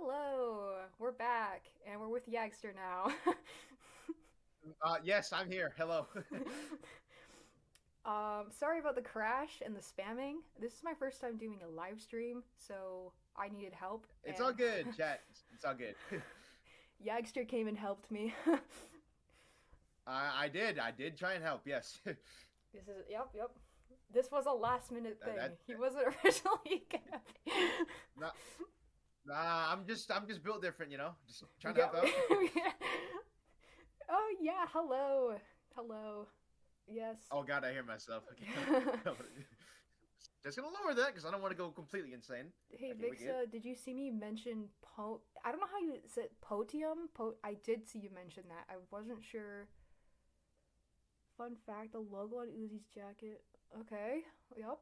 Hello, we're back, and we're with Yagster now. Yes, I'm here. Hello. Sorry about the crash and the spamming. This is my first time doing a live stream, so I needed help, It's all and good, chat. It's all good. Yagster came and helped me. I did try and help. Yes. Yep. This was a last minute thing. that He wasn't originally gonna be. nah, I'm just built different, Just trying to Yep. help out. Oh yeah, hello. Yes. Oh God, I hear myself. Just gonna lower that because I don't want to go completely insane. Hey Okay, we good. Vixa, did you see me mention I don't know how you said Potium. I did see you mention that. I wasn't sure. Fun fact: the logo on Uzi's jacket. Okay. Yep.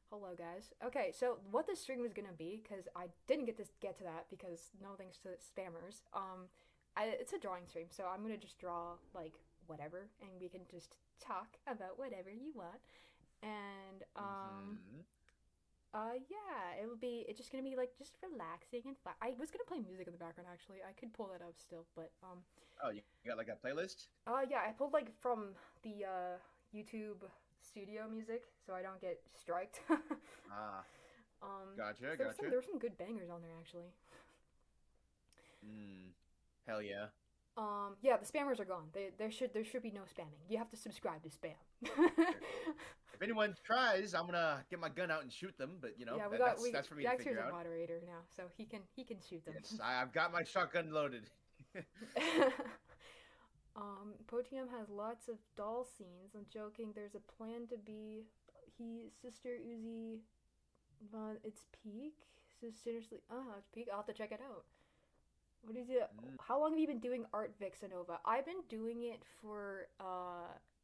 Hello guys. Okay, so what this stream is gonna be, because I didn't get to that because no thanks to spammers. It's a drawing stream, so I'm gonna just draw like whatever, and we can just talk about whatever you want. And Hmm. yeah, it's just gonna be like just relaxing and fun. I was gonna play music in the background actually. I could pull that up still, but Oh, you got like a playlist? yeah, I pulled like from the YouTube studio music so I don't get striked. Ah, um, gotcha, 'cause gotcha. there were some good bangers on there actually. Mm, hell yeah. Yeah, the spammers are gone. There should be no spamming. You have to subscribe to spam. If anyone tries, I'm gonna get my gun out and shoot them. But Yeah, we that, got that's we that's for me to Yaxter's figure a out. moderator now, so he can shoot them. Yes, I've got my shotgun loaded. Potium has lots of doll scenes. I'm joking. There's a plan to be sister Uzi von its peak. So seriously, it's peak. I'll have to check it out. What is it? Mm. How long have you been doing art, Vixanova? I've been doing it for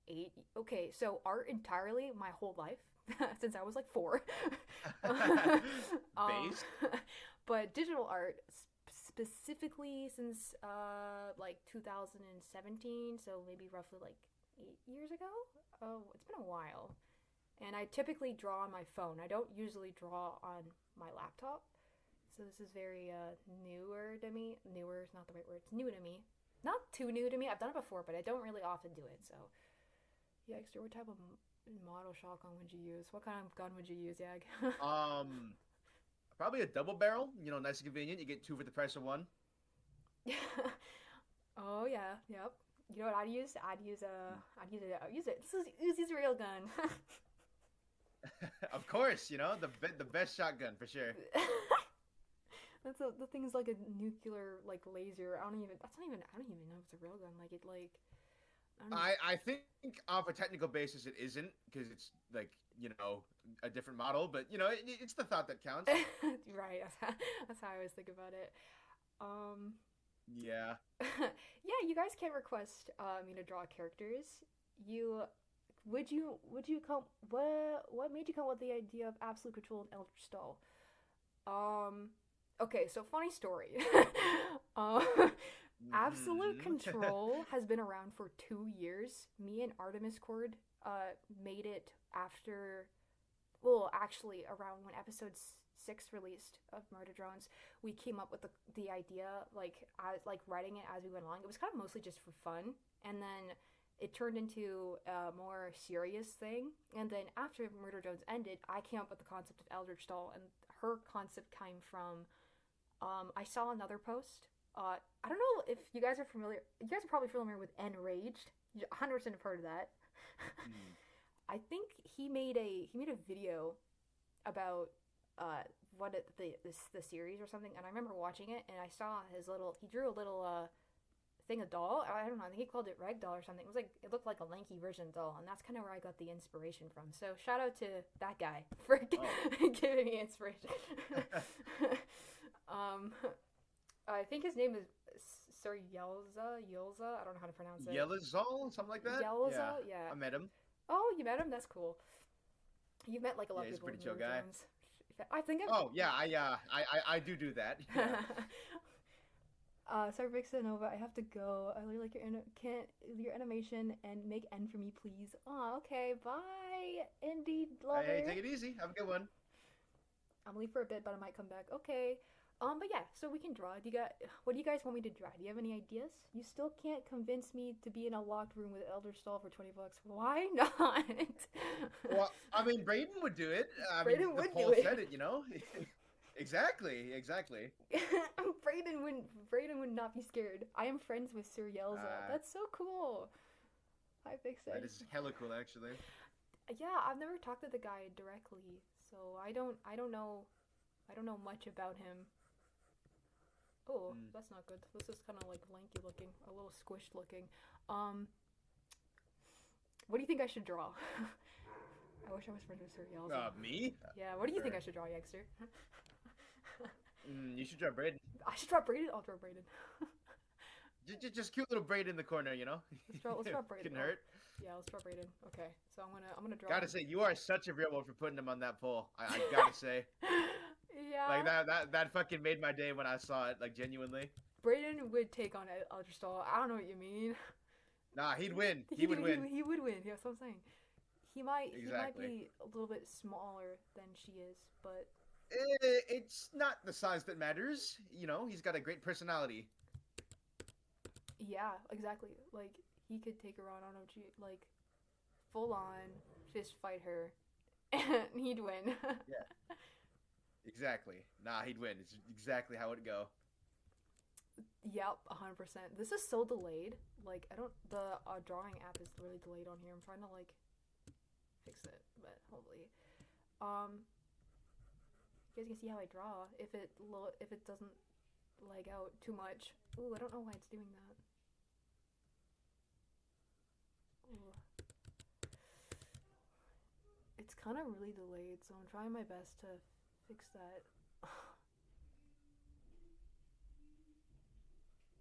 8. Okay, so art entirely my whole life since I was like 4. um, Based. but digital art specifically since like 2017, so maybe roughly like 8 years ago. Oh, it's been a while. And I typically draw on my phone. I don't usually draw on my laptop. So this is very newer to me. Newer is not the right word. It's new to me. Not too new to me. I've done it before, but I don't really often do it. So, yeah, extra. What type of model shotgun would you use? What kind of gun would you use, Yag? Um, Probably a double barrel. Nice and convenient. You get two for the price of one. Oh yeah, yep. You know what I'd use? I'd use it. This is Uzi's real gun. Of course, the best shotgun for sure. The thing is like a nuclear like laser. I don't even. That's not even. I don't even know if it's a real gun. Like it like. I don't. I think off a technical basis it isn't because it's like a different model, but it's the thought that counts. Right. That's how I always think about it. Um. Yeah. Yeah, you guys can request me to draw characters. You would you come what made you come up with the idea of absolute control and Eldritch Doll? Um okay, so funny story. um Absolute Hmm. Control has been around for 2 years. Me and Artemis Cord made it after, well, actually around when episode 6 released of Murder Drones. We came up with the idea, like writing it as we went along. It was kind of mostly just for fun, and then it turned into a more serious thing. And then after Murder Drones ended, I came up with the concept of Eldritch Doll, and her concept came from I saw another post. I don't know if you guys are familiar. You guys are probably familiar with Enraged. You 100% have heard of that. Mm. I think he made a video about what the series or something, and I remember watching it, and I saw he drew a little thing of doll. I don't know. I think he called it rag doll or something. It looked like a lanky version of doll, and that's kind of where I got the inspiration from. So shout out to that guy for Oh. giving me inspiration. um, I think his name is Sir Yelza. I don't know how to pronounce it. Yellowzol, something like that. Yeah, Yelza, yeah. I met him. Oh, you met him? That's cool. You've met like a lot Yeah, of he's a people pretty in chill Murder guy. Drones. I think Oh yeah, I do that. Yeah. I've. Sorry, Vixanova, I have to go. I really like can't your animation and make N for me, please. Oh, okay. Bye, indie Hey, lover. take it easy. Have a good one. I'm leave for a bit, but I might come back. Okay. But yeah, so we can draw. What do you guys want me to draw? Do you have any ideas? You still can't convince me to be in a locked room with Eldritch Doll for $20. Why not? Well, I mean, Braden would do it. I mean, Braden the would poll do it. said it, you know. Exactly. Braden would not be scared. I am friends with Sir Yelza. That's so cool. Hi, Fixer. That is hella cool, actually. Yeah, I've never talked to the guy directly, so I don't know much about him. Oh, that's not good. This is kind of like lanky looking, a little squished looking. What do you think I should draw? I wish I was friends with Sir Yelza. Me? Yeah, what do you think I should draw, Yagster? You should draw Braden. I should draw Braden? I'll draw Braden. Just cute little Braden in the corner, you know? Let's draw Braden. Couldn't hurt. Yeah, let's draw Braden. Okay, so I'm gonna draw. Gotta say, you are such a real one for putting him on that poll. I gotta say. Yeah. Like that fucking made my day when I saw it. Like genuinely. Braden would take on Eldritch Doll. I don't know what you mean. Nah, he'd win. He would win. He would win. Yeah, that's what I'm saying. He might Exactly. be a little bit smaller than she is, but it's not the size that matters. You know, he's got a great personality. yeah, exactly. Like he could take her on a like full on fist fight her, and he'd win. Yeah. Exactly. Nah, he'd win. It's exactly how it'd go. Yep, 100%. This is so delayed. Like the drawing app is really delayed on here. I'm trying to like fix it, but hopefully, you guys can see how I draw. If it doesn't lag out too much. Ooh, I don't know why it's doing that. Ooh. It's kind of really delayed, so I'm trying my best to fix that.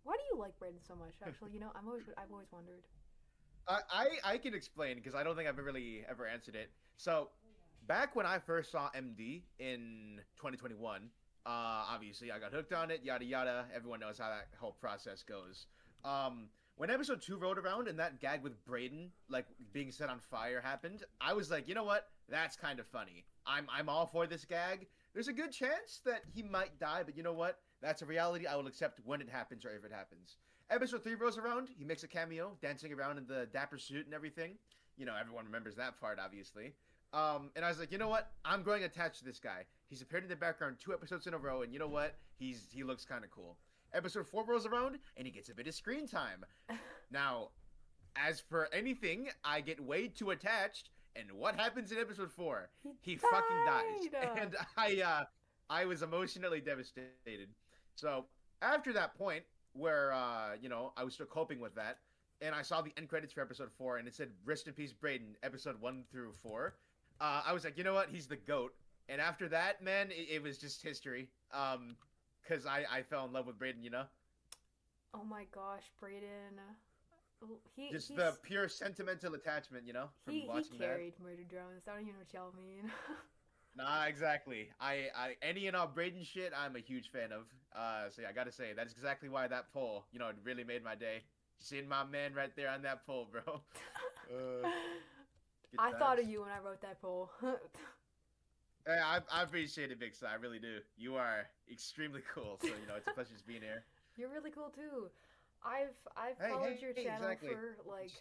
Why do you like Braden so much? Actually, you know, I've always wondered. I can explain because I don't think I've really ever answered it. So, back when I first saw MD in 2021, obviously I got hooked on it, yada yada. Everyone knows how that whole process goes. When episode 2 rolled around and that gag with Braden, like being set on fire, happened, I was like, you know what? That's kind of funny. I'm all for this gag. There's a good chance that he might die, but you know what? That's a reality I will accept when it happens or if it happens. Episode 3 rolls around. He makes a cameo, dancing around in the dapper suit and everything. You know, everyone remembers that part, obviously. And I was like, you know what? I'm growing attached to this guy. He's appeared in the background 2 episodes in a row, and you know what? He looks kind of cool. Episode 4 rolls around, and he gets a bit of screen time. Now, as for anything, I get way too attached, and what happens in episode 4? He fucking dies. And I was emotionally devastated. So, after that point, where, you know, I was still coping with that, and I saw the end credits for episode 4, and it said, Rest in Peace, Braden, episode 1 through 4, I was like, you know what? He's the GOAT. And after that, man, it was just history. Because I fell in love with Braden, you know? Oh my gosh, Braden. He's the pure sentimental attachment, you know, from watching that. He carried Murder Drones. I don't even know what y'all mean. Nah, exactly. I any and all Braden shit, I'm a huge fan of. So yeah, I gotta say, that's exactly why that poll, you know, it really made my day. Seeing my man right there on that poll, bro. I thought of you when I wrote that poll. Hey, I appreciate it, Big Si. I really do. You are extremely cool. So, you know, it's a pleasure just being here. You're really cool too. I've followed your channel for like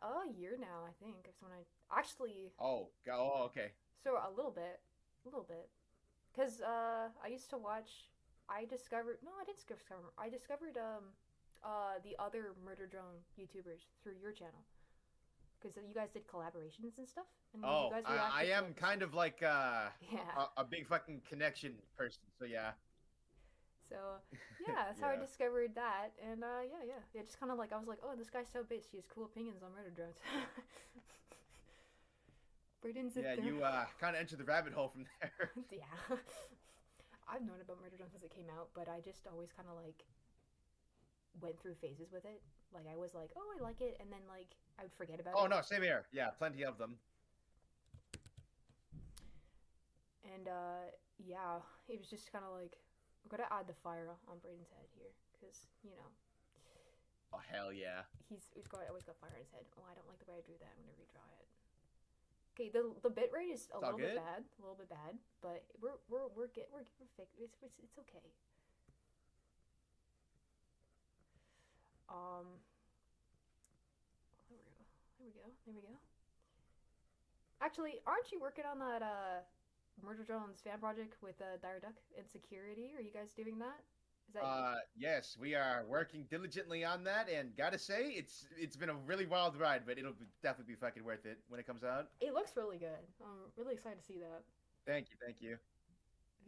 a year now, I think. It's when I actually. Oh, okay. So a little bit, because I used to watch. I didn't discover. I discovered the other murder drone YouTubers through your channel. Because you guys did collaborations and stuff. And you guys I am kind of like a big fucking connection person. So yeah. So yeah, that's how I discovered that, and yeah, just kind of like I was like, oh, this guy's so bitch. He has cool opinions on murder drones. Braden's you kind of entered the rabbit hole from there. Yeah, I've known about murder drones since it came out, but I just always kind of like went through phases with it. Like I was like, oh, I like it, and then like I would forget about it. Oh no, same here. Yeah, plenty of them. And yeah, it was just kind of like. I'm gonna add the fire on Braden's head here, because, you know. Oh, hell yeah. He's always got fire in his head. Oh, I don't like the way I drew that. I'm gonna redraw it. Okay, the bit rate is a It's all little bit good. bad, a little bit bad, but we're it's okay. Um, there we go, there we go, there we go. Actually, aren't you working on that Murder Drones fan project with Dire Duck and Security? Are you guys doing that? Is that Yes, we are working diligently on that, and gotta say, it's been a really wild ride, but definitely be fucking worth it when it comes out. it looks really good. I'm really excited to see that. Thank you, thank you.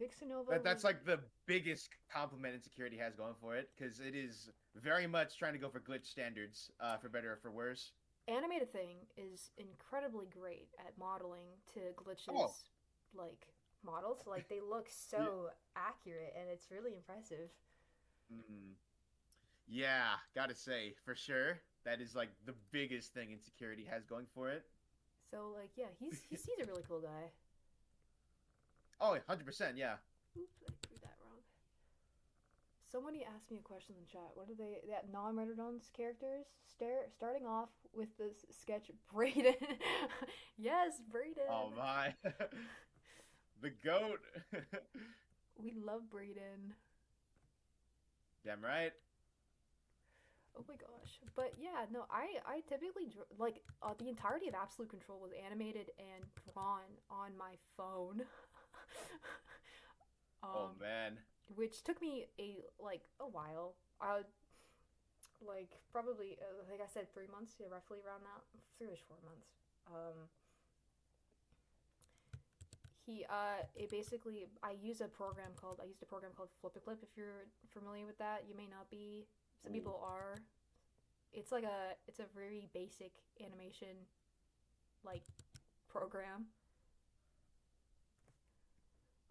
Vixenova was That's like the biggest compliment Insecurity has going for it, because it is very much trying to go for glitch standards, for better or for worse. animated thing is incredibly great at modeling to Oh, glitches like models. Like they look yeah. so accurate and it's really impressive. Mm, yeah, gotta say, for sure, that is like the biggest thing Insecurity has going for it. So like yeah, he's a really cool guy. Oh, 100%, yeah. Oops, I threw that wrong. Somebody asked me a question in the chat. What are they? That non-Retrodons characters? Starting off with this sketch, Braden. Yes, Oh Braden. my. The goat. We love Braden. Damn right. Oh my gosh. But yeah, no, I typically like the entirety of Absolute Control was animated and drawn on my phone. Oh um, man. which took me a while. Like probably like I said 3 months, yeah, roughly around that, 3 ish 4 months. Um, he it basically I used a program called Flip-A-Clip. If you're familiar with that, you may not be. Some Ooh. people are. It's a very basic animation like program.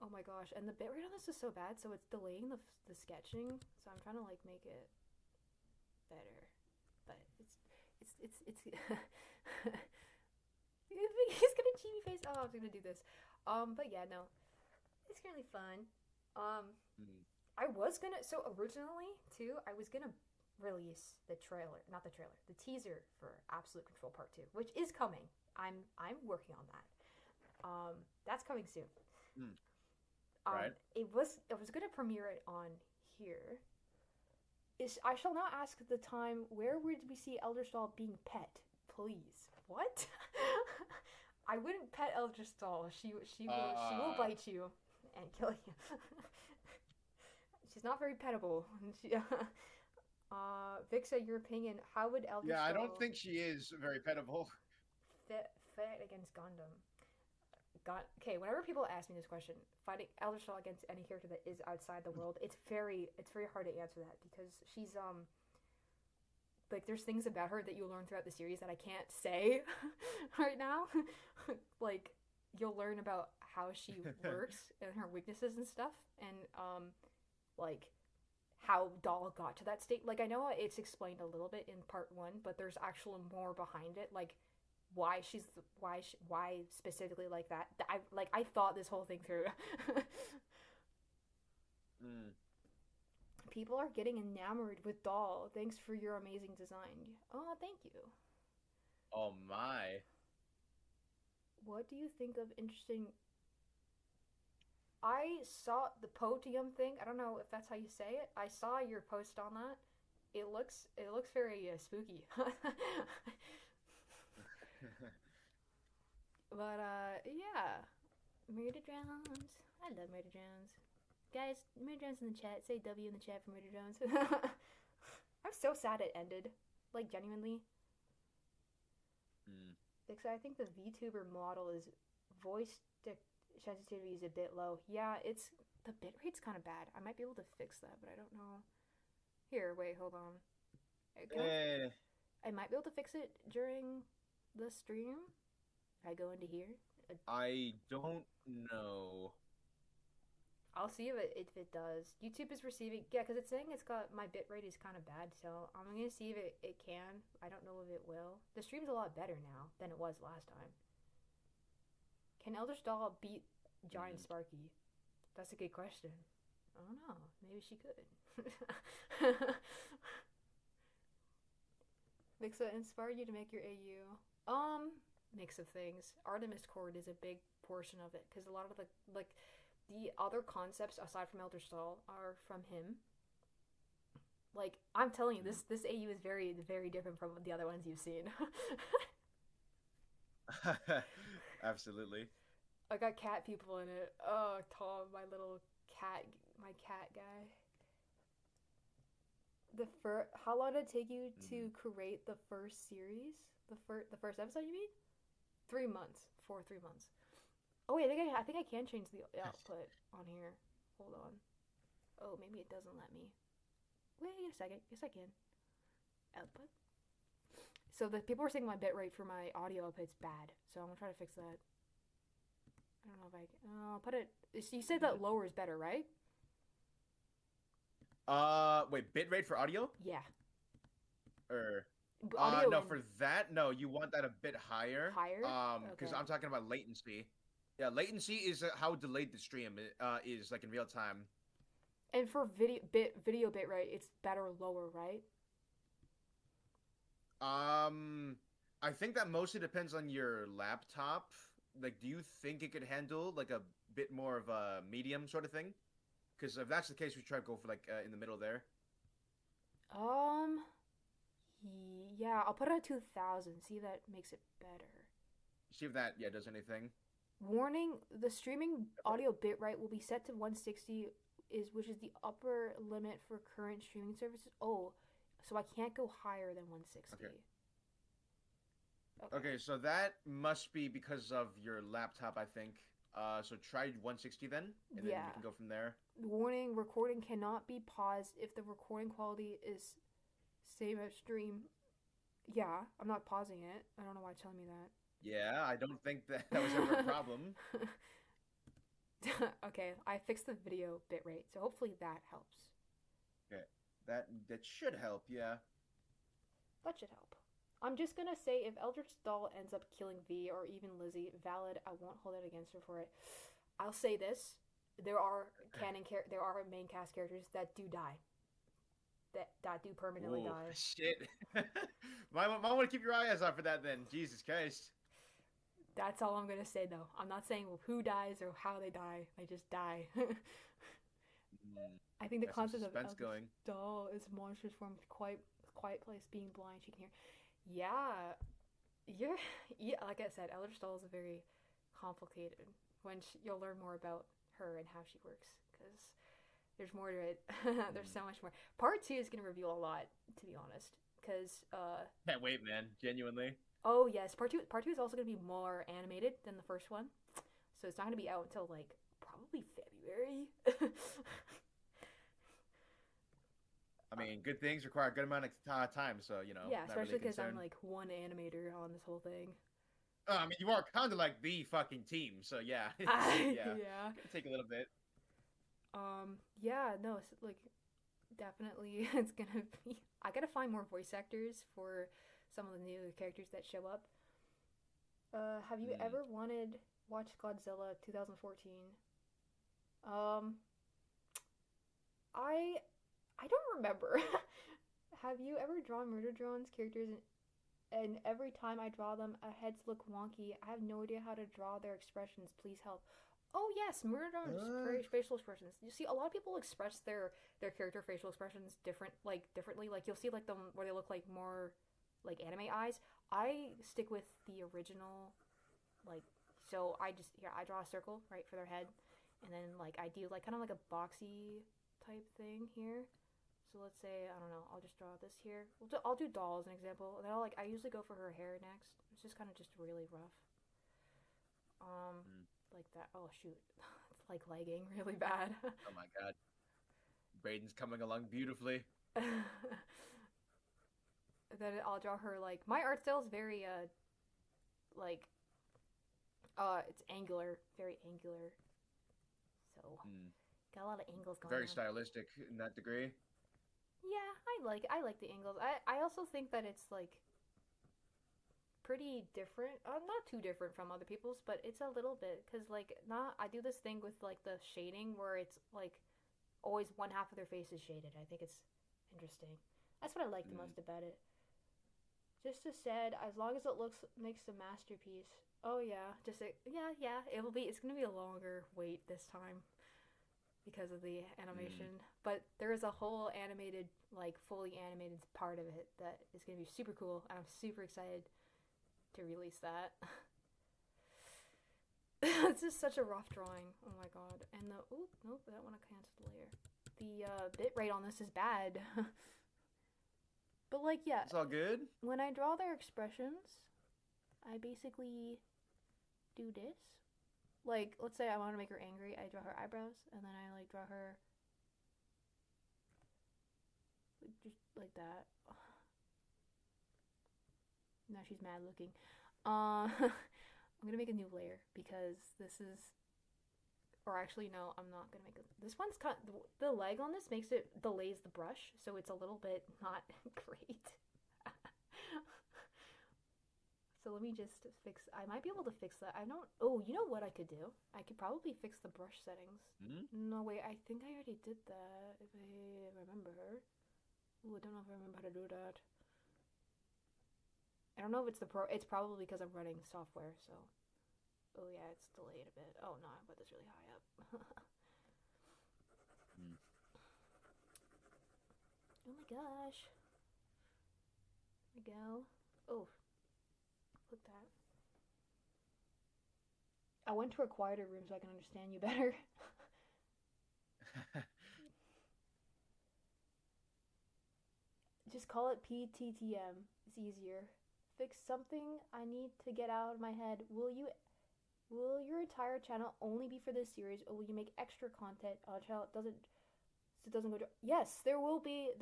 Oh my gosh, and the bitrate on this is so bad, so it's delaying the sketching. So I'm trying to like make it better, but it's he's gonna cheesy face. Oh, I was gonna do this. But yeah, no, it's really fun. Um, Mm. I was gonna so originally too. I was gonna release the trailer, not the trailer, the teaser for Absolute Control Part Two, which is coming. I'm working on that. That's coming soon. Mm. Right. It was gonna premiere it on here. Is I shall now ask at the time where would we see Elder Doll being pet? Please, what? I wouldn't pet Elder Doll. She will Uh, bite you and kill you. She's not very petable. Vixa, your opinion? How would Elder yeah, I don't Doll think she is very petable. fight against Gundam? Okay, whenever people ask me this question, fighting Elder Doll against any character that is outside the world, it's very hard to answer that because she's like there's things about her that you'll learn throughout the series that I can't say right now. Like you'll learn about how she works and her weaknesses and stuff, and like how Doll got to that state. Like I know it's explained a little bit in part one, but there's actually more behind it. Like why specifically like that. I thought this whole thing through. Mm. People are getting enamored with Doll. Thanks for your amazing design. Oh, thank you. Oh my. What do you think of interesting? I saw the podium thing. I don't know if that's how you say it. I saw your post on that. It looks very spooky. But yeah, Murder Drones. I love Murder Drones. Guys, Murder Drones in the chat. Say W in the chat for Murder Drones. I'm so sad it ended. Like genuinely. Mm. Because I think the VTuber model is voice sensitivity is a bit low. Yeah, it's the bitrate's kind of bad. I might be able to fix that, but I don't know. Here, wait, hold on. Eh, I might be able to fix it during the stream. I go into here. I don't know. I'll see if it does. YouTube is receiving, yeah, because it's saying it's got my bitrate is kind of bad, so I'm gonna see if it can. I don't know if it will. The stream's a lot better now than it was last time. Can Elder Doll beat Giant Mm. Sparky? That's a good question. I don't know. Maybe she could. Vixa, inspire you to make your AU. mix of things. Artemis Chord is a big portion of it because a lot of the other concepts aside from Eldritch Doll are from him. Like I'm telling you, this AU is very very different from the other ones you've seen. Absolutely. I got cat people in it. Oh, Tom, my cat guy. How long did it take you to create the first series? The first episode, you mean? 3 months. 3 months. Oh wait, I think I can change the output on here. Hold on. Oh, maybe it doesn't let me. Wait a second. Yes, I can. Output. So the people were saying my bitrate for my audio output's bad. So I'm gonna try to fix that. I don't know if I can. I'll put it. You said that lower is better, right? Wait, bitrate for audio? Yeah. Or audio no, for that, no, you want that a bit higher. Higher? Because Okay. I'm talking about latency. Yeah, latency is how delayed the stream is, like in real time. And for video bitrate, it's better lower, right? I think that mostly depends on your laptop. Like, do you think it could handle like a bit more of a medium sort of thing? Because if that's the case, we try to go for like in the middle there. Um, yeah, I'll put it at 2000. See if that makes it better. See if that does anything. Warning: the streaming audio bitrate will be set to 160, which is the upper limit for current streaming services. Oh, so I can't go higher than 160. Okay. Okay, so that must be because of your laptop, I think. So try 160 then, and then you can go from there. Warning: recording cannot be paused if the recording quality is same as stream. Yeah, I'm not pausing it. I don't know why it's telling me that. Yeah, I don't think that was ever a problem. Okay, I fixed the video bitrate, so hopefully that helps. Okay, that should help, yeah. That should help. I'm just gonna say if Eldritch Doll ends up killing V or even Lizzy, valid. I won't hold it against her for it. I'll say this: there are there are main cast characters that do die. That do permanently die. Shit. might want to keep your eyes out for that then. Jesus Christ. That's all I'm gonna say though. I'm not saying who dies or how they die. They just die. I think the concept of Eldritch Doll is monstrous form, quiet place, being blind. She can hear. Yeah, like I said, Eldritch Doll is a very complicated. You'll learn more about her and how she works, because there's more to it. There's so much more. Part 2 is gonna reveal a lot, to be honest, because can't wait, man. Genuinely. Oh yes, part two is also gonna be more animated than the first one, so it's not gonna be out until like probably February. I mean, good things require a good amount of time, so you know. Yeah, especially because really I'm like one animator on this whole thing. I mean, you are kind of like the fucking team, so yeah. Yeah. It'll take a little bit. Yeah, no, it's like definitely it's gonna be. I gotta find more voice actors for some of the new characters that show up. Have you ever watched Godzilla 2014? I don't remember. Have you ever drawn Murder Drone's characters and every time I draw them, heads look wonky. I have no idea how to draw their expressions. Please help. Oh yes, Murder Drone's facial expressions. You see, a lot of people express their character facial expressions differently. Like you'll see like them where they look like more like anime eyes. I stick with the original, like, so I draw a circle right for their head, and then like I do like kind of like a boxy type thing here. So let's say, I don't know, I'll just draw this here. I'll do Doll as an example. And then I usually go for her hair next. It's just kind of just really rough. Like that. Oh shoot, it's like lagging really bad. Oh my god, Braden's coming along beautifully. Then I'll draw her like my art style is very it's angular, very angular. So got a lot of angles going. Very on. stylistic in that degree. Yeah, I like the angles. I also think that it's like pretty different. Not too different from other people's, but it's a little bit because like I do this thing with like the shading where it's like always one half of their face is shaded. I think it's interesting. That's what I like the most about it. just as said, as long as it makes a masterpiece. Oh yeah, yeah. It's gonna be a longer wait this time because of the animation. But there is a whole animated, like fully animated part of it that is gonna be super cool, and I'm super excited to release that. It's just such a rough drawing. Oh my god. And the nope, that one I canceled later. The bit rate on this is bad. But like, yeah, It's all good. when I draw their expressions, I basically do this. Like, let's say I want to make her angry, I draw her eyebrows, and then I like draw her just like that. Now she's mad looking. I'm gonna make a new layer because this is, or actually no, I'm not gonna make it. This one's cut. The leg on this makes it delays the brush, so it's a little bit not great. So let me just fix. I might be able to fix that. I don't. Oh, you know what I could do? I could probably fix the brush settings. No, wait. I think I already did that. If I remember. Ooh, I don't know if I remember how to do that. I don't know if it's the pro. It's probably because I'm running software. So. Oh yeah, it's delayed a bit. Oh no, I put this really high up. Oh my gosh. There we go. Oh. Look at that. I went to a quieter room so I can understand you better. Just call it PTTM. It's easier. Fix something I need to get out of my head. Will your entire channel only be for this series, or will you make extra content on a channel? It doesn't go to. Yes, there will be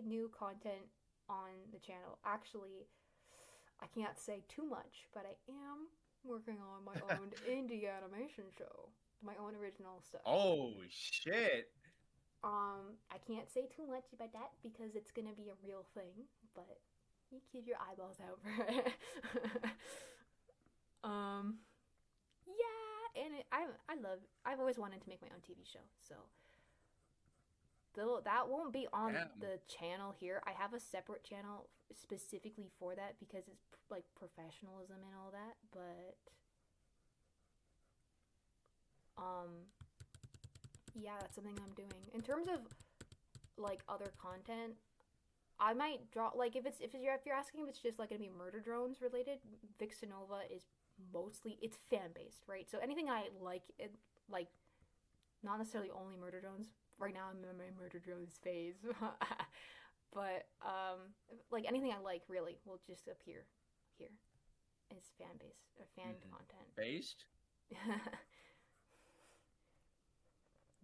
new content on the channel. Actually, I can't say too much, but I am working on my own indie animation show, my own original stuff. Oh shit! I can't say too much about that because it's gonna be a real thing, but you keep your eyeballs out for it. Yeah, and I've always wanted to make my own TV show, so though that won't be on the channel here. I have a separate channel specifically for that because it's like professionalism and all that, but yeah, that's something I'm doing. In terms of like other content, I might draw like if you're asking if it's just like gonna be murder drones related, Vixenova is mostly it's fan based, right? So anything I like, like not necessarily only murder drones. Right now I'm in my murder drones phase, but like anything I like really will just appear here. It's fan based or fan content based.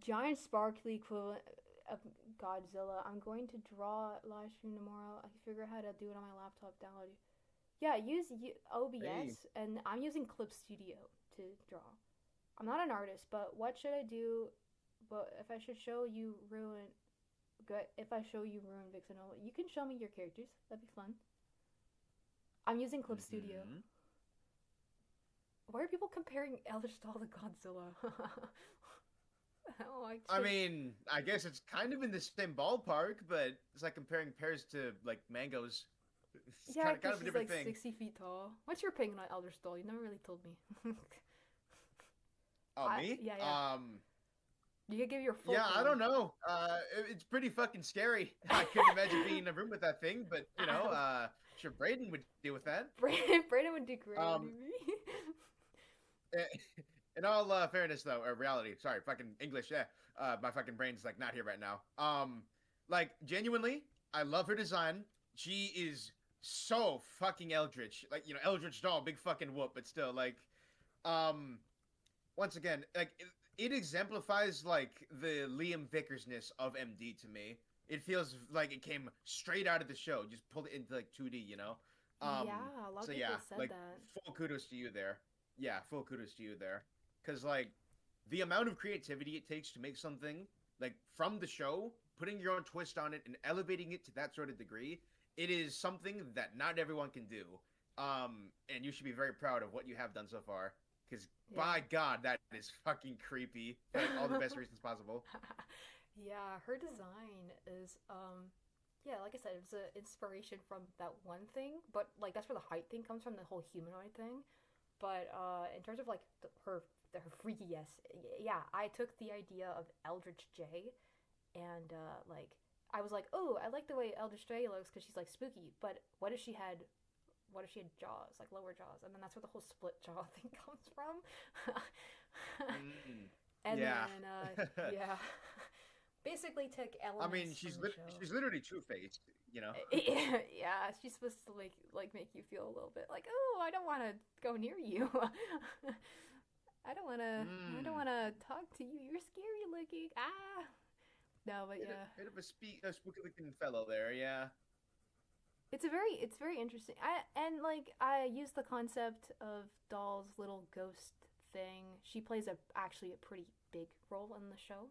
Giant sparkly equivalent of Godzilla. I'm going to draw live stream tomorrow. I can figure out how to do it on my laptop. Download it. Yeah, use OBS, and I'm using Clip Studio to draw. I'm not an artist, but what should I do? But if I should show you ruin, if I show you ruin Vixenova, you can show me your characters. That'd be fun. I'm using Clip Studio. Why are people comparing Eldritch Doll to Godzilla? I mean, I guess it's kind of in the same ballpark, but it's like comparing pears to like mangoes. It's yeah, kind of a different like thing. 60 feet tall. What's your opinion on Eldritch Doll? You never really told me. Me? Yeah. You could give your full. Yeah, I don't know. It's pretty fucking scary. I couldn't imagine being in a room with that thing, but you know, sure, Braden would deal with that. Braden would do great. In all fairness, though, or reality, sorry, fucking English, yeah. My fucking brain's like not here right now. Like genuinely, I love her design. She is so fucking Eldritch. Like, you know, Eldritch Doll, big fucking whoop, but still, like, once again, like, it exemplifies, like, the Liam Vickersness of MD to me. It feels like it came straight out of the show, just pulled it into, like, 2D, you know? Yeah, a lot of people said like, that. Full kudos to you there. Yeah, full kudos to you there. Because, like, the amount of creativity it takes to make something, like, from the show, putting your own twist on it and elevating it to that sort of degree, it is something that not everyone can do. And you should be very proud of what you have done so far. Because, by God, that is fucking creepy. For, like, all the best reasons possible. Yeah, her design is, yeah, like I said, it's an inspiration from that one thing, but like that's where the height thing comes from, the whole humanoid thing. But in terms of like her freakiness, yeah, I took the idea of Eldritch J, and like I was like, oh, I like the way Eldritch J looks because she's like spooky. But what if she had jaws, like lower jaws, and then that's where the whole split jaw thing comes from. Mm. And Yeah. then yeah, basically took I mean, elements from the show. she's literally Two Face, you know. Yeah, she's supposed to make you feel a little bit like, oh, I don't want to go near you. I don't Mm. wanna talk to you. You're scary looking. Ah, no, but yeah, Bit of a spooky looking fellow there. Yeah. it's very interesting. I use the concept of Doll's little ghost thing. She plays actually a pretty big role in the show.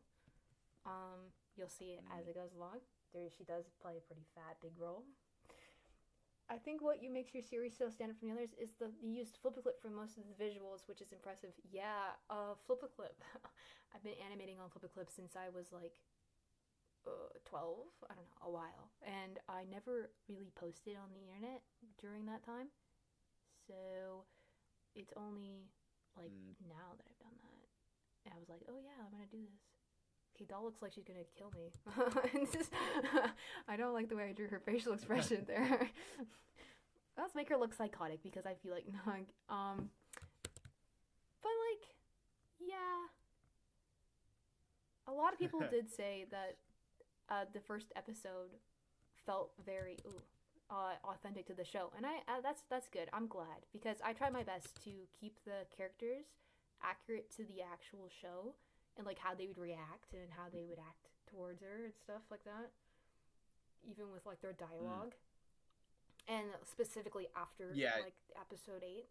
You'll see it as Mm. it goes along. She does play a pretty fat big role. I think what you makes your series so standard from the others is you used Flip-A-Clip for most of the visuals, which is impressive. Yeah, Flip-A-Clip. I've been animating on Flip-A-Clip since I was like 12. I don't know, a while, and I never really posted on the internet during that time. So it's only like Mm. now that I've done that. And I was like, oh yeah, I'm gonna do this. Okay, Doll looks like she's gonna kill me. I don't like the way I drew her facial expression there. Let's make her look psychotic because I feel like but like, yeah, a lot of people did say that the first episode felt very authentic to the show, and that's good. I'm glad because I try my best to keep the characters accurate to the actual show and like how they would react and how they would act towards her and stuff like that, even with like their Mm. dialogue, and specifically after Yeah. like episode 8.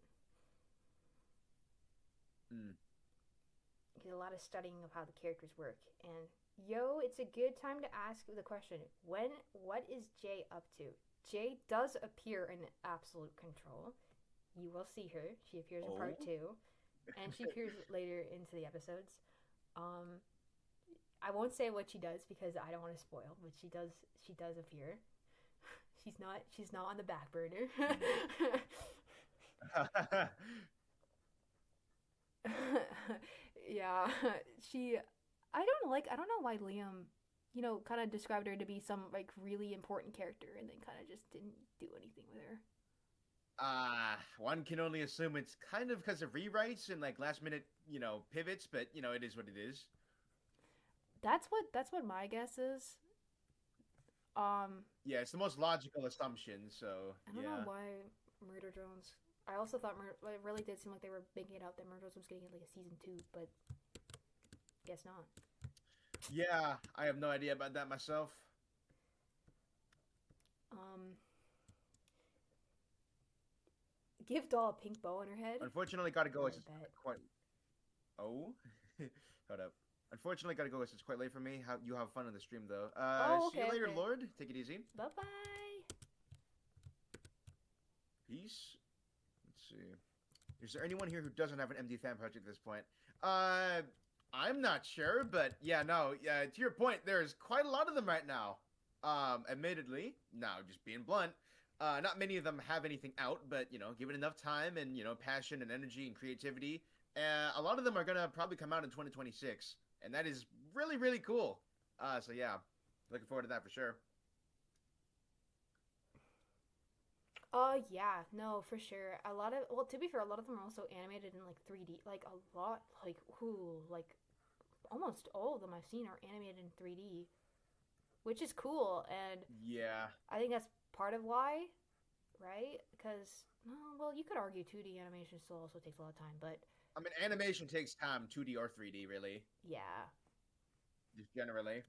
Mm. Get a lot of studying of how the characters work. And yo, it's a good time to ask the question: what is Jay up to? Jay does appear in Absolute Control. You will see her. She appears in part Oh. 2, and she appears later into the episodes. Um, I won't say what she does because I don't want to spoil, but she does appear. She's not on the back burner. Mm. Yeah, she. I don't know why Liam, kind of described her to be some like really important character, and then kind of just didn't do anything with her. One can only assume it's kind of because of rewrites and like last minute, pivots, but it is what it is. That's what my guess is. Um, Yeah, it's the most logical assumption, so I don't know yeah. why Murder Drones. I also thought it really did seem like they were making it out that Murder Drones was getting like a season 2, but guess not. Yeah, I have no idea about that myself. Um, give Doll a pink bow on her head. Unfortunately, gotta go. I It's bet. quite. Oh, hold up. Unfortunately, gotta go. It's quite late for me. You have fun on the stream though. Oh, See you okay, later, okay. Lord. Take it easy. Bye bye. Peace. Let's see. Is there anyone here who doesn't have an MD fan project at this point? I'm not sure, but yeah, no. Yeah, to your point, there's quite a lot of them right now. Admittedly, now just being blunt, not many of them have anything out, but given enough time and passion and energy and creativity, a lot of them are gonna probably come out in 2026, and that is really really cool. So yeah, looking forward to that for sure. Yeah, no, for sure. To be fair, a lot of them are also animated in like 3D. Like a lot, like almost all of them I've seen are animated in 3D, which is cool. And Yeah. I think that's part of why, right? Because, no, well, you could argue 2D animation still also takes a lot of time, but I mean, animation takes time, 2D or 3D, really, yeah, just generally.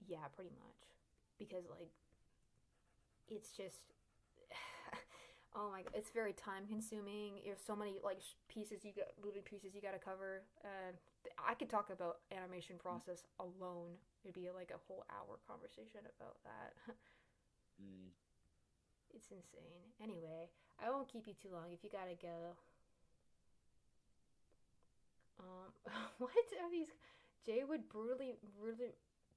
yeah, pretty much. Because like it's just oh my god, it's very time consuming. There's so many like moving pieces you got to cover. I could talk about animation process alone. It'd be like a whole hour conversation about that. Mm. It's insane. Anyway, I won't keep you too long if you gotta go. What are these? Jay would brutally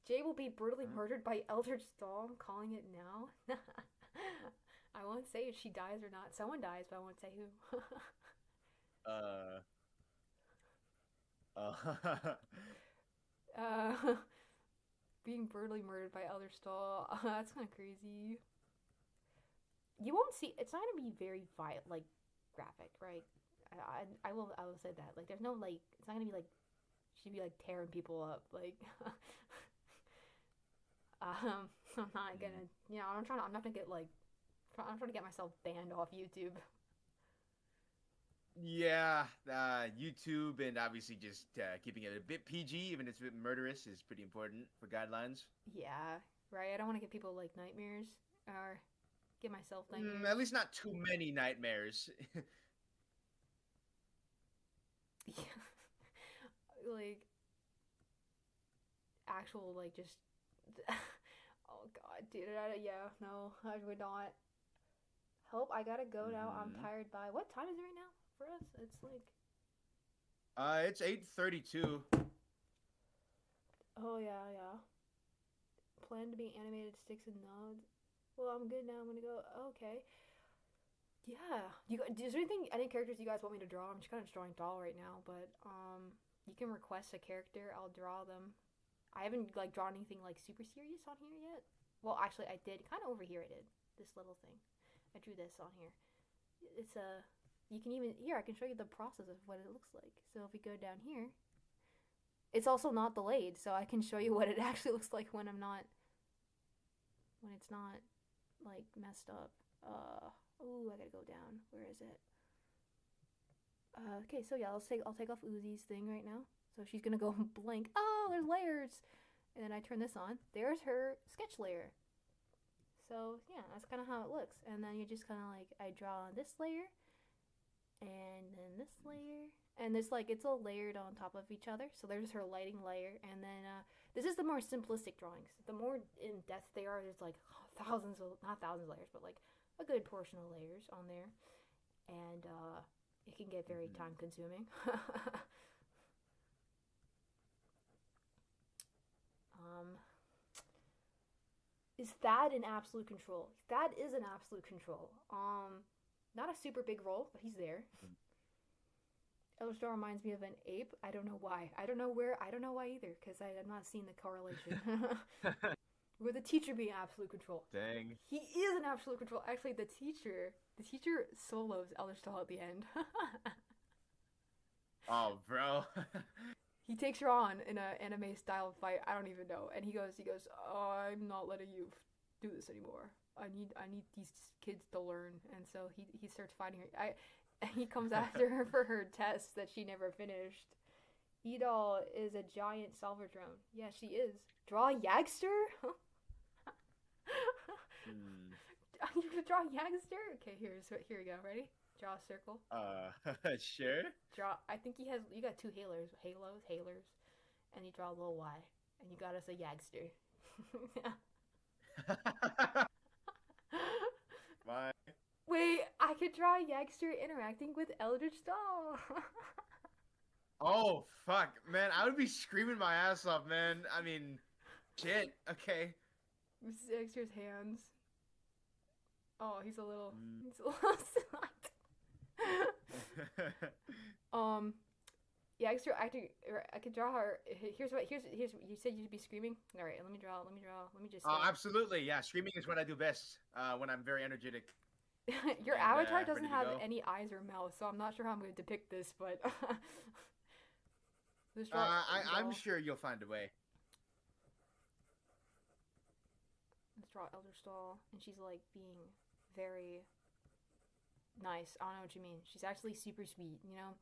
Jay will be brutally murdered by Eldritch Doll. I'm calling it now. I won't say if she dies or not. Someone dies, but I won't say who. Being brutally murdered by Eldritch Doll. That's kind of crazy. You won't see. It's not gonna be very graphic, right? I will say that. Like, there's no like. It's not gonna be like. She'd be like tearing people up. Like, I'm not gonna. You know, I'm not gonna get like. I'm trying to get myself banned off YouTube. Yeah, YouTube and obviously just keeping it a bit PG, even if it's a bit murderous, is pretty important for guidelines. Yeah, right. I don't want to give people like nightmares or give myself nightmares. At least not too many nightmares. Yeah. Like actual like just. Oh God, dude. Yeah, no, I would not. Help! I gotta go now. I'm tired. By what time is it right now for us? It's like. It's 8:32. Oh yeah. Plan to be animated sticks and nods. Well, I'm good now. I'm gonna go. Okay. Yeah. Is there any characters you guys want me to draw? I'm just kind of drawing Doll right now, but you can request a character. I'll draw them. I haven't like drawn anything like super serious on here yet. Well, actually, I did. Kind of over here, I did this little thing. I drew this on here. It's you can even here. I can show you the process of what it looks like. So if we go down here, it's also not delayed, so I can show you what it actually looks like when it's not like messed up. Oh, I gotta go down. Where is it? Okay, so yeah, I'll take off Uzi's thing right now. So she's gonna go blank. Oh, there's layers, and then I turn this on. There's her sketch layer. So yeah, that's kind of how it looks. And then you just kind of like I draw this layer, and then this layer, and this like it's all layered on top of each other. So there's her lighting layer, and then this is the more simplistic drawings. The more in depth they are, there's like not thousands of layers, but like a good portion of layers on there, and it can get very time consuming. Is Thad in absolute control? Thad is in absolute control. Not a super big role, but he's there. Eldritch Doll reminds me of an ape. I don't know why. I don't know why either, because I'm not seeing the correlation. Would the teacher be in absolute control? Dang. He is in absolute control. Actually, the teacher solos Eldritch Doll at the end. Oh, bro. He takes her on in an anime style fight. I don't even know. And he goes, oh, I'm not letting you do this anymore. I need these kids to learn. And so he starts fighting her. He comes after her for her test that she never finished. Doll is a giant Salvadrone. Yeah, she is. Draw Yagster? You can draw Yagster? Okay, here we go. Ready? Draw a circle. Sure. I think you got two halos, and you draw a little Y, and you got us a Yagster. My. Wait, I could draw Yagster interacting with Eldritch Doll. Oh, fuck. Man, I would be screaming my ass off, man. I mean, shit. Okay. This is Yagster's hands. Oh, he's a little slut. Yagster acting. I could draw her. Here's you said you'd be screaming. All right, let me draw. Let me just. Absolutely, yeah. Screaming is what I do best. When I'm very energetic. Your avatar doesn't have any eyes or mouth, so I'm not sure how I'm going to depict this, but. I'm sure you'll find a way. Let's draw Eldritch Doll, and she's like being very nice. I don't know what you mean. She's actually super sweet, you know?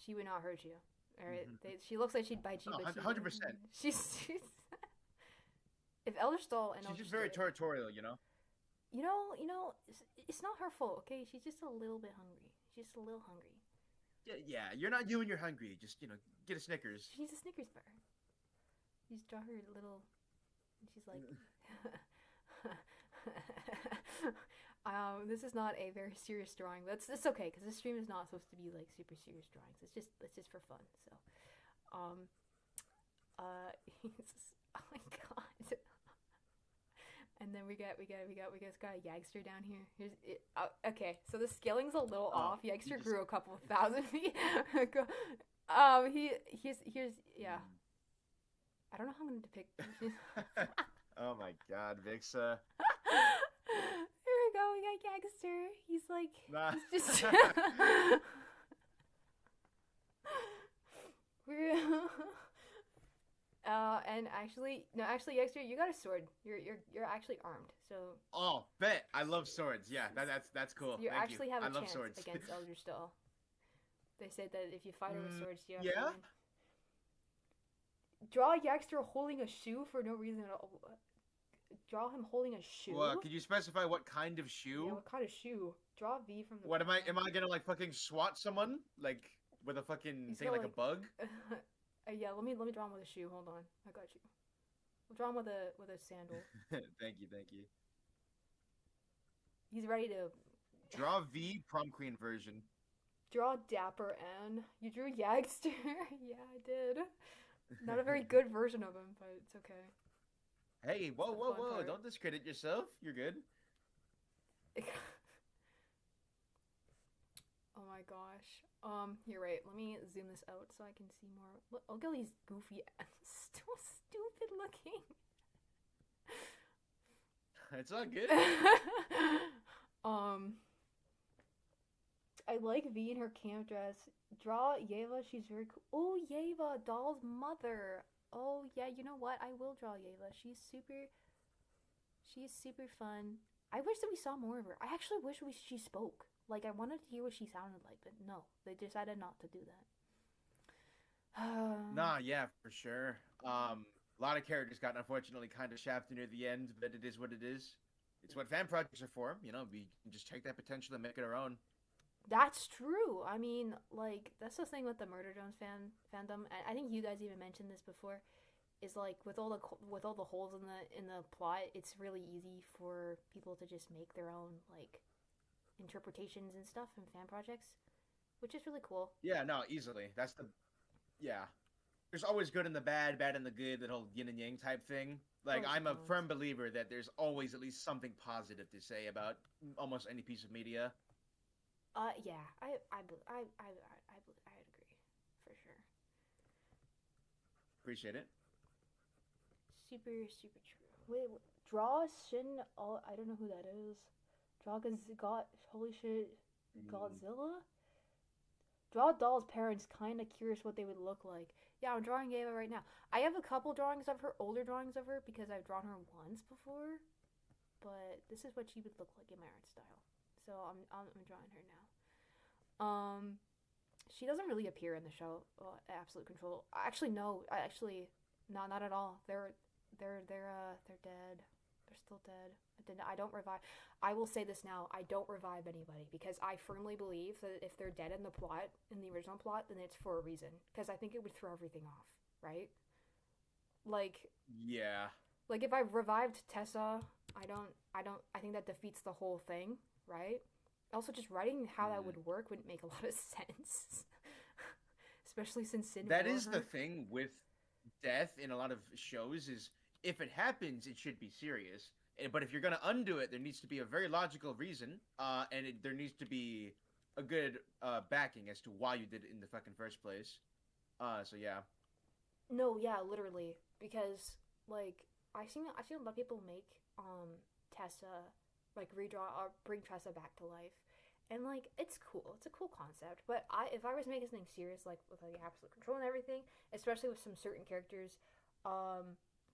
She would not hurt you. Alright? She looks like she'd bite you, but 100%. She's if Eldritch Doll and she's just very territorial, you know? You know, it's not her fault, okay? She's just a little bit hungry. She's just a little hungry. Yeah, you're not you when you're hungry. Just, get a Snickers. She needs a Snickers bar. You just draw her little... And she's like... This is not a very serious drawing. It's okay, because this stream is not supposed to be, like, super serious drawings. It's just for fun, so... oh my And then we just got Yagster down here. Okay, so the scaling's a little off. Yagster grew a couple thousand feet. Here's yeah. I don't know how I'm gonna depict. Oh my God, Vixa. Here we go. We got Yagster. He's like, he's just. And actually, Yagster, you got a sword. You're actually armed. So. Oh, bet. I love swords. Yeah, that's cool. You Thank actually you. have a I love chance swords. against Eldritch Doll. They said that if you fight her with swords, you have yeah. to win. Draw Yagster holding a shoe for no reason at all. Draw him holding a shoe. Well, could you specify what kind of shoe? Yeah, what kind of shoe? Draw V from the. What am I gonna like fucking swat someone like with a fucking thing like a bug? Yeah, let me draw him with a shoe. Hold on, I got you. We'll draw him with a sandal. Thank you. He's ready to. Draw V prom queen version. Draw Dapper N. You drew Yagster. Yeah, I did. Not a very good version of him, but it's okay. Hey, whoa! Don't discredit yourself. You're good. Oh my gosh. You're right. Let me zoom this out so I can see more. Look at these goofy ass. So stupid looking. It's all good. I like V in her camp dress. Draw Yeva. She's very cool. Oh, Yeva, Doll's mother. Oh yeah, you know what? I will draw Yeva. She's super fun. I wish that we saw more of her. I actually wish she spoke. Like, I wanted to hear what she sounded like, but no, they decided not to do that. Nah, yeah, for sure. A lot of characters got unfortunately kind of shafted near the end, but it is what it is. It's what fan projects are for. You know, we can just take that potential and make it our own. That's true. I mean, like, that's the thing with the Murder Drones fandom. I think you guys even mentioned this before. Is like with all the holes in the plot, it's really easy for people to just make their own like interpretations and stuff in fan projects, which is really cool. Yeah, no, easily. Yeah. There's always good and the bad and the good, that whole yin and yang type thing. Like, I'm a firm believer that there's always at least something positive to say about almost any piece of media. Yeah, I agree for sure. Appreciate it. Super true. Wait, draw Shin. Oh, I don't know who that is. Draw holy shit, Godzilla. Draw Doll's parents. Kind of curious what they would look like. Yeah, I'm drawing Ava right now. I have a couple drawings of her, older drawings of her, because I've drawn her once before. But this is what she would look like in my art style. So I'm drawing her now. She doesn't really appear in the show. Absolute Control. Actually, no. Not at all. They're dead. They're still dead. I don't revive. I will say this now. I don't revive anybody because I firmly believe that if they're dead in the original plot, then it's for a reason. Because I think it would throw everything off, right? Like. Yeah. Like if I revived Tessa, I think that defeats the whole thing, right? Also, just writing how that would work wouldn't make a lot of sense. Especially since Sin. That is the thing with death in a lot of shows is if it happens, it should be serious. But if you're going to undo it, there needs to be a very logical reason, and there needs to be a good backing as to why you did it in the fucking first place. So yeah. No, yeah, literally, because like I've seen a lot of people make Tessa like redraw or bring Tessa back to life, and like it's cool. It's a cool concept. But if I was making something serious like with like Absolute Control and everything, especially with some certain characters,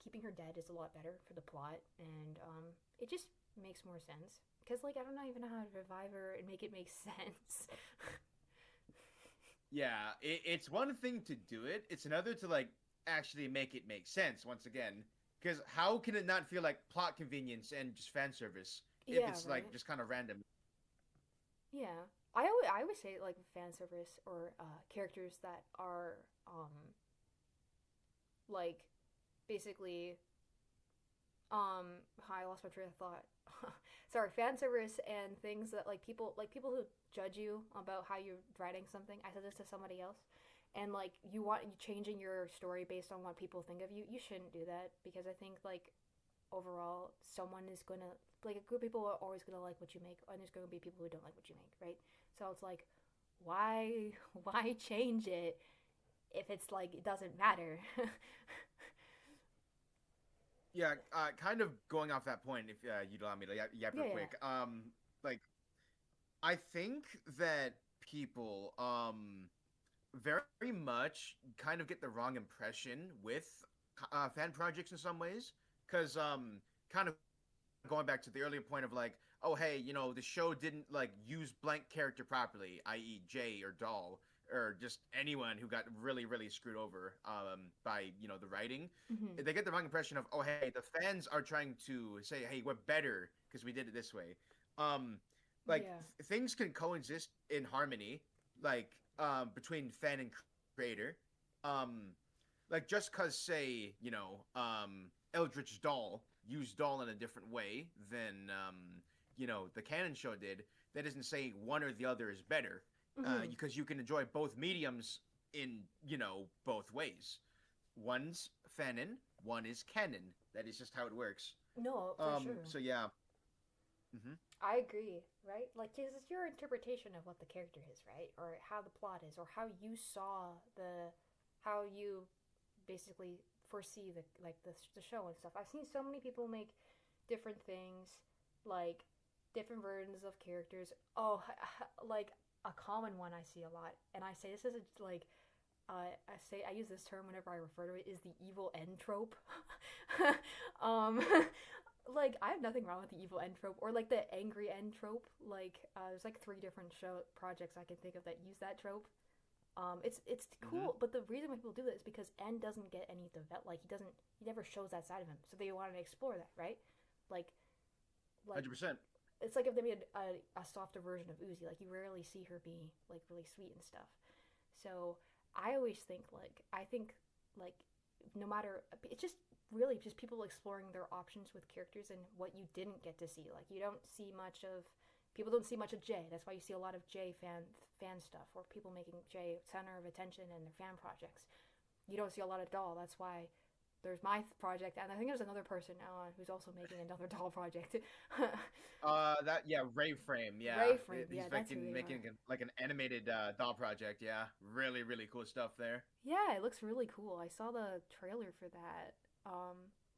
keeping her dead is a lot better for the plot, and it just makes more sense. Because like I don't even know how to revive her and make it make sense. Yeah, it's one thing to do it. It's another to like actually make it make sense once again. Because how can it not feel like plot convenience and just fan service if it's right? Like just kind of random? Yeah, I always say like fan service or characters that are like basically I lost my train of thought. Sorry, fan service and things that like people who judge you about how you're writing something. I said this to somebody else, and like you changing your story based on what people think of you. You shouldn't do that because I think like overall, someone is gonna like a group of people are always gonna like what you make, and there's gonna be people who don't like what you make, right? So it's like, why why change it if it's like it doesn't matter? Yeah, kind of going off that point, if you'd allow me to yap Yeah, real yeah. quick. Like I think that people very much kind of get the wrong impression with fan projects in some ways, because kind of going back to the earlier point of like, oh hey, the show didn't like use blank character properly, i.e. Jay or Doll or just anyone who got really really screwed over by the writing. Hmm. They get the wrong impression of, oh hey, the fans are trying to say, hey, we're better because we did it this way. um like Yeah. things can coexist in harmony, like between fan and creator. um like just cause, say, Eldritch Doll used Doll in a different way than the Canon show did, that doesn't say one or the other is better, Hmm. because you can enjoy both mediums in both ways. One's Fanon, one is Canon. That is just how it works. No, for sure. So yeah. Hmm. I agree, right? Like, 'cause it's your interpretation of what the character is, right? Or how the plot is, or how you saw how you basically foresee the show and stuff. I've seen so many people make different things, like different versions of characters. Oh, like a common one I see a lot, and I say this as a like I use this term whenever I refer to it, is the evil end trope. um, like I have nothing wrong with the evil end trope or like the angry end trope. Like there's like three different show projects I can think of that use that trope. It's Hmm. cool, but the reason why people do that is because N doesn't get any develop. Like he never shows that side of him, so they wanted to explore that, right? Like, like 100%. it's like if they made a softer version of Uzi. Like you rarely see her be like really sweet and stuff. So I always think I think like no matter it's just really just people exploring their options with characters and what you didn't get to see. Like you don't see much of people don't see much of Jay. That's why you see a lot of Jay fan stuff or people making Jay center of attention in their fan projects. You don't see a lot of Doll. That's why there's my project, and I think there's another person who's also making another Doll project. That, yeah, Ray Frame, yeah. Ray Frame, yeah, He's that's who making they are. making like an animated doll project, yeah. Really, really cool stuff there. Yeah, it looks really cool. I saw the trailer for that.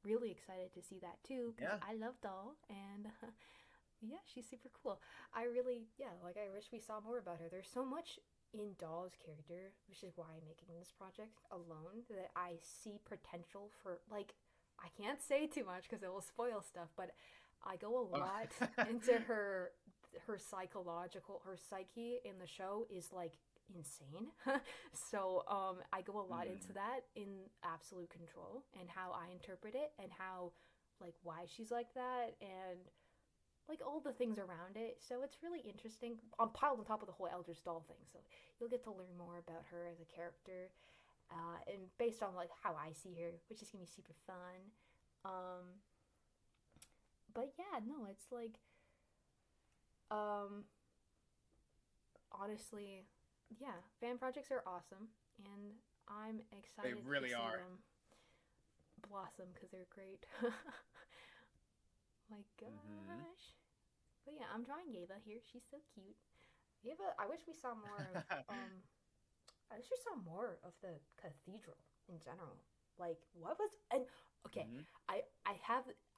Really excited to see that too because Yeah. I love Doll and yeah, she's super cool. I really, yeah, like I wish we saw more about her. There's so much in Doll's character, which is why I'm making this project alone, that I see potential for. Like, I can't say too much because it will spoil stuff, but I go a Uh, lot into her psyche in the show is like insane. So I go a lot into hmm. that in Absolute Control and how I interpret it and how like why she's like that and like all the things around it. So it's really interesting. I'm piled on top of the whole Eldritch Doll thing, so you'll get to learn more about her as a character, and based on like how I see her, which is gonna be super fun. Um, but yeah, no, it's like um, honestly, yeah, fan projects are awesome, and I'm They excited to really see are. them blossom because they're great. My Hmm. gosh. But yeah, I'm drawing Yeva here. She's so cute. Yeva, I wish we saw more of I wish we saw more of the cathedral in general. Like what was and okay, Hmm.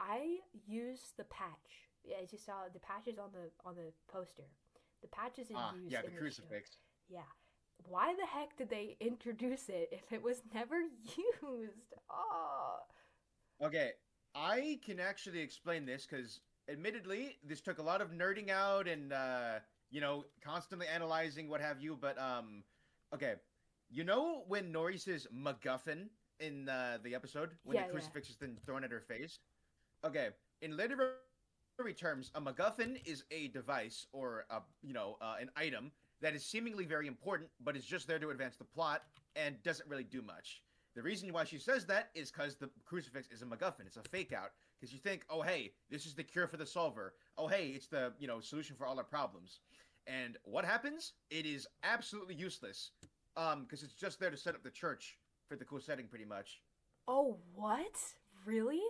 I use the patch. Yeah, as you saw the patch is on the poster. The patch is in use Yeah, the in this show. crucifix. Yeah. Why the heck did they introduce it if it was never used? Oh. Okay, I can actually explain this because, admittedly, this took a lot of nerding out and constantly analyzing what have you. But okay, when Nori says MacGuffin in the episode when the Yeah, yeah. crucifix is then thrown at her face? Okay, in literary terms, a MacGuffin is a device or an item that is seemingly very important, but is just there to advance the plot and doesn't really do much. The reason why she says that is because the crucifix is a MacGuffin. It's a fake out. Because you think, oh hey, this is the cure for the solver. Oh hey, it's the solution for all our problems. And what happens? It is absolutely useless. Because it's just there to set up the church for the cool setting, pretty much. Oh, what? Really?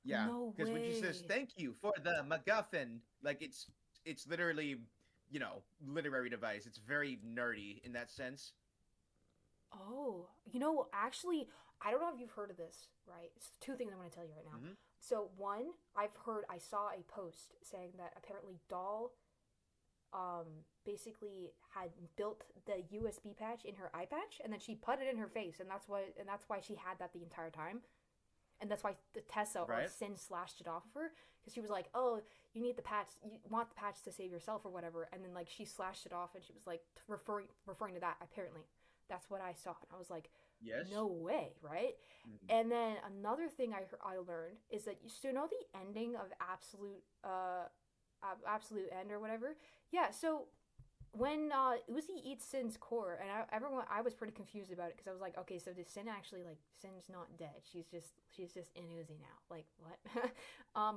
Yeah. No Because when she says way. "thank you for the MacGuffin," like it's literally, literary device. It's very nerdy in that sense. Oh, actually, I don't know if you've heard of this, right? It's two things I'm going to tell you right now. Hmm. So, one, I saw a post saying that apparently Doll basically had built the USB patch in her eye patch and then she put it in her face and that's why she had that the entire time. And that's why the Tessa or Right. Sin slashed it off of her because she was like, "Oh, you need the patch. You want the patch to save yourself or whatever." And then like she slashed it off and she was like referring to that. Apparently, that's what I saw, and I was like, Yes. "No way!" Right? Mm. And then another thing I learned is that you still know the ending of Absolute End or whatever. Yeah. So when Uzi eats Sin's core, and I was pretty confused about it because I was like, okay, so does Sin actually like Sin's not dead? She's just in Uzi now. Like what?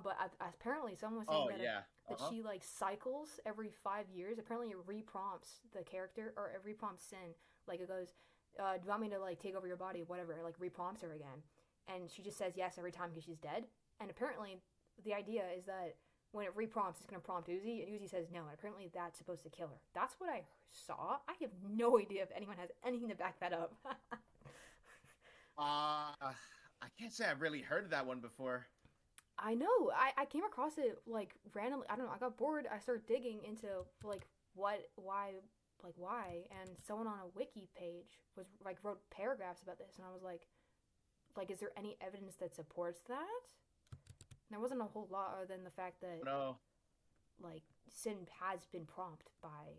But apparently someone was saying Oh that yeah. that Uh-huh. she like cycles every 5 years. Apparently it reprompts the character or it reprompts Sin. Like it goes, do you want me to like take over your body, whatever? Like reprompts her again, and she just says yes every time because she's dead. And apparently the idea is that when it reprompts, it's going to prompt Uzi, and Uzi says no, and apparently that's supposed to kill her. That's what I saw. I have no idea if anyone has anything to back that up. I can't say I've really heard of that one before. I know. I came across it like randomly. I don't know. I got bored. I started digging into like why, and someone on a wiki page was like wrote paragraphs about this, and I was like, is there any evidence that supports that? And there wasn't a whole lot other than the fact that No. like Sin has been prompted by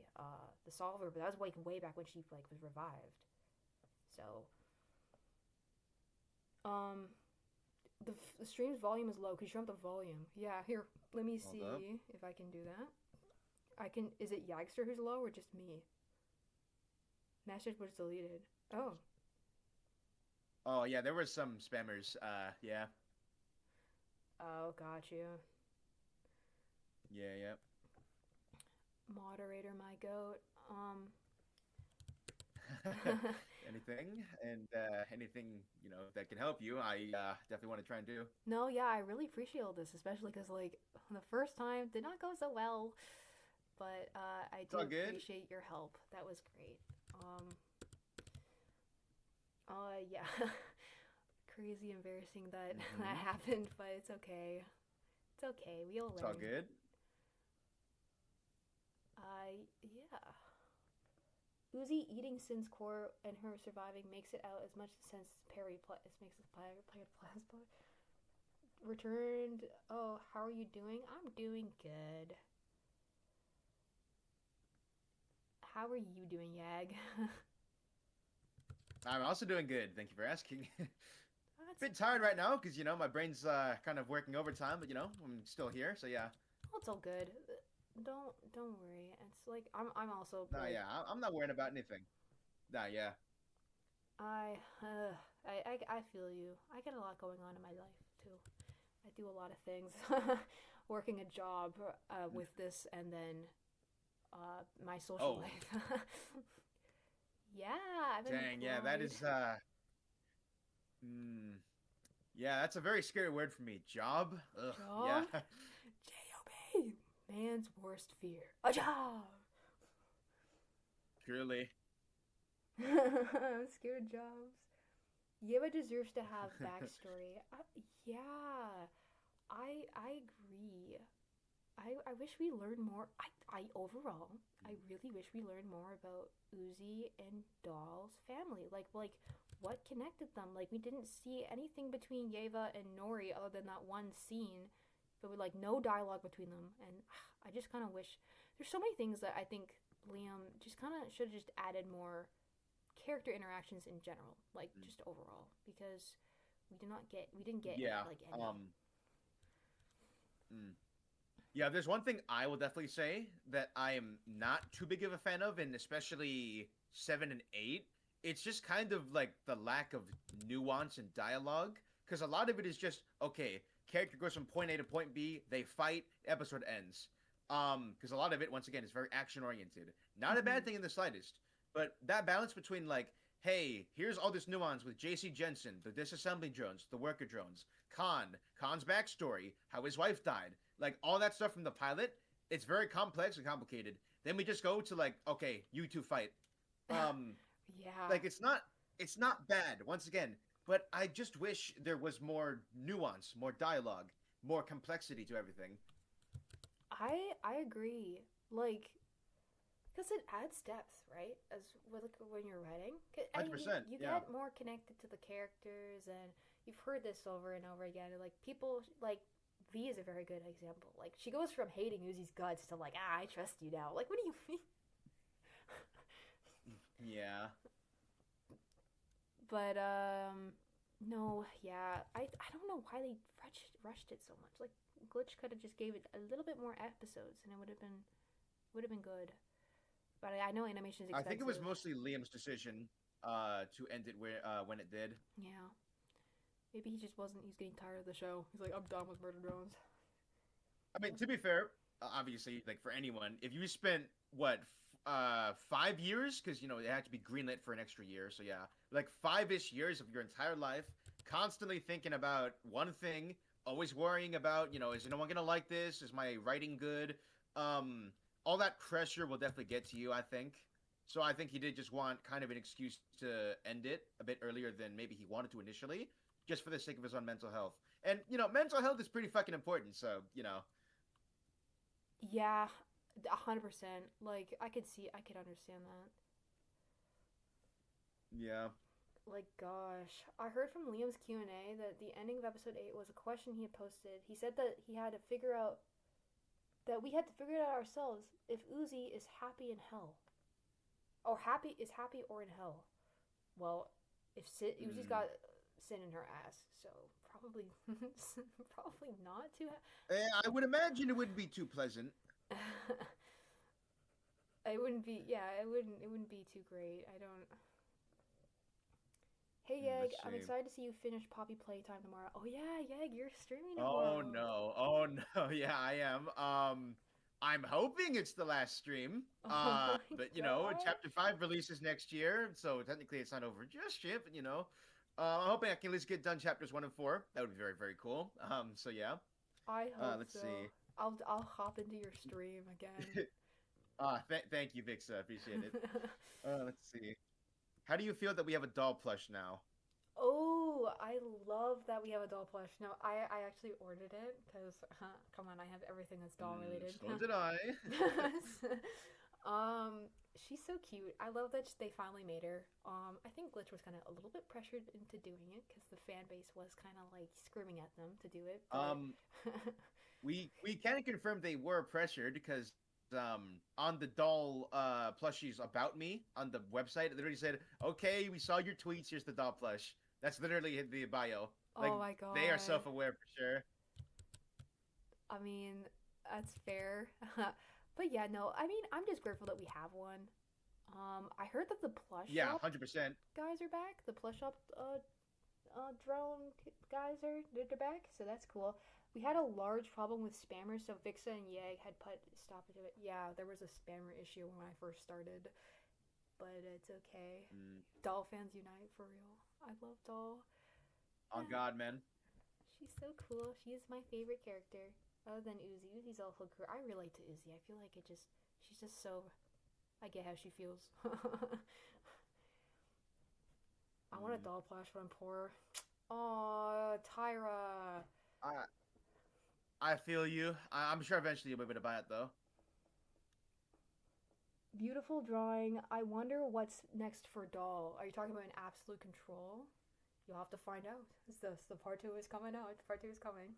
the solver, but that was like way back when she like was revived. So um the stream's volume is low. Could you turn up the volume? Yeah, here. Let me Hold up. see if I can do that. I can. Is it Yagster who's low or just me? Message was deleted. Oh, Oh yeah, there were some spammers. Yeah. oh, got you. Yeah, yeah. Moderator, my goat. Anything and anything that can help you, I definitely want to try and do. No, yeah, I really appreciate all this, especially because like the first time did not go so well, but I It's do all good. appreciate your help. That was great. Yeah, crazy embarrassing that that Hmm. happened, but it's okay. It's okay. We all It's all learn. good. Yeah. Uzi eating Sin's core and her surviving makes it out as much sense as as makes it play plasma. Returned. Oh, how are you doing? I'm doing good. How are you doing, Yag? I'm also doing good. Thank you for asking. That's Bit tired right now because my brain's kind of working overtime, but I'm still here. So yeah. it's all good. Don't worry. It's like I'm also Nah, like yeah. I'm not worrying about anything. Nah, yeah. I I feel you. I get a lot going on in my life too. I do a lot of things. Working a job Mm. with this and then my social Oh, life. Yeah, I've been dang. Yeah, that employed. is. Mm, yeah, that's a very scary word for me. Job. Ugh. Yeah. Job? J-O-B. Man's worst fear. A job. Truly. I'm scared of jobs. Yeva deserves to have backstory. Yeah, I agree. I wish we learned more. I overall, I really wish we learned more about Uzi and Doll's family. Like what connected them? Like we didn't see anything between Yeva and Nori other than that one scene, but with like no dialogue between them. And I just kind of wish there's so many things that I think Liam just kind of should have just added more character interactions in general, like Mm. just overall, because we didn't get Yeah. like any. Mm. Yeah, there's one thing I will definitely say that I am not too big of a fan of, and especially 7 and 8. It's just kind of like the lack of nuance and dialogue, because a lot of it is just okay. Character goes from point A to point B, they fight, episode ends. Because a lot of it, once again, is very action oriented. Not a Mm-hmm. bad thing in the slightest, but that balance between like hey, here's all this nuance with JC Jensen, the disassembly drones, the worker drones, Khan's backstory, how his wife died, like all that stuff from the pilot. It's very complex and complicated. Then we just go to like, okay, you two fight. Um, Yeah. like it's not bad once again, but I just wish there was more nuance, more dialogue, more complexity to everything. I agree. Like, because it adds depth, right? As like when you're writing, one Hundred and percent, you yeah. get more connected to the characters, and you've heard this over and over again. Like people, like V is a very good example. Like she goes from hating Uzi's guts to like, I trust you now. Like, what do you mean? Yeah. But no, yeah, I don't know why they rushed it so much. Like Glitch could have just gave it a little bit more episodes, and it would have been good. But I know animation is I think it was expensive. mostly Liam's decision to end it when it did. Yeah. Maybe he just wasn't. He's getting tired of the show. He's like, I'm done with murder drones. I mean, to be fair, obviously, like for anyone, if you spent what 5 years, because it had to be greenlit for an extra year, so yeah, like 5-ish years of your entire life, constantly thinking about one thing, always worrying about, is no one gonna like this? Is my writing good? All that pressure will definitely get to you, I think. So I think he did just want kind of an excuse to end it a bit earlier than maybe he wanted to initially, just for the sake of his own mental health. And mental health is pretty fucking important. So. Yeah, 100%. Like I could understand that. Yeah. Like gosh, I heard from Liam's Q&A that the ending of episode 8 was a question he had posted. He said that he had to figure out that we had to figure it out ourselves if Uzi is happy in hell. Or happy or in hell. Well, if Uzi's Mm. got sin in her ass, so probably probably not too I would imagine it wouldn't be too pleasant. it wouldn't be, yeah, it wouldn't be too great. I don't. Hey Yeg, Let's I'm see. excited to see you finish Poppy Playtime tomorrow. Oh yeah, Yeg, you're streaming Oh tomorrow. no. Oh no. Yeah, I am. I'm hoping it's the last stream. Oh my But god. chapter 5 releases next year, so technically it's not over just yet, but I'm hoping I can at least get done chapters 1 and 4. That would be very, very cool. So yeah. I hope Let's so. see. I'll hop into your stream again. Thank you, Vixa. Appreciate it. Let's see. How do you feel that we have a doll plush now? Oh, I love that we have a doll plush. No, I actually ordered it because, come on, I have everything that's doll related. So did I. She's so cute. I love that they finally made her. I think Glitch was kind of a little bit pressured into doing it because the fan base was kind of like screaming at them to do it. But um, we can confirm they were pressured because on the doll plushies about me on the website, it literally said, "Okay, we saw your tweets. Here's the doll plush." That's literally the bio. Like oh my they are god, self-aware for sure. I mean that's fair. But yeah, no, I mean I'm just grateful that we have one. I heard that the plush Yeah, shop 100%. guys are back. The plush shop drone guys they're back, so that's cool. We had a large problem with spammers, so Vixa and Yeg had put stop to it. Yeah, there was a spammer issue when I first started, but it's okay. Mm. Doll fans unite for real. I love Doll. On God, man. She's so cool. She is my favorite character, other than Uzi. Uzi's also cool. I relate to Uzi. I feel like she's just so. I get how she feels. I want a Mm. doll plush, but I'm poor. Oh, Tyra. I I feel you. I'm sure eventually you'll be able to buy it though. Beautiful drawing. I wonder what's next for Doll. Are you talking about an absolute control? You'll have to find out. The part two is coming out. Part two is coming.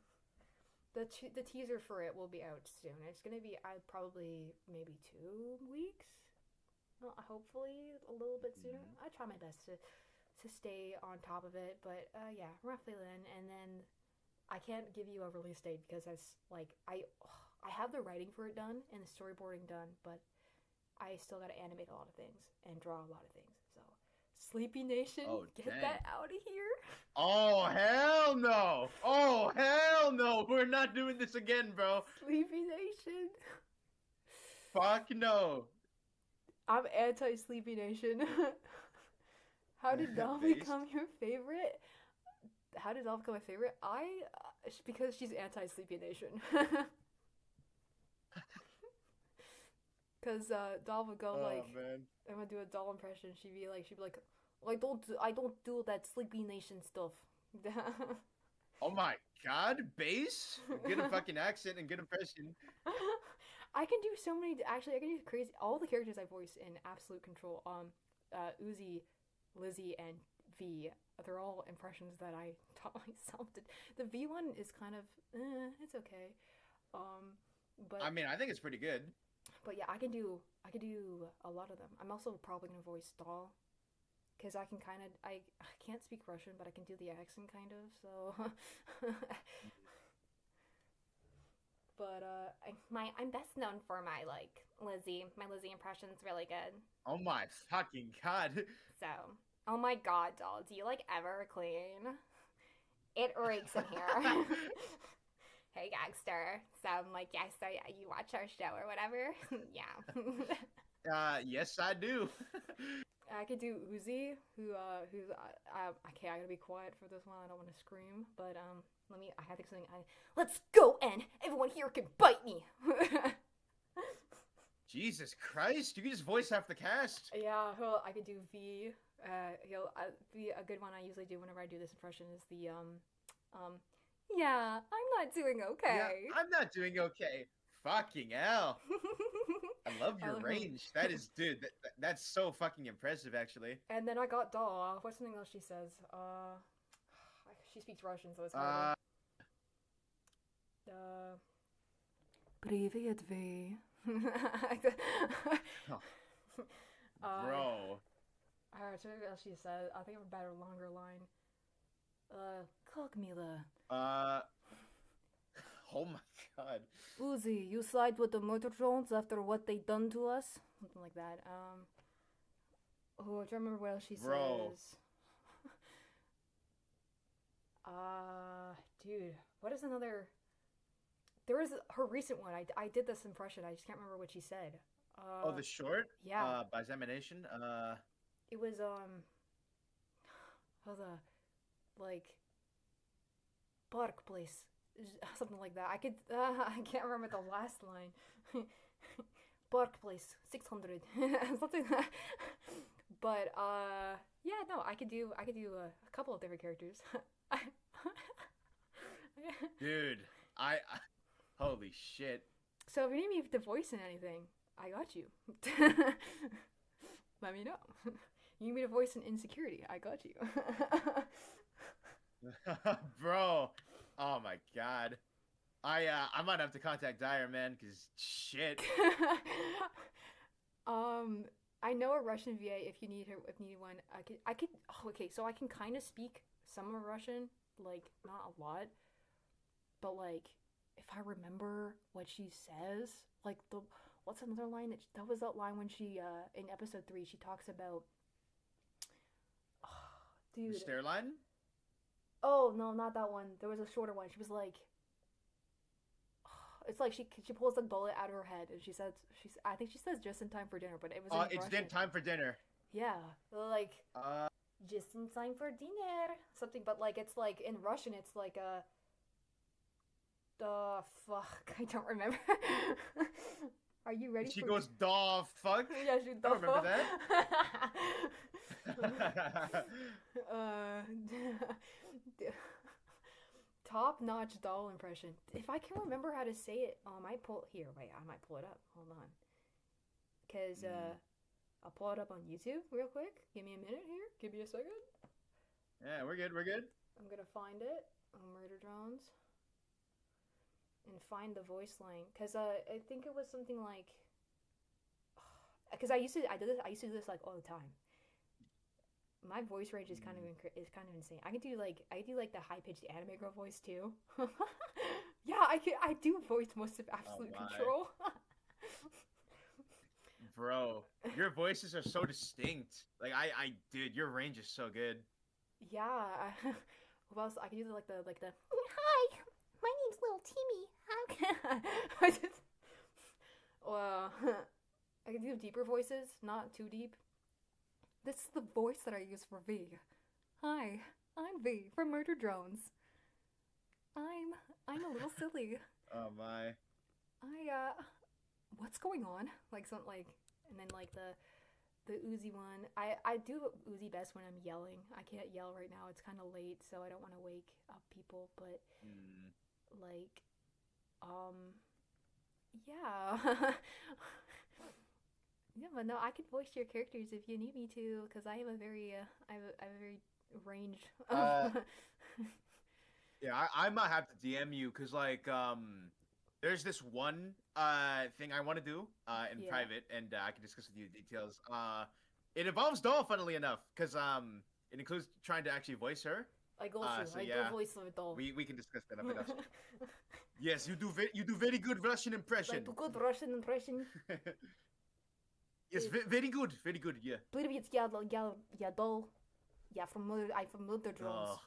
The teaser for it will be out soon. It's gonna be probably maybe 2 weeks. Well, hopefully a little bit sooner. Mm. I try my best to stay on top of it, but yeah, roughly then. And then I can't give you a release date because I have the writing for it done and the storyboarding done, but I still got to animate a lot of things and draw a lot of things. So, Sleepy Nation, Oh get dang. that out of here. Oh hell no! Oh hell no! We're not doing this again, bro. Sleepy Nation. Fuck no. I'm anti Sleepy Nation. How did Doll Based. become your favorite? How did Doll become my favorite? Because she's anti-Sleepy Nation. Because Doll would go man. I'm gonna do a Doll impression. She'd be like, I don't do that Sleepy Nation stuff. Oh my god, bass? Good a fucking accent and good impression. I can do so many. Actually, I can do crazy. All the characters I voice in Absolute Control. Uzi, Lizzy, and V. They're all impressions that I taught myself. The V one is kind of, it's okay. But I mean, I think it's pretty good. But yeah, I can do a lot of them. I'm also probably gonna voice Doll, because I can I can't speak Russian, but I can do the accent kind of. So. But I'm best known for my Lizzy. My Lizzy impression's really good. Oh my fucking god. So, oh my god, Doll, do you ever clean? It reeks in here. Hey, Yagster. So I'm like, yes, you watch our show or whatever? Yeah. Yes, I do. I could do Uzi, who's okay, I gotta be quiet for this one. I don't want to scream, but I have to something. Let's go, and everyone here can bite me. Jesus Christ, you can just voice half the cast. Yeah, I could do V. Be a good one I usually do whenever I do this impression is the yeah, I'm not doing okay. Yeah, I'm not doing okay. Fucking hell. I love your range. That is, dude, that's so fucking impressive, actually. And then I got Doll. What's something else she says? She speaks Russian, so it's hard. Привет, V. Bro. Alright, so what else she said? I think I have a better, longer line. Как мило. Oh my god. Uzi, you side with the murder drones after what they done to us? Something like that. Oh, I don't remember what else she says. Dude, what is another... There was her recent one. I did this impression. I just can't remember what she said. The short? Yeah. By examination? It was, park place. Something like that. I can't remember the last line. Park place, 600. Something like that. But, yeah, no, I could do a couple of different characters. Dude, holy shit. So if you need me to voice in anything, I got you. Let me know. You need me to voice in Insecurity, I got you. Bro, oh my god. I might have to contact Dyer, man, because shit. I know a Russian VA if you need one. I could okay, so I can kind of speak some of Russian, not a lot. But if I remember what she says, what's another line that was that line when she in episode 3 she talks about dude. The stair line? Oh no, not that one. There was a shorter one. She was like, it's like she pulls the bullet out of her head and I think she says just in time for dinner, but it was in Russian. Time for dinner. Yeah, just in time for dinner, something. But it's in Russian, it's fuck, I don't remember. Are you ready? She goes, "Duh, fuck." Yeah, she I remember that. Top-notch Doll impression. If I can remember how to say it, I might pull it up. Hold on, because I'll pull it up on YouTube real quick. Give me a minute here. Give me a second. Yeah, we're good. We're good. I'm gonna find it on Murder Drones and find the voice line, because I think it was something like, because I used to do this all the time. My voice range is kind of insane. I do the high pitched anime girl voice too. Yeah, I do voice most of Absolute Control. Bro, your voices are so distinct. Dude, your range is so good. Yeah. What else? I can do the hi, my name's Little Timmy. How can I just, well, I can do deeper voices, not too deep. This is the voice that I use for V. Hi, I'm V from Murder Drones. I'm a little silly. Oh my. What's going on? Like something like, and then like the Uzi one. I do Uzi best when I'm yelling. I can't yell right now. It's kind of late, so I don't want to wake up people. But like, yeah, yeah. But no, I can voice your characters if you need me to, because I have a very I have a very range. Yeah, I might have to DM you because like there's this one thing I want to do in private, and I can discuss with you the details. It involves Doll, funnily enough, because it includes trying to actually voice her. I go through. So I yeah, do voice of Doll. we can discuss that a bit. Yes, you do very good Russian impression. I do good Russian impression. Yes, very good, yeah. Привет, я Doll. Yeah, I'm from Murder Drones.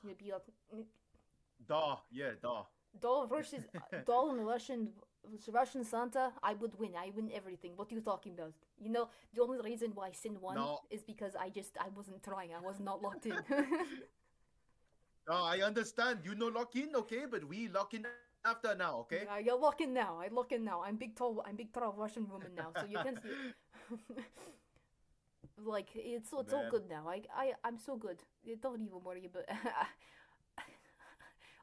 Doll, yeah, Doll. Doll versus Doll in Russian Santa. I would win. I win everything. What are you talking about? You know, the only reason why Sin won is because I wasn't trying. I was not locked in. No, I understand. You know lock in, okay, but we lock in after now, okay? Yeah, you're lock in now. I lock in now. I'm big tall Russian woman now, so you can see. Like it's all good now. I'm so good. Don't even worry about.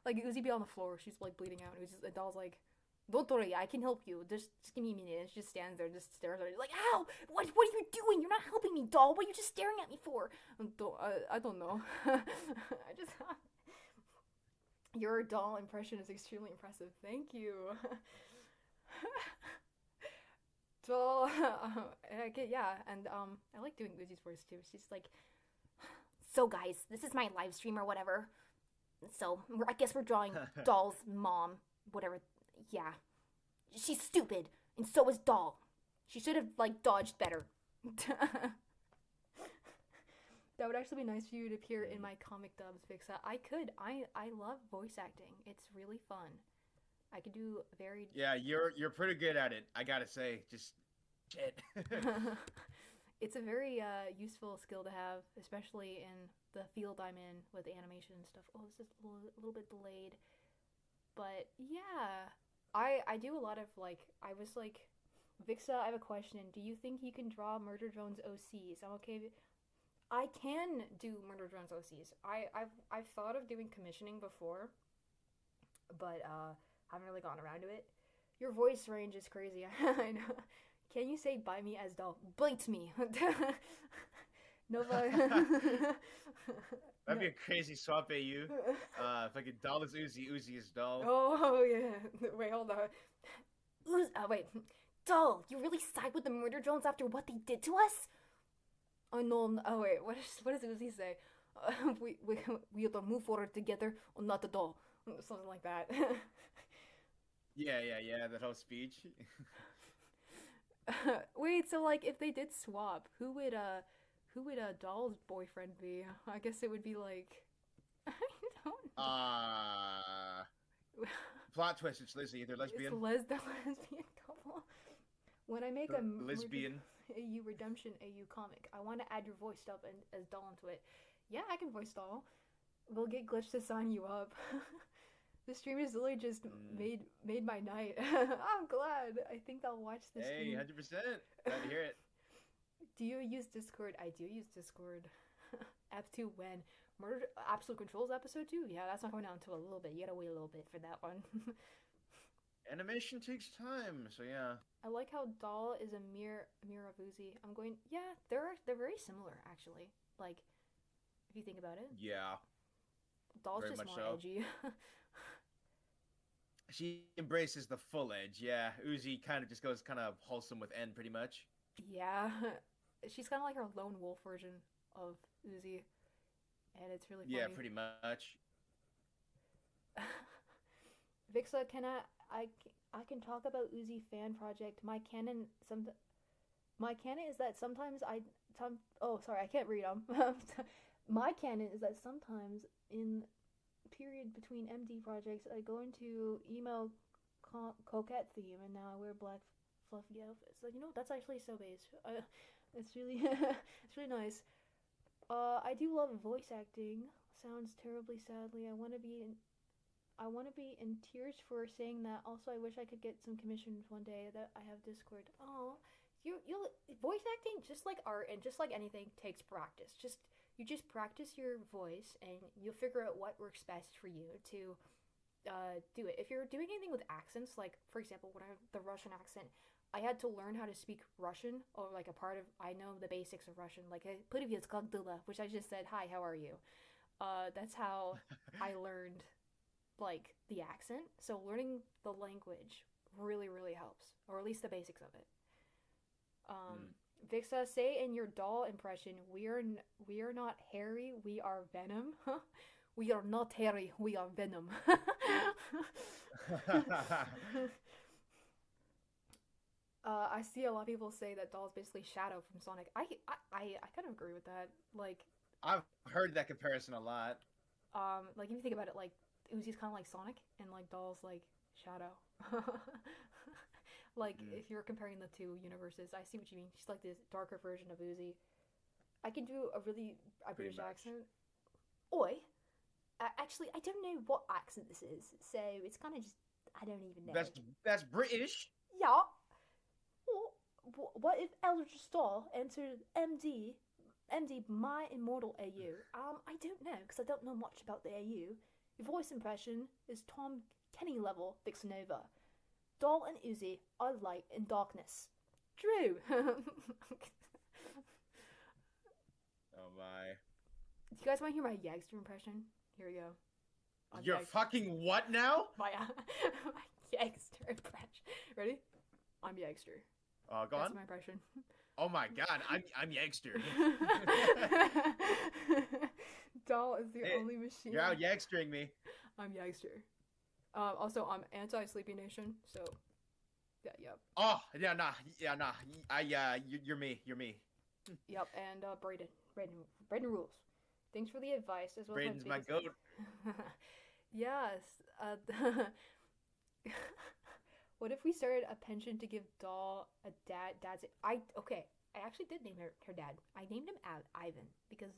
Like Uzi be on the floor. She's like bleeding out. And Doll's like, "Don't worry, I can help you. Just give me a minute." And she just stands there, just stares at her. Like, "Ow! What are you doing? You're not helping me, Doll. What are you just staring at me for?" I don't know. I just. Your Doll impression is extremely impressive. Thank you. Doll. Yeah, and I like doing Uzi's voice too. She's like, "So guys, this is my live stream or whatever. So I guess we're drawing Doll's mom, whatever. Yeah, she's stupid, and so is Doll. She should have like dodged better." That would actually be nice for you to appear in my comic dubs, Vixa. I could. I love voice acting. It's really fun. I could do very. Yeah, you're pretty good at it. I gotta say, just shit. It's a very useful skill to have, especially in the field I'm in with animation and stuff. Oh, this is a little bit delayed, but yeah, I do a lot of like. I was like, Vixa, I have a question. Do you think you can draw Murder Drones OCs? I'm okay. I can do Murder Drones OCs. I've thought of doing commissioning before, but haven't really gotten around to it. Your voice range is crazy. I know. Can you say "buy me as Doll"? Bite me. Nova. That'd be a crazy swap AU. Fucking Doll is Uzi, Uzi is Doll. Oh yeah. Wait, hold on. Wait. Doll, you really side with the Murder Drones after what they did to us? Oh no! Oh wait, what does Uzi say? We either move forward together or not at all. Something like that. Yeah, that whole speech. Wait, so like if they did swap, who would Doll's boyfriend be? I guess it would be like I don't know. Plot twist, it's Lizzy, they're lesbian. It's the lesbian couple. When I make a lesbian AU Redemption AU comic, I want to add your voice stuff and as Doll into it. Yeah, I can voice Doll. We'll get Glitch to sign you up. The stream has literally just made my night. I'm glad. I think I'll watch this. Hey, 100%. Glad to hear it. Do you use Discord? I do use Discord. App 2 when? Murder Absolute Controls episode 2? Yeah, that's not coming out until a little bit. You gotta wait a little bit for that one. Animation takes time, so yeah. I like how Doll is a mirror of Uzi. Yeah, they're very similar actually. Like, if you think about it. Yeah. Doll's just more edgy. She embraces the full edge, yeah. Uzi kind of just goes kind of wholesome with N, pretty much. Yeah. She's kind of like her lone wolf version of Uzi. And it's really funny. Yeah, pretty much. Vixa, I can talk about Uzi fan project. My canon is that sometimes I can't read them. My canon is that sometimes in period between MD projects, I go into emo coquette theme, and now I wear black fluffy outfits. Like, that's actually so base. It's really it's really nice. I do love voice acting. Sounds terribly sadly. I want to be in tears for saying that. Also, I wish I could get some commissions one day that I have Discord. Oh, you voice acting just like art and just like anything takes practice. You just practice your voice and you'll figure out what works best for you to do it. If you're doing anything with accents, like for example, the Russian accent, I had to learn how to speak Russian, or like a part of I know the basics of Russian, like "Привет, как дела," which I just said, "Hi, how are you?" That's how I learned like the accent. So learning the language really really helps, or at least the basics of it. Mm. Vixa, say in your doll impression, we are not Harry, we are Venom. We are not Harry, we are Venom. I see a lot of people say that Doll's basically Shadow from Sonic. I kind of agree with that. I've heard that comparison a lot. Like if you think about it, like Uzi's kind of like Sonic, and like Doll's like Shadow. Like if you're comparing the two universes, I see what you mean. She's like this darker version of Uzi. I can do a British accent. Oi, actually, I don't know what accent this is, so it's kind of just I don't even know. That's British. Yeah. What if Eldritch Doll entered MD My Immortal AU? I don't know, because I don't know much about the AU. Your voice impression is Tom Kenny level Vixenova. Doll and Uzi are light and darkness. Drew! Oh my. Do you guys want to hear my Yagster impression? Here we go. You're fucking what now? My Yagster impression. Ready? I'm Yagster. Go That's on. my impression. Oh my god, I'm Yagster. Doll is the only machine. You're out Yagstering me. I'm Yagster. Also, I'm anti-Sleepy Nation, so yeah. Oh yeah, nah. You're me. Yep, and Braden rules. Thanks for the advice as well. Braden's my goat. Yes. What if we started a pension to give Doll a dad's? I actually did name her dad. I named him Ivan because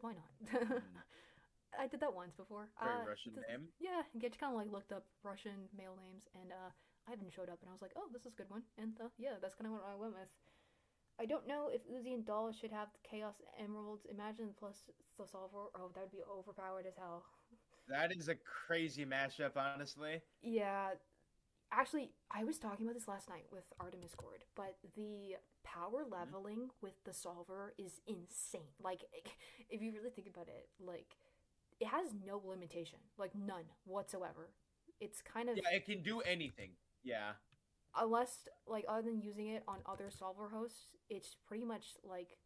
why not? I did that once before. Very Russian name. Yeah, I just kind of like looked up Russian male names, and Ivan showed up, and I was like, oh, this is a good one, and yeah, that's kind of what I went with. I don't know if Uzi and Doll should have Chaos Emeralds. Imagine plus the solver. Oh, that would be overpowered as hell. That is a crazy mashup, honestly. Yeah. Actually, I was talking about this last night with Artemis Cord, but the power leveling with the solver is insane. Like, if you really think about it, like, it has no limitation. Like, none whatsoever. It's kind of... Yeah, it can do anything. Yeah. Unless, like, other than using it on other solver hosts, it's pretty much, like,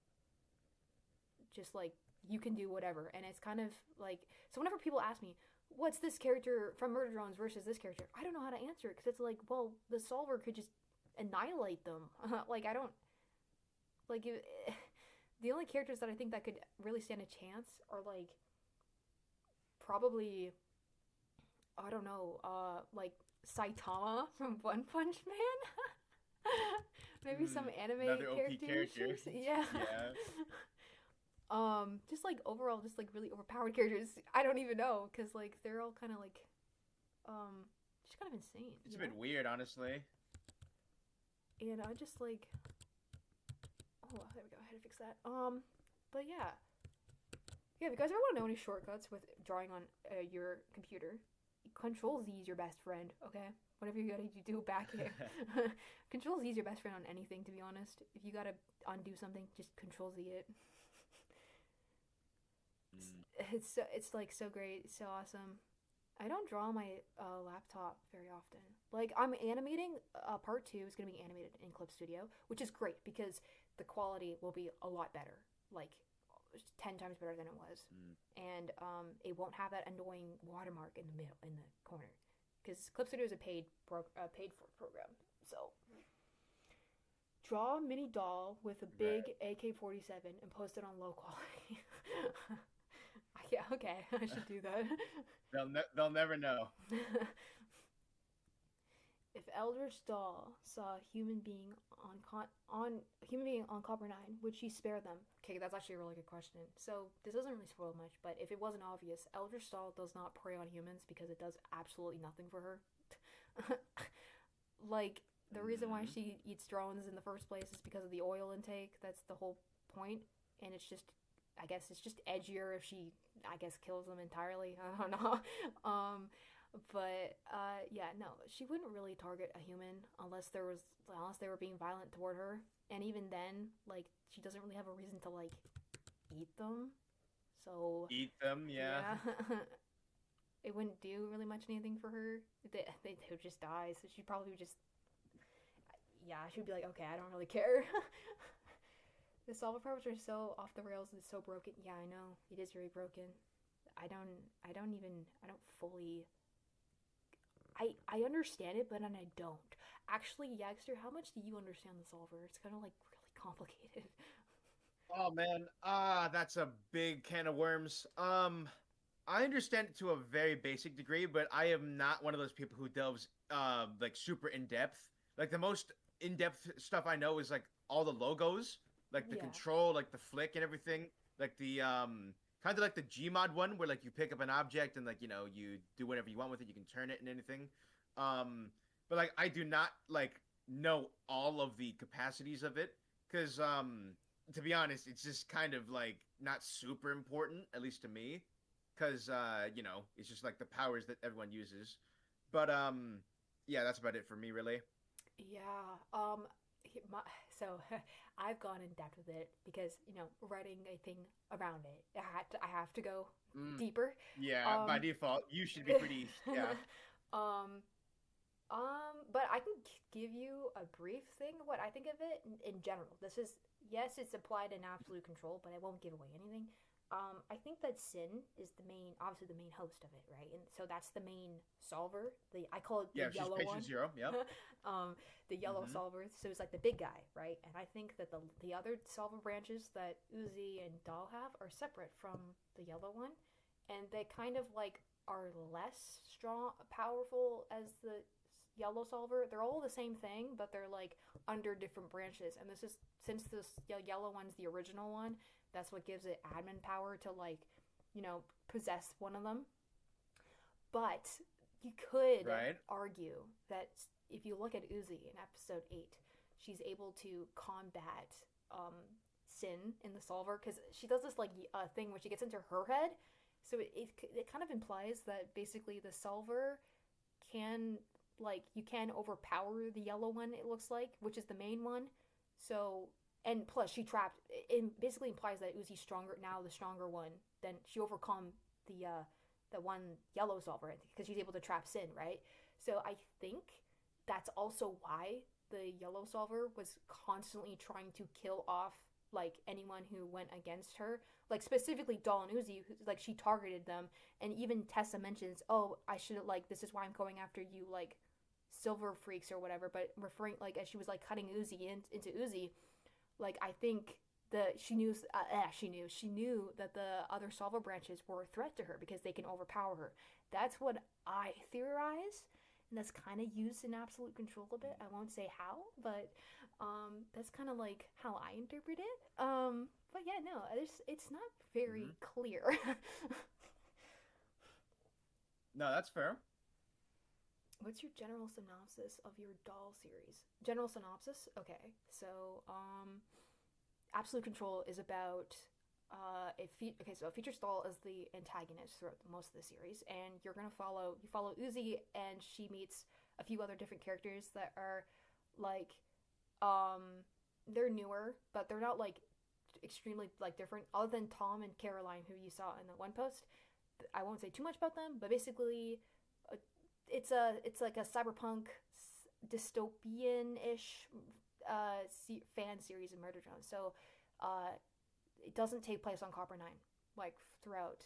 just, like, you can do whatever. And it's kind of, like... So whenever people ask me, what's this character from Murder Drones versus this character? I don't know how to answer it, because it's like, well, the solver could just annihilate them. Like, I don't... Like, the only characters that I think that could really stand a chance are, like, probably... I don't know, like, Saitama from One Punch Man? Maybe some anime characters. Yeah. Just like overall, just like really overpowered characters. I don't even know, because like they're all kind of like, just kind of insane. It's a bit weird, honestly. And I just like, oh, there we go. I had to fix that. But yeah. If you guys ever want to know any shortcuts with drawing on your computer, Control Z is your best friend. Okay, whatever you gotta do back here. Control Z is your best friend on anything. To be honest, if you gotta undo something, just Control Z it. It's like so great, so awesome. I don't draw on my laptop very often. Like, I'm animating, part 2 is going to be animated in Clip Studio, which is great because the quality will be a lot better, like 10 times better than it was. And it won't have that annoying watermark in the middle, in the corner, because Clip Studio is a paid for program. So draw a mini doll with a big AK-47 and post it on low quality. Yeah, okay, I should do that. They'll never know. if Eldritch Doll saw a human being on Copper 9, would she spare them? Okay, that's actually a really good question. So this doesn't really spoil much, but if it wasn't obvious, Eldritch Doll does not prey on humans because it does absolutely nothing for her. Like, the reason why Mm. she eats drones in the first place is because of the oil intake. That's the whole point. And it's just, I guess it's just edgier if she, I guess, kills them entirely. I don't know. Yeah, no, she wouldn't really target a human unless they were being violent toward her. And even then, like, she doesn't really have a reason to, like, eat them. So, Eat them, yeah. yeah. It wouldn't do really much anything for her. They would just die, so she'd probably just, yeah, she'd be like, okay, I don't really care. The solver powers are so off the rails, it's so broken. Yeah, I know, it is very broken. I don't fully, I understand it, but then I don't. Actually, Yagster, how much do you understand the solver? It's kind of like really complicated. Oh man, that's a big can of worms. I understand it to a very basic degree, but I am not one of those people who delves like super in depth. Like the most in depth stuff I know is like all the logos, like the Yeah. control, like the flick and everything, like the kind of like the Gmod one where like you pick up an object and like you do whatever you want with it, you can turn it and anything. Um, but like I do not like know all of the capacities of it because to be honest, it's just kind of like not super important, at least to me because it's just like the powers that everyone uses. But yeah, that's about it for me, really. Yeah. My, so I've gone in depth with it because writing a thing around it, I have to go Mm, deeper. yeah, by Um, default, you should be pretty. Yeah, um, but I can give you a brief thing of what I think of it in general. This is, yes, it's applied in absolute control, but I won't give away anything. I think that Sin is obviously the main host of it, right? And so that's the main solver. I call it the yeah, she's yellow patient one. zero. Yep. The yellow Mm-hmm. solver. So it's like the big guy, right? And I think that the other solver branches that Uzi and Doll have are separate from the yellow one, and they kind of like are less strong, powerful as the yellow solver. They're all the same thing, but they're like under different branches. And this is since this yellow one's the original one. That's what gives it admin power to like, possess one of them. But you could Right. argue that if you look at Uzi in episode 8, she's able to combat um, Sin in the solver because she does this like thing where she gets into her head. So it kind of implies that basically the solver can, like, you can overpower the yellow one, it looks like, which is the main one. So, and plus she trapped, it basically implies that Uzi's stronger now, the stronger one, then she overcome the one yellow solver because she's able to trap Sin, right? So I think that's also why the yellow solver was constantly trying to kill off like anyone who went against her, like specifically Doll and Uzi, like she targeted them. And even Tessa mentions, oh, I should, like, this is why I'm going after you, like, silver freaks or whatever, but referring, like, as she was like cutting into Uzi, like, I think she knew that the other solver branches were a threat to her because they can overpower her. That's what I theorize, and that's kind of used in absolute control a bit. I won't say how, but that's kind of like how I interpret it. But yeah, no, it's not Mm-hmm. very clear. No, that's fair. What's your general synopsis of your Doll series? General synopsis? Okay, so Absolute Control is about okay, so features Doll as the antagonist throughout most of the series, and you follow Uzi, and she meets a few other different characters that are like they're newer, but they're not like extremely like different, other than Tom and Caroline, who you saw in the one post. I won't say too much about them, but basically, uh, it's like a cyberpunk dystopian ish fan series of Murder Drones. So uh, it doesn't take place on Copper 9 like throughout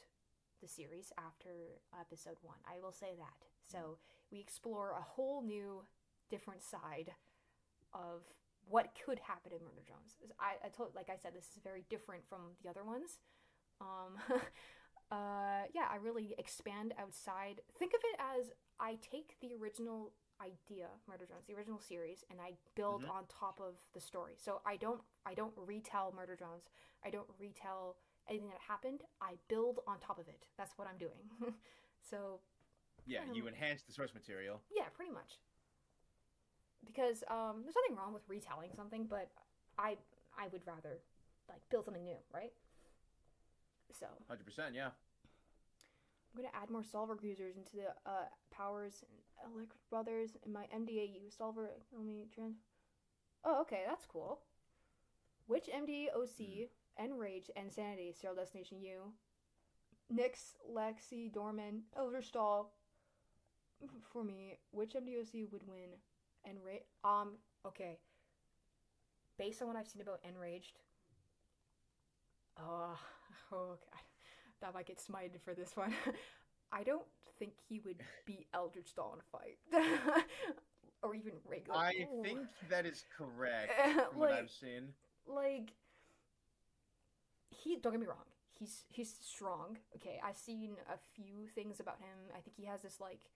the series after episode 1. I will say that. So we explore a whole new different side of what could happen in Murder Drones. I told, like I said, this is very different from the other ones. Um, yeah, I really expand outside. Think of it as I take the original idea, Murder Drones, the original series, and I build on top of the story. So I don't retell Murder Drones. I don't retell anything that happened. I build on top of it. That's what I'm doing. So Yeah, you enhance the source material. yeah, pretty much. Because there's nothing wrong with retelling something, but I would rather like build something new, right? So 100%, yeah. I'm gonna add more solver users into the powers and Electric Brothers in my MDAU solver. Let me trans. Oh, okay, that's cool. Which MDOC, Enrage, and Sanity Serial Destination U? Nyx, Lexi, Dorman, Elder Stall. For me, which MDOC would win? Enrage. Okay. Based on what I've seen about Enraged. Oh god. That might get smited for this one. I don't think he would beat Eldritch Doll in a fight. Or even regular. I think that is correct from what I've seen. Like, don't get me wrong. He's strong. Okay, I've seen a few things about him. I think he has this like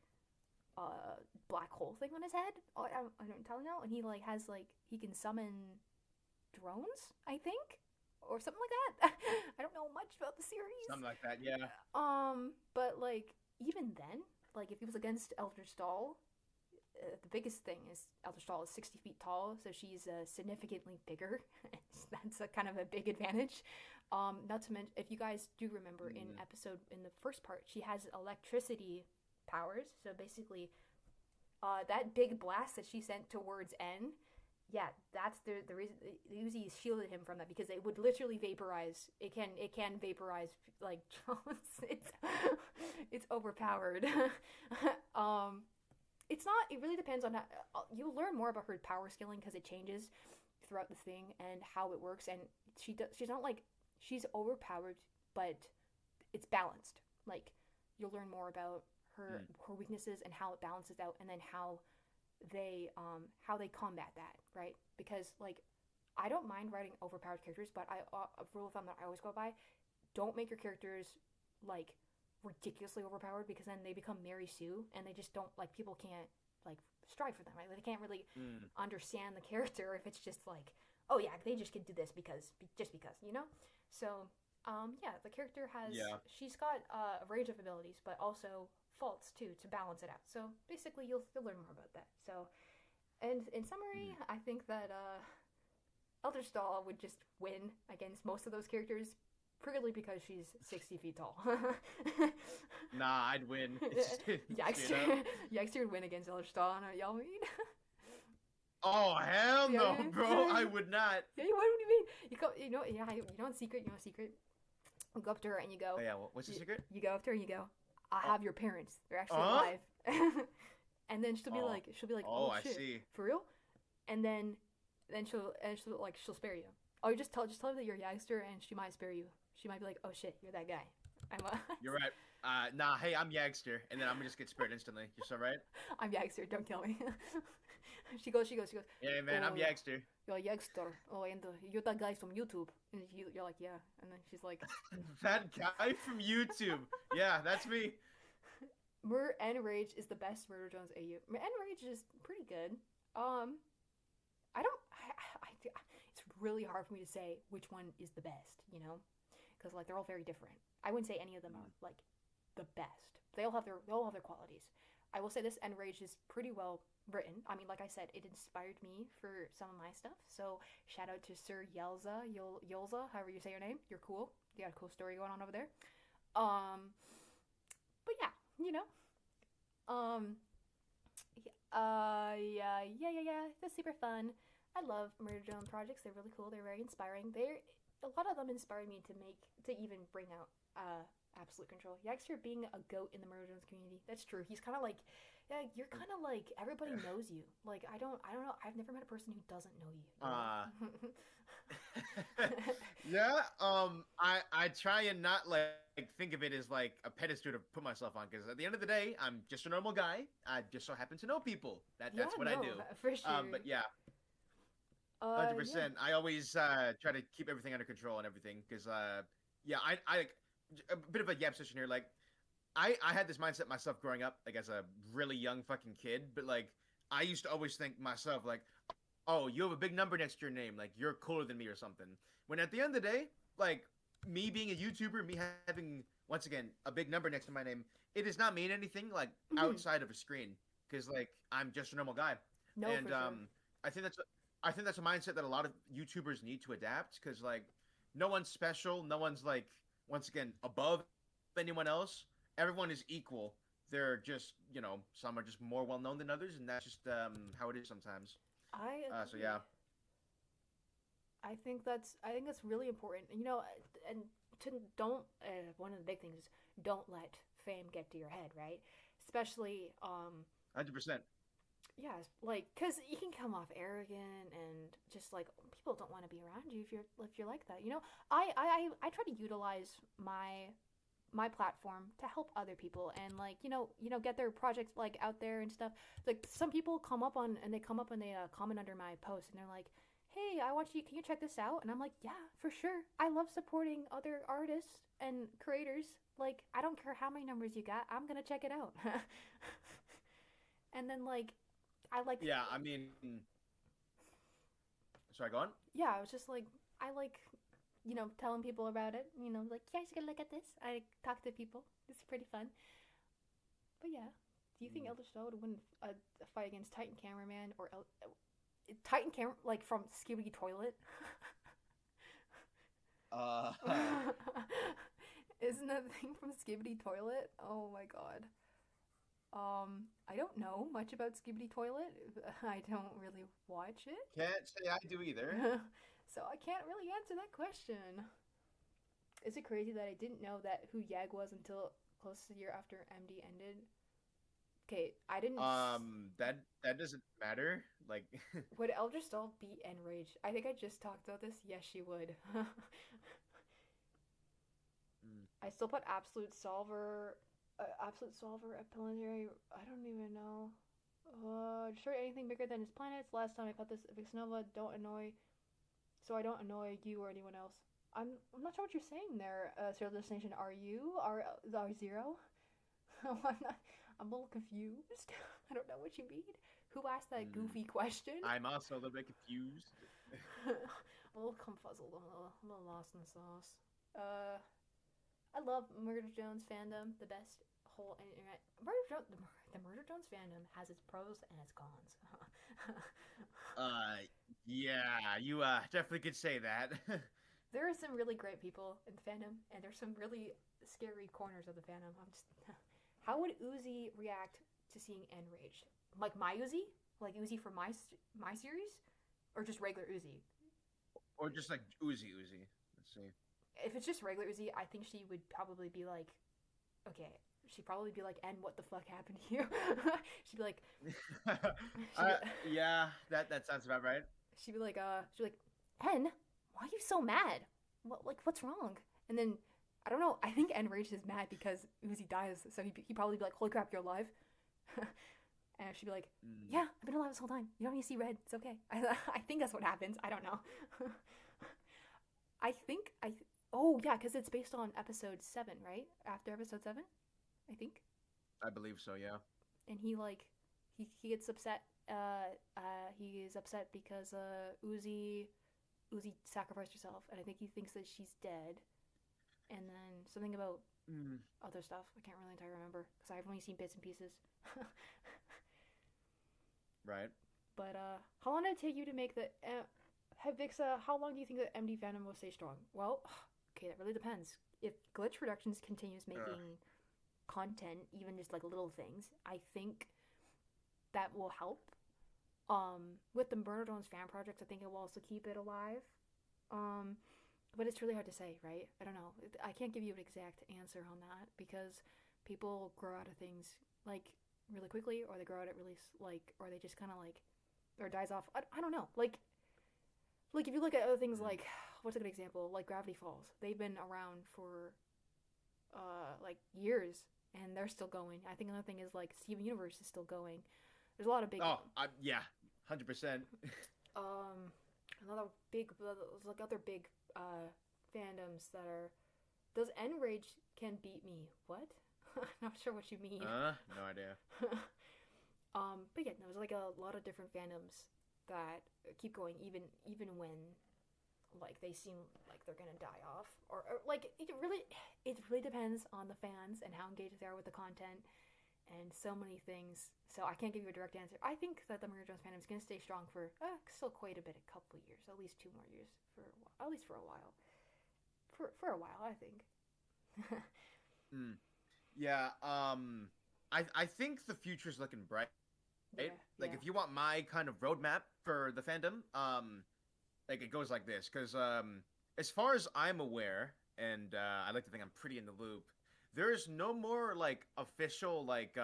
black hole thing on his head. I don't tell you now. And he like has like he can summon drones, I think. Or something like that. I don't know much about the series. Something like that, yeah. But like even then, like if he was against Eldritch Doll, the biggest thing is Eldritch Doll is 60 feet tall, so she's significantly bigger. That's a kind of a big advantage. Not to mention, if you guys do remember in the first part, she has electricity powers. So basically, that big blast that she sent towards N. Yeah, that's the reason Uzi shielded him from that, because it would literally vaporize. It can vaporize like drones. It's overpowered. It's not. It really depends on how you'll learn more about her power scaling because it changes throughout the thing and how it works. And she's not like she's overpowered, but it's balanced. Like you'll learn more about her weaknesses and how it balances out, and then how they combat that, right? Because like I don't mind writing overpowered characters, but a rule of thumb that I always go by: don't make your characters like ridiculously overpowered, because then they become Mary Sue and they just don't like people can't like strive for them, right? Like, they can't really understand the character if it's just like, oh yeah, they just can do this because you know. So yeah, the character has she's got a range of abilities, but also faults too to balance it out. So basically you'll learn more about that. So, and in summary, I think that Eldritch Doll would just win against most of those characters purely because she's 60 feet tall. Nah, I'd win. Yagster would win against Eldritch Doll, y'all mean? Oh hell no, bro! I would not. Yeah, what do you mean? You know in secret. You go up to her and you go. Oh yeah, what's the secret? You go up to her and you go, I have your parents. They're actually alive. And then she'll be like, oh shit, I see. For real? And then she'll spare you. Oh, you just tell her that you're Yagster and she might spare you. She might be like, oh shit, you're that guy. You're right. Nah, hey, I'm Yagster, and then I'm gonna just get spared instantly. You're so right. I'm Yagster. Don't kill me. She goes. Yeah, man, I'm Yagster. You're Yagster. Oh, and you're that guy from YouTube. And you're like, yeah. And then she's like, that guy from YouTube. Yeah, that's me. Enrage is the best Murder Drones AU. Enrage is pretty good. It's really hard for me to say which one is the best, you know, because like they're all very different. I wouldn't say any of them are like the best. They all have their qualities. I will say this: Enrage is pretty well written. I mean, like I said, it inspired me for some of my stuff. So shout out to Sir Yelza, however you say your name. You're cool. You got a cool story going on over there. But yeah, you know, yeah. They're super fun. I love Murder Drone projects. They're really cool. They're very inspiring. A lot of them inspired me to even bring out Absolute Control. Yagster being a goat in the Murder Drones community. That's true. He's kind of like, yeah, you're kind of like, everybody knows you. Like, I don't know. I've never met a person who doesn't know you. Yeah. I try and not like think of it as like a pedestal to put myself on, because at the end of the day, I'm just a normal guy. I just so happen to know people. That's what I do. For sure. But yeah. 100%. Yeah. I always try to keep everything under control and everything, because yeah, I a bit of a yap session here. Like, I had this mindset myself growing up, like as a really young fucking kid, but like I used to always think myself like, oh, you have a big number next to your name, like you're cooler than me or something. When at the end of the day, like me being a YouTuber, me having once again a big number next to my name, it does not mean anything like Mhm. outside of a screen because like I'm just a normal guy, No, and for sure. I think that's I think that's a mindset that a lot of YouTubers need to adapt because like no one's special, no one's like once again above anyone else. Everyone is equal. They're just some are just more well known than others, and that's just how it is sometimes. I So yeah. agree. I think that's really important. And to don't one of the big things is don't let fame get to your head, right? Especially 100%. yeah, like cuz you can come off arrogant and just like people don't want to be around you if you're like that. I try to utilize my platform to help other people and like get their projects like out there and stuff. Like some people come up and they comment under my post and they're like, hey, I watch you, can you check this out? And I'm like, yeah, for sure, I love supporting other artists and creators. Like I don't care how many numbers you got, I'm gonna check it out. And then like I like Yeah, I mean, sorry, go on. yeah, I was just like I like telling people about it, like, you guys gotta look at this. I talk to people, it's pretty fun. But yeah, do you think Mm. Eldritch would win a fight against Titan Cameraman or Titan Camera like from Skibidi Toilet? Uh, Isn't that the thing from Skibidi Toilet? Oh my god. I don't know much about Skibidi Toilet. I don't really watch it. can't say I do either. So I can't really answer that question. Is it crazy that I didn't know that who Yag was until close to a year after MD ended? Okay, I didn't. That doesn't matter. Like, Would Eldritch Doll beat Enrage? I think I just talked about this. Yes, she would. mm, I still put Absolute Solver at planetary. I don't even know. Destroy anything bigger than his planets. Last time I put this Vixnova, don't annoy, so I don't annoy you or anyone else. I'm not sure what you're saying there, Serial Destination. Are you are zero? I'm not. I'm a little confused. I don't know what you mean. Who asked that mm. goofy question? I'm also a little bit confused. A little confuzzled, a little lost in the sauce. Uh, I love Murder Jones fandom, the best whole internet. The Murder Jones fandom has its pros and its cons. Uh, yeah, you definitely could say that. There are some really great people in the fandom, and there's some really scary corners of the fandom. I'm just, how would Uzi react to seeing Enraged? Like my Uzi, like Uzi from my series, or just regular Uzi? Or just like Uzi Uzi. Let's see. If it's just regular Uzi, I think she would probably be like, okay. She'd probably be like, "And what the fuck happened to you?" she'd be like, she'd be, yeah, that sounds about right. she'd be like, "En, why are you so mad? What's wrong?" And then I don't know. I think Enraged is mad because Uzi dies, so he probably be like, "Holy crap, you're alive!" And she'd be like, Mm, "Yeah, I've been alive this whole time. You don't need to see red. It's okay." I think that's what happens. I don't know. I think I. Oh yeah, because it's based on episode 7, right? After episode 7, I think. I believe so. Yeah. And he like he gets upset. He is upset because Uzi sacrificed herself, and I think he thinks that she's dead. And then something about Mm, other stuff. I can't really entirely remember because I've only seen bits and pieces. right. But how long did it take you to make the? Vixa, how long do you think that MD Fandom will stay strong? Well, okay, that really depends. If Glitch Productions continues making content, even just like little things, I think that will help. With the Murder Drones fan projects, I think it will also keep it alive. Um, but it's really hard to say, right? I don't know. I can't give you an exact answer on that because people grow out of things like really quickly, or they grow out of really like, or they just kind of like, or dies off. I don't know. Like if you look at other things Mm, like what's a good example? Like Gravity Falls. They've been around for like years and they're still going. I think another thing is like Steven Universe is still going. There's a lot of big yeah, 100%. um another big like other big fandoms that are does Enrage can beat me. What? I'm not sure what you mean. No idea. But yeah, no, there's like a lot of different fandoms that keep going even when like they seem like they're gonna die off, or like it really depends on the fans and how engaged they are with the content and so many things. So I can't give you a direct answer. I think that the Murder Jones fandom is gonna stay strong for still quite a bit, a couple years, at least 2 more years, for a while, at least for a while, for a while, I think. Mm. Yeah. I think the future's looking bright. Yeah, Like, yeah. if you want my kind of roadmap for the fandom, like it goes like this, because as far as I'm aware, and I like to think I'm pretty in the loop, there's no more like official like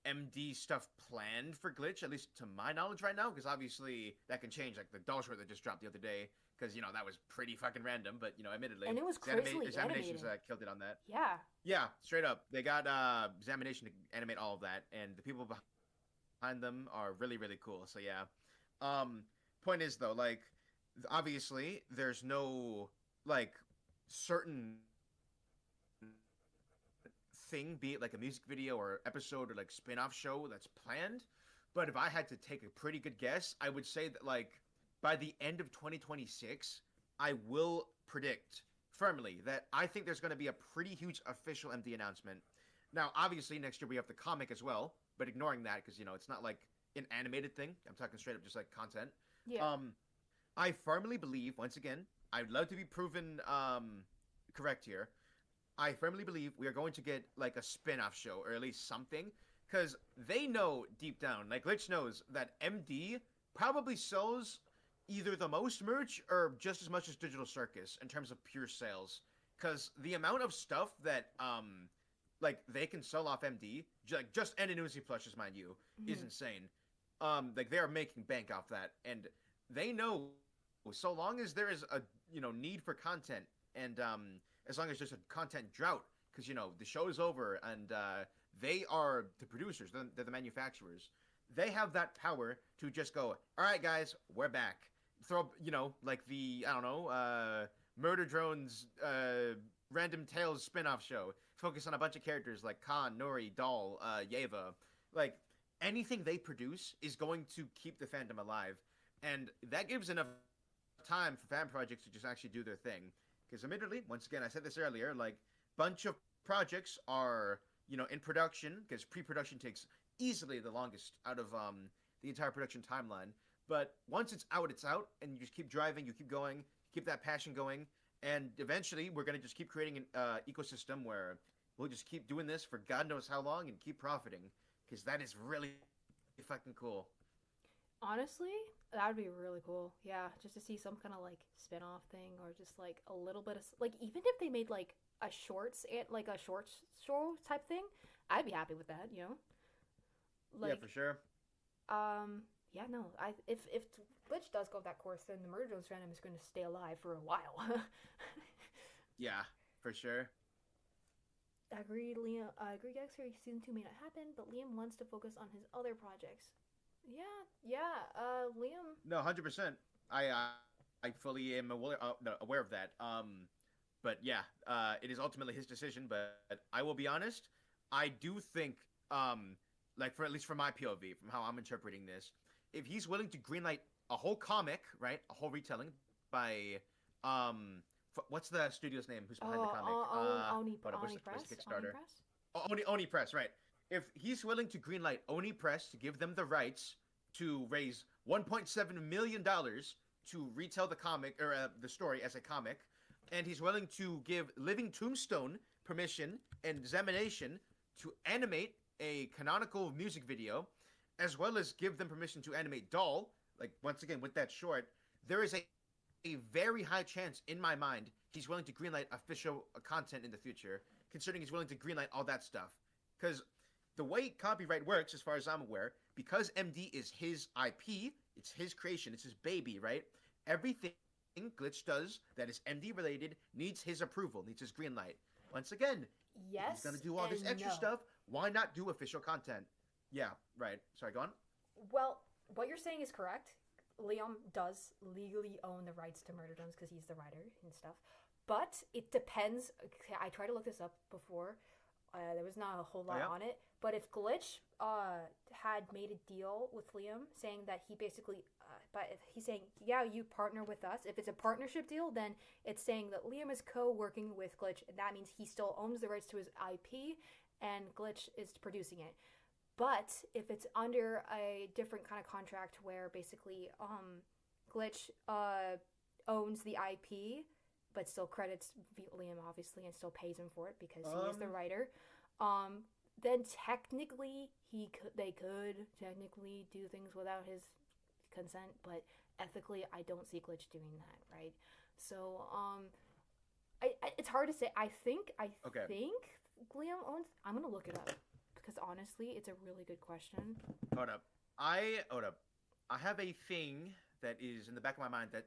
MD stuff planned for Glitch, at least to my knowledge right now, because obviously that can change. Like the doll short that just dropped the other day, because that was pretty fucking random, but admittedly, And it was crazily Examinations animated. killed it on that. Yeah. Yeah, straight up, they got Examination to animate all of that, and the people behind them are really really cool. So yeah, um, point is though, like obviously there's no like certain thing, be it like a music video or episode or like spin-off show that's planned. But if I had to take a pretty good guess, I would say that like by the end of 2026, I will predict firmly that I think there's going to be a pretty huge official MD announcement. Now, obviously, next year we have the comic as well, but ignoring that because it's not like an animated thing. I'm talking straight up just like content. Yeah. Um, I firmly believe, once again, I'd love to be proven correct here. I firmly believe we are going to get like a spin-off show or at least something because they know deep down, like Glitch knows that MD probably sells either the most merch or just as much as Digital Circus in terms of pure sales. Because the amount of stuff that like they can sell off MD, like just Antagonist plushes, mind you, is Mm-hmm. insane. Like they are making bank off that, and they know so long as there is a need for content, and as long as there's a content drought, because the show is over, and they are the producers, they're the manufacturers. They have that power to just go, all right, guys, we're back. Throw like the I don't know, Murder Drones, Random Tales spin-off show. Focus on a bunch of characters like Kahn, Nori, Doll, Yeva. Like anything they produce is going to keep the fandom alive, and that gives enough time for fan projects to just actually do their thing. Because admittedly, once again, I said this earlier, like bunch of projects are in production because pre-production takes easily the longest out of the entire production timeline. But once it's out, and you just keep driving, you keep going, keep that passion going, and eventually we're gonna just keep creating an ecosystem where we'll just keep doing this for God knows how long and keep profiting because that is really fucking cool. Honestly, that would be really cool. Yeah, just to see some kind of like spin-off thing or just like a little bit of like even if they made like a shorts and like a shorts show type thing, I'd be happy with that, you know? Yeah, Like for sure. yeah, no. I if Glitch does go that course, then the Murder Jones fandom is going to stay alive for a while. Yeah, for sure. I agree, Liam. I agree, Yagster season 2 may not happen, but Liam wants to focus on his other projects. Yeah, yeah. Liam. No, 100%. I fully am aware, no, aware of that. But yeah, it is ultimately his decision. But I will be honest. I do think, like for at least from my POV, from how I'm interpreting this, if he's willing to greenlight a whole comic, right, a whole retelling by, what's the studio's name? Who's behind the comic? Hold on, Oni what's Press. the Oni Kickstarter? Press. Oni Press, right? If he's willing to greenlight Oni Press to give them the rights to raise $1.7 million to retell the comic or the story as a comic, and he's willing to give Living Tombstone permission and examination to animate a canonical music video, as well as give them permission to animate Doll, like once again with that short, there is a very high chance in my mind he's willing to greenlight official content in the future, considering he's willing to greenlight all that stuff. Because the way copyright works, as far as I'm aware, because MD is his IP, it's his creation, it's his baby, right? Everything Glitch does that is MD related needs his approval, needs his green light. Once again, if he's gonna Yes do all this and extra no. stuff, why not do official content? Yeah, right. Sorry, go on. Well, what you're saying is correct. Liam does legally own the rights to Murder Drones because he's the writer and stuff. But it depends. Okay, I tried to look this up before. There was not a whole Oh lot yeah. on it. But if Glitch had made a deal with Liam, saying that he basically, but if he's saying, yeah, you partner with us. If it's a partnership deal, then it's saying that Liam is co-working with Glitch, and that means he still owns the rights to his IP, and Glitch is producing it. But if it's under a different kind of contract where basically Glitch owns the IP, but still credits Liam obviously and still pays him for it because he is the writer. Then technically they could technically do things without his consent, but ethically I don't see Glitch doing that, right? So it's hard to say. I think Okay. Liam owns. I'm gonna look it up because honestly, it's a really good question. Hold up. Hold up. I have a thing that is in the back of my mind that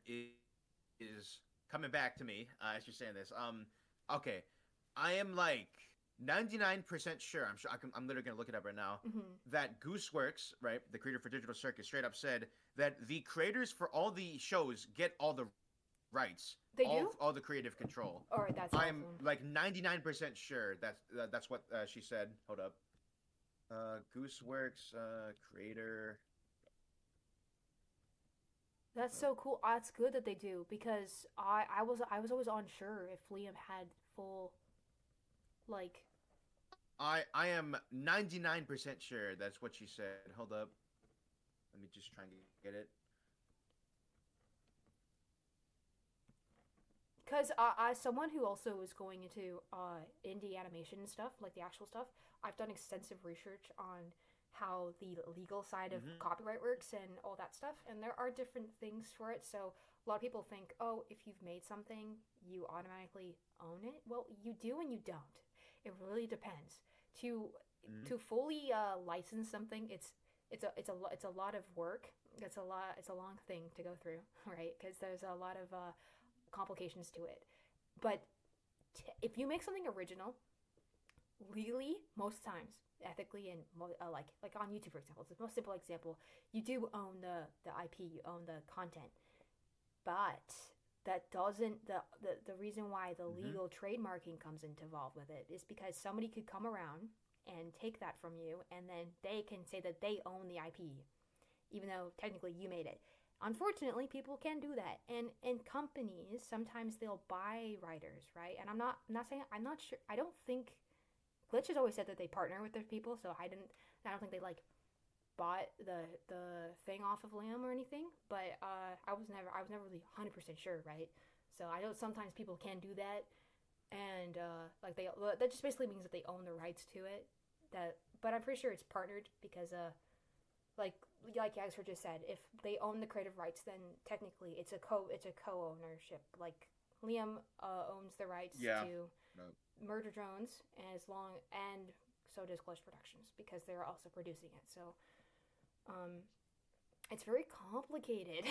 is coming back to me as you're saying this. Okay. I am like 99% sure. I'm literally gonna look it up right now. Mm-hmm. That Gooseworks, right, the creator for Digital Circus, straight up said that the creators for all the shows get all the rights. They do? All the creative control. All right, that's I'm awesome. like 99% sure that's what she said. Hold up. Gooseworks creator. That's so cool. That's good that they do because I was always unsure if Liam had full like I am 99% sure that's what she said. Hold up. Let me just try and get it. because as someone who also is going into indie animation and stuff, like the actual stuff, I've done extensive research on how the legal side of copyright works and all that stuff, and there are different things for it. So a lot of people think, oh, if you've made something, you automatically own it. Well, you do and you don't. It really depends. To fully license something, it's a lot of work. It's a long thing to go through, right? Because there's a lot of complications to it. But if you make something original, legally, most times, ethically, and like on YouTube, for example, it's the most simple example. You do own the IP, you own the content, but that doesn't the reason why the legal trademarking comes into involved with it is because somebody could come around and take that from you, and then they can say that they own the IP, even though technically you made it. Unfortunately, people can do that, and companies sometimes they'll buy writers, right? And I'm not saying I'm not sure. I don't think Glitch has always said that they partner with their people, so I don't think they like bought the thing off of Liam or anything. But I was never really 100% sure, right? So I know sometimes people can do that, and like that just basically means that they own the rights to it. But I'm pretty sure it's partnered because like Yagster just said, if they own the creative rights, then technically it's a co-ownership. Like Liam owns the rights to Murder Drones, and so does Glitch Productions because they're also producing it. So, it's very complicated.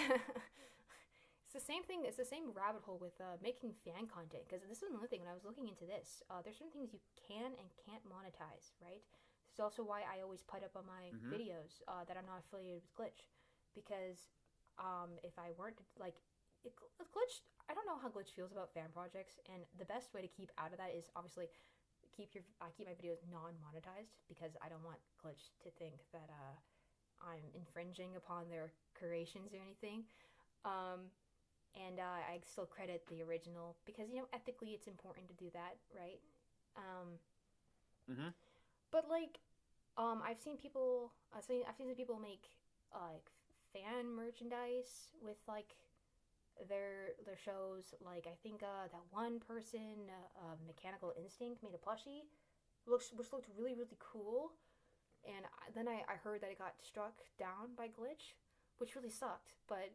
It's the same thing. It's the same rabbit hole with making fan content because this is another thing. When I was looking into this, there's certain things you can and can't monetize, right? This is also why I always put up on my videos that I'm not affiliated with Glitch, because if I weren't like Glitch, I don't know how Glitch feels about fan projects, and the best way to keep out of that is obviously I keep my videos non-monetized because I don't want Glitch to think that I'm infringing upon their creations or anything. And I still credit the original because ethically it's important to do that, right? But like, I've seen some people make like fan merchandise with like their shows. Like I think that one person, Mechanical Instinct, made a plushie, which looked really really cool. And then I heard that it got struck down by Glitch, which really sucked. But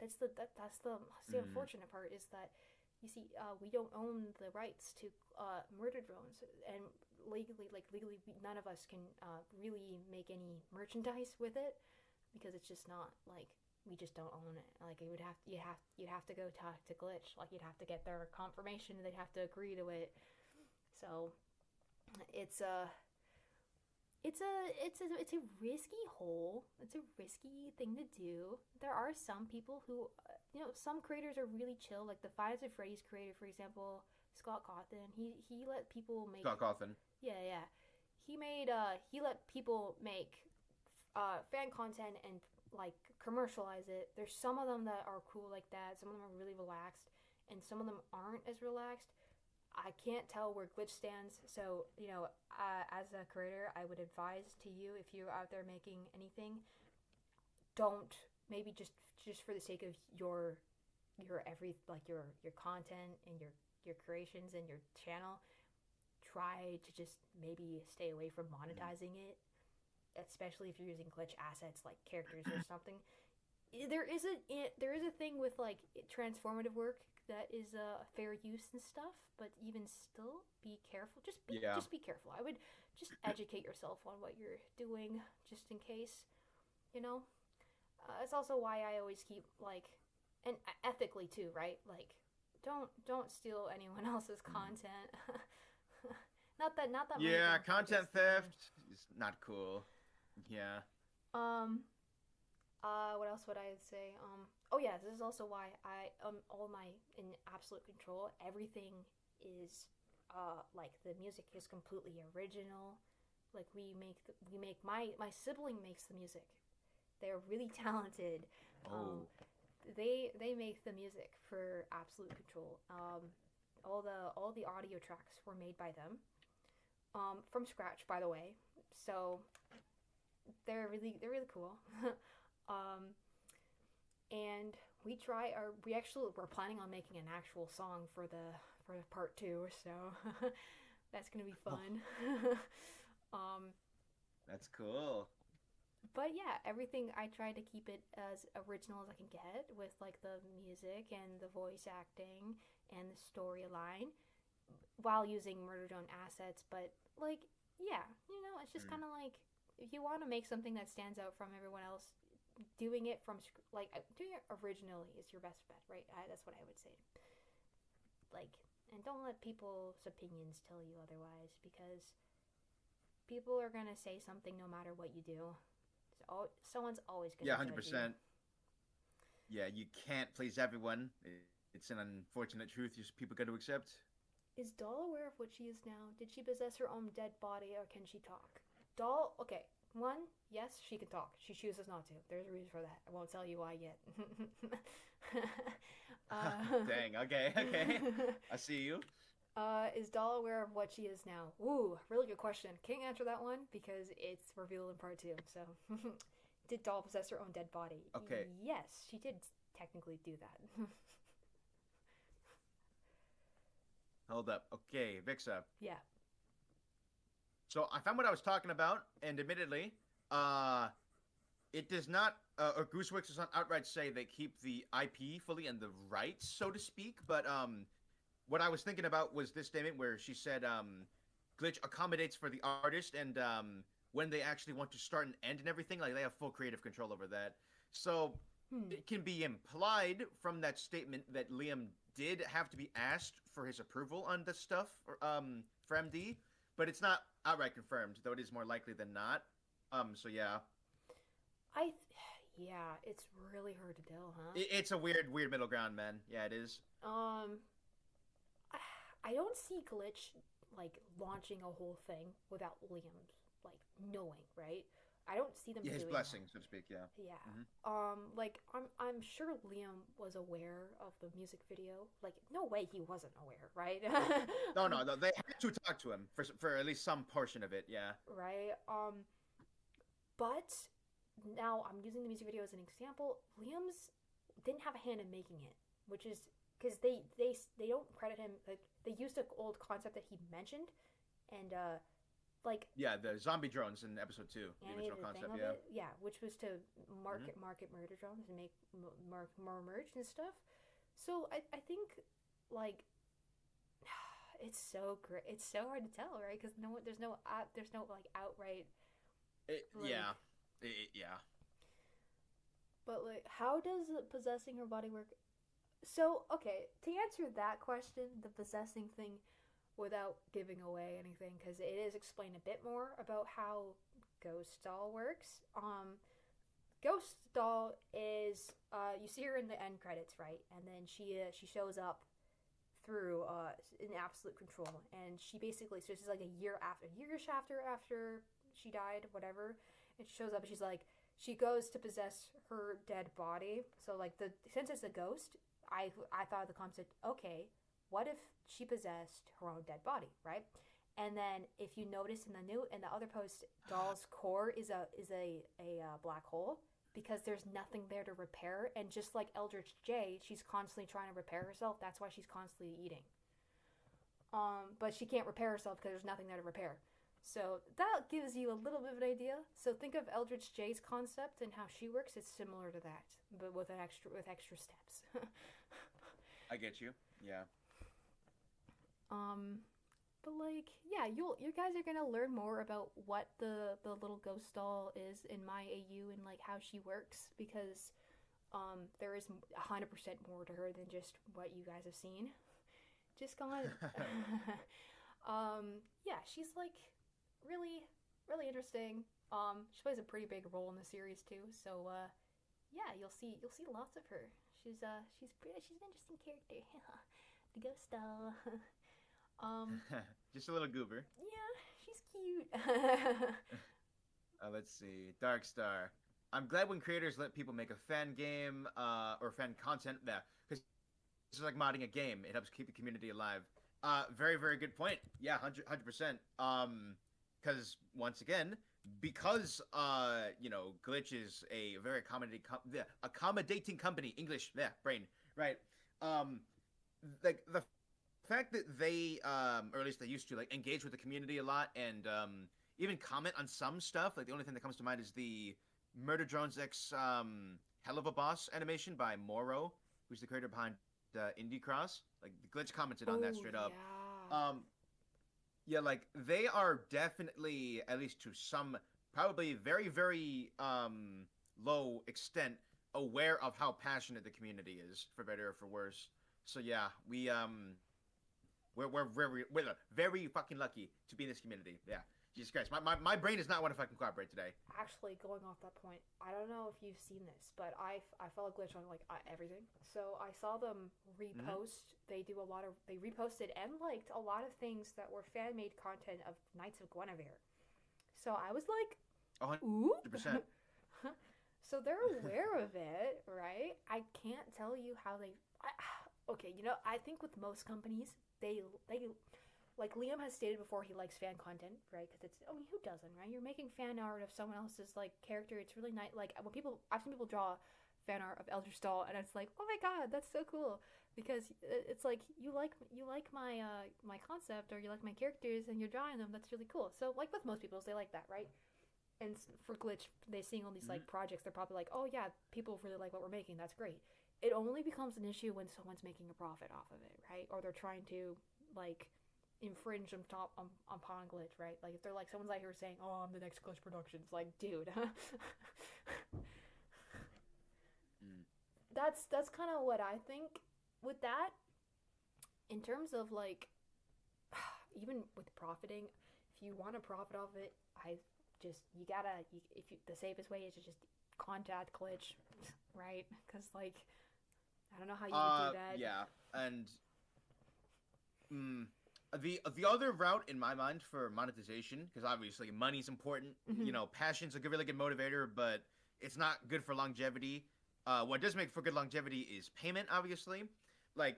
that's the unfortunate part is that you see we don't own the rights to Murder Drones, and legally none of us can really make any merchandise with it because it's just not like we just don't own it. Like you'd have to go talk to Glitch. Like you'd have to get their confirmation. They'd have to agree to it. So it's a risky hole. It's a risky thing to do. There are some people who, some creators are really chill. Like the Five Nights at Freddy's creator, for example, Scott Cawthon. He let people make Scott Cawthon. Yeah. He let people make fan content and like commercialize it. There's some of them that are cool like that. Some of them are really relaxed, and some of them aren't as relaxed. I can't tell where Glitch stands. So, as a creator, I would advise to you, if you're out there making anything, don't, maybe just for the sake of your content and your creations and your channel, try to just maybe stay away from monetizing it, especially if you're using glitch assets like characters or something. There is a thing with like transformative work that is fair use and stuff, but even still, be careful. Just be careful. I would just educate yourself on what you're doing, just in case. You know, it's also why I always keep like, and ethically too, right? Like, don't steal anyone else's content. not Yeah, content theft is not cool. Yeah. Um. What else would I say? Oh yeah, this is also why I all my in absolute control. Everything is like the music is completely original. Like we make my sibling makes the music. They're really talented. Oh. They make the music for Absolute Control. All the audio tracks were made by them. From scratch, by the way. So they're really cool. And we're planning on making an actual song for the part 2, so that's gonna be fun. That's cool. But yeah, everything, I try to keep it as original as I can get, with like the music and the voice acting and the storyline, while using Murder Drone assets. But like, yeah, it's just kind of like, if you want to make something that stands out from everyone else, doing it originally is your best bet, right? That's what I would say. Like, and don't let people's opinions tell you otherwise, because people are gonna say something no matter what you do. So someone's always gonna. Yeah, 100%. Yeah, you can't please everyone. It's an unfortunate truth people got to accept. Is Doll aware of what she is now? Did she possess her own dead body, or can she talk? Doll, okay. One, yes, she can talk. She chooses not to. There's a reason for that. I won't tell you why yet. Dang, okay. I see you. Is Doll aware of what she is now? Ooh, really good question. Can't answer that one because it's revealed in part 2. So, did Doll possess her own dead body? Okay. Yes, she did technically do that. Hold up. Okay, Vixa. Yeah. So I found what I was talking about, and admittedly, it does not, or Gooseworks does not outright say they keep the IP fully and the rights, so to speak. But what I was thinking about was this statement where she said, Glitch accommodates for the artist, and when they actually want to start and end and everything, like they have full creative control over that. So it can be implied from that statement that Liam did have to be asked for his approval on this stuff for MD, but it's not outright confirmed, though it is more likely than not. So yeah. Yeah, it's really hard to tell, huh? It's a weird middle ground, man. Yeah, it is. I don't see Glitch like launching a whole thing without Liam like knowing, right? I don't see them. Yeah, his doing blessing, that. so to speak. Yeah. Yeah. Mm-hmm. Like I'm sure Liam was aware of the music video. Like, no way he wasn't aware, right? No, they had to talk to him for at least some portion of it. Yeah. Right. But now I'm using the music video as an example. Liam's didn't have a hand in making it, which is because they don't credit him. Like, they used an old concept that he mentioned, and like, yeah, the zombie drones in episode 2, the original concept. Yeah, which was to market murder drones and make more merch and stuff. So I think like it's so great. It's so hard to tell, right? Because there's no like outright. Yeah. But like, how does possessing her body work? So okay, to answer that question, the possessing thing, without giving away anything, because it is explained a bit more about how Ghost Doll works. Ghost Doll is you see her in the end credits, right? And then she shows up through in absolute control, and she basically, so this is like a year after she died, whatever, and she shows up and she's like, she goes to possess her dead body. So like since it's a ghost, I thought of the concept, okay, what if she possessed her own dead body, right? And then if you notice in the other post, Doll's core is a black hole, because there's nothing there to repair, and just like Eldritch J, she's constantly trying to repair herself. That's why she's constantly eating. But she can't repair herself because there's nothing there to repair. So that gives you a little bit of an idea. So think of Eldritch J's concept and how she works. It's similar to that, but with extra steps. I get you. Yeah. But like, yeah, you guys are gonna learn more about what the little ghost doll is in my AU and like how she works, because there is 100% more to her than just what you guys have seen. Just gone. Yeah, she's like really interesting. She plays a pretty big role in the series too. So yeah, you'll see lots of her. She's an interesting character. The ghost doll. Just a little goober. Yeah, she's cute. Let's see. Dark Star. I'm glad when creators let people make a fan game or fan content. Yeah, because it's like modding a game. It helps keep the community alive. Very, very good point. Yeah, 100%. Because once again, because Glitch is a very accommodating company. English, brain, right? Like the fact that they, or at least they used to, like engage with the community a lot and even comment on some stuff. Like the only thing that comes to mind is the Murder Drones X Hell of a Boss animation by Moro, who's the creator behind Indie Cross. Like the Glitch commented on that straight up. Yeah, like they are definitely, at least to some probably very, very low extent, aware of how passionate the community is, for better or for worse. So yeah, we're very fucking lucky to be in this community. Yeah. Jesus Christ, my brain does not want to fucking cooperate today. Actually, going off that point, I don't know if you've seen this, but I follow Glitch on like everything. So I saw them repost. Mm-hmm. They reposted and liked a lot of things that were fan made content of Knights of Guinevere. So I was like, 100%. So they're aware of it, right? I can't tell you how they. Okay, I think with most companies, they like Liam has stated before, he likes fan content, right? Because who doesn't, right? You're making fan art of someone else's like character. It's really nice. Like I've seen people draw fan art of Eldritch Doll, and it's like, oh my god, that's so cool. Because it's like you like my my concept, or you like my characters, and you're drawing them. That's really cool. So like with most people, they like that, right? And for Glitch, they seeing all these like projects, they're probably like, oh yeah, people really like what we're making. That's great. It only becomes an issue when someone's making a profit off of it, right? Or they're trying to like infringe upon Glitch, right? Like if they're like, someone's out here saying, oh, I'm the next Glitch Productions, like, dude. That's kind of what I think with that. In terms of like, even with profiting, if you want to profit off it, the safest way is to just contact Glitch, right? Because like, I don't know how you would do that. Yeah, and the other route in my mind for monetization, because obviously money's important. Mm-hmm. Passion's a really good motivator, but it's not good for longevity. What does make for good longevity is payment, obviously. Like,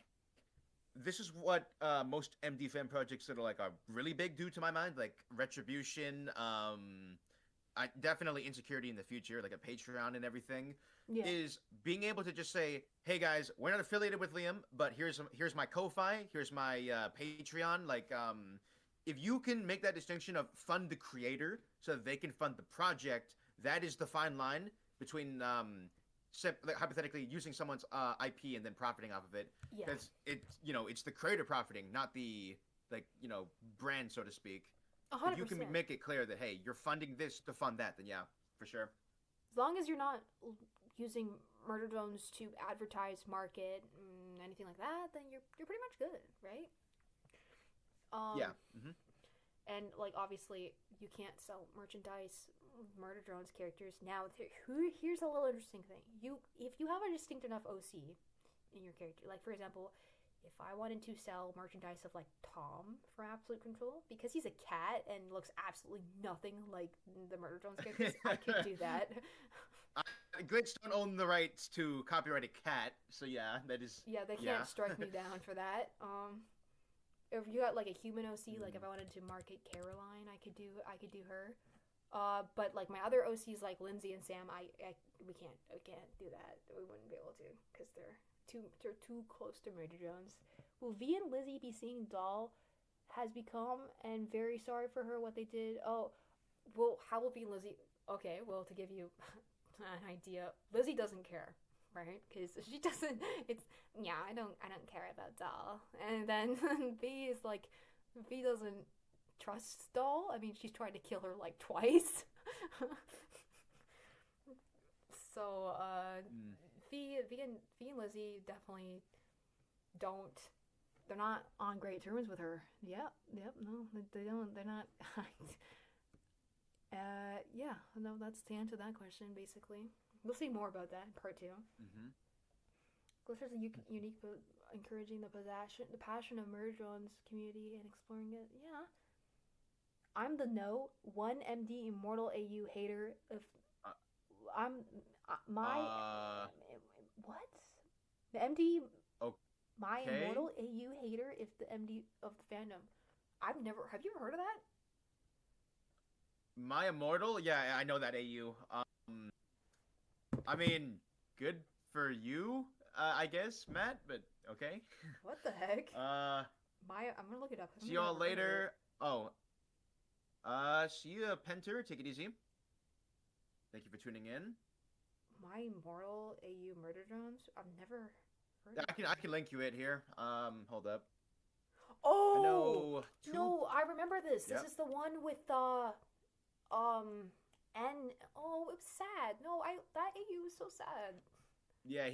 this is what most MD fan projects that are really big do to my mind, like Retribution, definitely Insecurity in the future, like a Patreon and everything, is being able to just say, hey guys, we're not affiliated with Liam, but here's my Ko-Fi, here's my Patreon. Like, if you can make that distinction of fund the creator so that they can fund the project, that is the fine line between hypothetically using someone's IP and then profiting off of it. Because it's the creator profiting, not the brand, so to speak. 100%. If you can make it clear that, hey, you're funding this to fund that, then yeah, for sure. As long as you're not using Murder Drones to advertise, market, anything like that, then you're pretty much good, right? Yeah. Mm-hmm. And like obviously you can't sell merchandise, Murder Drones characters. Now here's a little interesting thing. If you have a distinct enough OC in your character, like for example, if I wanted to sell merchandise of like Tom from Absolute Control, because he's a cat and looks absolutely nothing like the Murder Drones characters, I could do that. Glitch don't own the rights to copyright a cat, so yeah, that is. Yeah, they can't strike me down for that. If you got like a human OC, like if I wanted to market Caroline, I could do her. But like my other OCs like Lindsay and Sam, we can't do that. We wouldn't be able to because they're too close to Murder Jones. Will V and Lizzy be seeing Doll has become and very sorry for her what they did? Oh, well, how will V and Lizzy? Okay, well, to give you an idea, Lizzy doesn't care, right? Because she doesn't. It's yeah, I don't care about Doll. And then V is like, V doesn't trust Doll. I mean, she's tried to kill her like twice. So V and Lizzy definitely don't. They're not on great terms with her. Yep, no, they don't. They're not. Yeah, no, that's the answer to that question, basically. We'll see more about that in part 2. Mm-hmm. Glister's a unique, encouraging the passion of Murder Drones community and exploring it. Yeah. I'm the 1MD immortal AU hater of... I'm... what? The MD... Okay. My immortal AU hater is the MD of the fandom. I've never... Have you ever heard of that? My Immortal? Yeah, I know that AU. I mean, good for you, I guess, Matt, but okay. What the heck? I'm gonna look it up. See y'all later. Oh. See ya, Penter. Take it easy. Thank you for tuning in. My Immortal AU Murder Drones? I've never heard of I can link you it here. Hold up. Oh! No, I remember this. Yep. This is the one with, and oh, it was sad. No, that AU was so sad. Yeah,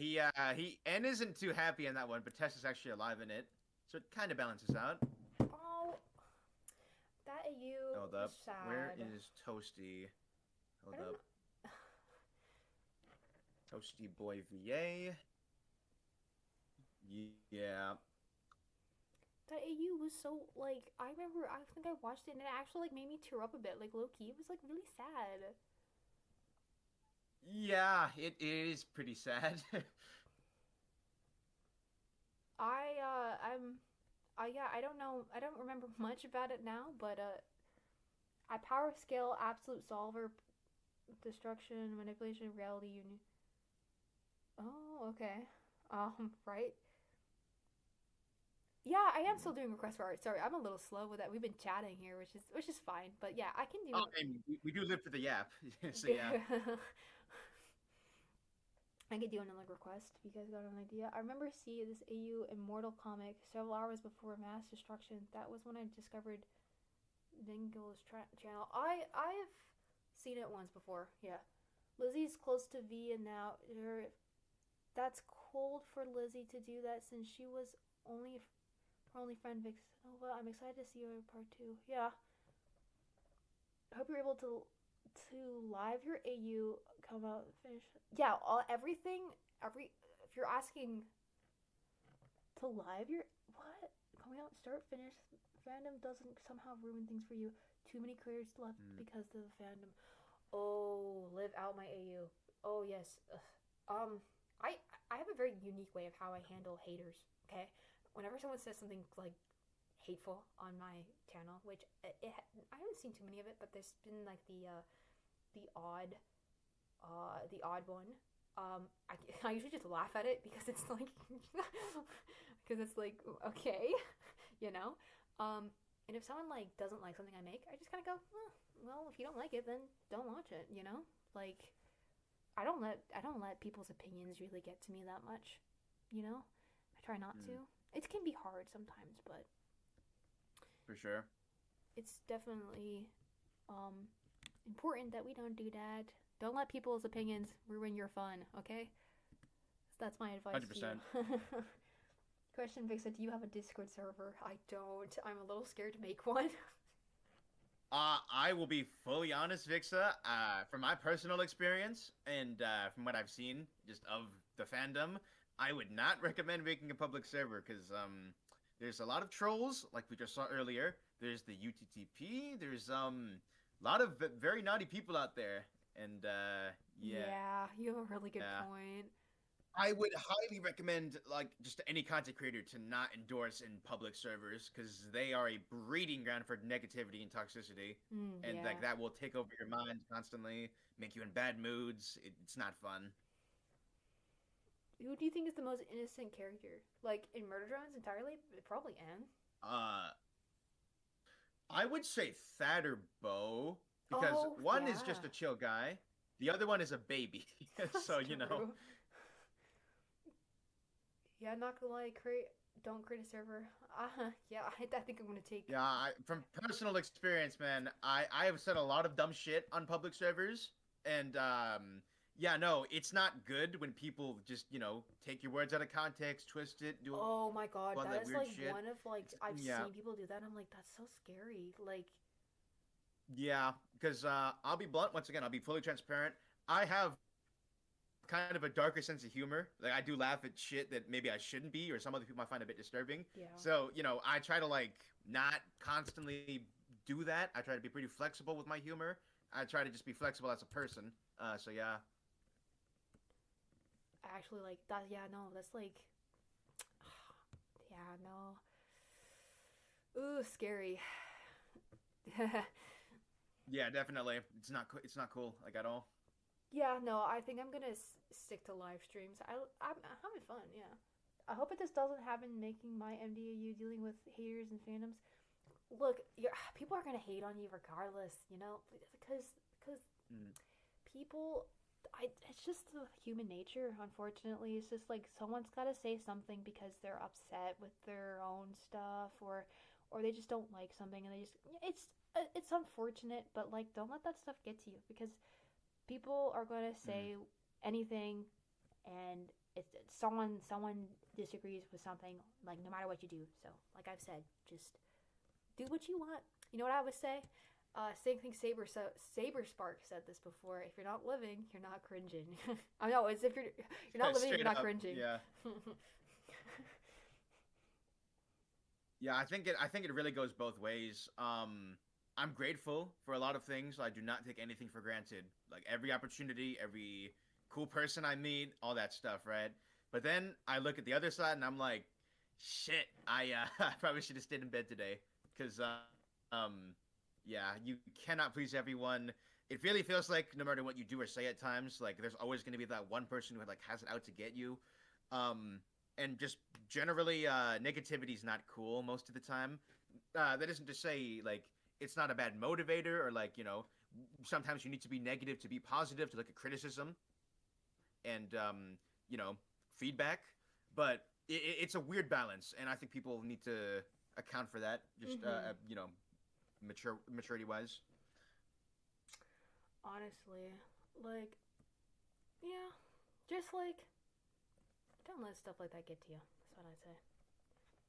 he N isn't too happy in that one, but Tess is actually alive in it, so it kind of balances out. Oh, that AU Hold up. Was sad. Where is Toasty? Hold up. Toasty boy VA. Yeah. That AU was so, like, I remember, I think I watched it and it actually, like, made me tear up a bit, like, low-key. It was, like, really sad. Yeah, it is pretty sad. I don't know, I don't remember much about it now, but, I power scale absolute solver, destruction, manipulation, reality, union. Oh, okay. Right. Yeah, I am still doing requests for art. Sorry, I'm a little slow with that. We've been chatting here, which is fine. But yeah, I can do. Oh, and we do live for the yap, so yeah. I could do another request if you guys got an idea. I remember seeing this AU Immortal comic several hours before mass destruction. That was when I discovered Dingo's channel. I've seen it once before. Yeah, Lizzy's close to V, and now that's cold for Lizzy to do that since she was only friend Vix. Oh well, I'm excited to see you in part 2. Yeah. I hope you're able to live your AU come out finish. Yeah, everything if you're asking to live your what coming out start finish fandom doesn't somehow ruin things for you. Too many creators left because of the fandom. Oh, live out my AU. Oh yes. I have a very unique way of how I handle haters. Okay. Whenever someone says something like hateful on my channel, which I haven't seen too many of it, but there's been like the odd one. I usually just laugh at it because it's like okay, you know. And if someone like doesn't like something I make, I just kind of go, well, if you don't like it, then don't watch it, you know. Like I don't let people's opinions really get to me that much, you know. I try not to. It can be hard sometimes, but for sure, it's definitely important that we don't do that. Don't let people's opinions ruin your fun, okay? That's my advice 100%. To you. Question, Vixa, do you have a Discord server? I don't. I'm a little scared to make one. I will be fully honest, Vixa. From my personal experience and from what I've seen just of the fandom, I would not recommend making a public server because there's a lot of trolls, like we just saw earlier. There's the UTTP. There's a lot of very naughty people out there, and yeah, Yeah, you have a really good yeah. point. I would highly recommend, like, just any content creator to not endorse in public servers because they are a breeding ground for negativity and toxicity, and Yeah. like that will take over your mind constantly, make you in bad moods. It's not fun. Who do you think is the most innocent character? Like in Murder Drones entirely? Probably Anne. Uh, I would say Thad or Bo because Oh one is yeah, just a chill guy, the other one is a baby. that's So you know, true. Yeah, I'm not gonna lie. Don't create a server. Yeah, I think I'm gonna take. yeah. From personal experience, man, I have said a lot of dumb shit on public servers, and yeah, no, it's not good when people just take your words out of context, twist it, do Oh my god, all that that is weird like shit. one of like It's I've yeah, seen people do that. I'm like, that's so scary. Like, yeah, because I'll be blunt once again. I'll be fully transparent. I have kind of a darker sense of humor. Like I do laugh at shit that maybe I shouldn't be, or some other people might find a bit disturbing. yeah. So I try to like not constantly do that. I try to be pretty flexible with my humor. I try to just be flexible as a person. So yeah, Actually, like that. Yeah, no, that's like, yeah, no. Ooh, scary. yeah, definitely. It's not cool like at all. Yeah, no, I think I'm gonna stick to live streams. I'm having fun. Yeah, I hope it just doesn't happen making my MDAU dealing with haters and fandoms. Look, people are gonna hate on you regardless. Because Mm, people, it's just the human nature. Unfortunately, it's just like someone's got to say something because they're upset with their own stuff, or they just don't like something, and they just it's unfortunate. But like, don't let that stuff get to you because people are going to mm. say anything, and it's someone disagrees with something, like no matter what you do. So like I've said, just do what you want. You know what I would say? Same thing. Saber Spark said this before. If you're not living, you're not cringing. I know it's if you're not living, you're Straight not up, cringing. yeah. Yeah, I think it really goes both ways. I'm grateful for a lot of things. I do not take anything for granted. Like every opportunity, every cool person I meet, all that stuff, right? But then I look at the other side and I'm like, shit, I probably should have stayed in bed today because um yeah, you cannot please everyone. It really feels like no matter what you do or say at times, like there's always going to be that one person who like has it out to get you. Um and just generally negativity is not cool most of the time. That isn't to say like it's not a bad motivator or like sometimes you need to be negative to be positive to look at criticism and you know feedback, but it's a weird balance, and I think people need to account for that. Just Mm-hmm. maturity wise. Honestly, like, yeah, just like don't let stuff like that get to you. That's what I'd say.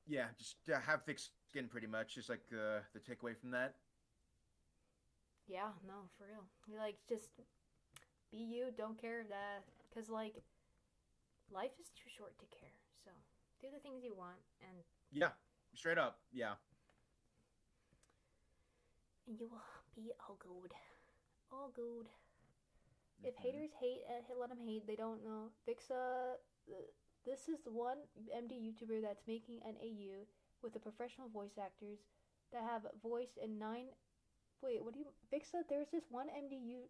Yeah, just have thick skin, pretty much. Just like the takeaway from that. Yeah, no, for real. You like just be you. Don't care that because like life is too short to care. So do the things you want, Yeah, straight up. Yeah. and you will be all good. All good. If Hmm. haters hate, let them hate. They don't know. This is one MD YouTuber that's making an AU with the professional voice actors that have voiced in nine. Wait, what do you Vixa? There's this one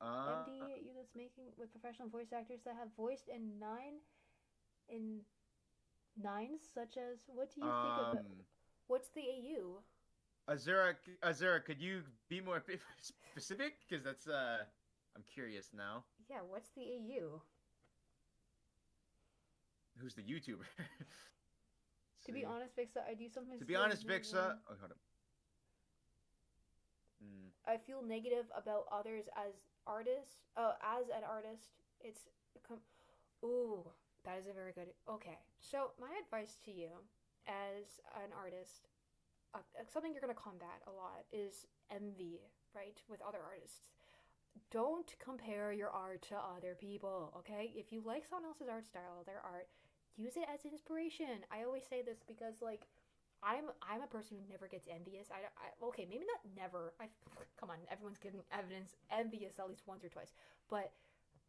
Uh, MDU that's making with professional voice actors that have voiced in nines, such as what do you think of it? um, What's the AU? Azura, could you be more specific? Because that's I'm curious now. Yeah, what's the AU? Who's the YouTuber? To be See. honest, Vixa, I do sometimes To be feel honest, Vixa. Oh, hold up. Mm, I feel negative about others as artists. As an artist, it's ooh, that is a very good. Okay, so my advice to you, as an artist, something you're gonna combat a lot is envy, right, with other artists. Don't compare your art to other people. Okay, if you like someone else's art style, their art, use it as inspiration. I always say this because like I'm a person who never gets envious. Okay, maybe not never. Come on, everyone's getting evidence envious at least once or twice. But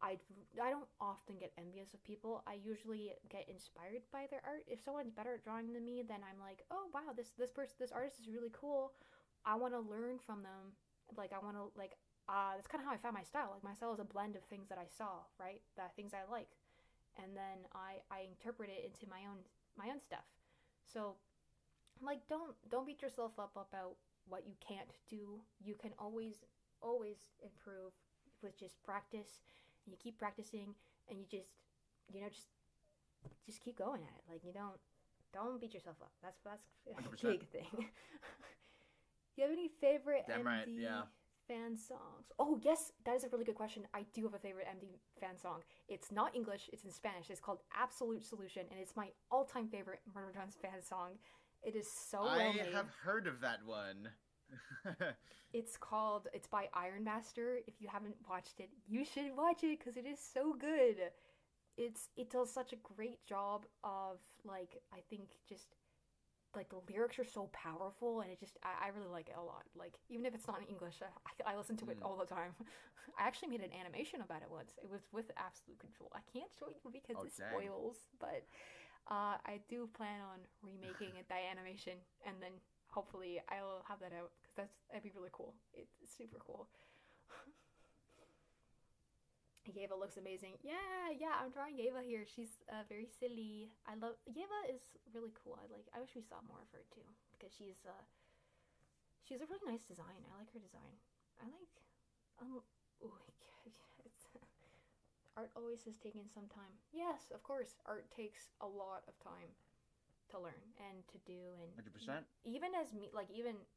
I don't often get envious of people. I usually get inspired by their art. If someone's better at drawing than me, then I'm like, oh wow, this artist is really cool. I want to learn from them. Like I want to like that's kind of how I found my style. Like my style is a blend of things that I saw, right? The things I like, and then I interpret it into my own stuff. So like don't beat yourself up about what you can't do. You can always improve with just practice, and you keep practicing, and you just just keep going at it. Like you don't beat yourself up. That's a 100%. big thing. Do you have any favorite Damn MD right, yeah. fan songs? Oh yes, that is a really good question. I do have a favorite MD fan song. It's not English, it's in Spanish. It's called Absolute Solution, and it's my all-time favorite Murder Drones fan song. It is so well made. I have heard of that one. It's by Iron Master. If you haven't watched it, you should watch it because it is so good. It does such a great job of like I think just like the lyrics are so powerful, and I really like it a lot. Like even if it's not in English, I listen to it all the time. I actually made an animation about it once. It was with Absolute Control. I can't show you because it spoils, but I do plan on remaking it, that animation, and then hopefully I'll have that out because that'd be really cool. It's super cool. Yeva looks amazing. Yeah, I'm drawing Yeva here. She's very silly. I love Yeva is really cool. I wish we saw more of her too because she's a really nice design. I like her design. I like oh it's art always has taken some time. Yes, of course, art takes a lot of time to learn and to do, and 100%. even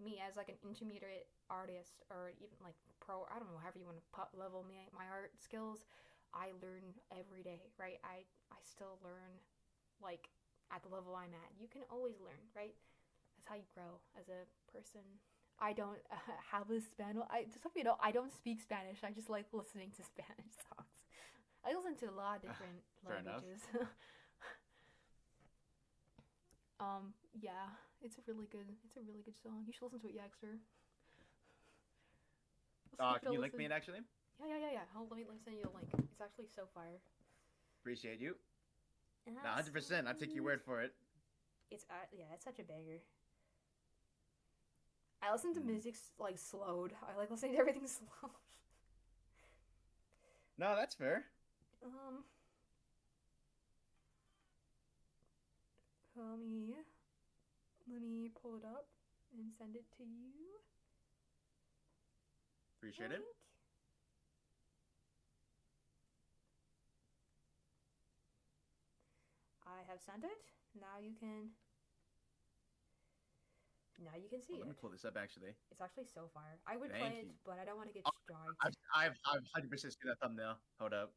me as like an intermediate artist, or even like pro, I don't know, however you want to level my art skills, I learn every day, right? I still learn like at the level I'm at. You can always learn, right? That's how you grow as a person. I don't have a Spanish. Just so you know, I don't speak Spanish. I just like listening to Spanish songs. I listen to a lot of different languages. Yeah, it's a really good song. You should listen to it, Yagster. Can you link me it actually? Yeah. Let me send you a link. It's actually so fire. Appreciate you. 100%. I take your word for it. It's such a banger. I listen to music like slowed. I like listening to everything slow. No, that's fair. Let me pull it up and send it to you. Appreciate it. I have sent it. Now you can see it. Let me pull this up actually. It's actually so fire. I would Thank play you. it, but I don't want to get striked. I've 100% seen that thumbnail. Hold up.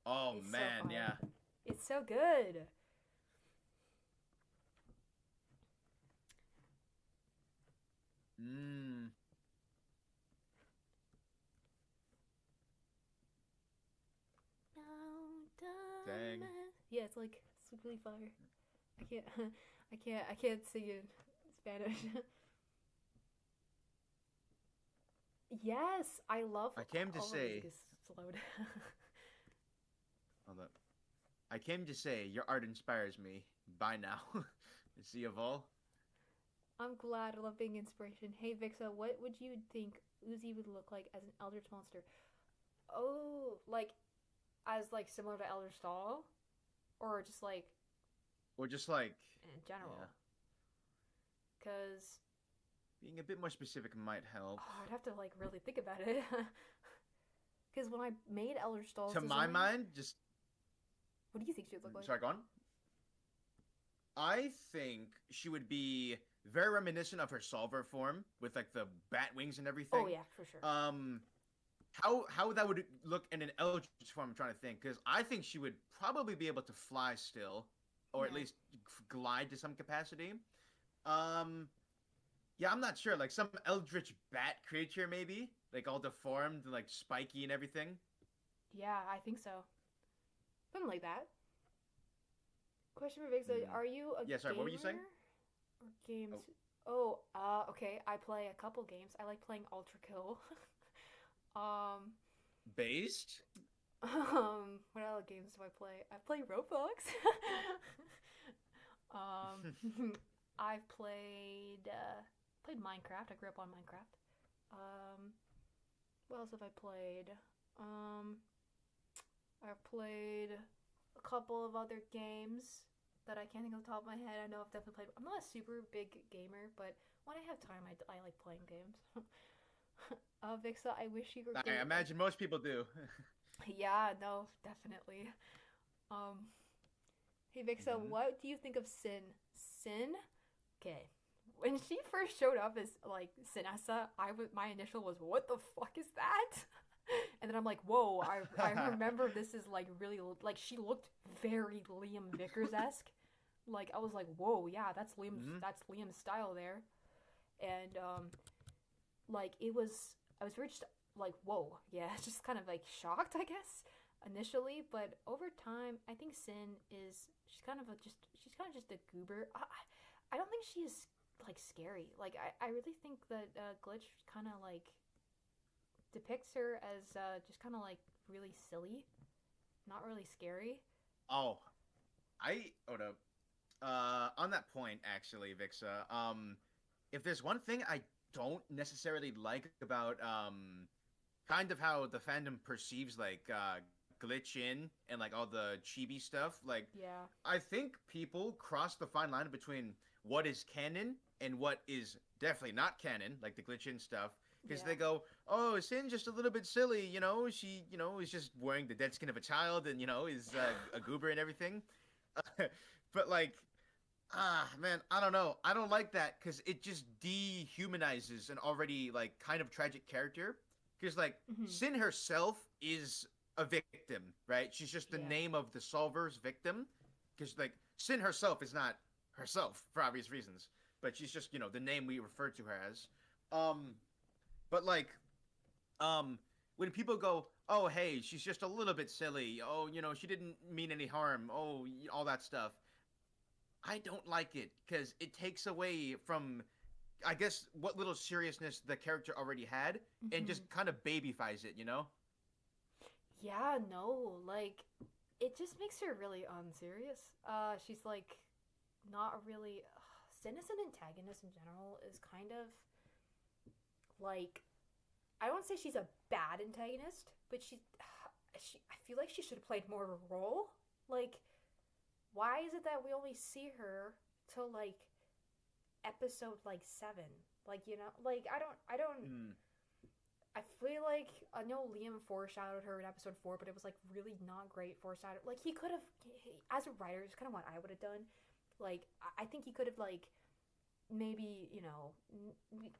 Oh It's so man, fire. yeah. It's so good. Dang. Yeah, it's really fire. I can't sing in Spanish. Yes, I love. I came to say. Slowed. Hold up. I came to say your art inspires me. Bye now. See you all. I'm glad. I love being inspiration. Hey Vixa, what would you think Uzi would look like as an Eldritch monster? Oh, as similar to Eldritch Doll, or just like in general. Because being a bit more specific might help. Oh, I'd have to really think about it. Because when I made Eldritch Doll's to my mind, just what do you think she would look like? Sorry, go on. I think she would be very reminiscent of her Solver form with the bat wings and everything. Oh yeah, for sure. How that would look in an Eldritch form, I'm trying to think, because I think she would probably be able to fly still, or at least glide to some capacity. Yeah, I'm not sure. Some Eldritch bat creature, maybe, all deformed and spiky and everything. Yeah, I think so. something like that. Question for Vix: Are you a Yeah, sorry, gamer what were you saying? or games? Oh. Okay. I play a couple games. I like playing Ultra Kill. um, Based? what other games do I play? I play Roblox. I've played Minecraft. I grew up on Minecraft. What else have I played? Um, I've played a couple of other games that I can't think of the top of my head. I know I've definitely played. I'm not a super big gamer, but when I have time, I like playing games. Vixa, I wish you were. I imagine most people do. Yeah, no, definitely. Hey Vixa, what do you think of Sin? Sin? Okay. When she first showed up as like Sinessa, my initial was what the fuck is that? And then I'm like, whoa! I remember this is like really like she looked very Liam Vickers esque. Like I was like, whoa, yeah, that's Liam's style there, and like I was very just like, whoa, yeah, just kind of like shocked, I guess, initially, but over time, I think Sin is she's kind of just a goober. I don't think she is like scary. Like I really think that Glitch kind of like depicts her as just kind of like really silly, not really scary. Oh, hold up. On that point, actually, Vixa, if there's one thing I don't necessarily like about kind of how the fandom perceives like glitch in and like all the chibi stuff, like Yeah. I think people cross the fine line between what is canon and what is definitely not canon, like the glitch in stuff. Because Yeah. they go, oh, Sin's just a little bit silly, you know. She, you know, is just wearing the dead skin of a child, and you know, is a goober and everything. But like, man, I don't know. I don't like that because it just dehumanizes an already like kind of tragic character. Because like Mm-hmm. Sin herself is a victim, right? She's just the Yeah. name of the solver's victim. Because like Sin herself is not herself for obvious reasons, but she's just the name we refer to her as. Um, but like, um, when people go, oh hey, she's just a little bit silly. Oh, she didn't mean any harm. Oh, all that stuff. I don't like it because it takes away from, I guess, what little seriousness the character already had, and Mm-hmm. just kind of babyfies it, you know? Yeah, no, like it just makes her really unserious. She's like not really. Sin as an antagonist in general is kind of like I don't say she's a bad antagonist, but she I feel like she should have played more of a role. Like, why is it that we only see her till like episode like 7? Like like I don't. Mm. I feel like I know Liam foreshadowed her in episode 4, but it was like really not great foreshadow. Like he could have, as a writer, it's kind of what I would have done. Like I think he could have like maybe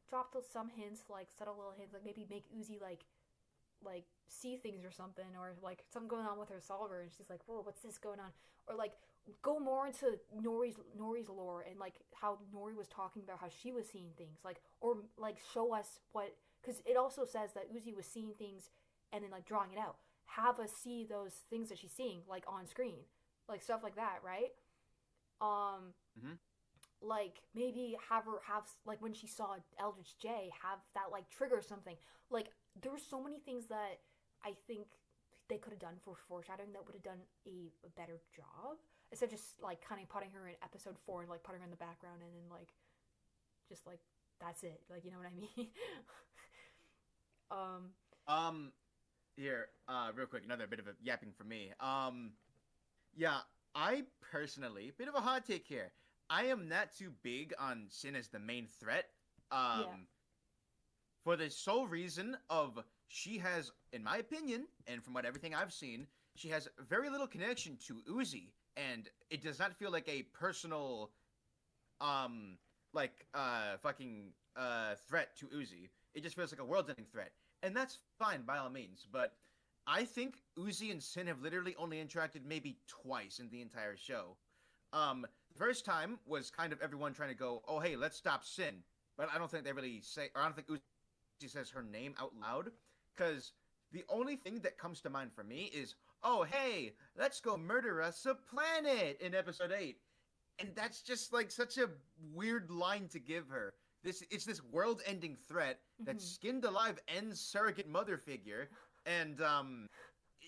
dropped some hints, like subtle little hints, like maybe make Uzi like see things or something, or like something going on with her solver, and she's like, whoa, what's this going on? Or like go more into Nori's lore and like how Nori was talking about how she was seeing things, like or like show us what, because it also says that Uzi was seeing things and then like drawing it out. Have us see those things that she's seeing like on screen, like stuff like that, right? Um, Mm-hmm. like maybe have her have like when she saw Eldritch J have that like trigger something. Like there were so many things that I think they could have done for foreshadowing that would have done a better job instead of just like kind of putting her in episode 4 and like putting her in the background and then like just like that's it, like you know what I mean. um Um, Here, real quick, another bit of a yapping from me. Yeah, I personally, bit of a hot take here. I am not too big on Sin as the main threat. yeah. Um, for the sole reason of she has, in my opinion, and from what everything I've seen, she has very little connection to Uzi, and it does not feel like a personal, fucking threat to Uzi. It just feels like a world-ending threat, and that's fine by all means. But I think Uzi and Sin have literally only interacted maybe twice in the entire show. The first time was kind of everyone trying to go, oh hey, let's stop Sin, but I don't think they really say, or I don't think Uzi says her name out loud, because the only thing that comes to mind for me is, oh, hey, let's go murder us a planet in episode 8. And that's just like such a weird line to give her. It's this world-ending threat that skinned alive ends surrogate mother figure, and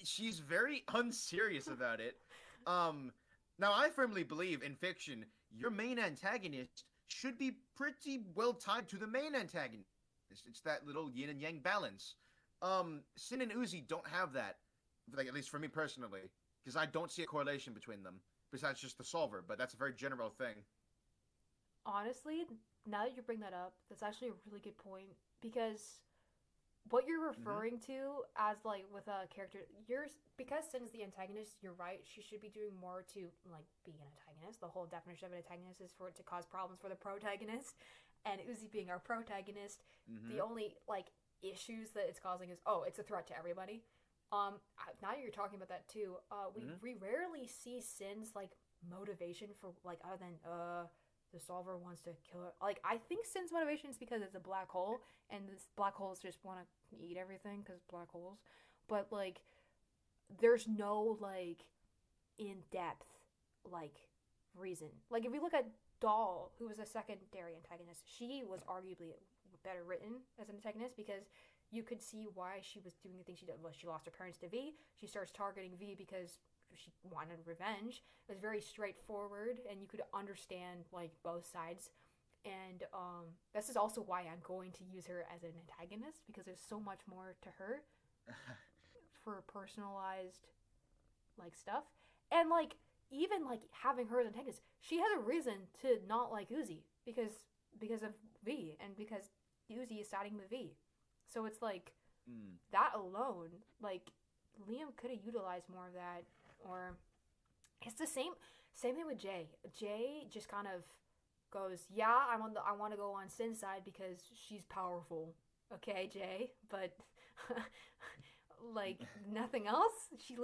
she's very unserious about it. Now I firmly believe in fiction, your main antagonist should be pretty well tied to the main antagonist. It's that little yin and yang balance. Sin and Uzi don't have that, like at least for me personally, because I don't see a correlation between them besides just the solver. But that's a very general thing. Honestly, now that you bring that up, that's actually a really good point because what you're referring to as like with a character, because Sin's the antagonist, you're right. She should be doing more to like be an antagonist. The whole definition of an antagonist is for it to cause problems for the protagonist, and Uzi being our protagonist, the only like issues that it's causing is it's a threat to everybody. Now you're talking about that too. We rarely see Sin's like motivation for like other than the solver wants to kill her. Like, I think Sin's motivation is because it's a black hole, and this black holes just want to eat everything because black holes. But, like, there's no, like, in-depth, like, reason. Like, if we look at Doll, who was a secondary antagonist, she was arguably better written as an antagonist because you could see why she was doing the things she did. Well, she lost her parents to V. She starts targeting V because she wanted revenge. It was very straightforward, and you could understand like both sides. And this is also why I'm going to use her as an antagonist because there's so much more to her for personalized like stuff. And like even like having her as an antagonist, she has a reason to not like Uzi because of V and because Uzi is siding with V. So it's like that alone, like Liam could have utilized more of that. Or it's the same thing with Jay. Jay just kind of goes, yeah, I want to go on Sin's side because she's powerful. Okay, Jay, but like nothing else. She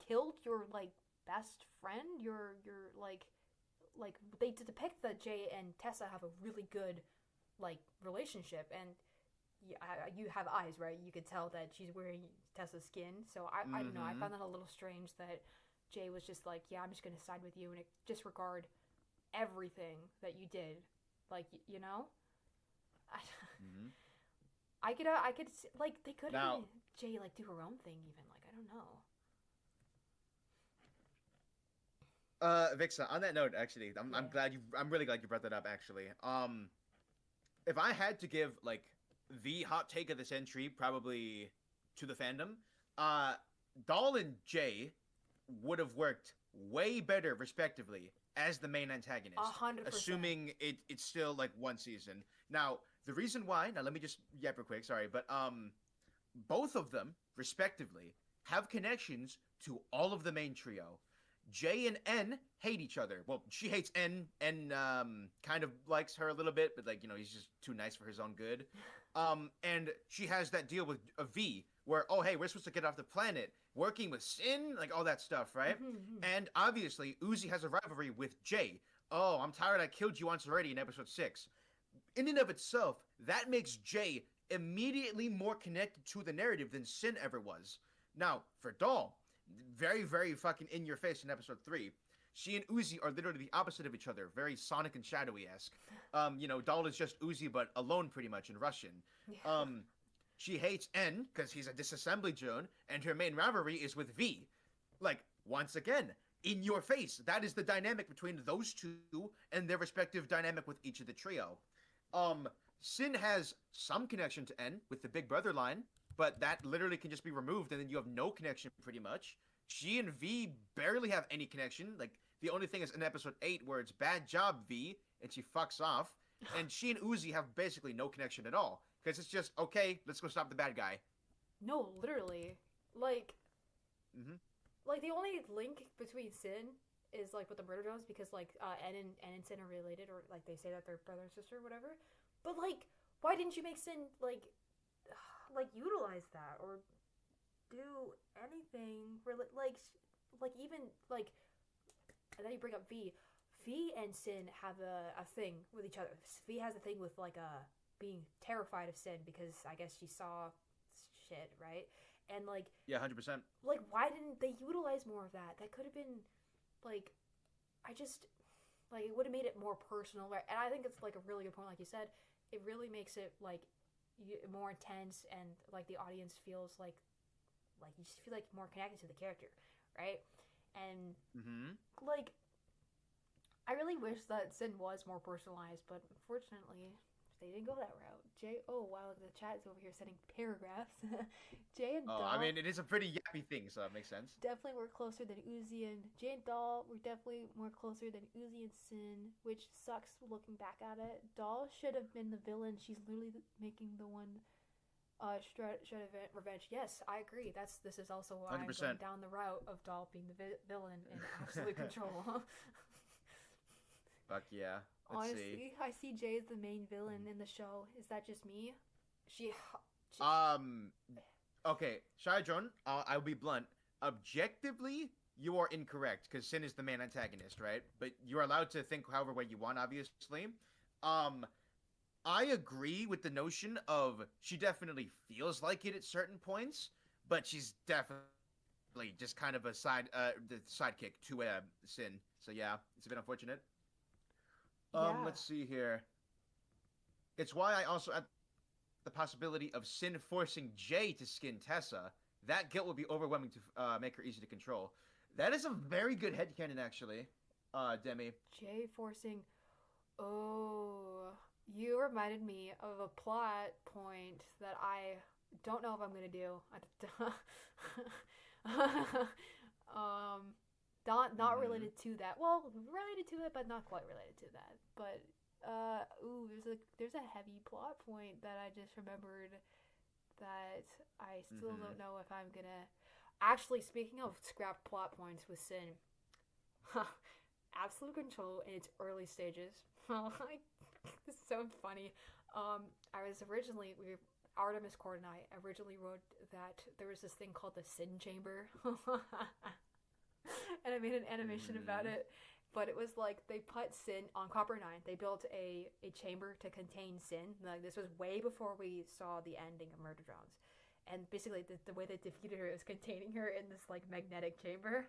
killed your like best friend. Your like they depict that Jay and Tessa have a really good like relationship, and you have eyes, right? You could tell that she's wearing Tessa's skin. So I don't know. I found that a little strange that Jay was just like, yeah, I'm just gonna side with you and disregard everything that you did. Like, you know. I could like they could have Jay like do her own thing even. Like I don't know. Vixa, on that note, actually, I'm really glad you brought that up. Actually, if I had to give like the hot take of this entry, probably to the fandom, Doll and Jay would have worked way better, respectively, as the main antagonist. 100%. Assuming it's still like one season. Now, the reason why, let me just yap real quick, sorry, but both of them, respectively, have connections to all of the main trio. Jay and N hate each other. Well, she hates N. N kind of likes her a little bit, but like, he's just too nice for his own good. And she has that deal with a V, where, oh, hey, we're supposed to get off the planet, working with Sin, like all that stuff, right? And obviously, Uzi has a rivalry with Jay. Oh, I'm tired, I killed you once already in episode 6. In and of itself, that makes Jay immediately more connected to the narrative than Sin ever was. Now, for Doll, very, very fucking in your face in episode 3. She and Uzi are literally the opposite of each other, very Sonic and Shadowy-esque. Doll is just Uzi, but alone pretty much in Russian. Yeah. She hates N because he's a disassembly drone, and her main rivalry is with V. Like, once again, in your face. That is the dynamic between those two and their respective dynamic with each of the trio. Sin has some connection to N with the Big Brother line, but that literally can just be removed, and then you have no connection pretty much. She and V barely have any connection. Like, the only thing is in episode 8 where it's bad job, V, and she fucks off. And she and Uzi have basically no connection at all. Because it's just, okay, let's go stop the bad guy. No, literally. Like, like the only link between Sin is, like, with the murder drones because, like, N and Sin are related, or, like, they say that they're brother and sister or whatever. But, like, why didn't you make Sin, like, utilize that or do anything like even like, and then you bring up V and Sin have a thing with each other. V has a thing with like being terrified of Sin because I guess shit, right? And like, Yeah, 100%. like why didn't they utilize more of that? That could have been like, I just like it would have made it more personal, right? And I think it's like a really good point, like you said. It really makes it like more intense, and like the audience feels like you just feel like more connected to the character, right? And Mm-hmm. like I really wish that Sin was more personalized, but unfortunately, they didn't go that route. Jay, oh wow, the chat is over here sending paragraphs. Jay and Oh, I Doll mean, it is a pretty yappy thing, so it makes sense. definitely were closer than Uzi and Jay and Doll were definitely more closer than Uzi and Sin, which sucks looking back at it. Doll should have been the villain. She's literally making the one Shred event revenge. Yes, I agree. This is also why I'm going 100%. down the route of Doll being the villain in absolute control. Fuck yeah. Let's see. Honestly, I see Jay as the main villain in the show. Is that just me? She, she Um, okay, Shia John, I'll be blunt. Objectively, you are incorrect because Sin is the main antagonist, right? But you're allowed to think however way you want, obviously. Um, I agree with the notion of she definitely feels like it at certain points, but she's definitely just kind of a the sidekick to Sin. So yeah, it's a bit unfortunate. yeah. Let's see here. It's why I also add the possibility of Sin forcing Jay to skin Tessa. That guilt would be overwhelming to make her easy to control. That is a very good headcanon, actually, Demi. Jay forcing. Oh, you reminded me of a plot point that I don't know if I'm gonna do. Not Mm-hmm. related to that. Well, related to it, but not quite related to that. But ooh, there's a heavy plot point that I just remembered that I still Mm-hmm. don't know if I'm gonna. Actually, speaking of scrapped plot points with Sin, absolute control in its early stages. This is so funny. I was originally Artemis Cord and I originally wrote that there was this thing called the Sin Chamber, and I made an animation about Mm-hmm. it. But it was like they put Sin on Copper 9. They built a chamber to contain Sin. Like this was way before we saw the ending of Murder Drones. And basically, the way they defeated her is containing her in this like magnetic chamber.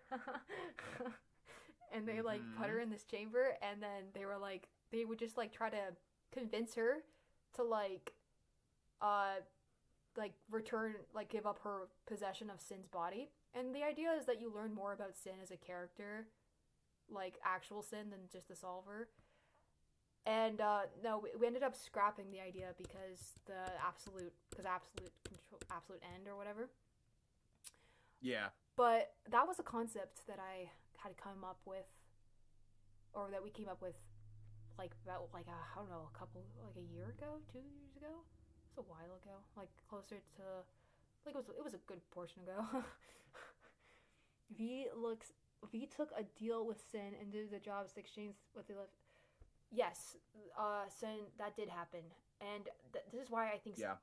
And they like put Mm-hmm. her in this chamber, and then they were like they would just like try to convince her to uh return, like give up her possession of Sin's body. And the idea is that you learn more about Sin as a character, like actual Sin, than just the solver. And no, we ended up scrapping the idea because absolute control, absolute end or whatever. Yeah. But that was a concept that I had come up with, or that we came up with, like about like I don't know, a couple, like a year ago, 2 years ago. It's a while ago, like closer to, like it was a good portion ago. V looks V took a deal with Sin and did the jobs to exchange what they left. Yes, Sin, that did happen, and this is why I think Yeah.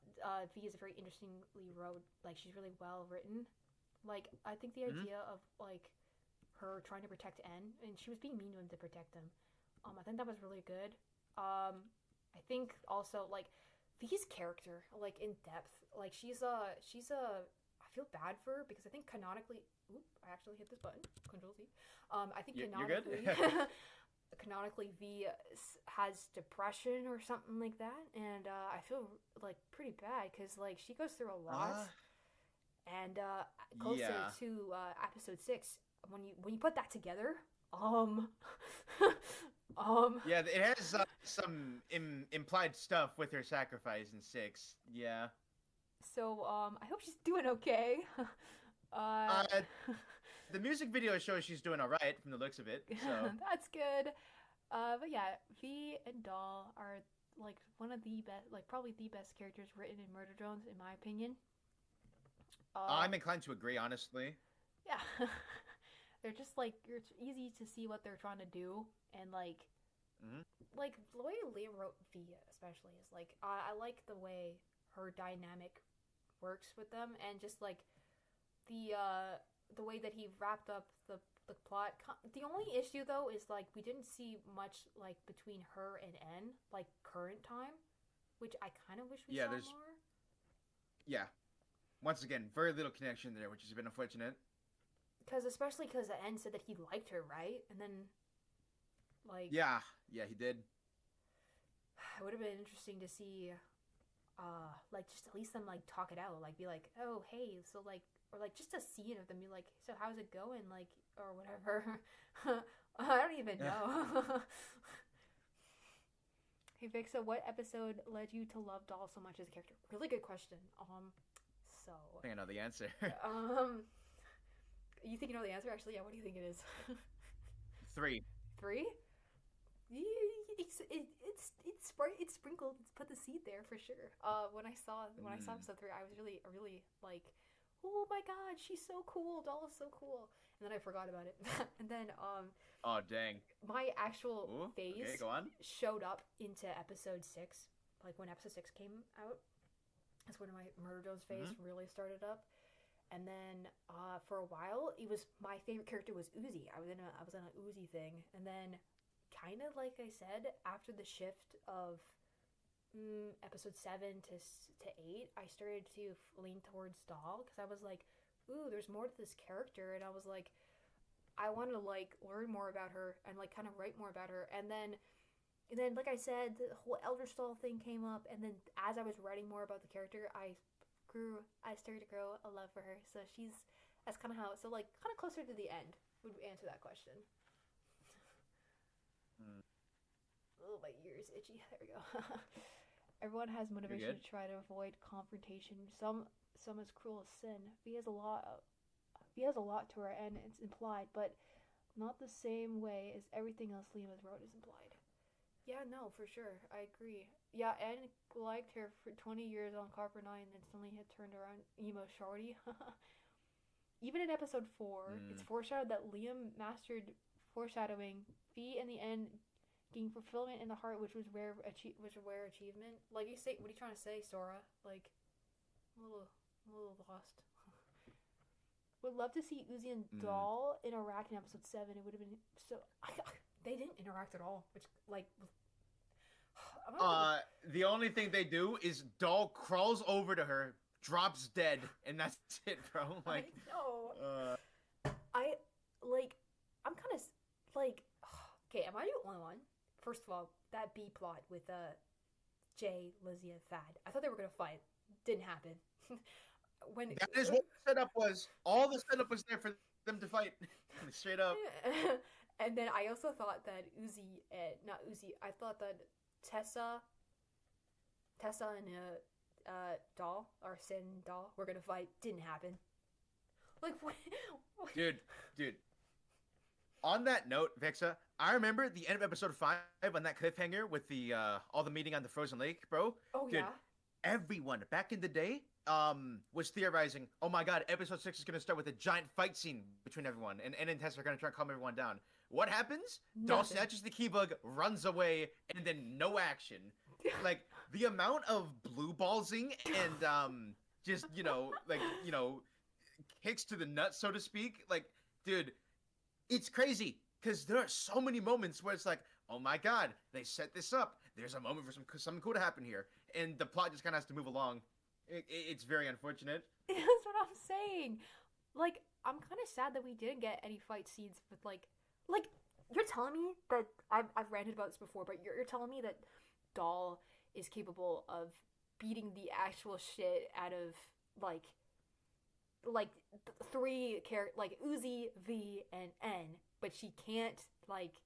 V is very interestingly wrote. Like she's really well written. Like I think the Mm-hmm. idea of like her trying to protect N, and she was being mean to him to protect him. I think that was really good. I think also like V's character, like in depth, like she's a. I feel bad for her because I think canonically, oop, I actually hit this button. Control Z. I think You're good. canonically, canonically V has depression or something like that, and I feel like pretty bad because like she goes through a lot, uh, and closer yeah. to episode 6, when you put that together, Yeah, it has some implied stuff with her sacrifice in 6. Yeah. so I hope she's doing okay. uh, Uh, the music video shows she's doing all right from the looks of it. So that's good. But yeah, V and Doll are like one of the best, like probably the best characters written in Murder Drones, in my opinion. I'm Um, inclined to agree, honestly. yeah, they're just like it's easy to see what they're trying to do, and Hmm. like the way Liam wrote V especially is like I like the way her dynamic works with them, and just like the way that he wrapped up the plot. The only issue though is like we didn't see much like between her and N, like current time, which I kind of wish we Yeah, saw there's more. yeah. once again, very little connection there, which has been unfortunate. Especially because the end said that he liked her, right? And then, like... Yeah, he did. It would have been interesting to see, like, just at least them, like, talk it out. Like, be like, oh, hey, so, like... Or, like, just a scene of them be like, so how's it going? Like, or whatever. I don't even know. Hey, Vic, so what episode led you to love Doll so much as a character? Really good question. So... I think I know the answer. You think you know the answer? Actually, yeah, what do you think it is? 3. 3? It's sprinkled. It's put the seed there for sure. When I saw episode 3, I was really like, oh my god, she's so cool. Doll is so cool. And then I forgot about it. And then oh dang, my actual phase okay, go on. showed up into episode 6. Like when episode 6 came out, that's when my Murder Drones phase really started up. And then for a while, it was my favorite character was Uzi. I was in an Uzi thing, and then kind of like I said, after the shift of episode 7 to 8, I started to lean towards Doll because I was like, ooh, there's more to this character, and I was like, I want to like learn more about her and like kind of write more about her, and then like I said, the whole Eldritch Doll thing came up, and then as I was writing more about the character, I started to grow a love for her. So that's kind of how, so like kind of closer to the end would answer that question. Oh, my ear's itchy. There we go. Everyone has motivation to try to avoid confrontation. Some is cruel as sin. V has a lot to her, and it's implied, but not the same way as everything else Liam has wrote is implied. Yeah, no, for sure. I agree. Yeah, and liked her for 20 years on Copper 9 and suddenly had turned around emo shorty. Even in episode 4, it's foreshadowed that Liam mastered foreshadowing. V in the end gained fulfillment in the heart, which was rare achievement. Like you say, what are you trying to say, Sora? Like, I'm a little lost. Would love to see Uzi and Doll interact in episode 7. It would have been so... They didn't interact at all, which, like... The only thing they do is Doll crawls over to her, drops dead, and that's it, bro. Like, I'm kind of, like... Okay, am I the only one? First of all, that B plot with, Jay, Lizzy, and Thad. I thought they were gonna fight. Didn't happen. That is what the setup was. All the setup was there for them to fight. Straight up. And then I also thought that I thought that Tessa and Doll, or Sin Doll, were gonna fight. Didn't happen. Like, what? Dude. On that note, Vixa, I remember the end of episode 5 on that cliffhanger with the all the meeting on the frozen lake, bro. Oh, dude, yeah? Everyone back in the day was theorizing, oh my god, episode 6 is going to start with a giant fight scene between everyone, and Tessa are going to try and calm everyone down. What happens? Nothing. Doll snatches the keybug, runs away, and then no action. Like, the amount of blue ballsing and, just, kicks to the nuts, so to speak. Like, dude, it's crazy, because there are so many moments where it's like, oh my god, they set this up. There's a moment for something cool to happen here. And the plot just kind of has to move along. It's very unfortunate. That's what I'm saying. Like, I'm kind of sad that we didn't get any fight scenes with, like, you're telling me that, I've ranted about this before, but you're telling me that Doll is capable of beating the actual shit out of, like 3 characters, like, Uzi, V, and N, but she can't, like,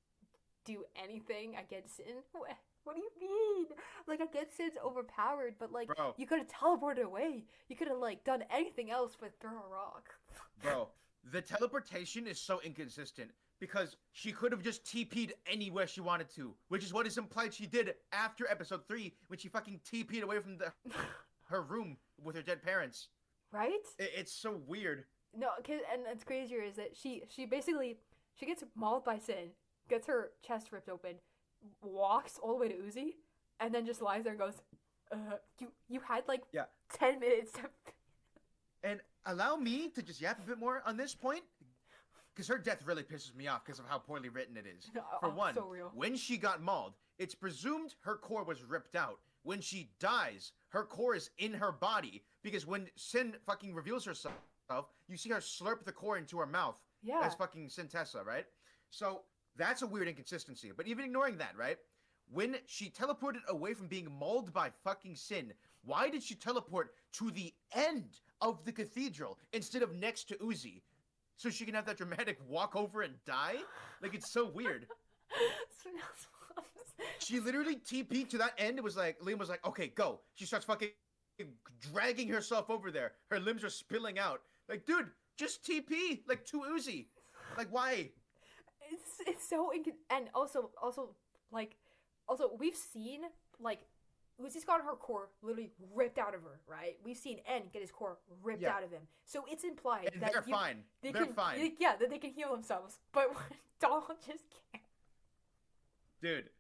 do anything against Sin? What do you mean? Like, I get Sin's overpowered, but, like, bro, you could have teleported away. You could have, like, done anything else but throw a rock. Bro, the teleportation is so inconsistent, because she could have just TP'd anywhere she wanted to, which is what is implied she did after episode 3, when she fucking TP'd away from her room with her dead parents. Right? It's so weird. No, and it's crazier is that she basically, she gets mauled by Sin, gets her chest ripped open, walks all the way to Uzi, and then just lies there and goes, you had, like, 10 minutes to... And allow me to just yap a bit more on this point, because her death really pisses me off because of how poorly written it is. For one, so real. When she got mauled, it's presumed her core was ripped out. When she dies, her core is in her body, because when Sin fucking reveals herself, you see her slurp the core into her mouth Yeah. as fucking Sintessa, right? So that's a weird inconsistency. But even ignoring that, right? When she teleported away from being mauled by fucking Sin, why did she teleport to the end of the cathedral instead of next to Uzi? So she can have that dramatic walk over and die? Like, it's so weird. She literally TP'd to that end. It was like, Liam was like, okay, go. She starts fucking dragging herself over there. Her limbs are spilling out. Like, dude, just TP, like, to Uzi. Like, why? It's so and also like we've seen like Uzi's got her core literally ripped out of her, right? We've seen N get his core ripped out of him, so it's implied and that they're fine. They're fine. That they can heal themselves, but Doll just can't. Dude,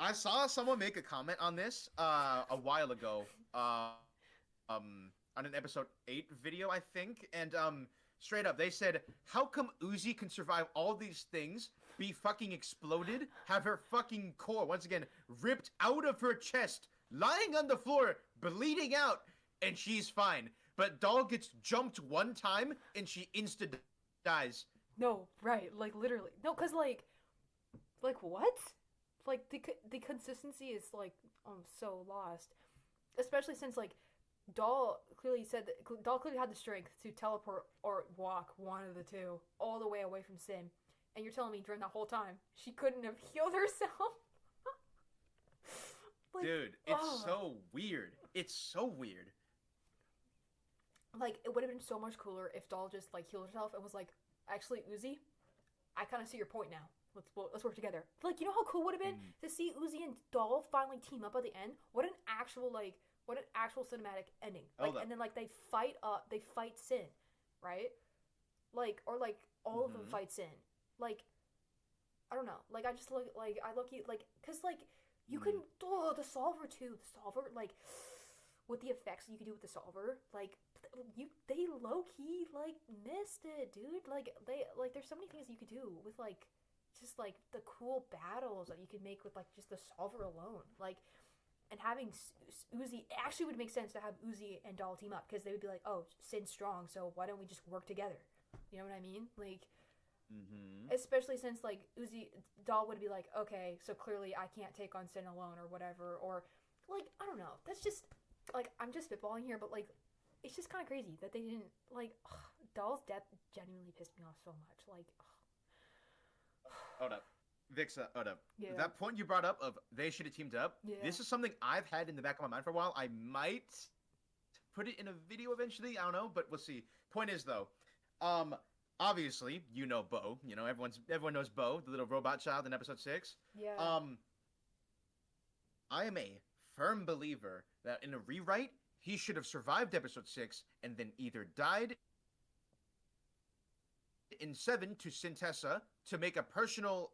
I saw someone make a comment on this a while ago, on an episode 8 video, I think, and straight up, they said, how come Uzi can survive all these things, be fucking exploded, have her fucking core, once again, ripped out of her chest, lying on the floor, bleeding out, and she's fine. But Doll gets jumped one time, and she insta dies. No, right, like, literally. No, because, like, what? Like, the consistency is, like, so lost. Especially since, like, Doll clearly had the strength to teleport or walk, one of the two, all the way away from Sin. And you're telling me during that whole time, she couldn't have healed herself? Like, dude, it's so weird. It's so weird. Like, it would have been so much cooler if Doll just, like, healed herself and was like, actually, Uzi, I kind of see your point now. Let's work together. Like, you know how cool it would have been to see Uzi and Doll finally team up at the end? What an actual cinematic ending. Like, and then, like, they fight Sin, right? Like, or, like, all of them fight Sin. Like, I don't know. Like, I just look, like, because, like, you can, the Solver, too. The Solver, like, with the effects you can do with the Solver, like, they low-key, like, missed it, dude. Like, there's so many things you could do with, like, just, like, the cool battles that you could make with, like, just the Solver alone. Like, and having Uzi, it actually would make sense to have Uzi and Doll team up, because they would be like, oh, Sin's strong, so why don't we just work together? You know what I mean? Like, especially since, like, Doll would be like, okay, so clearly I can't take on Sin alone, or whatever, or, like, I don't know. That's just, like, I'm just spitballing here, but, like, it's just kind of crazy that they didn't, like, Doll's death genuinely pissed me off so much. Like, Hold up. Vixa, hold up. Yeah. That point you brought up of they should have teamed up, this is something I've had in the back of my mind for a while. I might put it in a video eventually. I don't know, but we'll see. Point is, though, obviously, you know Bo. You know, everyone knows Bo, the little robot child in episode 6. Yeah. I am a firm believer that in a rewrite, he should have survived episode 6 and then either died in 7 to Sintessa to make a personal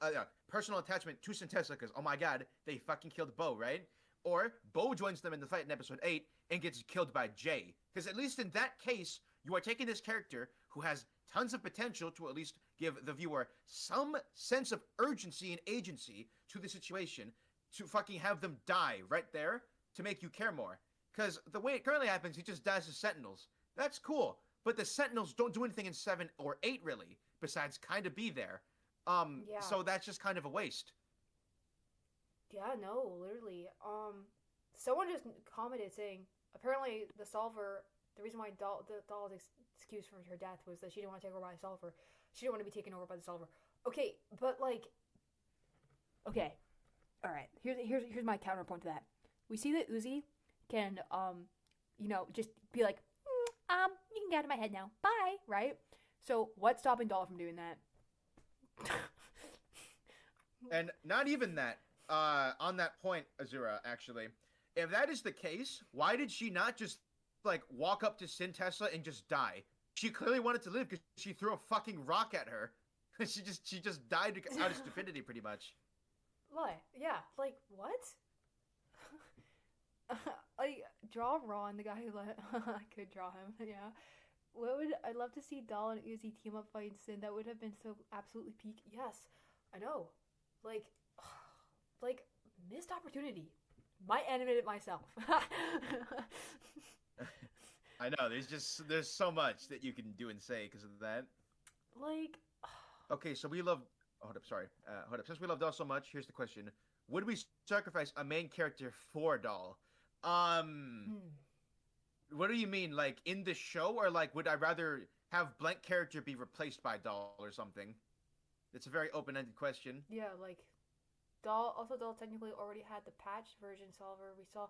attachment to Sintessa, because, oh my god, they fucking killed Bo, right? Or Bo joins them in the fight in episode 8 and gets killed by Jay. Because at least in that case, you are taking this character who has tons of potential to at least give the viewer some sense of urgency and agency to the situation, to fucking have them die right there to make you care more. Because the way it currently happens, he just dies to Sentinels. That's cool. But the Sentinels don't do anything in 7 or 8, really, besides kind of be there. So that's just kind of a waste. Yeah, no, literally. Someone just commented saying, apparently the Solver, the reason why Doll's excuse for her death was that she didn't want to take over by the Solver. She didn't want to be taken over by the Solver. Okay, but, like, okay, all right. Here's my counterpoint to that. We see that Uzi can, just be like, you can get out of my head now. Bye, right? So what's stopping Doll from doing that? And not even that. On that point, Azura, actually, if that is the case, why did she not just, like, walk up to Sintessa and just die? She clearly wanted to live because she threw a fucking rock at her. she just died out of stupidity, pretty much. What? Yeah, like, what? Like, draw Ron, the guy who I could draw him, yeah. I'd love to see Doll and Uzi team up fighting Sin. That would have been so absolutely peak. Yes, I know. Like, missed opportunity. Might animate it myself. I know. There's so much that you can do and say because of that. Like, Okay, so we love. Hold up, sorry. Hold up. Since we love Doll so much, here's the question: would we sacrifice a main character for Doll? Um, hmm. what do you mean? Like in the show, or like would I rather have blank character be replaced by Doll or something? It's a very open-ended question. Yeah, like Doll. Also, Doll technically already had the patch version solver. We saw.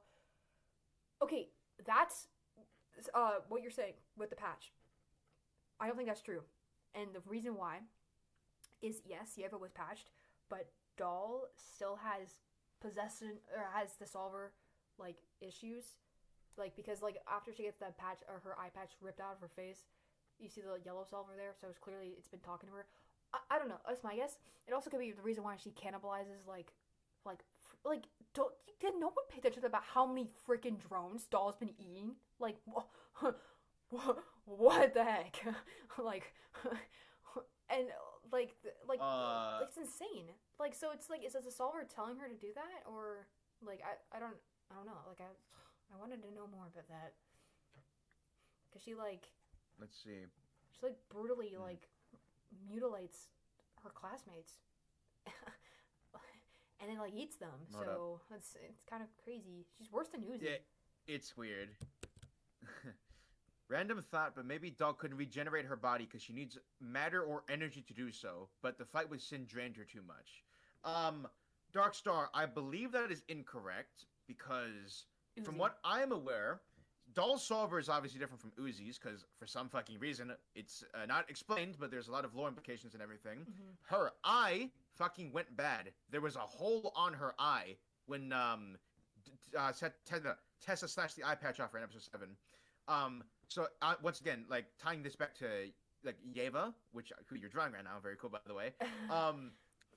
Okay, that's what you're saying with the patch. I don't think that's true, and the reason why is yes, Yeva was patched, but Doll still has possession or has the solver like issues, like because like after she gets that patch or her eye patch ripped out of her face, you see the yellow solver there, so it's been talking to her. I don't know. That's my guess. It also could be the reason why she cannibalizes like like don't did no one pay attention about how many freaking drones Doll's been eating? Like what the heck? like and it's insane. Like so it's like is the solver telling her to do that or like I don't know. Like I wanted to know more about that because Let's see. she like brutally like mutilates her classmates and then like eats them. Hold up. So it's kind of crazy. She's worse than Uzi. Yeah, it's weird. Random thought, but maybe Doll couldn't regenerate her body because she needs matter or energy to do so. But the fight with Sin drained her too much. Dark Star, I believe that is incorrect because, Uzi. from what I'm aware, Doll's solver is obviously different from Uzi's because for some fucking reason it's not explained, but there's a lot of lore implications and everything. Mm-hmm. Her eye fucking went bad. There was a hole on her eye when Tessa slashed the eye patch off her in episode 7. So once again, like tying this back to like Yeva, who you're drawing right now, very cool by the way.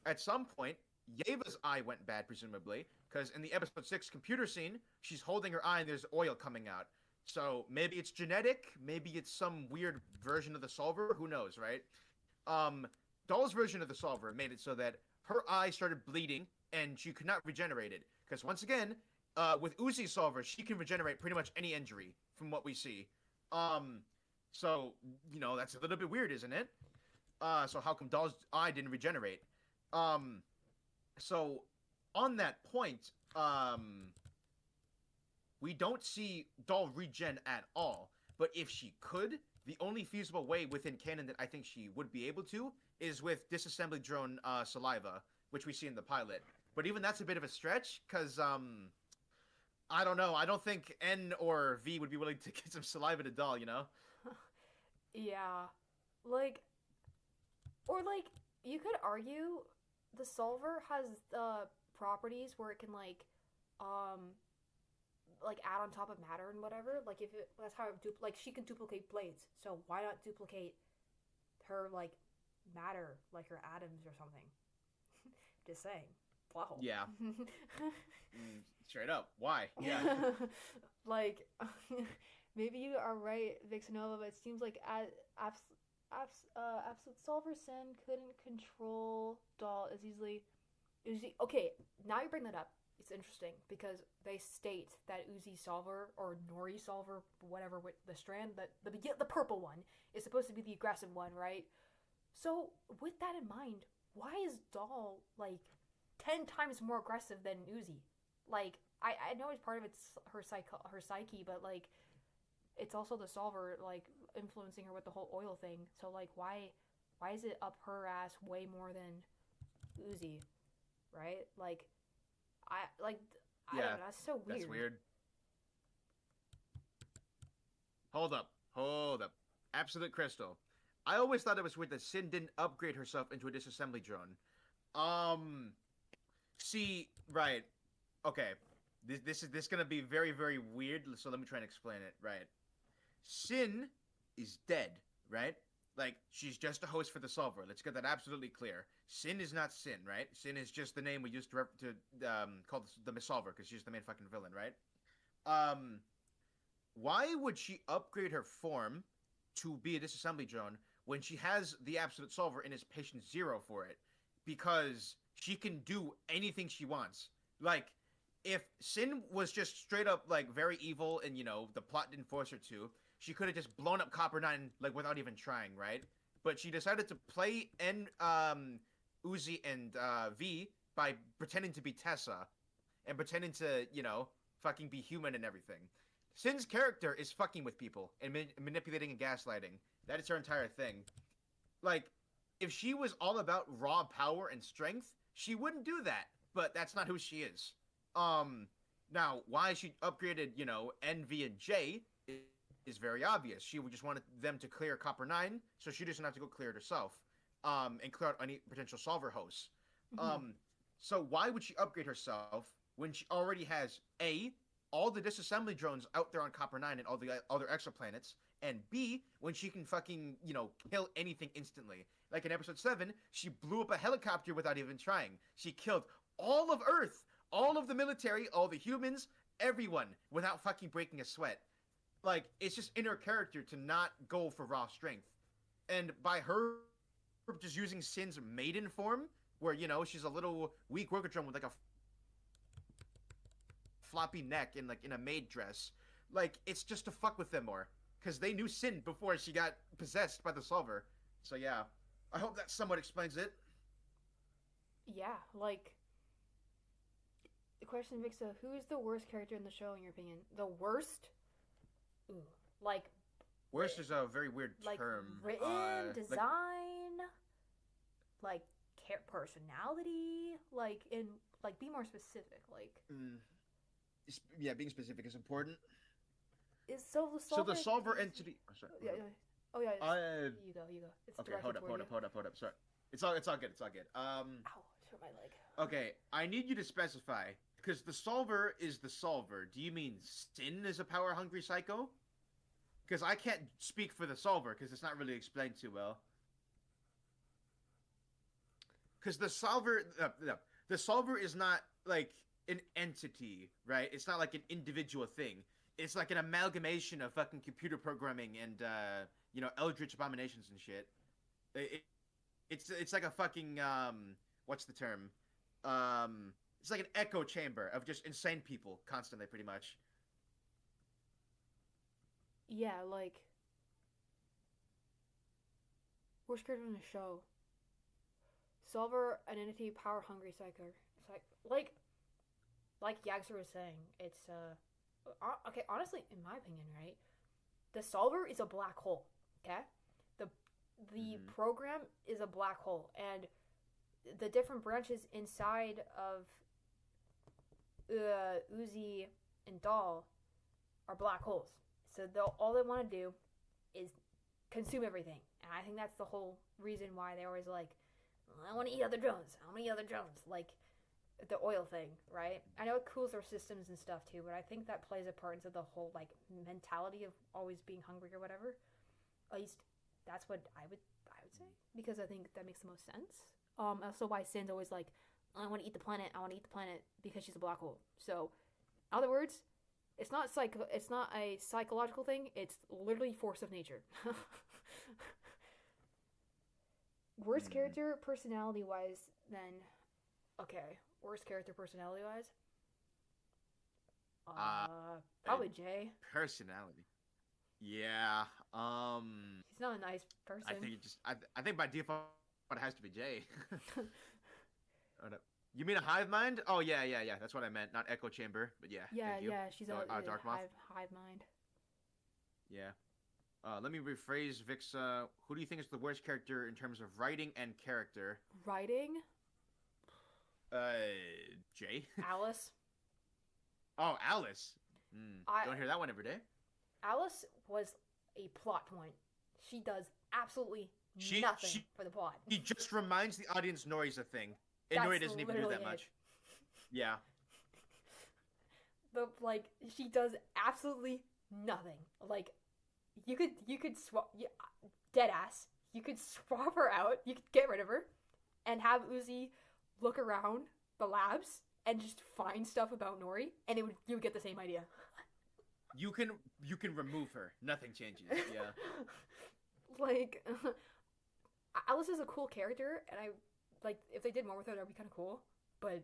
At some point, Yeva's eye went bad, presumably, because in the episode 6 computer scene, she's holding her eye and there's oil coming out. So maybe it's genetic, maybe it's some weird version of the solver, who knows, right? Doll's version of the solver made it so that her eye started bleeding and she could not regenerate it. Because once again, with Uzi's solver, she can regenerate pretty much any injury from what we see. So, you know, that's a little bit weird, isn't it? So how come Doll's eye didn't regenerate? So on that point, we don't see Doll regen at all. But if she could, the only feasible way within canon that I think she would be able to is with disassembly drone saliva, which we see in the pilot. But even that's a bit of a stretch, because I don't know. I don't think N or V would be willing to get some saliva to Doll, you know? Yeah. Like, or like, you could argue the solver has properties where it can like add on top of matter and whatever. Like if it, that's how it like she can duplicate blades. So why not duplicate her like matter, like her atoms or something? Just saying. Wow. Yeah. Straight up. Why? Yeah. Like, maybe you are right, Vixenova, but it seems like Absolute Solver Sin couldn't control Doll as easily. Okay, now you bring that up. It's interesting because they state that Uzi Solver or Nori Solver, whatever, with the strand, the purple one is supposed to be the aggressive one, right? So with that in mind, why is Doll like 10 times more aggressive than Uzi? Like, I know it's part of it's her psyche, but like it's also the solver like influencing her with the whole oil thing. So like why is it up her ass way more than Uzi? Right? Like I don't know, that's so weird. That's weird. Hold up. Absolute Crystal. I always thought it was weird that Sin didn't upgrade herself into a disassembly drone. See, right. Okay. This is gonna be very, very weird, so let me try and explain it, right? Sin is dead, right? Like, she's just a host for the solver. Let's get that absolutely clear. Sin is not Sin, right? Sin is just the name we used to call the solver, because she's the main fucking villain, right? Why would she upgrade her form to be a disassembly drone when she has the absolute solver in his patient 0 for it? Because she can do anything she wants. Like, if Sin was just straight up, like, very evil and, you know, the plot didn't force her to, she could have just blown up Copper 9 like without even trying, right? But she decided to play Uzi and V by pretending to be Tessa and pretending to, fucking be human and everything. Sin's character is fucking with people and manipulating and gaslighting. That is her entire thing. Like, if she was all about raw power and strength, she wouldn't do that. But that's not who she is. Now, why she upgraded, N, V, and J is very obvious. She just wanted them to clear Copper 9, so she doesn't have to go clear it herself. And clear out any potential solver hosts. Mm-hmm. So why would she upgrade herself when she already has A, all the disassembly drones out there on Copper 9 and all the other exoplanets, and B, when she can fucking, kill anything instantly. Like in episode 7, she blew up a helicopter without even trying. She killed all of Earth, all of the military, all the humans, everyone, without fucking breaking a sweat. Like, it's just in her character to not go for raw strength. And by her just using Sin's maiden form, where, she's a little weak worker drone with, like, a floppy neck and, like, in a maid dress, like, it's just to fuck with them more. Because they knew Sin before she got possessed by the Solver. So, yeah. I hope that somewhat explains it. Yeah, like... The question, Vixa, who is the worst character in the show, in your opinion? The worst? Ooh. Like... Worst is a very weird term. Written, design... Like, personality? Like, be more specific, like... Yeah, being specific is important. So the solver entity. Oh, sorry. Yeah. Oh yeah. You go. It's okay, hold up. Sorry. It's all good. Ow! I hurt my leg. Okay, I need you to specify because the solver is the solver. Do you mean Sin is a power-hungry psycho? Because I can't speak for the solver because it's not really explained too well. Because the solver is not like an entity, right? It's not like an individual thing. It's like an amalgamation of fucking computer programming and Eldritch abominations and shit. It's like a fucking what's the term? It's like an echo chamber of just insane people constantly, pretty much. Yeah, like worst character in the show. Solver, an entity, power hungry psycho. Like Yagster was saying, it's okay, honestly, in my opinion, right? The solver is a black hole, okay? The program is a black hole, and the different branches inside of Uzi and Doll are black holes. So all they want to do is consume everything. And I think that's the whole reason why they're always like, I want to eat other drones. Like, the oil thing, right? I know it cools their systems and stuff too, but I think that plays a part into the whole like mentality of always being hungry or whatever. At least that's what I would say, because I think that makes the most sense. Also why Sin's always like, I want to eat the planet, because she's a black hole. So, in other words, it's not a psychological thing. It's literally force of nature. Worst character personality wise, then. Okay, worst character personality-wise? Probably Jay. Personality. Yeah. He's not a nice person. I think by default it has to be Jay. You mean a hive mind? Oh yeah. That's what I meant. Not echo chamber, but yeah. Yeah. She's a dark moth. Hive mind. Yeah. Let me rephrase, Vix. Who do you think is the worst character in terms of writing and character? Writing? Jay? Alice. Oh, Alice. Don't hear that one every day. Alice was a plot point. She does absolutely nothing for the plot. She just reminds the audience Nori's a thing. And Nori doesn't even do that much. Yeah. But, like, she does absolutely nothing. Like, you could swap... dead ass. You could swap her out. You could get rid of her. And have Uzi look around the labs and just find stuff about Nori, and you would get the same idea. You can remove her. Nothing changes. Yeah. Like, Alice is a cool character, and I like if they did more with her, that'd be kind of cool. But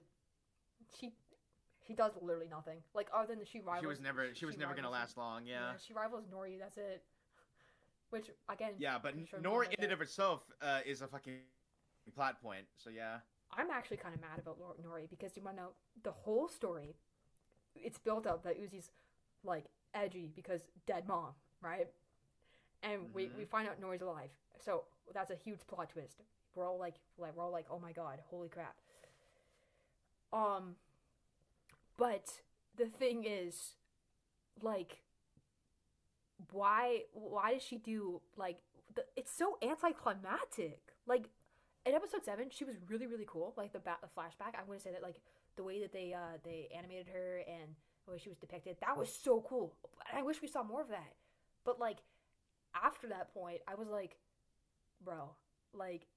She does literally nothing. Like, other than she rivals... She was never gonna last long, yeah. She rivals Nori, that's it. Which, again... Yeah, but Nori in and of itself is a fucking plot point, so yeah. I'm actually kind of mad about Nori, because you want to know, the whole story, it's built up that Uzi's, like, edgy because dead mom, right? And we find out Nori's alive. So, that's a huge plot twist. We're all like, oh my god, holy crap. But the thing is, like, why does she do, like, it's so anticlimactic. Like, in episode 7, she was really, really cool. Like, the flashback, I'm going to say that, like, the way that they animated her and the way she was depicted, that was so cool. I wish we saw more of that. But, like, after that point, I was like, bro, like,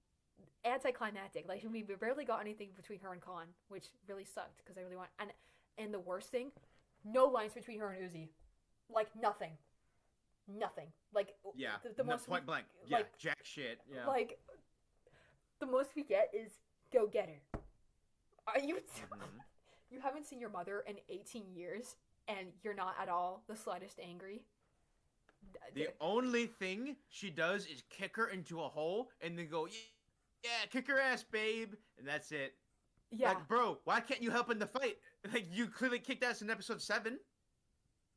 anticlimactic. Like, we barely got anything between her and Kahn, which really sucked, because I really want... And the worst thing, no lines between her and Uzi. Like, nothing. Like, yeah, the most point blank. Yeah, like, jack shit. Yeah. Like, the most we get is, go get her. Are you... You haven't seen your mother in 18 years, and you're not at all the slightest angry? The only thing she does is kick her into a hole, and then go, yeah, kick her ass, babe, and that's it. Yeah. Like, bro, why can't you help in the fight? Like, you clearly kicked ass in episode 7.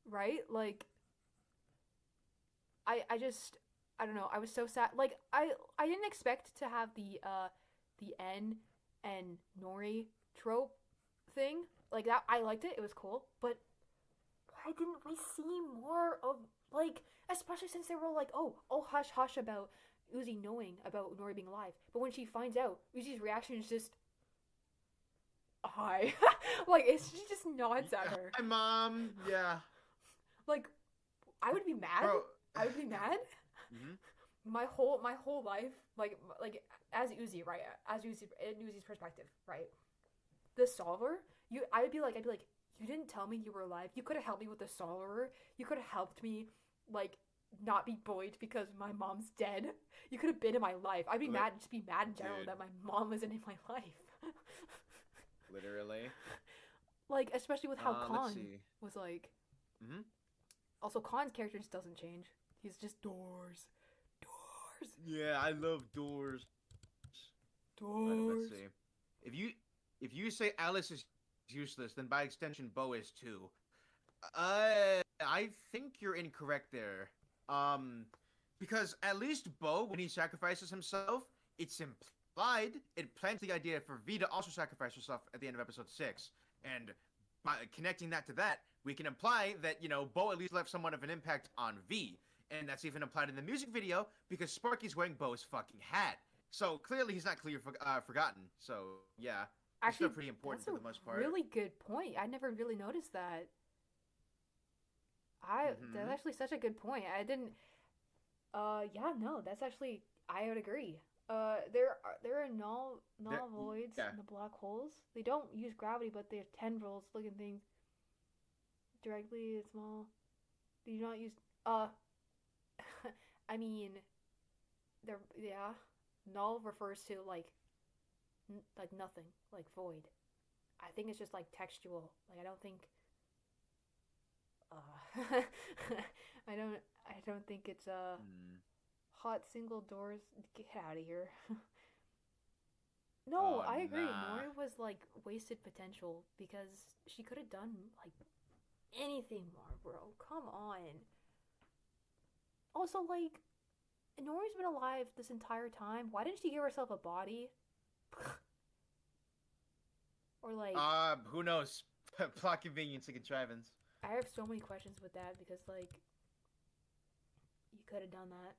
Right? Like, I don't know, I was so sad. Like, I didn't expect to have the N and Nori trope thing. Like, that, I liked it, it was cool, but why didn't we see more of, like, especially since they were like, oh, hush, hush about Uzi knowing about Nori being alive. But when she finds out, Uzi's reaction is just, hi. Like, she just nods at her. Hi, Mom. Yeah. Like, I would be mad. Bro. I would be mad. My whole life, like as Uzi, right? As Uzi, in Uzi's perspective, right? The solver, I'd be like, you didn't tell me you were alive. You could have helped me with the solver. You could have helped me, like, not be bullied because my mom's dead. You could have been in my life. I'd be mad, just be mad in general that my mom wasn't in my life. Literally. Like, especially with how Kahn was like. Also, Kahn's character just doesn't change. He's just doors. Yeah, I love doors. Let's see. If you say Alice is useless, then by extension Bo is too. I think you're incorrect there. Because at least Bo, when he sacrifices himself, it's implied, it plants the idea for V to also sacrifice herself at the end of episode 6. And by connecting that to that, we can imply that, you know, Bo at least left somewhat of an impact on V. And that's even implied in the music video, because Sparky's wearing Bo's fucking hat. So clearly he's not forgotten. So, yeah. Actually, it's still pretty important for the most part. Really good point. I never really noticed that. That's actually such a good point. I didn't. Yeah, no, that's actually, I would agree. There are null voids in the black holes. They don't use gravity, but they're tendrils looking things. Directly small. They do not use. I mean, null refers to like nothing, like void. I think it's just like textual. Like, I don't think. I don't think it's hot single doors. Get out of here. No, I agree. Nori was like wasted potential because she could have done like anything more, bro. Come on. Also, like, Nori's been alive this entire time. Why didn't she give herself a body? Or like, who knows? Plot convenience and contrivance. I have so many questions with that because, like, you could have done that.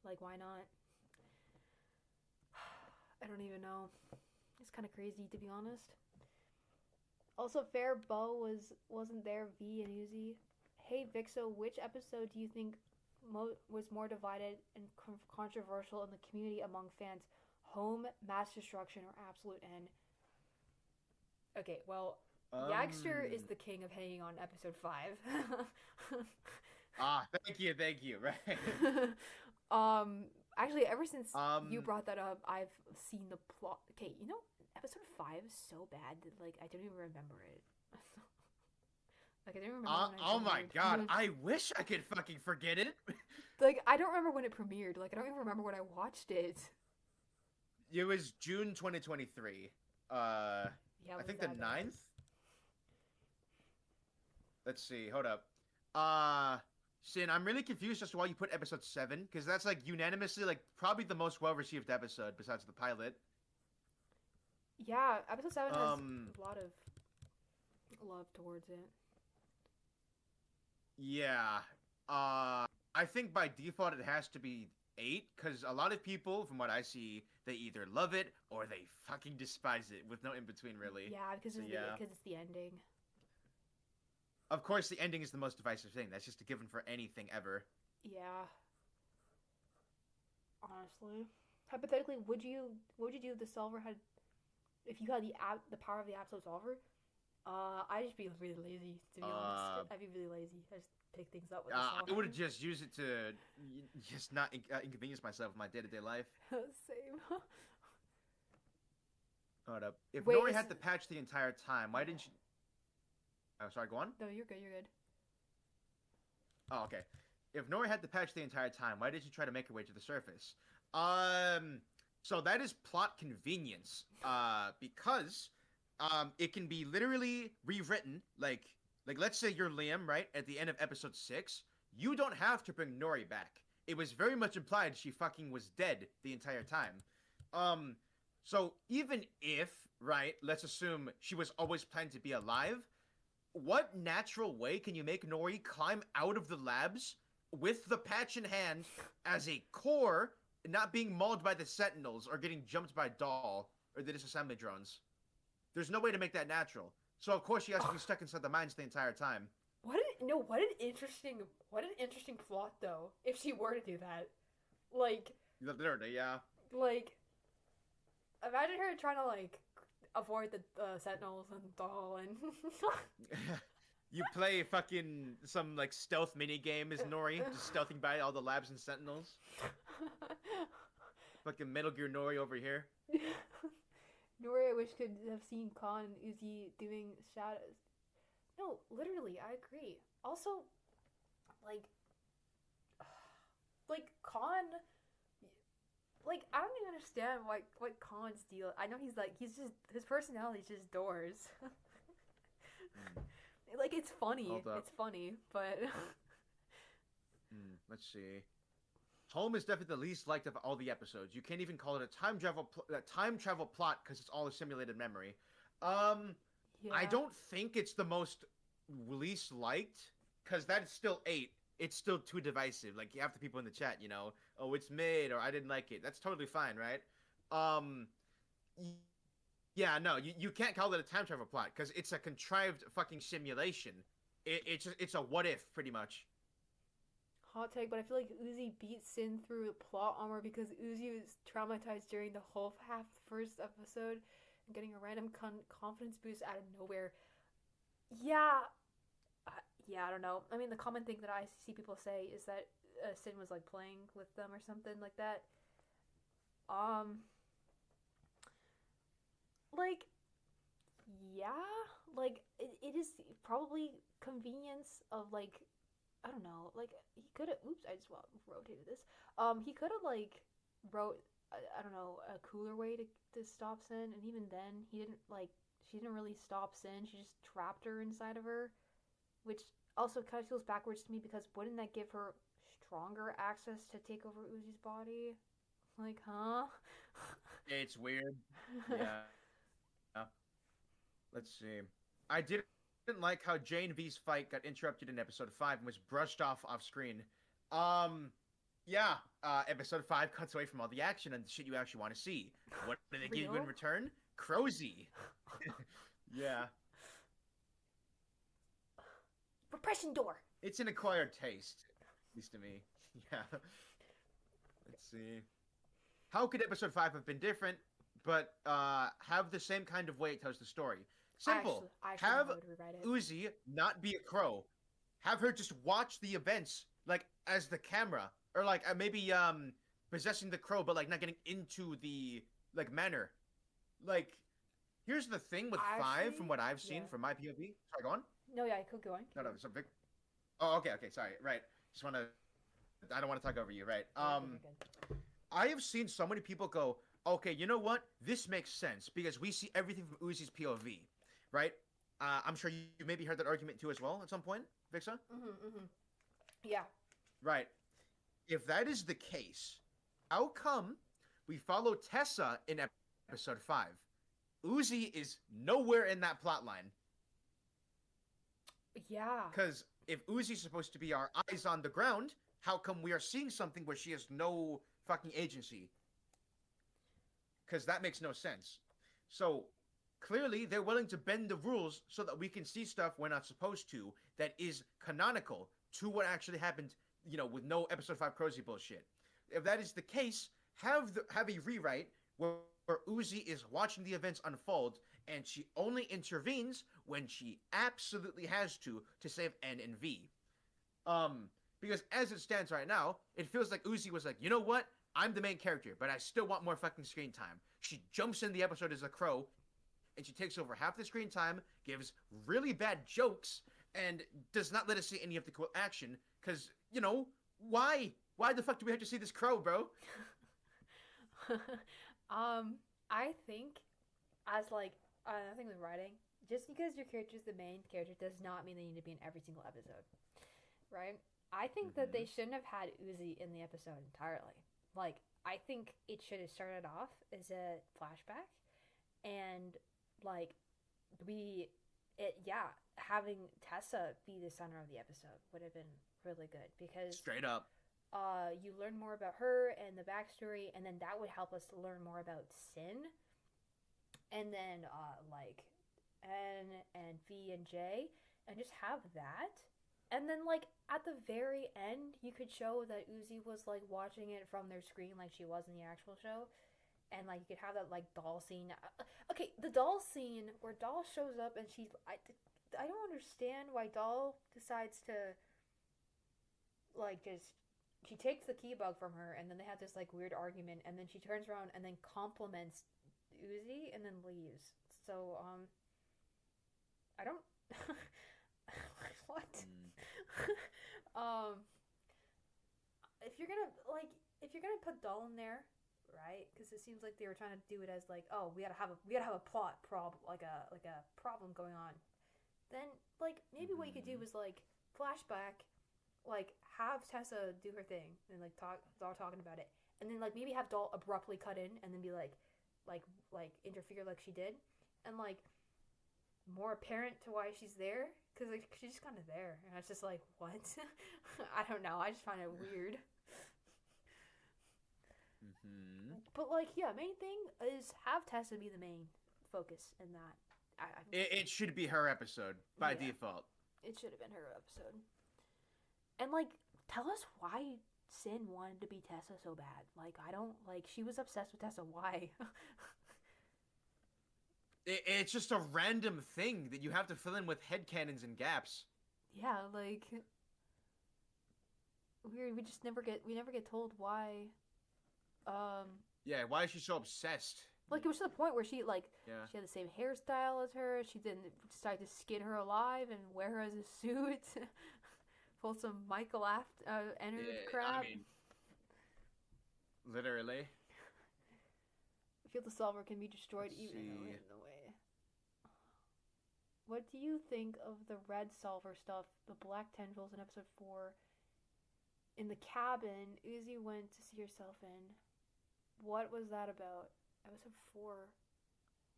Like, why not? I don't even know. It's kind of crazy, to be honest. Also, Fair Bo wasn't there. V and Uzi. Hey, Vixo, which episode do you think was more divided and controversial in the community among fans? Home, Mass Destruction, or Absolute End? Okay, well, Yagster is the king of hanging on episode 5. Thank you, right? Actually, ever since you brought that up, I've seen the plot. Okay, you know, episode 5 is so bad that, like, I don't even remember it. Like, I didn't remember when it Oh my premiered. god, I wish I could fucking forget it. Like, I don't remember when it premiered. Like, I don't even remember when I watched it. It was June 2023. Yeah, it I was think the that bad. 9th. Let's see. Hold up. Sin, I'm really confused as to why you put episode 7, because that's like unanimously like probably the most well received episode besides the pilot. Yeah, episode 7 has Um, a lot of love towards it. yeah. I think by default it has to be 8, because a lot of people, from what I see, they either love it or they fucking despise it, with no in between, really. Yeah, because So it's yeah. because it's the ending. Of course, the ending is the most divisive thing. That's just a given for anything ever. Yeah. Honestly, hypothetically, what would you do if the solver had if you had the power of the absolute solver? I'd just be really lazy, to be honest. I'd be really lazy. I just pick things up with the I solver. would have just used it to just not inconvenience myself in my day-to-day life. Same. Hold up. If Wait, Nori had the patch the entire time, why didn't you... Oh, sorry, go on. No, you're good. You're good. Oh, okay. If Nori had the patch the entire time, why did she try to make her way to the surface? So that is plot convenience. Because it can be literally rewritten. Like let's say you're Liam, right? At the end of episode 6, you don't have to bring Nori back. It was very much implied she fucking was dead the entire time. So even if, right, let's assume she was always planned to be alive, what natural way can you make Nori climb out of the labs with the patch in hand as a core, not being mauled by the Sentinels or getting jumped by Doll or the disassembly drones? There's no way to make that natural. So of course she has to be stuck inside the mines the entire time. What an interesting plot though. If she were to do that, like Literally, yeah. like imagine her trying to like avoid the Sentinels and Doll and You play fucking some like stealth mini game as Nori, just stealthing by all the labs and Sentinels. Fucking Metal Gear Nori over here. Nori, I wish could have seen Kahn and Uzi doing shadows. No, literally, I agree. Also, like Kahn, like I don't even understand what Kahn's deal. I know he's just his personality is just doors. Like it's funny, but let's see. Home is definitely the least liked of all the episodes. You can't even call it a time travel plot because it's all a simulated memory. yeah. I don't think it's the most least liked because that's still 8. It's still too divisive. Like half the people in the chat, oh, it's mid or I didn't like it. That's totally fine, right? Yeah, no, you can't call it a time travel plot because it's a contrived fucking simulation. It's a what if, pretty much. Hot take, but I feel like Uzi beat Sin through plot armor because Uzi was traumatized during the whole first episode and getting a random confidence boost out of nowhere. Yeah, I don't know. I mean, the common thing that I see people say is that Sin was like playing with them or something like that. Like, yeah, like it is probably convenience of like I don't know, like he could have. Oops, I just rotated this. He could have like wrote I don't know a cooler way to stop Sin, and even then he didn't like she didn't really stop Sin. She just trapped her inside of her, which also kind of feels backwards to me because wouldn't that give her stronger access to take over Uzi's body? Like, huh? It's weird. Yeah. Let's see. I didn't like how Jane V's fight got interrupted in episode 5 and was brushed off screen. Yeah. Episode 5 cuts away from all the action and the shit you actually want to see. What do they give you in return? Crozy. Yeah. Repression door. It's an acquired taste, at least to me. Yeah. Let's see. How could episode 5 have been different, but have the same kind of way it tells the story? Simple. I actually have it. Uzi not be a crow. Have her just watch the events, like, as the camera. Or, like, maybe, possessing the crow, but, like, not getting into the, like, manor. Like, Here's the thing with Actually, 5, from what I've seen yeah. from my POV. Sorry, go on. No, yeah, keep going. No, no, something. Oh, okay, sorry. Right. Just want to. I don't want to talk over you. Right. You're good. I have seen so many people go, okay, you know what? This makes sense because we see everything from Uzi's POV, right? I'm sure you maybe heard that argument too as well at some point, Vixa. Yeah. Right. If that is the case, how come we follow Tessa in episode 5? Uzi is nowhere in that plot line. Yeah. Because if Uzi's supposed to be our eyes on the ground, how come we are seeing something where she has no fucking agency? Because that makes no sense. So clearly they're willing to bend the rules so that we can see stuff we're not supposed to that is canonical to what actually happened, with no episode 5 Crozy bullshit. If that is the case, have a rewrite where Uzi is watching the events unfold and she only intervenes when she absolutely has to save N and V. Because as it stands right now, it feels like Uzi was like, you know what? I'm the main character, but I still want more fucking screen time. She jumps in the episode as a crow, and she takes over half the screen time, gives really bad jokes, and does not let us see any of the cool action. Because, why? Why the fuck do we have to see this crow, bro? I think, I think with writing, just because your character is the main character does not mean they need to be in every single episode, right? I think that they shouldn't have had Uzi in the episode entirely. I think it should have started off as a flashback, and having Tessa be the center of the episode would have been really good because straight up, you learn more about her and the backstory, and then that would help us to learn more about Sin, and then N and V and J, and just have that. And then, at the very end, you could show that Uzi was, watching it from their screen like she was in the actual show. And, you could have that, doll scene. Okay, the doll scene where Doll shows up and she's... I don't understand why Doll decides to, she takes the key bug from her, and then they have this, weird argument, and then she turns around and then compliments Uzi and then leaves. So, I don't... what? If you're gonna put Doll in there, right? Because it seems like they were trying to do it as we gotta have a plot problem, like a problem going on. Then maybe what you could do is flashback, have Tessa do her thing and start talking about it, and then maybe have Doll abruptly cut in and then be interfere like she did, and more apparent to why she's there, because she's just kind of there, and I was just what? I don't know, I just find it weird. But main thing is have Tessa be the main focus in that. It should be her episode by default. It should have been her episode. And tell us why Sin wanted to be Tessa so bad. I don't she was obsessed with Tessa. Why? It's just a random thing that you have to fill in with headcanons and gaps. Yeah, weird. We never get told why. Yeah, why is she so obsessed? It was to the point where she she had the same hairstyle as her. She then decided to skin her alive and wear her as a suit. Pull some Michael Ennard crap. I mean, literally. I feel the solver can be destroyed even in the way. What do you think of the red solver stuff? The black tendrils in episode 4. In the cabin, Uzi went to see herself in. What was that about? Episode 4.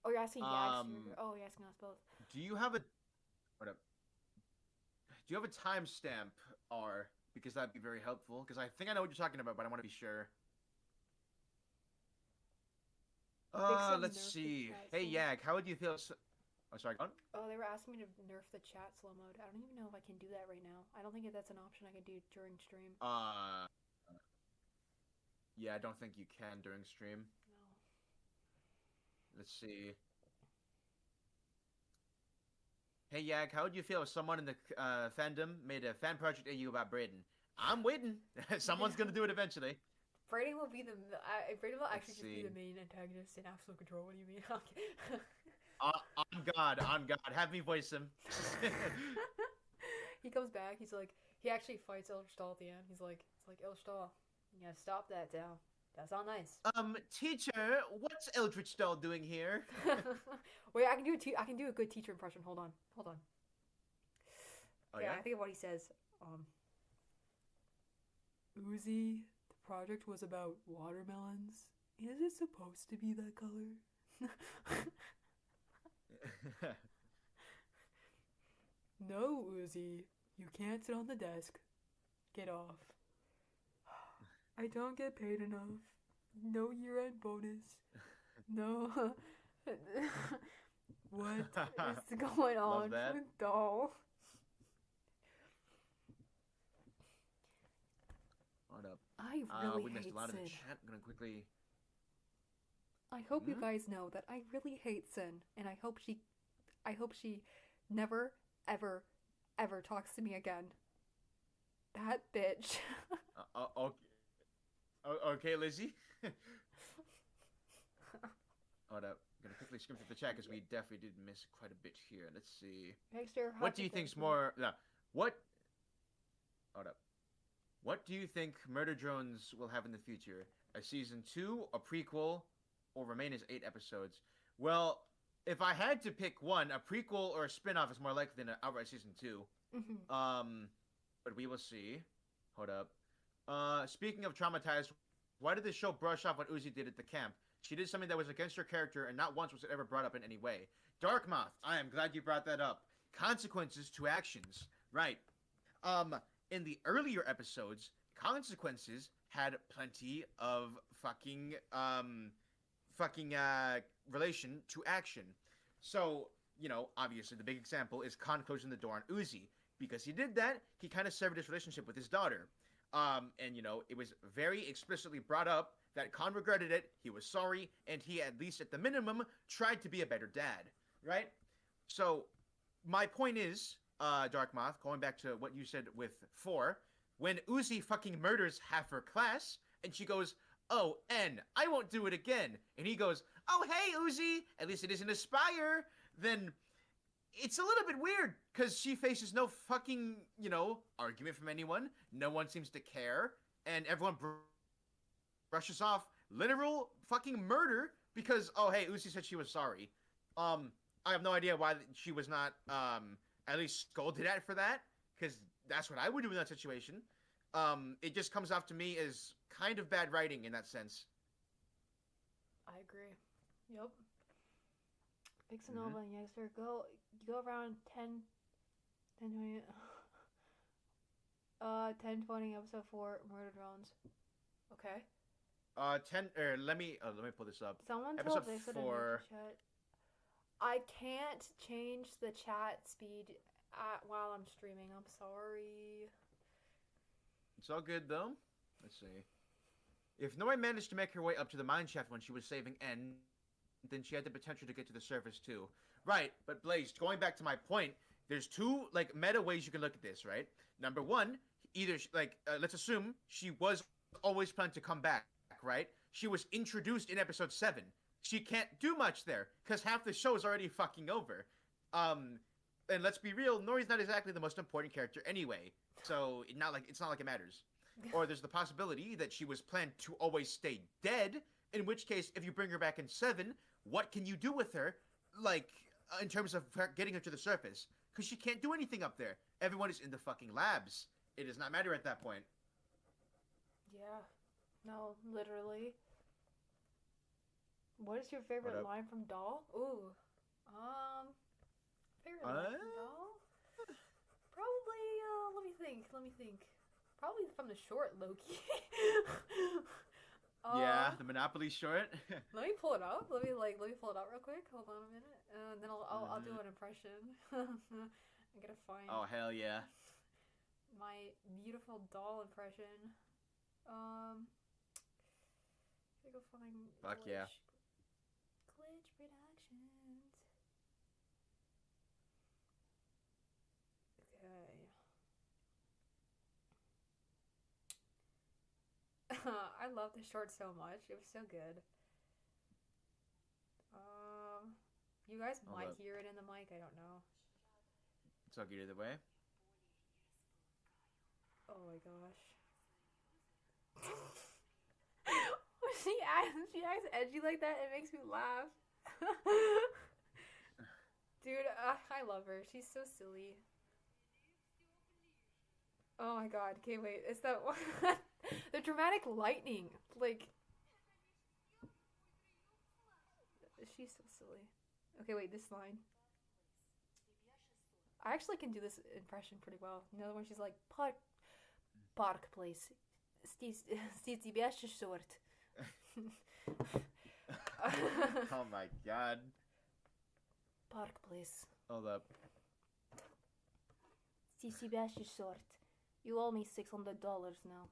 Oh, you're asking Yagster. Oh, you're asking us both. Do you have a... What up? Do you have a timestamp, R? Because that'd be very helpful. Because I think I know what you're talking about, but I want to be sure. Let's see. Hey, Yag, how would you feel... Oh, sorry, go on. Oh, they were asking me to nerf the chat slow mode. I don't even know if I can do that right now. I don't think that's an option I can do during stream. Yeah, I don't think you can during stream. No. Let's see. Hey, Yag, how would you feel if someone in the fandom made a fan project AU about Braden? I'm waiting. Someone's gonna do it eventually. Braden will be Braden will actually just be the main antagonist in Absolute Control. What do you mean? On God, have me voice him. He comes back. He's like, he actually fights Eldritch Doll at the end. It's like Eldritch Doll, you gotta stop that now. That's not nice. Teacher, what's Eldritch Doll doing here? Wait, I can do a good teacher impression. Hold on. Oh yeah. I think of what he says. Uzi, the project was about watermelons. Is it supposed to be that color? No, Uzi. You can't sit on the desk. Get off. I don't get paid enough. No year-end bonus. No. What is going on with Doll? Hold up. I really we missed hate a lot Sin. in the chat. I'm gonna quickly. I hope you guys know that I really hate Sin, and I hope she never, ever, ever talks to me again. That bitch. Okay, Lizzy. Hold up. I'm gonna quickly skim through the chat because we definitely did miss quite a bit here. Let's see. Yagster, what do you think's more? No. What? Hold up. What do you think Murder Drones will have in the future? A season 2, a prequel, or remain as 8 episodes? Well, if I had to pick one, a prequel or a spin-off is more likely than an outright season 2. But we will see. Hold up. Speaking of traumatized, why did the show brush off what Uzi did at the camp? She did something that was against her character, and not once was it ever brought up in any way. Darkmoth, I am glad you brought that up. Consequences to actions. Right. In the earlier episodes, Consequences had plenty of fucking relation to action. So, obviously the big example is Kahn closing the door on Uzi. Because he did that, he kind of severed his relationship with his daughter. And, it was very explicitly brought up that Kahn regretted it, he was sorry, and he, at least at the minimum, tried to be a better dad. Right? So, my point is, Darkmoth, going back to what you said with 4, when Uzi fucking murders half her class, and she goes, "Oh, N, I won't do it again," and he goes, "Oh, hey, Uzi, at least it isn't Aspire," then it's a little bit weird, because she faces no fucking, argument from anyone, no one seems to care, and everyone brushes off literal fucking murder, because, oh, hey, Uzi said she was sorry. I have no idea why she was not, at least scolded at for that, because that's what I would do in that situation. It just comes off to me as kind of bad writing in that sense. I agree. Yep. Pixanova and Yagster, go around 10 20 episode 4 Murder Drones. Okay. let me pull this up. Someone episode told Jason 4. in the chat. I can't change the chat speed while I'm streaming. I'm sorry. It's all good though. Let's see. If Nori managed to make her way up to the mine shaft when she was saving N, then she had the potential to get to the surface too. Right, but Blaze, going back to my point, there's two meta ways you can look at this, right? Number one, either let's assume she was always planning to come back, right? She was introduced in episode 7. She can't do much there because half the show is already fucking over. And let's be real, Nori's not exactly the most important character anyway, so it's not like it matters. Or there's the possibility that she was planned to always stay dead, in which case, if you bring her back in 7, what can you do with her, in terms of getting her to the surface? Because she can't do anything up there. Everyone is in the fucking labs. It does not matter at that point. Yeah. No, literally. What is your favorite line from Doll? Ooh. Favorite line from Doll? Probably, let me think. Probably from the short, Loki. Yeah, the Monopoly short. Let me pull it up. Let me pull it up real quick. Hold on a minute, and then I'll do an impression. I'm gonna find. Oh hell yeah. My beautiful Doll impression. I go find. Fuck Glitch. yeah. Glitch Productions. Okay. I love the short so much. It was so good. You guys Hold might up. hear it in the mic. I don't know. It's all good either way. Oh my gosh. When she acts edgy like that, it makes me laugh. Dude, I love her. She's so silly. Oh my god. Okay, wait. It's that one. The dramatic lightning. Like, she's so silly. Okay, wait. This line. I actually can do this impression pretty well. You know when she's like, Park place. Стиц short. Oh my god. Park place. Hold up. short. You owe me $600 now.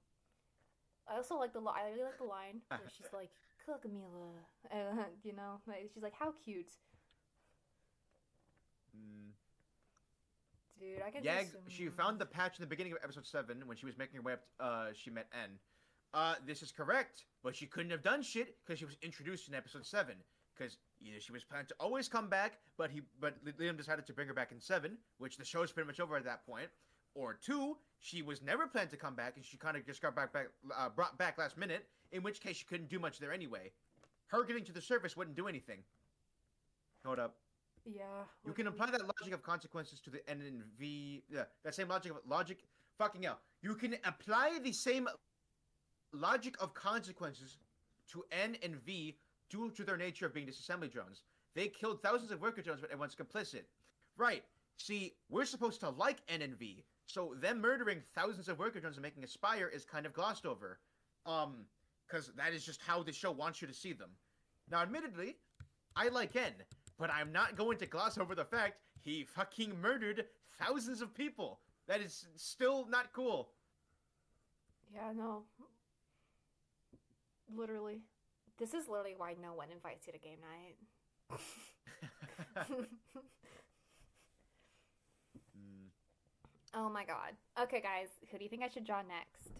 I also like I really like the line where she's like, Camila. You know, like, she's like, how cute. Dude, I can Yag, she found the patch in the beginning of episode 7 when she was making her way up. She met N. This is correct, but she couldn't have done shit because she was introduced in episode 7. Because either she was planning to always come back, but Liam decided to bring her back in 7, which the show is pretty much over at that point. Or 2, she was never planned to come back, and she kind of just got brought back last minute. In which case, she couldn't do much there anyway. Her getting to the surface wouldn't do anything. Hold up. Yeah. You can apply that logic of consequences to the N and V. Yeah, that same logic. Fucking hell. You can apply the same logic of consequences to N and V due to their nature of being disassembly drones. They killed thousands of worker drones, but everyone's complicit. Right. See, we're supposed to like N and V, so them murdering thousands of worker drones and making a spire is kind of glossed over. Because that is just how the show wants you to see them. Now, admittedly, I like N. But I'm not going to gloss over the fact he fucking murdered thousands of people. That is still not cool. Yeah, no. Literally. This is literally why no one invites you to game night. Oh my god. Okay, guys. Who do you think I should draw next?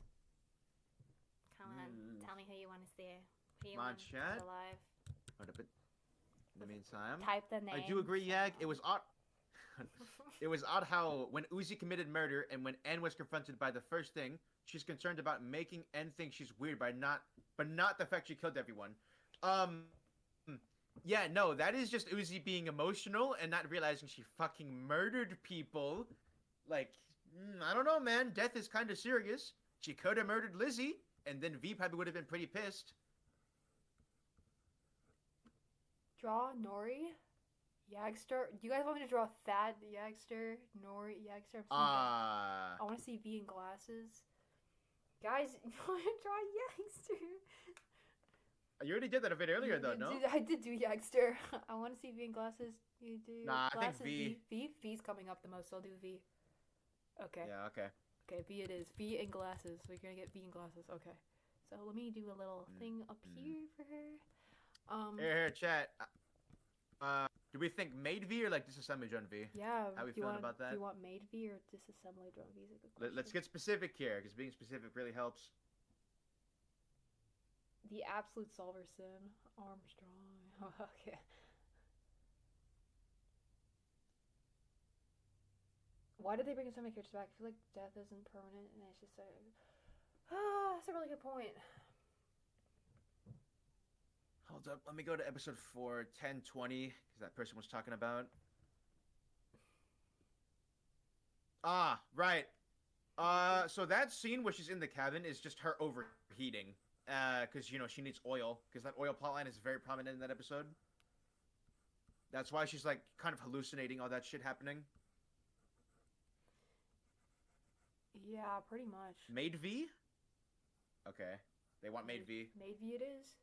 Come on. Tell me who you want to see. Who you want chat. alive. In the meantime, type the name. I do agree, Yag. It was odd. It was odd how when Uzi committed murder and when N was confronted by the first thing, she's concerned about making N think she's weird but not the fact she killed everyone. Yeah, no, that is just Uzi being emotional and not realizing she fucking murdered people. Like, I don't know, man. Death is kind of serious. She could have murdered Lizzy, and then V probably would have been pretty pissed. Draw Nori, Yagster. Do you guys want me to draw Thad, Yagster, Nori, Yagster? I want to see V in glasses. Guys, you want to draw Yagster? You already did that a bit earlier, though, no? I did do Yagster. I want to see V in glasses. You do Nah, glasses, I think V. V's coming up the most, so I'll do V. Okay. Yeah, okay. Okay, V it is. V in glasses. We're going to get V in glasses. Okay. So let me do a little thing up here for her. Here, chat. Do we think made V or like disassembly drone V? Yeah. How we feeling about that? Do you want made V or disassembly drone V? Is a good question. Let's get specific here, because being specific really helps. The absolute Solverson Armstrong. Okay. Why did they bring so many characters back? I feel like death isn't permanent, and it's just so. That's a really good point. Hold up, let me go to episode 4, 1020, because that person was talking about. Ah, right. So that scene where she's in the cabin is just her overheating. Because, you know, she needs oil. Because that oil plotline is very prominent in that episode. That's why she's, like, kind of hallucinating all that shit happening. Yeah, pretty much. Made V? Okay. They want Made V. Made V it is.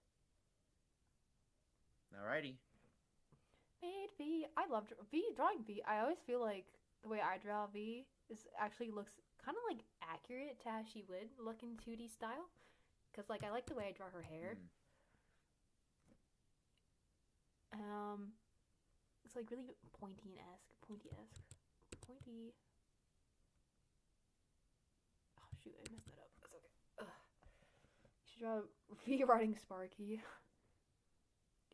Alrighty. Made V. I love drawing V. I always feel like the way I draw V actually looks kind of like accurate to how she would look in 2D style. Because, like, I like the way I draw her hair. It's, like, really pointy-esque. Pointy. Oh, shoot, I messed that up. That's okay. Ugh. You should draw V riding Sparky.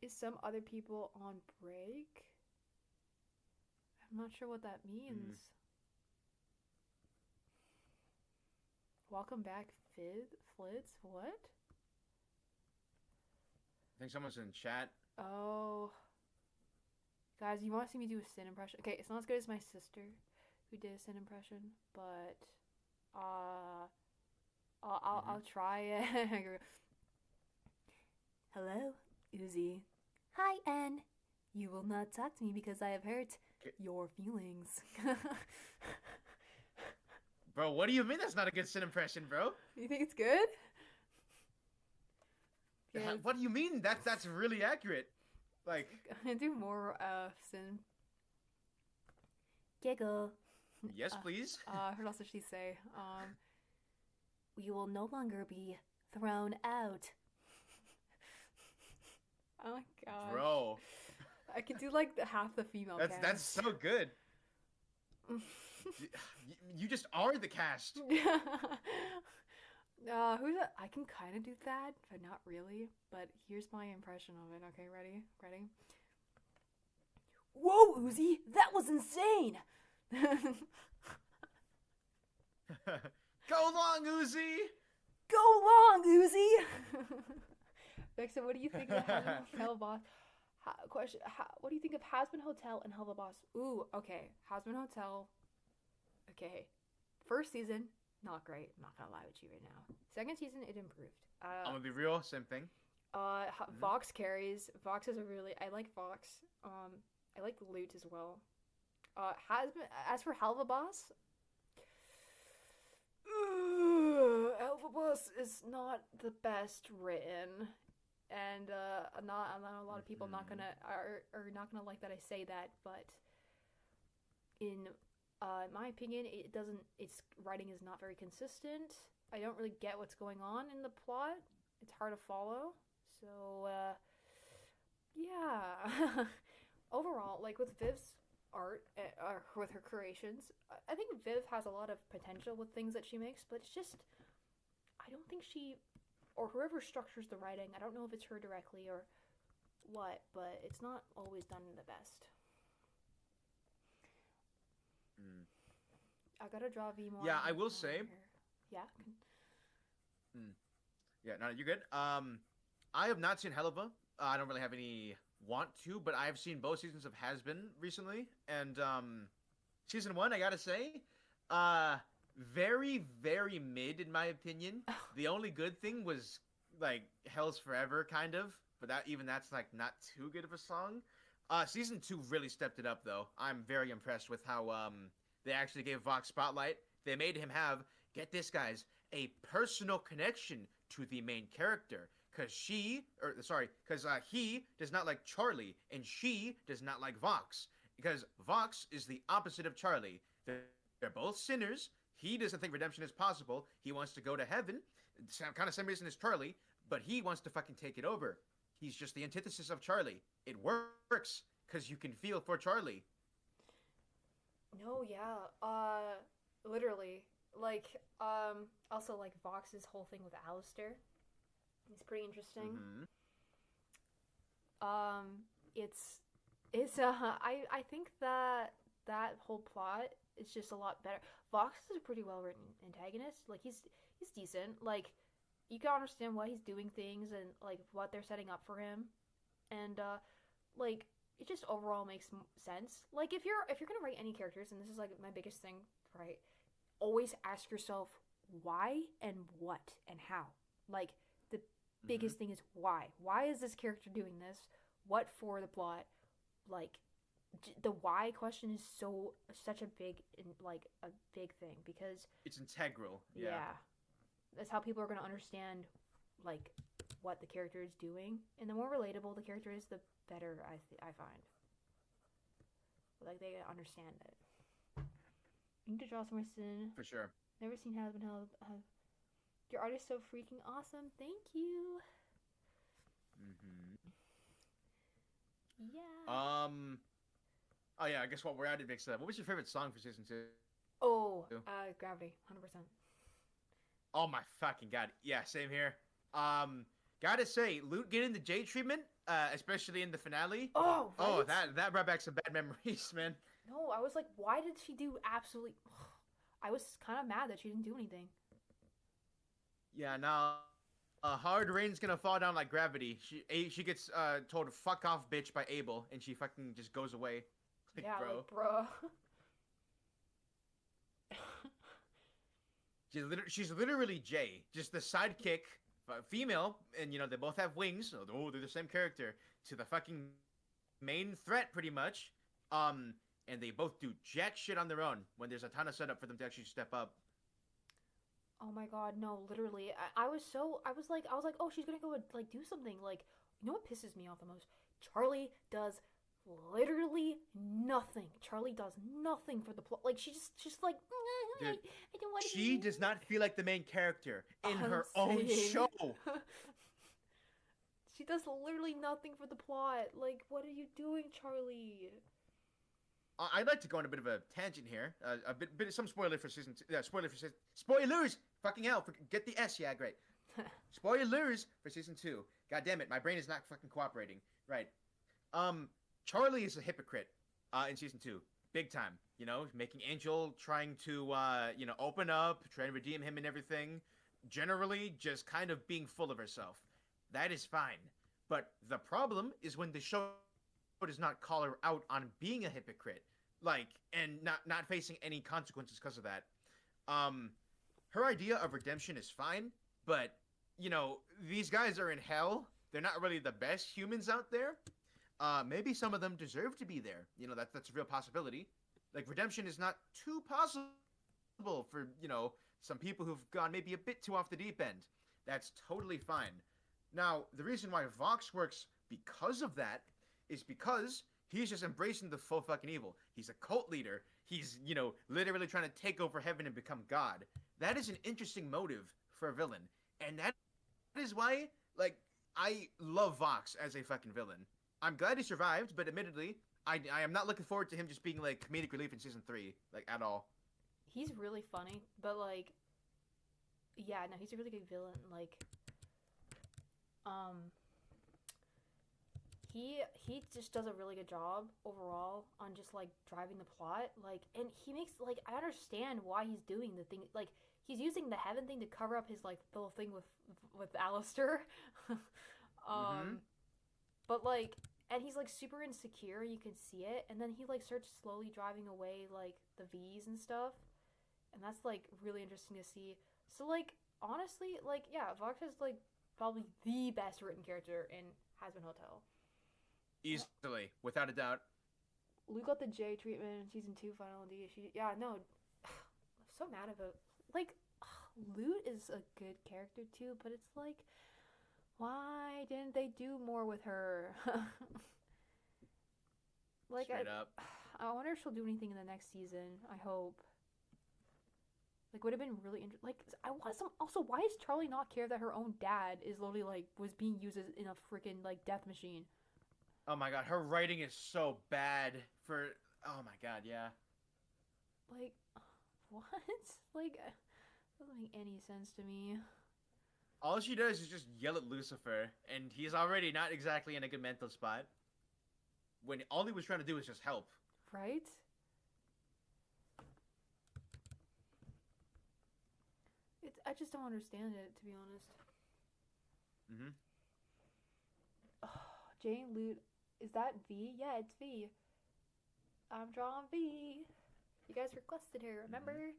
Is some other people on break? I'm not sure what that means. Welcome back, Flitz? What? I think someone's in chat. Oh. Guys, you want to see me do a Sin impression? Okay, it's not as good as my sister, who did a Sin impression, but I'll try it. Hello, Uzi. Hi, N. You will not talk to me because I have hurt your feelings. Bro, what do you mean that's not a good Sin impression, bro? You think it's good? Yeah, what do you mean? That's really accurate. Like, I do more Sin. Giggle. Yes, please. What else did she say? We will no longer be thrown out. Oh my gosh. Bro. I could do like half the female cast. That's so good. You just are the cast. Who's that? I can kind of do that, but not really. But here's my impression of it. Okay, ready? Whoa, Uzi! That was insane! Go long, Uzi! Go long, Uzi! Vixen, what do you think of Hell Boss? What do you think of Hasbin Hotel and Hell Boss? Ooh, okay. Hasbin Hotel. Okay. First season, not great. I'm not gonna lie with you right now. Second season, it improved. I'm gonna be real, same thing. Vox carries. Vox is I like Vox. I like Loot as well. As for Helva Boss, Helva Boss is not the best written, and not a lot of people are not gonna like that I say that, but in my opinion, its writing is not very consistent. I don't really get what's going on in the plot. It's hard to follow. So, yeah. Overall, like with Viv's art, with her creations, I think Viv has a lot of potential with things that she makes, but it's just, I don't think she, or whoever structures the writing, I don't know if it's her directly or what, but it's not always done the best. I gotta draw V more. Yeah, I will say. Yeah. Yeah, no, you're good. I have not seen Helva. I don't really have any want to, but I've seen both seasons of Hasbin recently, and season 1, I gotta say, very, very mid in my opinion. The only good thing was like Hell's Forever, kind of, but that's like not too good of a song. Season 2 really stepped it up, though. I'm very impressed with how they actually gave Vox spotlight. They made him have, get this, guys, a personal connection to the main character. Because he does not like Charlie, and she does not like Vox. Because Vox is the opposite of Charlie. They're both sinners. He doesn't think redemption is possible. He wants to go to heaven. Kind of same reason as Charlie, but he wants to fucking take it over. He's just the antithesis of Charlie. It works, because you can feel for Charlie. No, yeah. Literally. Like, also, like, Vox's whole thing with Alistair. It's pretty interesting. I think that whole plot is just a lot better. Vox is a pretty well written antagonist. Like, he's decent. Like, you can understand why he's doing things and like what they're setting up for him, and like it just overall makes sense. Like, if you're gonna write any characters, and this is like my biggest thing, right? Always ask yourself why and what and how. Like, the biggest thing is why. Why is this character doing this? What for the plot? Like, the why question is such a big thing, because it's integral. Yeah. That's how people are going to understand like what the character is doing, and the more relatable the character is, the better I find. Like, they understand it. You need to draw some more Sin. For sure. Never seen Hasbin Hotel. Your art is so freaking awesome. Thank you. Yeah. Oh yeah, I guess what we're at it mixed up. What was your favorite song for season 2? Oh, Gravity, 100%. Oh my fucking god. Yeah, same here. Gotta say, Loot getting the J treatment, especially in the finale. Oh, right? Oh, that brought back some bad memories, man. No, I was like, why did she do absolutely? I was kind of mad that she didn't do anything. Yeah, now hard rain's gonna fall down like gravity. She gets told fuck off, bitch, by Abel, and she fucking just goes away. Like, Yeah, bro. like, bruh. She's literally Jay, just the sidekick, female, and they both have wings. So they're the same character to the fucking main threat, pretty much. And they both do jack shit on their own when there's a ton of setup for them to actually step up. Oh my god, no, literally. I was like, oh, she's gonna go and, like, do something. Like, you know what pisses me off the most? Charlie does literally nothing. Charlie does nothing for the plot. Like, she's like, Dude, I don't want to. she does not feel like the main character in her own show. She does literally nothing for the plot. Like, what are you doing, Charlie? I'd like to go on a bit of a tangent here. A bit some spoiler for season two. Spoilers! Fucking hell! Get the S. Yeah, great. Spoilers for season 2. God damn it, my brain is not fucking cooperating. Right. Charlie is a hypocrite in season 2. Big time. Making Angel, trying to open up, trying to redeem him and everything. Generally, just kind of being full of herself. That is fine. But the problem is when the show does not call her out on being a hypocrite, and not facing any consequences because of that. Her idea of redemption is fine, but these guys are in hell. They're not really the best humans out there. Maybe some of them deserve to be there. That's a real possibility. Like, redemption is not too possible for some people who've gone maybe a bit too off the deep end. That's totally fine. Now, the reason why Vox works because of that is because he's just embracing the full fucking evil. He's a cult leader. He's, literally trying to take over heaven and become God. That is an interesting motive for a villain. And that is why, I love Vox as a fucking villain. I'm glad he survived, but admittedly, I am not looking forward to him just being, comedic relief in season 3, at all. He's really funny, but, yeah, no, he's a really good villain. He just does a really good job overall on just driving the plot, and he makes I understand why he's doing the thing, he's using the heaven thing to cover up his little thing with Alistair. But and he's super insecure, you can see it, and then he starts slowly driving away the V's and stuff, and that's really interesting to see. So honestly, yeah, Vox is probably the best written character in Hasbin Hotel. Easily, without a doubt. Lou got the J treatment in season 2 final D. I'm so mad about Lou is a good character too, but it's why didn't they do more with her? Straight up. I wonder if she'll do anything in the next season. I hope. Would have been really interesting. Also, why does Charlie not care that her own dad is literally was being used as in a freaking death machine? Oh my god, her writing is so bad for. Oh my god, yeah. What? Doesn't make any sense to me. All she does is just yell at Lucifer, and he's already not exactly in a good mental spot. When all he was trying to do was just help. Right? I just don't understand it, to be honest. Jane Loot, is that V? Yeah, it's V. I'm drawing V. You guys requested her, remember?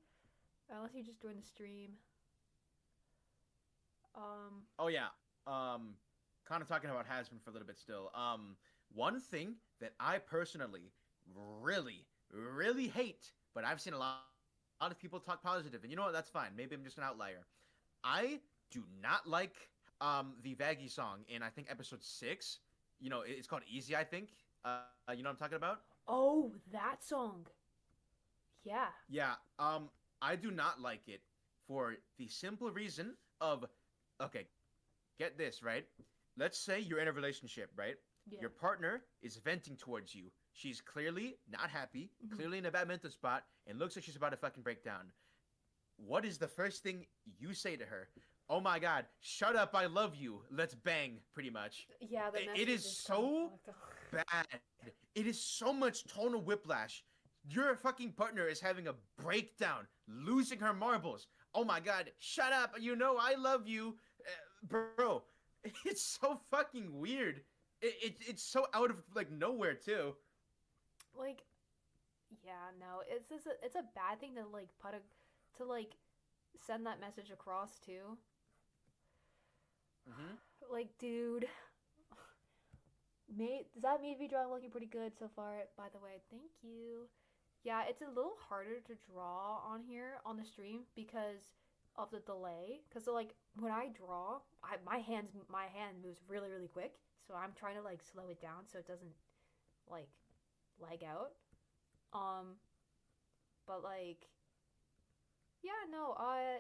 Unless you just joined the stream. Oh yeah. Kind of talking about Hasbin for a little bit still. One thing that I personally really, really hate, but I've seen a lot of people talk positive, and you know what? That's fine. Maybe I'm just an outlier. I do not like the Vaggie song in, I think, episode 6. It's called Easy, I think. You know what I'm talking about? Oh, that song. Yeah. Yeah. I do not like it for the simple reason of, okay, get this, right? Let's say you're in a relationship, right? Yeah. Your partner is venting towards you. She's clearly not happy, clearly in a bad mental spot, and looks like she's about to fucking break down. What is the first thing you say to her? Oh my god, shut up, I love you. Let's bang, pretty much. Yeah, it is so bad. It is so much tonal whiplash. Your fucking partner is having a breakdown, losing her marbles. Oh my god, shut up. You know I love you. Bro, it's so fucking weird. It's so out of like nowhere too. Like, yeah, no, it's a bad thing to like to like send that message across too. Mhm. Like, dude, does that mean drawing looking pretty good so far? By the way, thank you. Yeah, it's a little harder to draw on here on the stream because of the delay. Because like when I draw, my hand moves really quick. So I'm trying to like slow it down so it doesn't like lag out. Um, but like yeah, no,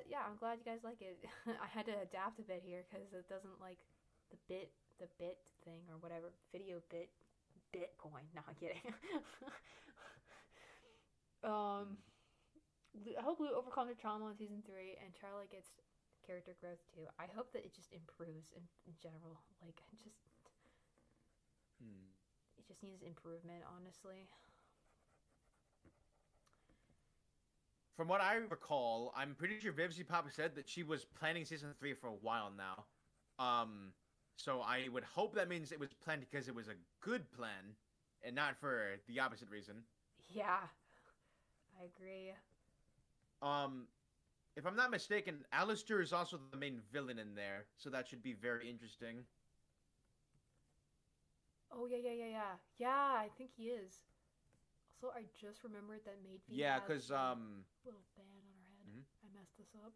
yeah, I'm glad you guys like it. I had to adapt a bit here because it doesn't like the bit thing or whatever video Bitcoin. Not kidding. um, I hope we overcome the trauma in season 3 and Charlie gets character growth too. I hope that it just improves in general. Like, it just needs improvement, honestly. From what I recall, I'm pretty sure Vivzy Pop said that she was planning season 3 for a while now. So I would hope that means it was planned because it was a good plan, and not for the opposite reason. Yeah, I agree. If I'm not mistaken, Alistair is also the main villain in there, so that should be very interesting. Oh yeah. Yeah, I think he is. Also, I just remembered that Maid V Yeah, has because little band on her head. I messed this up.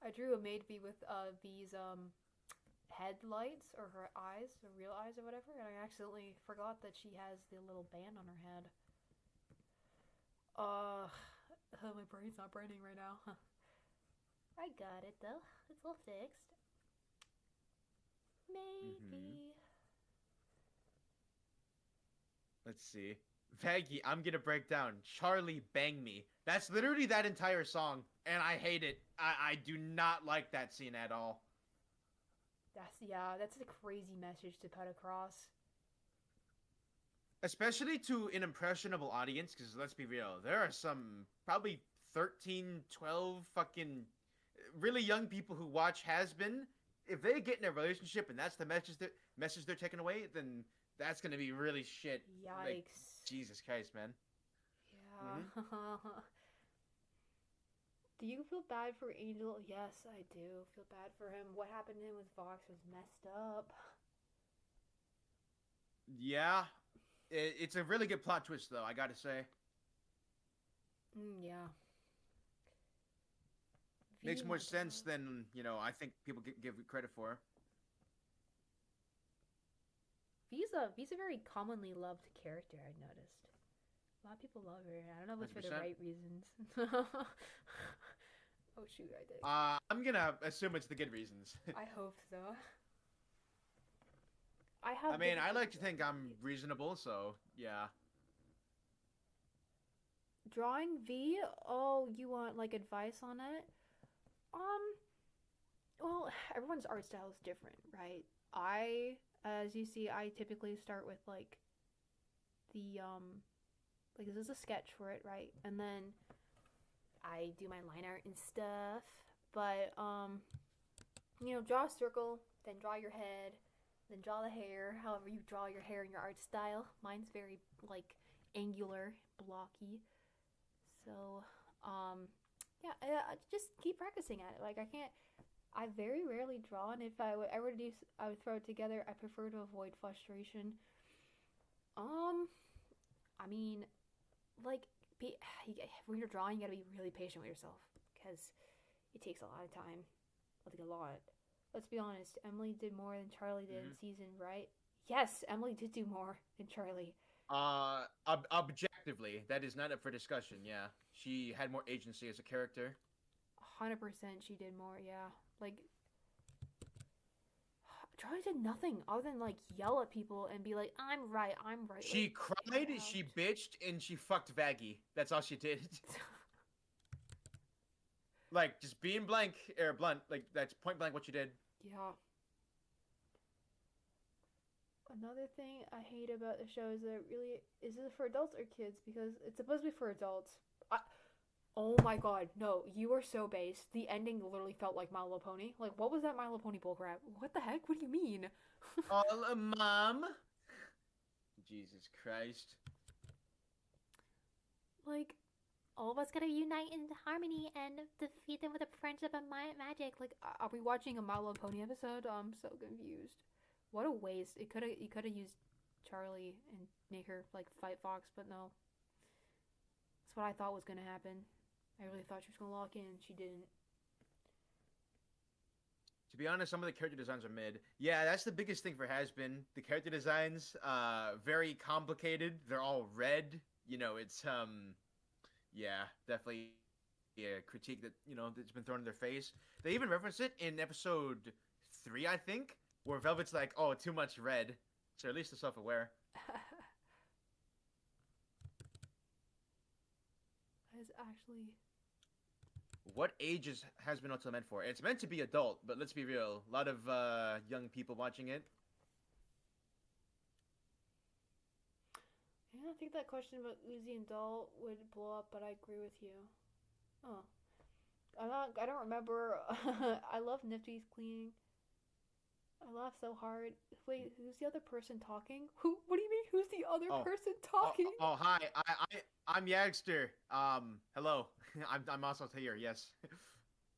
I drew a Maid V with V's headlights or her eyes, the real eyes or whatever, and I accidentally forgot that she has the little band on her head. My brain's not braining right now. I got it though. It's all fixed. Maybe. Let's see. Vaggie, I'm gonna break down. Charlie, bang me. That's literally that entire song, and I hate it. I do not like that scene at all. That's a crazy message to put across. Especially to an impressionable audience, because let's be real, there are some probably 13, 12 fucking really young people who watch Hasbin. If they get in a relationship and that's the message they're taking away, then that's gonna be really shit. Yikes. Like, Jesus Christ, man. Yeah. Do you feel bad for Angel? Yes, I do feel bad for him. What happened to him with Vox was messed up. Yeah. It's a really good plot twist, though, I gotta say. Yeah. Makes more sense than, I think people give credit for. V's a very commonly loved character, I've noticed. A lot of people love her. I don't know if it's for the right reasons. Oh shoot, I did. I'm gonna assume it's the good reasons. I hope so. I like to think I'm reasonable, so yeah. Drawing V? Oh, you want like advice on it? Well, everyone's art style is different, right? As you see, I typically start with like the like this is a sketch for it, right? And then I do my line art and stuff. But draw a circle, then draw your head, then draw the hair, however you draw your hair in your art style. Mine's very like angular, blocky. So, yeah, just keep practicing at it. Like I very rarely draw, and if I would ever I would throw it together. I prefer to avoid frustration. I mean, like, when you're drawing, you gotta be really patient with yourself because it takes a lot of time. Like a lot. Let's be honest. Emily did more than Charlie did in season, right? Yes, Emily did do more than Charlie. Objectively, that is not up for discussion. Yeah, she had more agency as a character. 100%, she did more. Yeah, like Charlie did nothing other than like yell at people and be like, "I'm right, I'm right." She like, cried, she bitched, and she fucked Vaggie. That's all she did. Like, just being blunt. Like, that's point blank what she did. Yeah. Another thing I hate about the show is that is it for adults or kids? Because it's supposed to be for adults. Oh my god, no, you are so based. The ending literally felt like My Little Pony. Like, what was that My Little Pony bullcrap? What the heck? What do you mean? Oh, Mom. Jesus Christ. Like, all of us gotta unite in harmony and defeat them with a friendship and magic. Like, are we watching a My Little Pony episode? I'm so confused. What a waste. You could have used Charlie and make her like fight Fox, but no. That's what I thought was gonna happen. I really thought she was gonna lock in. She didn't. To be honest, some of the character designs are mid. Yeah, that's the biggest thing for Hasbin. The character designs, very complicated. They're all red. You know, it's yeah, definitely a critique that that's been thrown in their face. They even reference it in episode 3, I think, where Velvet's like, "Oh, too much red." So at least they're self-aware. That is actually. What age is Hasbin Hotel meant for? It's meant to be adult, but let's be real. A lot of young people watching it. Yeah, I think that question about Lizzy and Doll would blow up, but I agree with you. Oh. I don't remember. I love Nifty's cleaning. I laugh so hard. Wait, who's the other person talking? What do you mean? Who's the other person talking? Hi. I'm Yagster. Hello. I'm also here. Yes.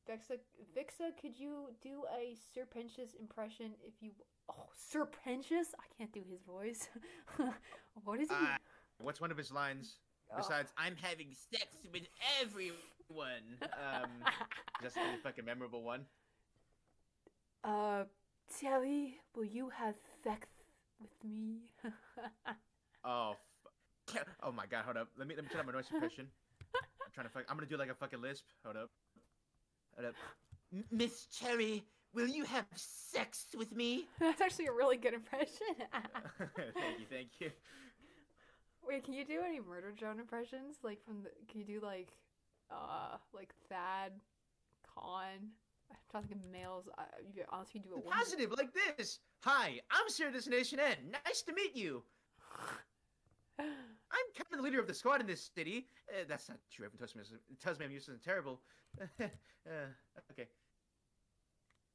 Vixa, could you do a Serpentious impression if you? Oh, Serpentious! I can't do his voice. What is he? What's one of his lines? Besides, I'm having sex with everyone. Just a fucking memorable one. Telly, will you have sex with me? Oh my god, hold up. Let me turn on my noise suppression. I'm gonna do like a fucking lisp. Hold up. Miss Cherry, will you have sex with me? That's actually a really good impression. Thank you. Wait, can you do any Murder Drone impressions? Like can you do like Thad, Kahn? I'm trying to think of males. You honestly do it. Positive, like this. Hi, I'm Sir Destination N. Nice to meet you. I'm kind of the leader of the squad in this city. That's not true. Everyone tells me I'm useless and terrible. Okay.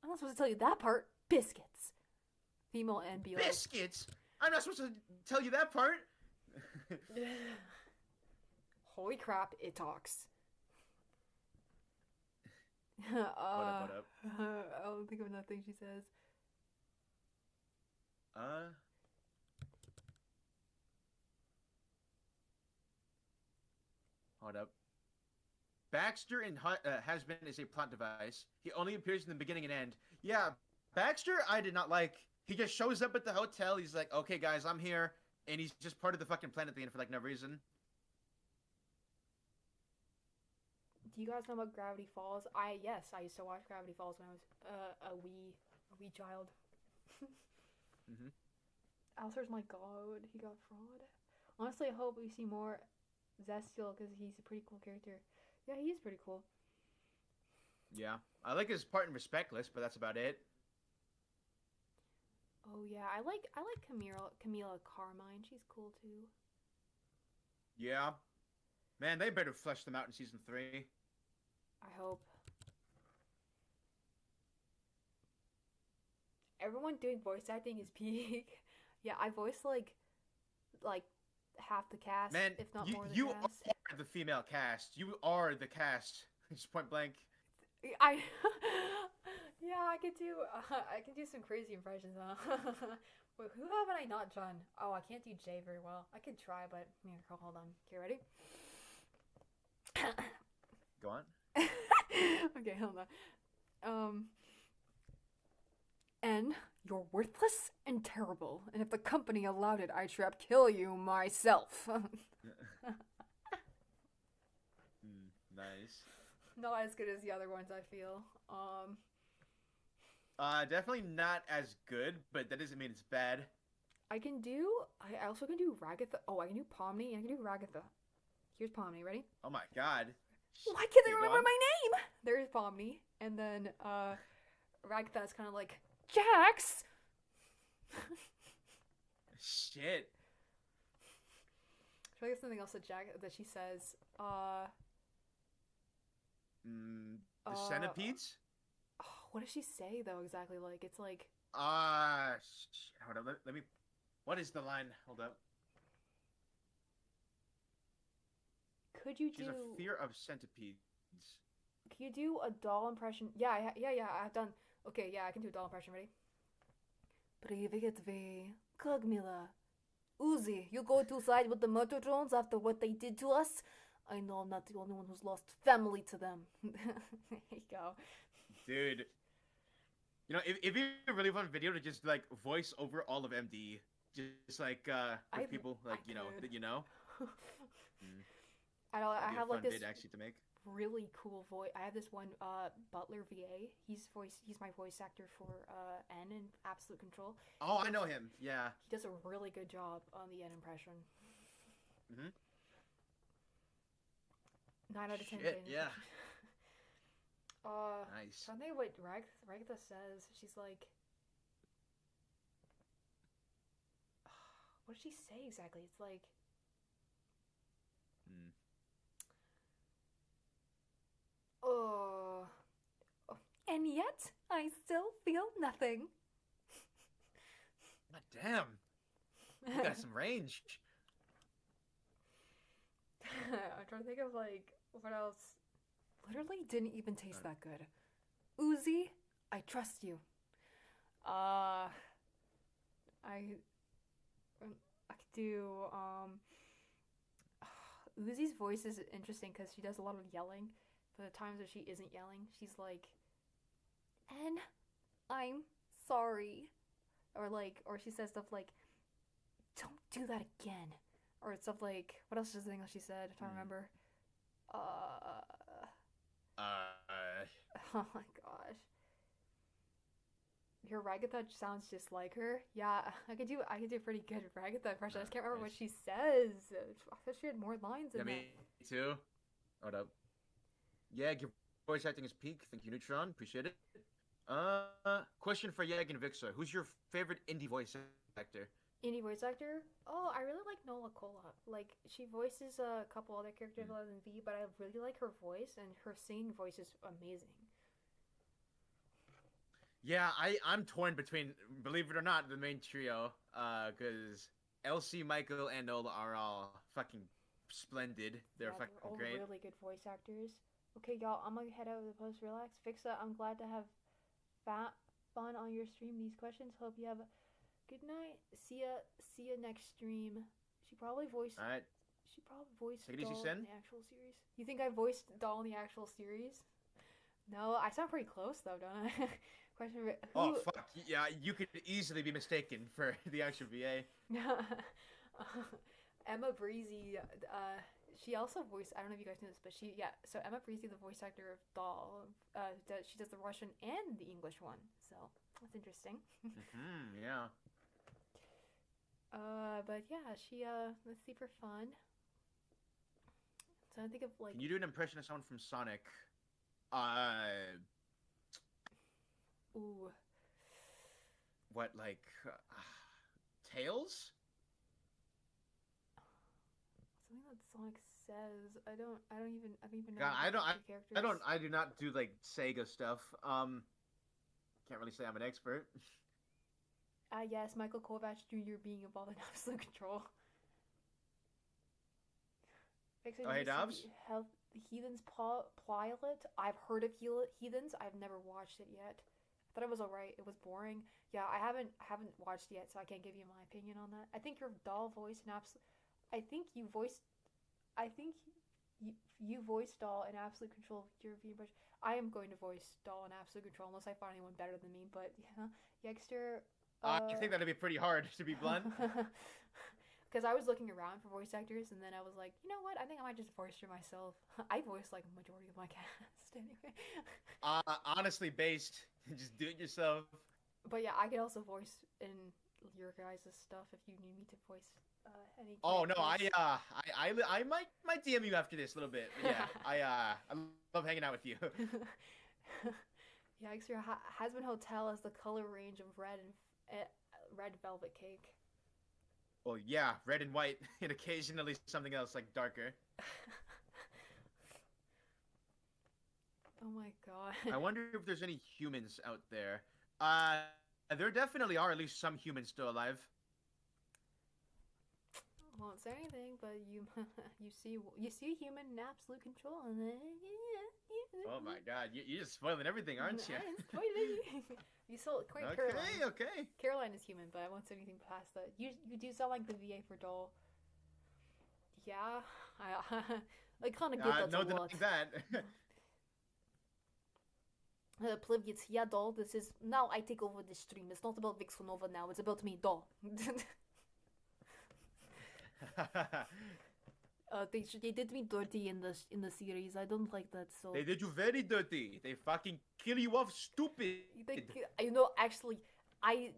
I'm not supposed to tell you that part. Biscuits. Female and be like... Biscuits? I'm not supposed to tell you that part. Holy crap, it talks. What up? I don't think of nothing she says. Hold up. Baxter in Hasbin is a plot device. He only appears in the beginning and end. Yeah, Baxter I did not like. He just shows up at the hotel. He's like, okay, guys, I'm here. And he's just part of the fucking plan at the end for like no reason. Do you guys know about Gravity Falls? Yes, I used to watch Gravity Falls when I was a wee child. Mm-hmm. Alistair's my god. He got fraud. Honestly, I hope we see more Zestial because he's a pretty cool character. Yeah, he is pretty cool. Yeah, I like his part in Respectless, but that's about it. Oh yeah, I like Camila Carmine. She's cool too. Yeah, man, they better flesh them out in season 3. I hope. Everyone doing voice acting is peak. Yeah, I voiced like half the cast, man, if not more than you cast. are the female cast. You are the cast. Just point blank. Yeah, I can do some crazy impressions, huh? Wait, who haven't I not done? Oh, I can't do Jay very well. I could try, but here, hold on. Okay, ready? Go on. Okay, hold on. N, you're worthless and terrible, and if the company allowed it, I'd straight up kill you myself. Nice. Not as good as the other ones, I feel. Definitely not as good, but that doesn't mean it's bad. I also can do Ragatha. Oh, I can do Pomni, and I can do Ragatha. Here's Pomni, ready? Oh my god. Why can't they remember my name? There's Pomni, and then, Ragatha is kind of like, Jax! Shit. Should I get something else that she says? The centipedes? Oh, what does she say though exactly? Like it's like Hold up. Let me. What is the line? Hold up. Could you She's do? a fear of centipedes. Can you do a doll impression? Yeah, I've done. Okay, yeah, I can do a doll impression. Ready? Привет, V. Как мило. Uzi, you go to side with the murder drones after what they did to us? I know I'm not the only one who's lost family to them. There you go. Dude. You know, it'd be a really fun video to just, like, voice over all of MD. Just, like, with people, like, you know, that you know. I have, like, this actually to make. really cool voice. I have this one, Butler VA. He's my voice actor for, N in Absolute Control. Oh, I know him. Yeah. He does a really good job on the N impression. 9 out of 10. Shit, yeah. Nice. I think what Ragtha says, she's like, what did she say exactly? It's like, and yet I still feel nothing. God damn. You got some range. I'm trying to think of, like, what else. Literally didn't even taste that good. Uzi, I trust you. I could do, Uzi's voice is interesting because she does a lot of yelling. For the times that she isn't yelling, she's like, and I'm sorry. Or she says stuff like, don't do that again. Or stuff like, what else is the thing that she said? I don't remember. Oh my gosh. Your Ragatha sounds just like her. Yeah, I could do pretty good Ragatha impression. I just can't remember what she says. I thought she had more lines in me too. Hold up. Yeah, your voice acting is peak. Thank you, Neutron. Appreciate it. Question for Yag and Vixar. Who's your favorite indie voice actor? Indie voice actor? Oh, I really like Nola Cola. Like, she voices a couple other characters other than V, but I really like her voice, and her singing voice is amazing. Yeah, I'm torn between, believe it or not, the main trio, because Elsie, Michael, and Nola are all fucking splendid. They're fucking all great. Really good voice actors. Okay, y'all, I'm gonna head out of the post. Relax. Fixa, I'm glad to have fun on your stream. These questions. Hope you have a good night. See ya next stream. She probably voiced. All right. She probably voiced Take it easy, Doll Sin. in the actual series. You think I voiced Doll in the actual series? No, I sound pretty close though, don't I? Question. Oh fuck yeah! You could easily be mistaken for the actual VA. Emma Breezy. She also voiced. I don't know if you guys know this, but So Emma Breezy, the voice actor of Doll, she does the Russian and the English one. So that's interesting. Yeah. But yeah, she was super fun. So I think of like. Can you do an impression of someone from Sonic? Ooh. What, like Tails? Something that Sonic says. I don't even know. God, I do not do like Sega stuff. Can't really say I'm an expert. Yes, Michael Kovac Jr. being involved in Absolute Control. Oh, hey, Dobbs? Help the Heathens pilot. I've heard of Heathens. I've never watched it yet. I thought it was alright. It was boring. Yeah, I haven't watched it yet, so I can't give you my opinion on that. I think your Doll voice in you voiced Doll in Absolute Control of your version. I am going to voice Doll in Absolute Control unless I find anyone better than me. But yeah, Yagster. I think that'd be pretty hard, to be blunt. Because I was looking around for voice actors, and then I was like, you know what? I think I might just voice her myself. I voice like a majority of my cast anyway. Honestly, based. Just do it yourself. But yeah, I could also voice in your guys' stuff if you need me to voice any. Oh no, I might DM you after this a little bit. But yeah, I love hanging out with you. Yeah, Hasbin Hotel has the color range of red velvet cake. Well, yeah, red and white, and occasionally something else like darker. Oh my god. I wonder if there's any humans out there. Uh, there definitely are at least some humans still alive. Won't say anything, but you see a human in absolute control, and then Oh my god, you're just spoiling everything, aren't you? I didn't spoil anything. You saw quite Caroline. Okay. Caroline is human, but I won't say anything past that. You do sound like the VA for Doll. Yeah, I kind of get that No a lot. denying that. Plebeians, yeah, Doll. This is now I take over the stream. It's not about Vixenova now. It's about me, Doll. They did me dirty in the series. I don't like that. So They did you very dirty. They fucking kill you off stupid. Actually,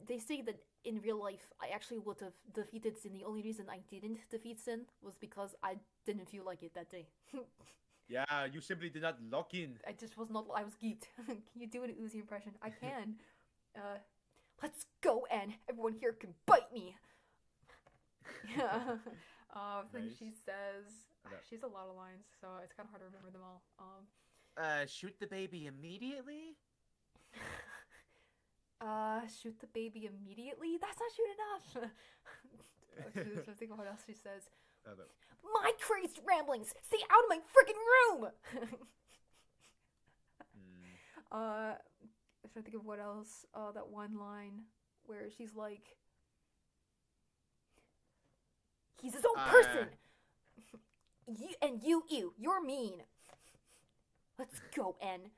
they say that in real life I actually would have defeated Sin. The only reason I didn't defeat Sin was because I didn't feel like it that day. Yeah, you simply did not lock in. I just was not. I was geeked. Can you do an Uzi impression? I can. Let's go, and everyone here can bite me. Yeah. I think Nice. she says she has a lot of lines, so it's kind of hard to remember them all. Shoot the baby immediately? Shoot the baby immediately? That's not shoot enough! So think of what else she says. My crazed ramblings! Stay out of my freaking room! I'm trying to think of what else. That one line where she's like, he's his own person! You're mean! Let's go, N.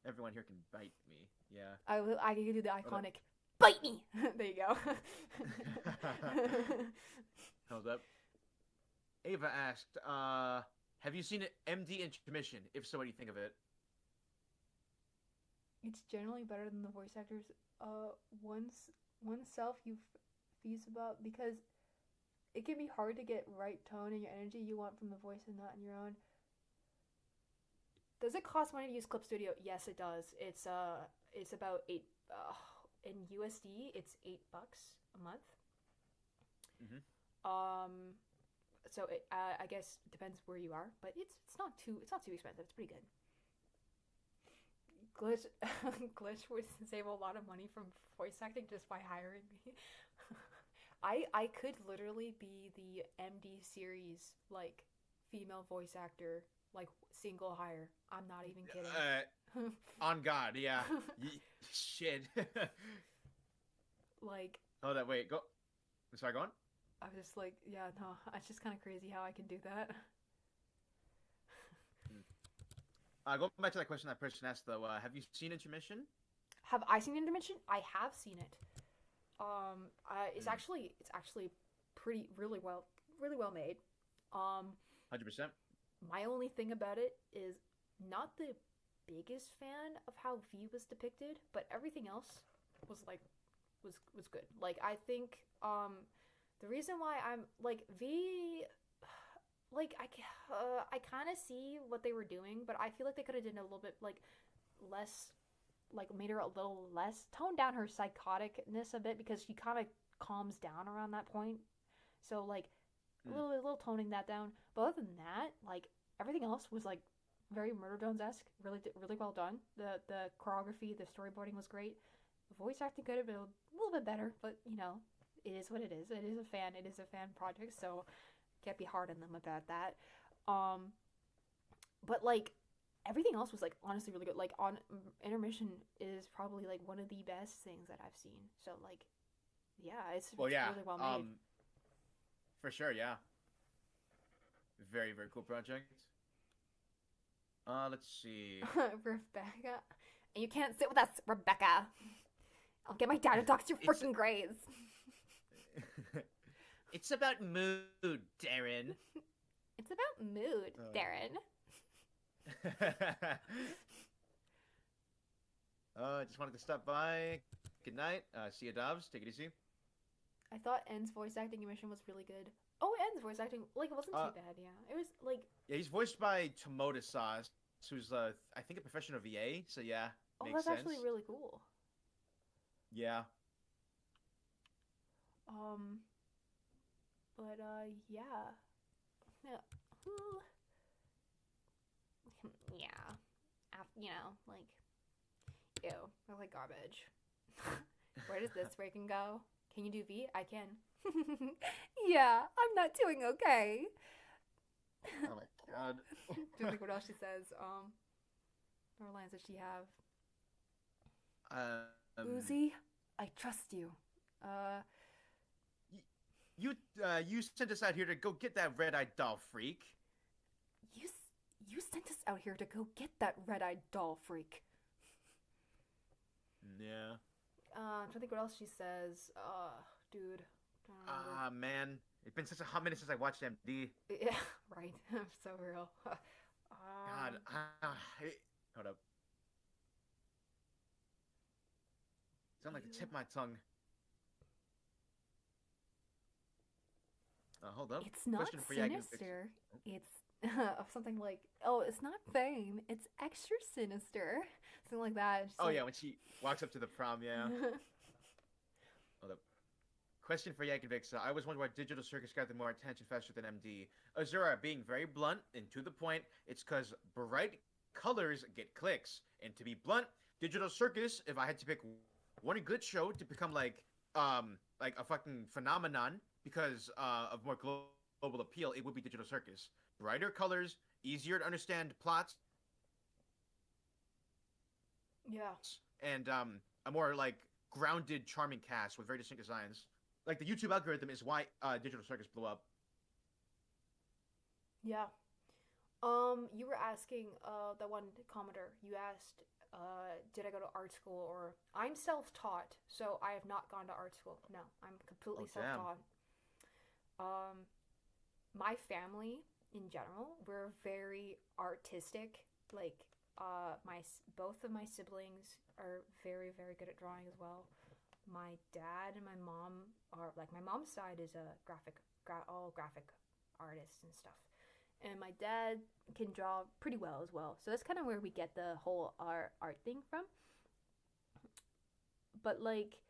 Everyone here can bite me. Yeah. I can do the iconic bite me. There you go. Hold up. Ava asked, have you seen MD Intermission? If so, what do you think of it? It's generally better than the voice actors. Oneself you fuse about, because it can be hard to get right tone and your energy you want from the voice and not in your own. Does it cost money to use Clip Studio? Yes, it does. It's about $8 in USD. It's $8 a month. Mm-hmm. So I guess it depends where you are, but it's not too expensive. It's pretty good. Glitch would save a lot of money from voice acting just by hiring me. I could literally be the MD series like female voice actor, like single hire. I'm not even kidding. On God, yeah. Shit. Like. Oh, that wait. Go. Sorry, go on. I was just like, yeah, no. It's just kind of crazy how I can do that. Going back to that question that person asked though, have you seen Intermission? Have I seen Intermission? I have seen it. It's actually really well made. 100%. My only thing about it is not the biggest fan of how V was depicted, but everything else was good. Like, I think the reason why I'm like V, like I kind of see what they were doing, but I feel like they could have done a little bit like less, like made her a little less, toned down her psychoticness a bit, because she kind of calms down around that point. So like a little toning that down. But other than that, like everything else was like very Murder Drones-esque, really well done. The choreography, the storyboarding was great. The voice acting could have been a little bit better, but you know, it is what it is. It is a fan project, so can't be hard on them about that. But like everything else was like honestly really good. Like on Intermission is probably like one of the best things that I've seen. So like, yeah, it's really well made. For sure, yeah. Very, very cool project. Let's see. Rebecca, and you can't sit with us, Rebecca. I'll get my dad to dox your freaking grades. It's about mood, Darren. It's about mood, Darren. Just wanted to stop by. Good night. See you, Dobbs. Take it easy. I thought N's voice acting emission was really good. Oh, N's voice acting, like, it wasn't too bad, yeah. It was, like... Yeah, he's voiced by Tomoda Sauce, who's, I think, a professional VA, so yeah, makes that's sense. Actually really cool. Yeah. But yeah. Yeah. Ooh. Yeah. You know, like, ew, I like garbage. Where does this freaking go? Can you do V? I can. Yeah, I'm not doing okay. Oh my god. Just like what else she says. What lines does she have? Uzi, I trust you. You sent us out here to go get that red-eyed doll freak. You sent us out here to go get that red-eyed doll freak. Yeah. I'm trying to think what else she says. Dude. Man. It's been such a hot minute since I watched MD. Yeah, right. So real. God. Hold up. Sound like the tip of my tongue. Hold up. It's not sinister. It's something like, oh, it's not fame. It's extra sinister. Something like that. Oh, like... yeah, when she walks up to the prom, yeah. Hold up. Question for Yagster. I was wondering why Digital Circus got the more attention faster than MD. Azura, being very blunt and to the point, it's because bright colors get clicks. And to be blunt, Digital Circus, if I had to pick one good show to become like a fucking phenomenon because of more global appeal, it would be Digital Circus. Brighter colors, easier to understand plots. Yeah. And a more like grounded, charming cast with very distinct designs. Like the YouTube algorithm is why Digital Circus blew up. Yeah. You were asking the one commenter. You asked, did I go to art school or I'm self-taught, so I have not gone to art school. No, I'm completely self-taught. My family in general, we're very artistic. Like both of my siblings are very, very good at drawing as well. My dad and my mom are like, my mom's side is a graphic artists and stuff. And my dad can draw pretty well as well. So that's kind of where we get the whole art thing from. But like,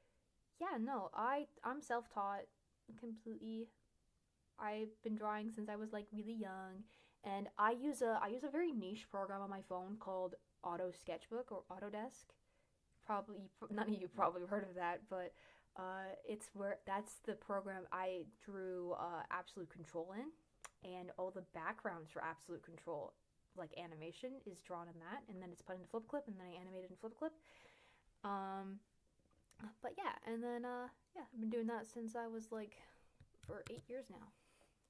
yeah, no, I'm self-taught completely. I've been drawing since I was like really young, and I use a very niche program on my phone called Auto Sketchbook or Autodesk. Probably none of you probably heard of that, but that's the program I drew Absolute Control in. And all the backgrounds for Absolute Control, like animation, is drawn in that, and then it's put into Flip Clip, and then I animate it in Flip Clip. But yeah, and then yeah, I've been doing that since I was like for 8 years now.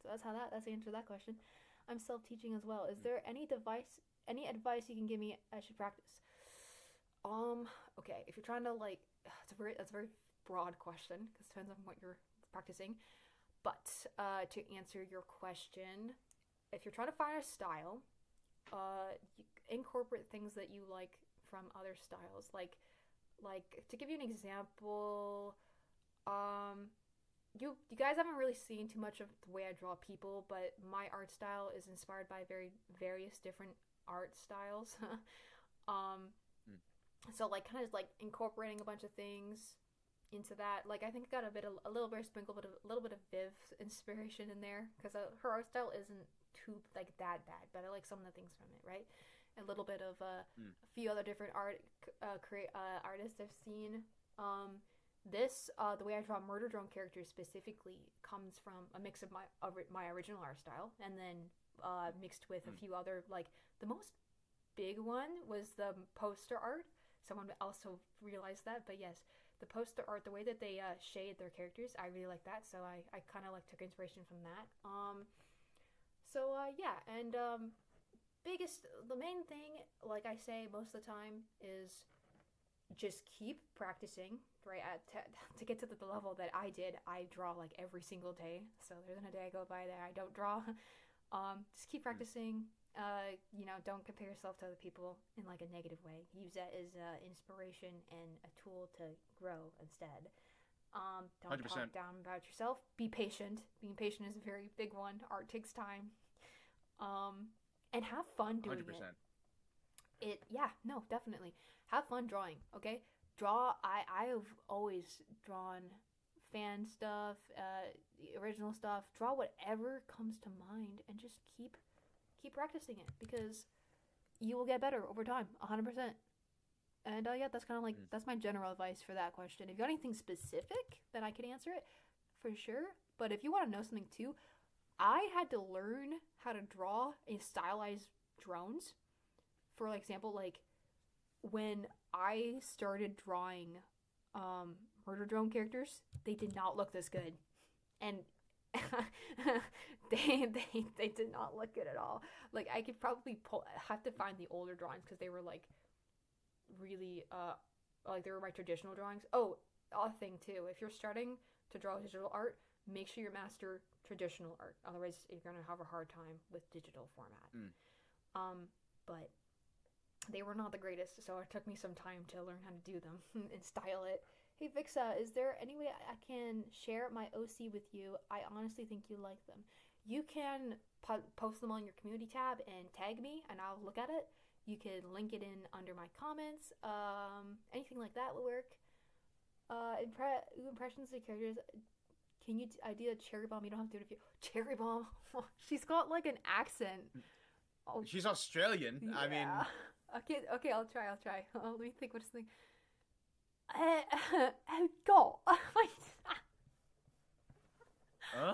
So that's the answer to that question. I'm self-teaching as well. Is there any advice you can give me I should practice? Okay, if you're trying to like, that's a very broad question because it depends on what you're practicing. But to answer your question, if you're trying to find a style, you incorporate things that you like from other styles. Like to give you an example, you guys haven't really seen too much of the way I draw people, but my art style is inspired by various different art styles. So like kind of like incorporating a bunch of things into that. Like I think I got a little bit of Viv inspiration in there because her art style isn't too like that bad, but I like some of the things from it, right? A little bit of a few other different artists I've seen. The way I draw murder drone characters specifically comes from a mix of my original art style, and then mixed with a few other, like the most big one was the poster art. Someone also realized that, but yes, the poster art, the way that they shade their characters, I really like that. So I kind of like took inspiration from that. Yeah, and the main thing, like I say most of the time, is just keep practicing, right? To get to the level that I did, I draw like every single day. So there isn't a day I go by that I don't draw. Just keep practicing. Don't compare yourself to other people in like a negative way. Use that as inspiration and a tool to grow instead. Don't 100%. Talk down about yourself. Be patient. Being patient is a very big one. Art takes time. And have fun doing 100%. Definitely. Have fun drawing, okay? I have always drawn fan stuff, original stuff. Draw whatever comes to mind and just keep practicing it, because you will get better over time, 100%. And yeah, that's kind of like, that's my general advice for that question. If you got anything specific, then I can answer it for sure. But if you want to know something too, I had to learn how to draw and stylize drones. For example, like when I started drawing murder drone characters, they did not look this good, and they did not look good at all. Like I could probably have to find the older drawings, because they were like really like they were my traditional drawings. Oh, a thing too, if you're starting to draw digital art, make sure you master traditional art, otherwise you're gonna have a hard time with digital format. But they were not the greatest, so it took me some time to learn how to do them and style it. Hey Vixa, is there any way I can share my OC with you? I honestly think you like them. You can post them on your community tab and tag me, and I'll look at it. You can link it in under my comments. Anything like that will work. Impressions of characters. Can you do a cherry bomb? You don't have to do it if you... Cherry bomb? She's got like an accent. Oh, she's Australian. Yeah. I mean... Okay, I'll try. Let me think, what's the thing? Go. Huh?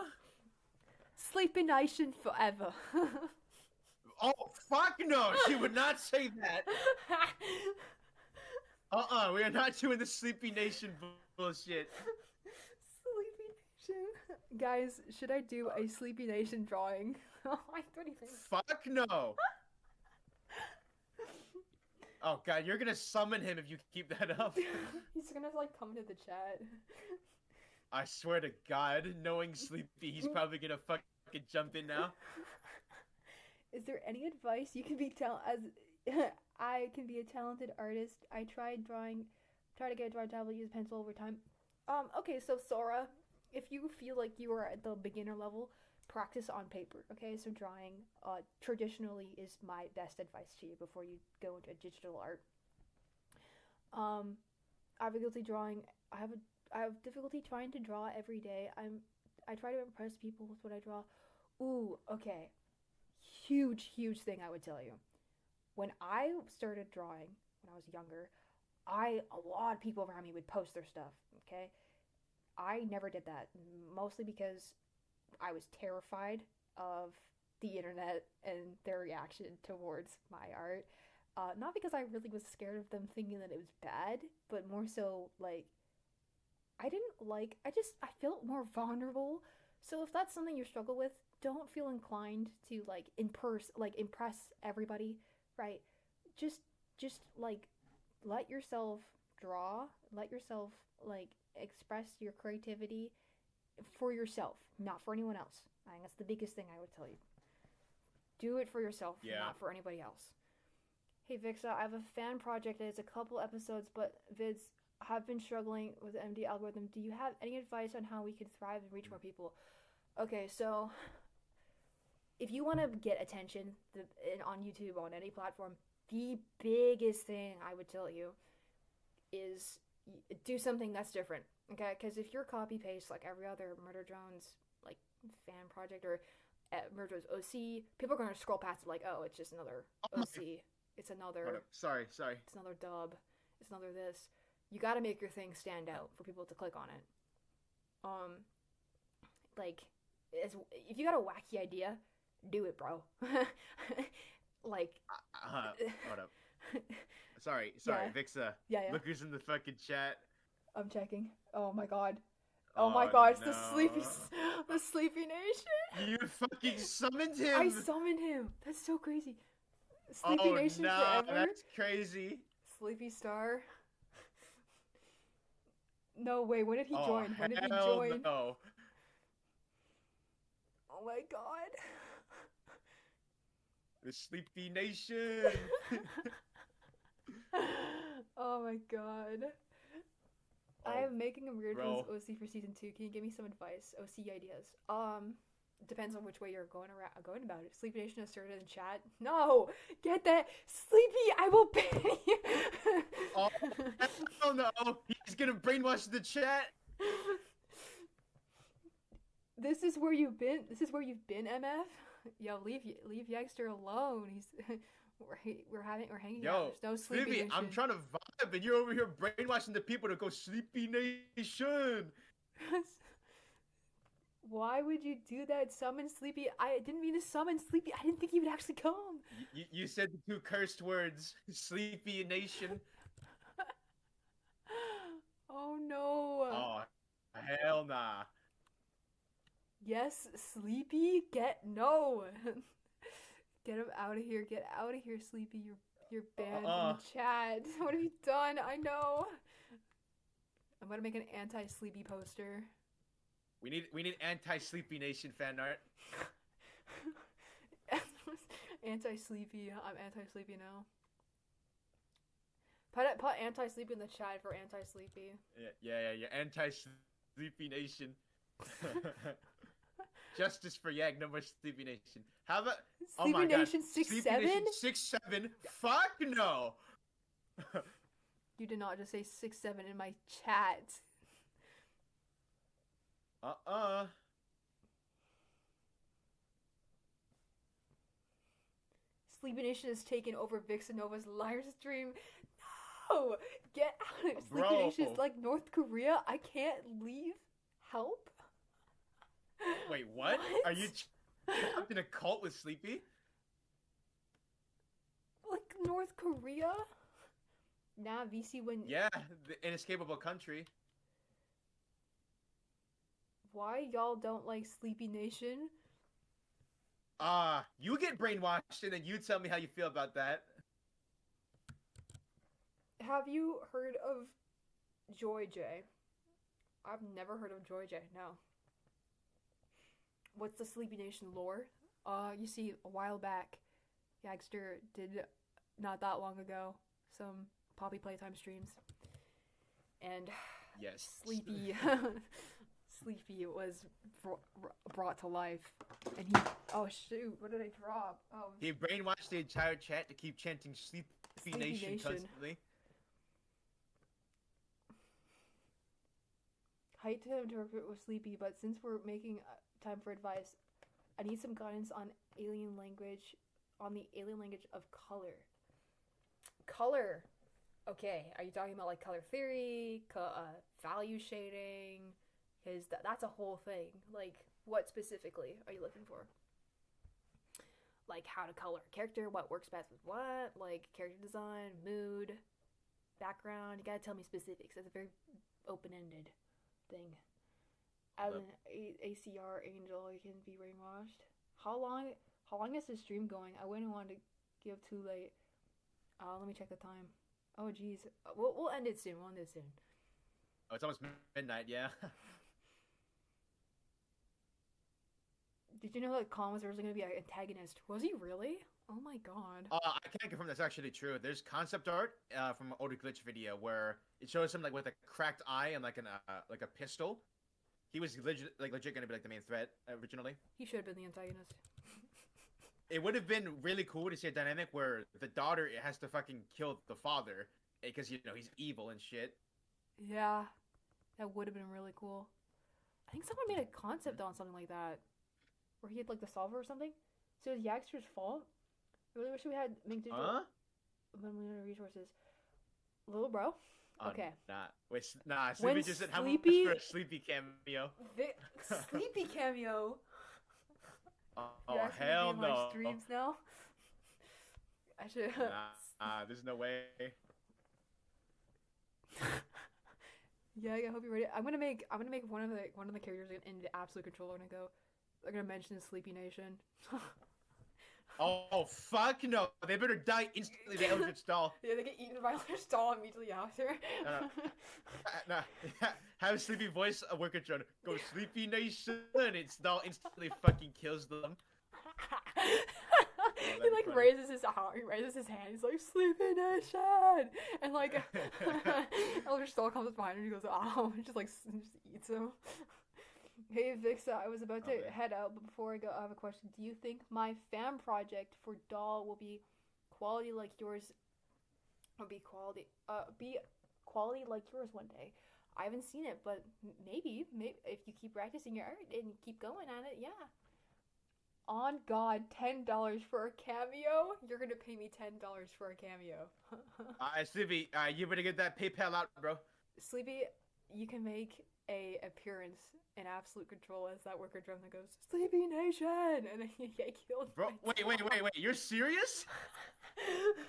Sleepy Nation forever. Oh, fuck no! She would not say that! We are not doing the Sleepy Nation bullshit. Sleepy Nation. Guys, should I do a Sleepy Nation drawing? What do you think? Fuck no! Oh god, you're gonna summon him if you keep that up. He's gonna like come into the chat. I swear to God, knowing Sleepy, he's probably gonna fucking jump in now. Is there any advice you can be I can be a talented artist. I try to get a drawing tablet, use pencil over time. Okay, so Sora, if you feel like you are at the beginner level, practice on paper, okay? So drawing traditionally is my best advice to you before you go into digital art. I have difficulty drawing. I have difficulty trying to draw every day. I try to impress people with what I draw. Ooh, okay. Huge thing I would tell you. When I started drawing when I was younger, a lot of people around me would post their stuff, okay? I never did that, mostly because I was terrified of the internet and their reaction towards my art. Not because I really was scared of them thinking that it was bad, but more so like I felt more vulnerable. So if that's something you struggle with, don't feel inclined to impress everybody, right? Just like let yourself draw, let yourself like express your creativity for yourself, not for anyone else. I think that's the biggest thing I would tell you. Do it for yourself, not for anybody else. Hey Vixa, I have a fan project that is a couple episodes, but vids have been struggling with the MD algorithm. Do you have any advice on how we could thrive and reach more people? Okay, so if you want to get attention on YouTube, on any platform, the biggest thing I would tell you is do something that's different, okay? Because if you're copy-paste like every other Murder Drones like fan project or Murder Drones OC, people are going to scroll past it like, oh, it's just another OC. It's another... Sorry. It's another dub. It's another this. You got to make your thing stand out for people to click on it. If you got a wacky idea, do it, bro. Hold up. Sorry, Yeah. Vixa. Yeah. Look who's in the fucking chat. I'm checking. Oh my god. Oh my god, it's no. the Sleepy Nation. You fucking summoned him. I summoned him. That's so crazy. Sleepy Nation forever. That's crazy. Sleepy Star. No way. When did he join? When did he join? No. Oh my god. The Sleepy Nation. Oh my god. I am making a Weird Ones OC for season 2. Can you give me some advice? OC ideas. Depends on which way you're going about it. Sleepy Nation has started in chat. No! Get that! Sleepy, I will ban you! Oh no! He's gonna brainwash the chat! This is where you've been. This is where you've been, MF. Yo, leave Yagster alone. He's we're hanging out. There's no sleepy nation. I'm trying to vibe, and you're over here brainwashing the people to go Sleepy Nation. Why would you do that? Summon Sleepy? I didn't mean to summon Sleepy. I didn't think he would actually come. You said the two cursed words, Sleepy Nation. Oh no. Oh, hell nah. Yes, Sleepy, no. Get him out of here. Get out of here, Sleepy. You're banned from the chat. What have you done? I know. I'm gonna make an anti-Sleepy poster. We need anti-Sleepy Nation fan art. Anti-Sleepy. I'm anti-Sleepy now. Put anti-Sleepy in the chat for anti-Sleepy. Yeah. Anti-Sleepy Nation. Justice for Yag, no more Sleepy Nation. How about Sleepy Nation 6'7"? 6'7"? Fuck no! You did not just say 6'7" in my chat. Sleepy Nation has taken over Vixenova's live stream. No! Get out of it. Sleepy Nation is like North Korea. I can't leave. Help? Wait, what? Are you trapped in a cult with Sleepy? Like North Korea? Nah, VC when... Yeah, the inescapable country. Why y'all don't like Sleepy Nation? You get brainwashed and then you tell me how you feel about that. Have you heard of Joy J? I've never heard of Joy J, no. What's the Sleepy Nation lore? You see, a while back, Yagster did, not that long ago, some Poppy Playtime streams. And yes, Sleepy was brought to life. And he, oh shoot, what did I drop? Oh, he brainwashed the entire chat to keep chanting Sleepy Nation constantly. Hate to interpret with Sleepy, but since we're making time for advice, I need some guidance on the alien language of color. Color. Okay, are you talking about like color theory, value shading? Because that's a whole thing. Like, what specifically are you looking for? Like how to color a character, what works best with what, like character design, mood, background. You gotta tell me specifics. That's a very open-ended thing. As an ACR angel, you can be brainwashed. How long is this stream going? I wouldn't want to give too late. Let me check the time. Oh geez, we'll end it soon. Oh, it's almost midnight. Yeah. Did you know that Kahn was originally going to be an antagonist? Was he really? Oh my god. I can't confirm that's actually true. There's concept art from an older glitch video where it shows him like with a cracked eye and like a pistol. He was legit going to be like the main threat originally. He should have been the antagonist. It would have been really cool to see a dynamic where the daughter has to fucking kill the father because he's evil and shit. Yeah, that would have been really cool. I think someone made a concept on something like that, where he had like the solver or something. So it was Yagster's fault. I really wish we had McDigital resources. Little bro. Okay. Nah. Sleepy just said how much for a Sleepy cameo. Sleepy cameo. Oh hell no! My streams now. I should. There's no way. Yeah, I hope you're ready. I'm gonna make one of the characters in the absolute control. They're gonna mention the Sleepy Nation. Oh fuck no! They better die instantly. The Eldritch doll. Yeah, they get eaten by Eldritch doll immediately after. No. Have Sleepy voice a worker trying to go Sleepy Nation. Its doll instantly fucking kills them. He like raises his hand. He's like Sleepy Nation, and like Eldritch doll comes behind him. And he goes, "Oh," and just eats him. Hey Vixa, I was about to head out, but before I go, I have a question. Do you think my fan project for Doll will be quality like yours? Or be quality like yours one day? I haven't seen it, but maybe if you keep practicing your art and keep going at it, yeah. On God, $10 for a cameo? You're gonna pay me $10 for a cameo. Sleepy, you better get that PayPal out, bro. Sleepy, you can make a appearance in Absolute Control as that worker drone that goes, Sleepy Nation! And then you get killed. Bro, wait. You're serious?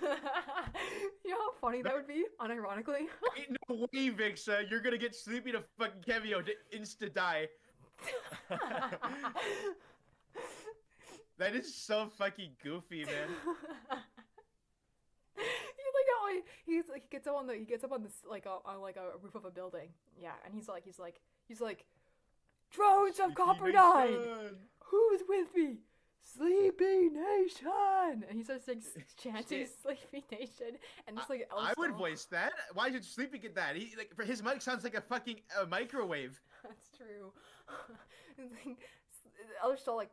You know how funny that would be, unironically? Ain't no way, Vixa. You're gonna get Sleepy to fucking cameo to insta-die. That is so fucking goofy, man. He gets up on this on a roof of a building. Yeah, and he's like drones of Copper 9! Who's with me? Sleepy Nation! And he starts chanting Sleepy Nation, and just like I would voice that. Why should Sleepy get that? He for his mic sounds like a fucking microwave. That's true. Eldritch Doll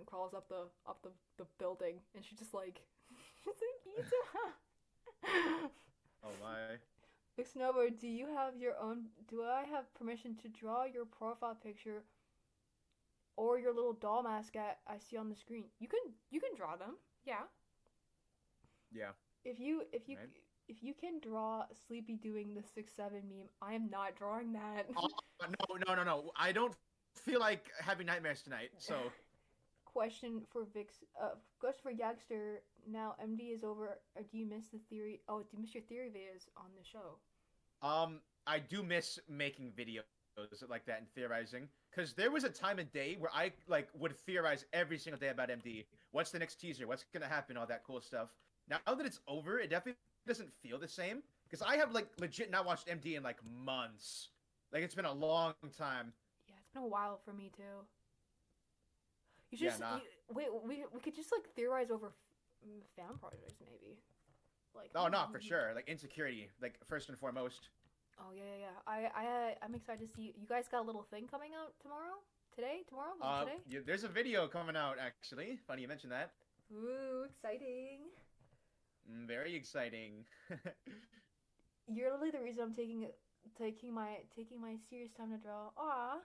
crawls up the building, and she's like Oh my. Vixnovo, do I have permission to draw your profile picture or your little doll mascot I see on the screen? You can draw them. Yeah. Yeah. If you can draw Sleepy doing the 6-7 meme, I am not drawing that. Oh, no. I don't feel like having nightmares tonight, so. Question for Yagster. Now MD is over. Or do you miss the theory? Oh, do you miss your theory videos on the show? I do miss making videos like that and theorizing, because there was a time of day where I would theorize every single day about MD. What's the next teaser? What's gonna happen? All that cool stuff. Now that it's over, it definitely doesn't feel the same, because I have legit not watched MD in months. It's been a long time. Yeah, it's been a while for me too. You just we could just theorize over fan projects maybe. For sure. Insecurity, first and foremost. Oh yeah. I'm excited to see. You guys got a little thing coming out tomorrow? Today? Yeah, there's a video coming out actually. Funny you mentioned that. Ooh, exciting. Very exciting. You're literally the reason I'm taking my serious time to draw. Aw.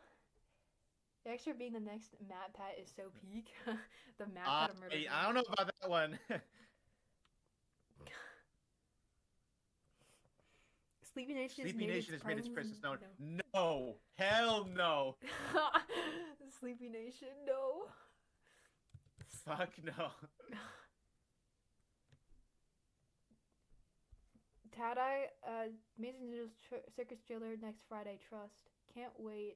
Actually, being the next Matt Pat is so peak. The Matt Pat of murder. I don't know about that one. Sleepy Nation has made its presence known. No. Hell no. Sleepy Nation, no. Fuck no. Tadai, Amazing Needles Circus Jailer next Friday, trust. Can't wait.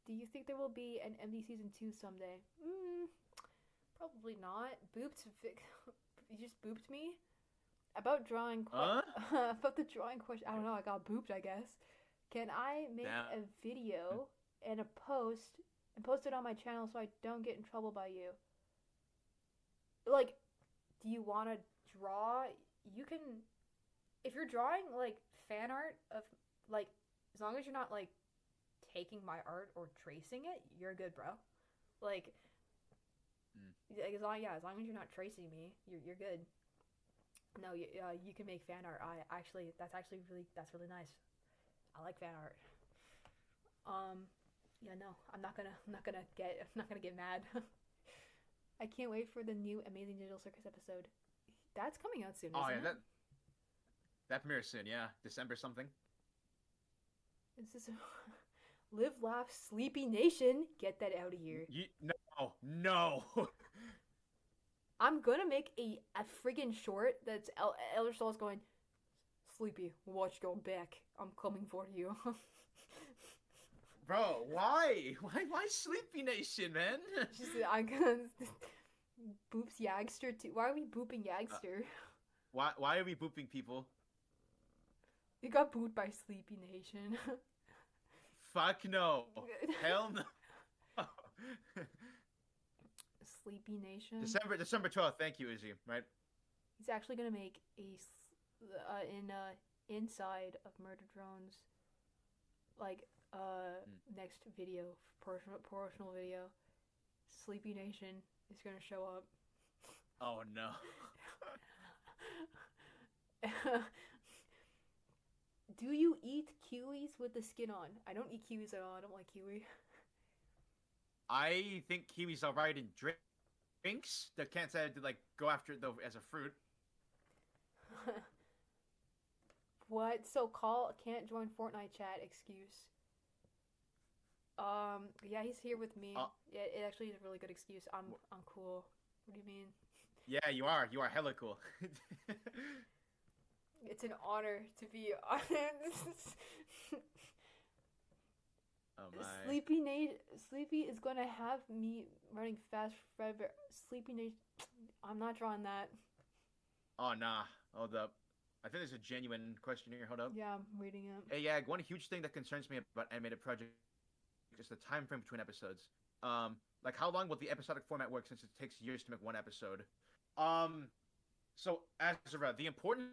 Do you think there will be an MD Season 2 someday? Probably not. Booped Vic. You just booped me? About drawing... about the drawing question. I don't know, I got booped, I guess. Can I make a video and post it on my channel so I don't get in trouble by you? Do you want to draw? You can... If you're drawing, fan art of, as long as you're not, taking my art or tracing it, you're good, bro. As long as you're not tracing me, you're good. No, you can make fan art. That's really nice. I like fan art. Yeah, no, I'm not gonna get mad. I can't wait for the new Amazing Digital Circus episode. That's coming out soon. Isn't it? That premieres soon. Yeah, December something. Is this? Live, laugh, Sleepy Nation. Get that out of here. No. I'm gonna make a friggin' short that's Eldritch Doll's going, Sleepy, watch your back. I'm coming for you. Bro, why? Why Sleepy Nation, man? I'm gonna boops Yagster too. Why are we booping Yagster? Why are we booping people? You got booed by Sleepy Nation. Fuck no. Hell no. Sleepy Nation. December 12th. Thank you, Izzy. Right? He's actually gonna make inside of Murder Drones, next video, promotional video. Sleepy Nation is gonna show up. Oh no. Do you eat kiwis with the skin on? I don't eat kiwis at all. I don't like kiwi. I think kiwi's alright in drinks. That can't say to like go after it though as a fruit. What? So can't join Fortnite chat excuse. Yeah, he's here with me. Yeah, it actually is a really good excuse. I'm cool. What do you mean? Yeah, you are. You are hella cool. It's an honor to be on. Oh my. Sleepy is gonna have me running fast forever. Sleepy Nate, I'm not drawing that. Oh nah. Hold up. I think there's a genuine question here. Hold up. Yeah, I'm reading it. Hey, yeah, one huge thing that concerns me about animated projects is the time frame between episodes. Like how long will the episodic format work since it takes years to make one episode? So Azura, the important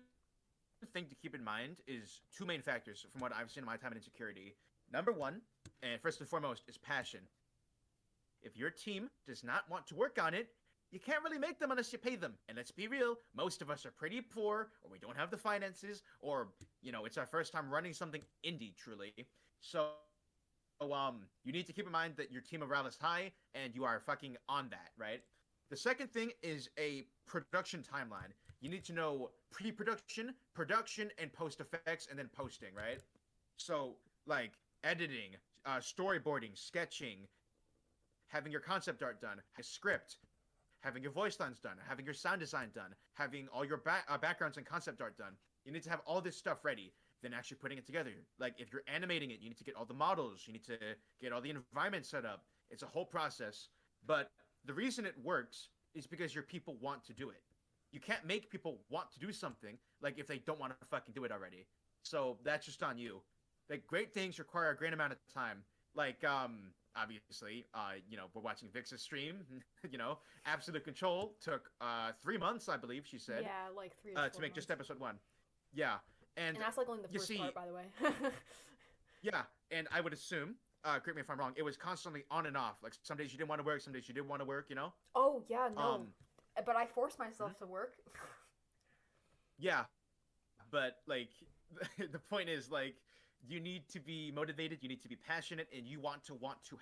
thing to keep in mind is two main factors from what I've seen in my time in Insecurity. Number one, and first and foremost, is passion. If your team does not want to work on it, you can't really make them unless you pay them. And let's be real, most of us are pretty poor, or we don't have the finances, or, you know, it's our first time running something indie, truly. So, you need to keep in mind that your team morale is high, and you are fucking on that, right? The second thing is a production timeline. You need to know pre-production, production, and post-effects, and then posting, right? So, like, editing, storyboarding, sketching, having your concept art done, a script, having your voice lines done, having your sound design done, having all your backgrounds and concept art done. You need to have all this stuff ready, then actually putting it together. Like, if you're animating it, you need to get all the models, you need to get all the environment set up. It's a whole process. But the reason it works is because your people want to do it. You can't make people want to do something, like, if they don't want to fucking do it already. So, that's just on you. Like, great things require a great amount of time. Like, obviously, you know, we're watching Vix's stream. You know, Absolute Control took 3 months, I believe she said. Yeah, like 3 or 4 to make just episode 1. Yeah, and that's like only the first part, by the way. Yeah, and I would assume, correct me if I'm wrong, it was constantly on and off. Like, some days you didn't want to work, some days you did want to work, you know? Oh, yeah, no. But I forced myself to work. Yeah, but, like, the point is, like, you need to be motivated, you need to be passionate, and you want to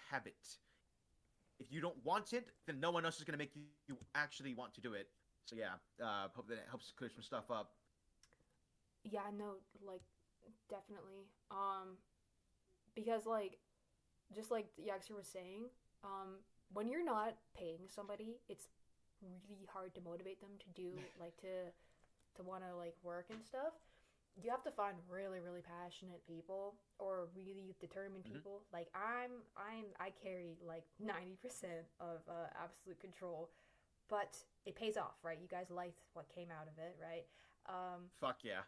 have it. If you don't want it, then no one else is going to make you actually want to do it. So yeah, hope that it helps clear some stuff up. Yeah, no, like, definitely. Because, like, just like Yagster was saying, when you're not paying somebody, it's really hard to motivate them to do, like, to want to, like, work and stuff. You have to find really, really passionate people or really determined people. Like, I carry, like, 90% of Absolute Control, but it pays off, right? You guys liked what came out of it, right? Fuck yeah.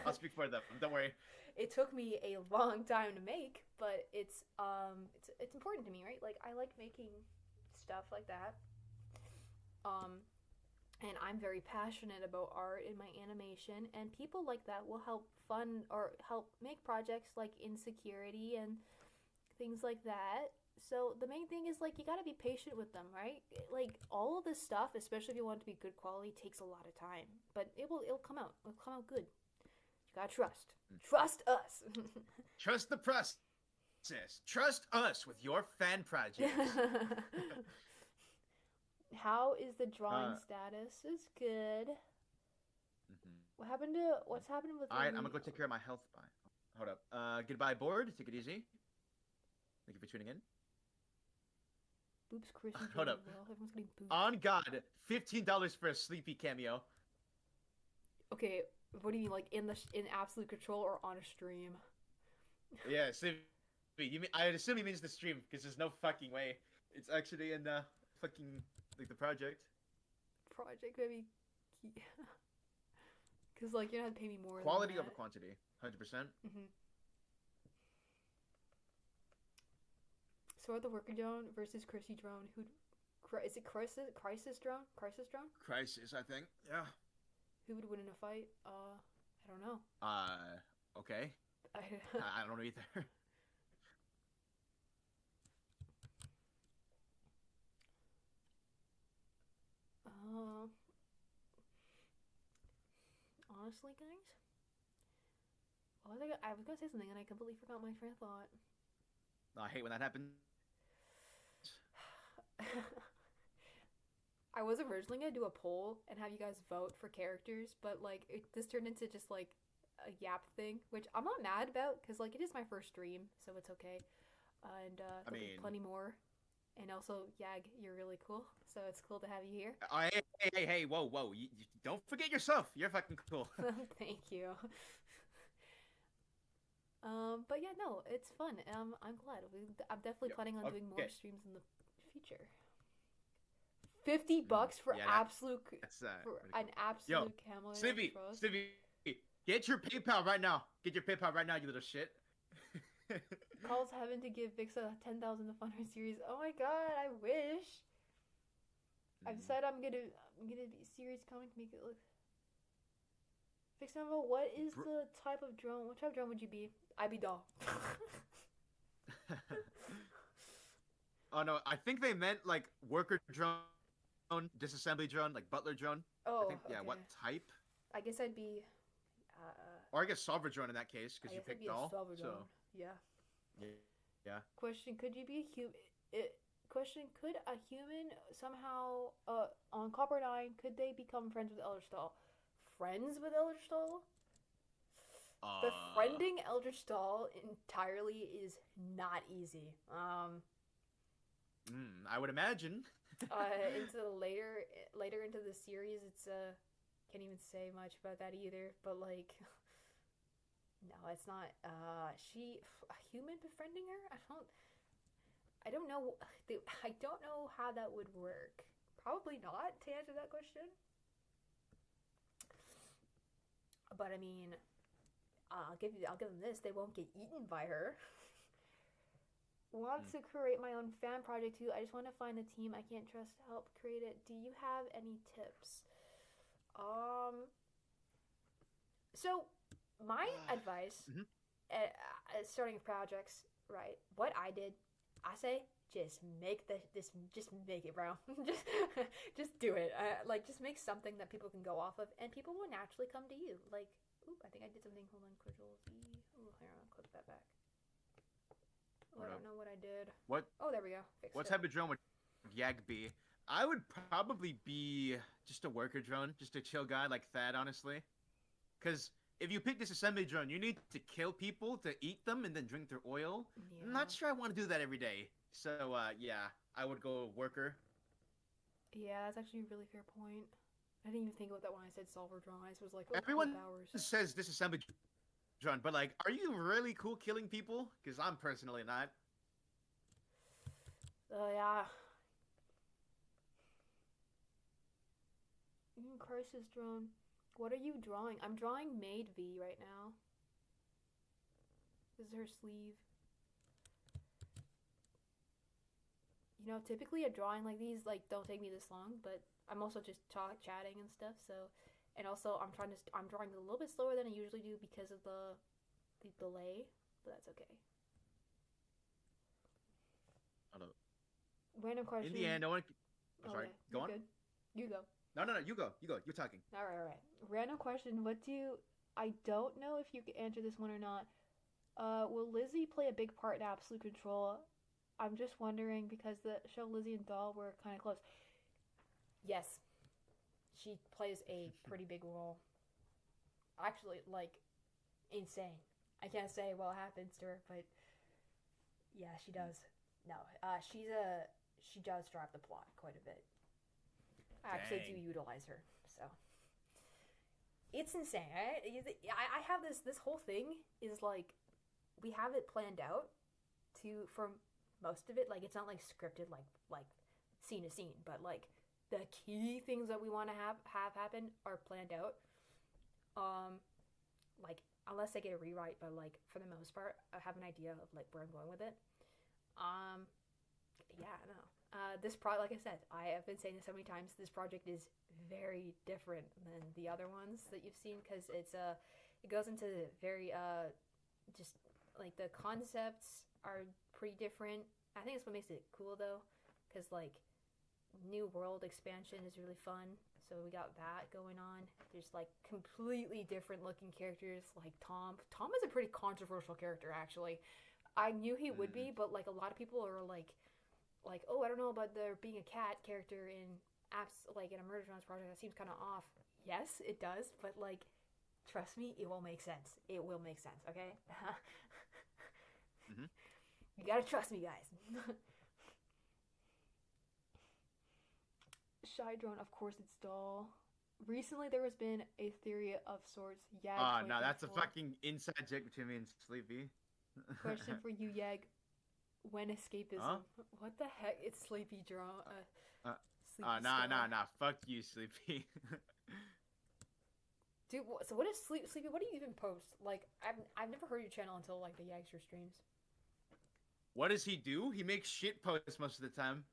I'll speak for them. Don't worry. It took me a long time to make, but it's important to me, right? Like, I like making stuff like that. And I'm very passionate about art in my animation, and people like that will help fund or help make projects like Insecurity and things like that. So the main thing is, like, you gotta be patient with them, right? Like, all of this stuff, especially if you want it to be good quality, takes a lot of time. But it'll come out. It'll come out good. You gotta trust. Trust us. Trust the process. Trust us with your fan projects. How is the drawing status? It's good. What's happening with Alright, I'm gonna go take care of my health. Bye. Hold up. Goodbye, board. Take it easy. Thank you for tuning in. Boobs Chris. Hold up. Well, everyone's getting boobs. On God, $15 for a Sleepy cameo. Okay, what do you mean, like in Absolute Control or on a stream? Yeah, Sleepy. You mean? I assume he means the stream because there's no fucking way it's actually in the fucking like the project. Project, maybe. Because like you're gonna have to pay me more. Quality than over that. quantity, 100%. So the worker drone versus Chrissy drone. Is it Crisis drone? Crisis drone? Crisis, I think. Yeah. Who would win in a fight? I don't know. Okay. I don't know either. Honestly, guys, I was gonna say something and I completely forgot my train of thought. I hate when that happens. I was originally gonna do a poll and have you guys vote for characters, but like this turned into just like a yap thing, which I'm not mad about because like it is my first stream, so it's okay. And there'll be plenty more. And also, Yag, you're really cool, so it's cool to have you here. Hey, whoa! You don't forget yourself. You're fucking cool. Thank you. But yeah, no, it's fun. I'm glad. I'm definitely planning on doing more streams in the future. $50 for an absolute camo. Stevie, get your PayPal right now. Get your PayPal right now, you little shit. Calls heaven to give Vixa 10,000 to fund her series. Oh my god, I wish. I've decided I'm gonna be serious comic to make it look. Vixa, what is the type of drone? What type of drone would you be? I'd be doll. Oh no, I think they meant like worker drone, disassembly drone, like butler drone. Oh, I think, yeah. Okay. What type? I guess I'd be. Or I guess solver drone in that case because you picked doll. So yeah. Yeah. Question: could you be a human? Question: could a human somehow on Copper 9 could they become friends with Eldritch Doll? Friends with Eldritch Doll? Befriending Eldritch Doll entirely is not easy. I would imagine. Into later into the series, it's can't even say much about that either. But like, no, it's not. She a human befriending her? I don't know. I don't know how that would work. Probably not to answer that question. But I mean, I'll give them this. They won't get eaten by her. Want to create my own fan project too. I just want to find a team I can't trust to help create it. Do you have any tips? So my advice at starting projects, right? What I did, I say just make it, bro. just do it. Like just make something that people can go off of, and people will naturally come to you. Like, ooh, I think I did something. Hold on, Control Z. Oh, here, I'll click that back. Oh, I don't know what I did. What? Oh, there we go. What type of drone would Yag be? I would probably be just a worker drone, just a chill guy like Thad, honestly. Because if you pick this assembly drone, you need to kill people to eat them and then drink their oil. Yeah. I'm not sure I want to do that every day. So, yeah, I would go worker. Yeah, that's actually a really fair point. I didn't even think about that when I said solver drone. I was like, oh, everyone says disassembly drone, but like, are you really cool killing people? Because I'm personally not. Yeah. Crisis drone. What are you drawing? I'm drawing Maid V right now. This is her sleeve. You know, typically a drawing like these don't take me this long, but I'm also just chatting and stuff. So, and also I'm drawing a little bit slower than I usually do because of the delay, but that's okay. I don't know. Random question. In the end, no one. Sorry. Okay. Go on. Good. You go. No. You go. You're talking. All right. Random question. I don't know if you can answer this one or not. Will Lizzy play a big part in Absolute Control? I'm just wondering because the show Lizzy and Doll were kind of close. Yes. She plays a pretty big role. Actually, like, insane. I can't say what happens to her, but yeah, she does. No, she does drive the plot quite a bit. I actually do utilize her, so it's insane. I have this whole thing is like we have it planned out for most of it. Like it's not like scripted like scene to scene, but like the key things that we want to have happen are planned out. Like unless I get a rewrite, but like for the most part, I have an idea of like where I'm going with it. Yeah, no. This like I said, I have been saying this so many times. This project is very different than the other ones that you've seen because it goes into very just like the concepts are pretty different. I think that's what makes it cool though, because like New World expansion is really fun. So we got that going on. There's like completely different looking characters like Tom. Tom is a pretty controversial character actually. I knew he would be, but like a lot of people are like oh, I don't know about there being a cat character in apps like in a Murder Drones project. That seems kind of off. Yes, it does, but like trust me, it will make sense. It will make sense, okay? Mm-hmm. You gotta trust me, guys. Shy Drone, of course it's Doll. Recently there has been a theory of sorts. Yag. No, that's a fucking inside joke between me and Sleepy. Question for you, Yag. When escapism? Huh? What the heck? It's Sleepy Drone. Nah. Fuck you, Sleepy. Dude, so what is Sleepy? What do you even post? Like, I've never heard your channel until like the Yagster streams. What does he do? He makes shit posts most of the time.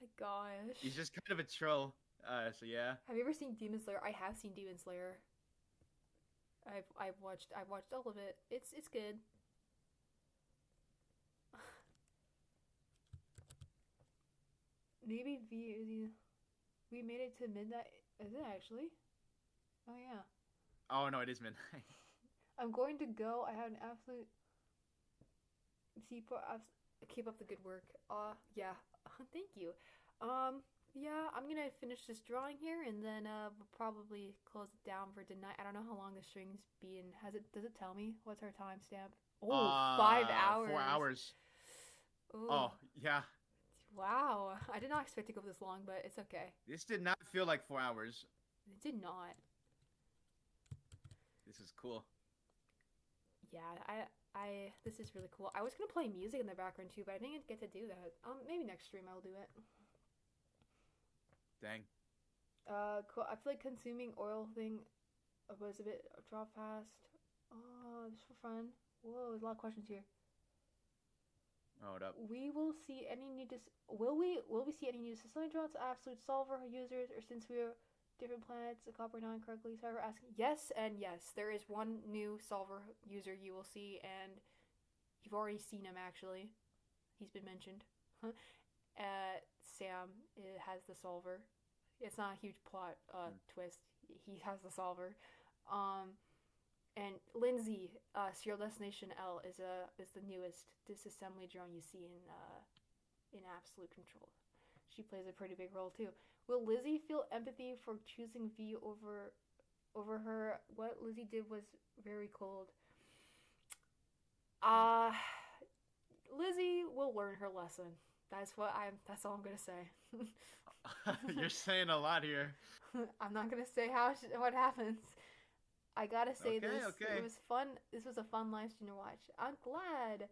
My gosh. He's just kind of a troll. So yeah. Have you ever seen Demon Slayer? I have seen Demon Slayer. I've watched all of it. It's good. Maybe we made it to midnight. Is it actually? Oh yeah. Oh no, it is midnight. I'm going to go. I had an absolute keep up the good work. Yeah. Thank you. Yeah, I'm gonna finish this drawing here and then we'll probably close it down for tonight. I don't know how long the string's been. Does it tell me? What's our timestamp? Oh, 5 hours. 4 hours. Ooh. Oh, yeah. Wow. I did not expect to go this long, but it's okay. This did not feel like 4 hours. It did not. This is cool. Yeah, this is really cool. I was gonna play music in the background too, but I didn't get to do that. Maybe next stream I'll do it. Dang. Cool. I feel like consuming oil thing was a bit drop fast. Oh, just for fun. Whoa, there's a lot of questions here. Hold up. We will see any new will we see any new system drones, absolute solver users, or since we're different planets, the copper non correctly, so we're asking yes and yes. There is one new solver user you will see, and you've already seen him actually. He's been mentioned. Sam has the solver. It's not a huge plot twist. He has the solver. And Lindsay, Serial Destination L is the newest disassembly drone you see in Absolute Control. She plays a pretty big role too. Will Lizzy feel empathy for choosing V over her? What Lizzy did was very cold. Lizzy will learn her lesson. That's all I'm gonna say. You're saying a lot here. I'm not gonna say what happens. I gotta say this. Okay. It was fun. This was a fun live stream to watch. I'm glad.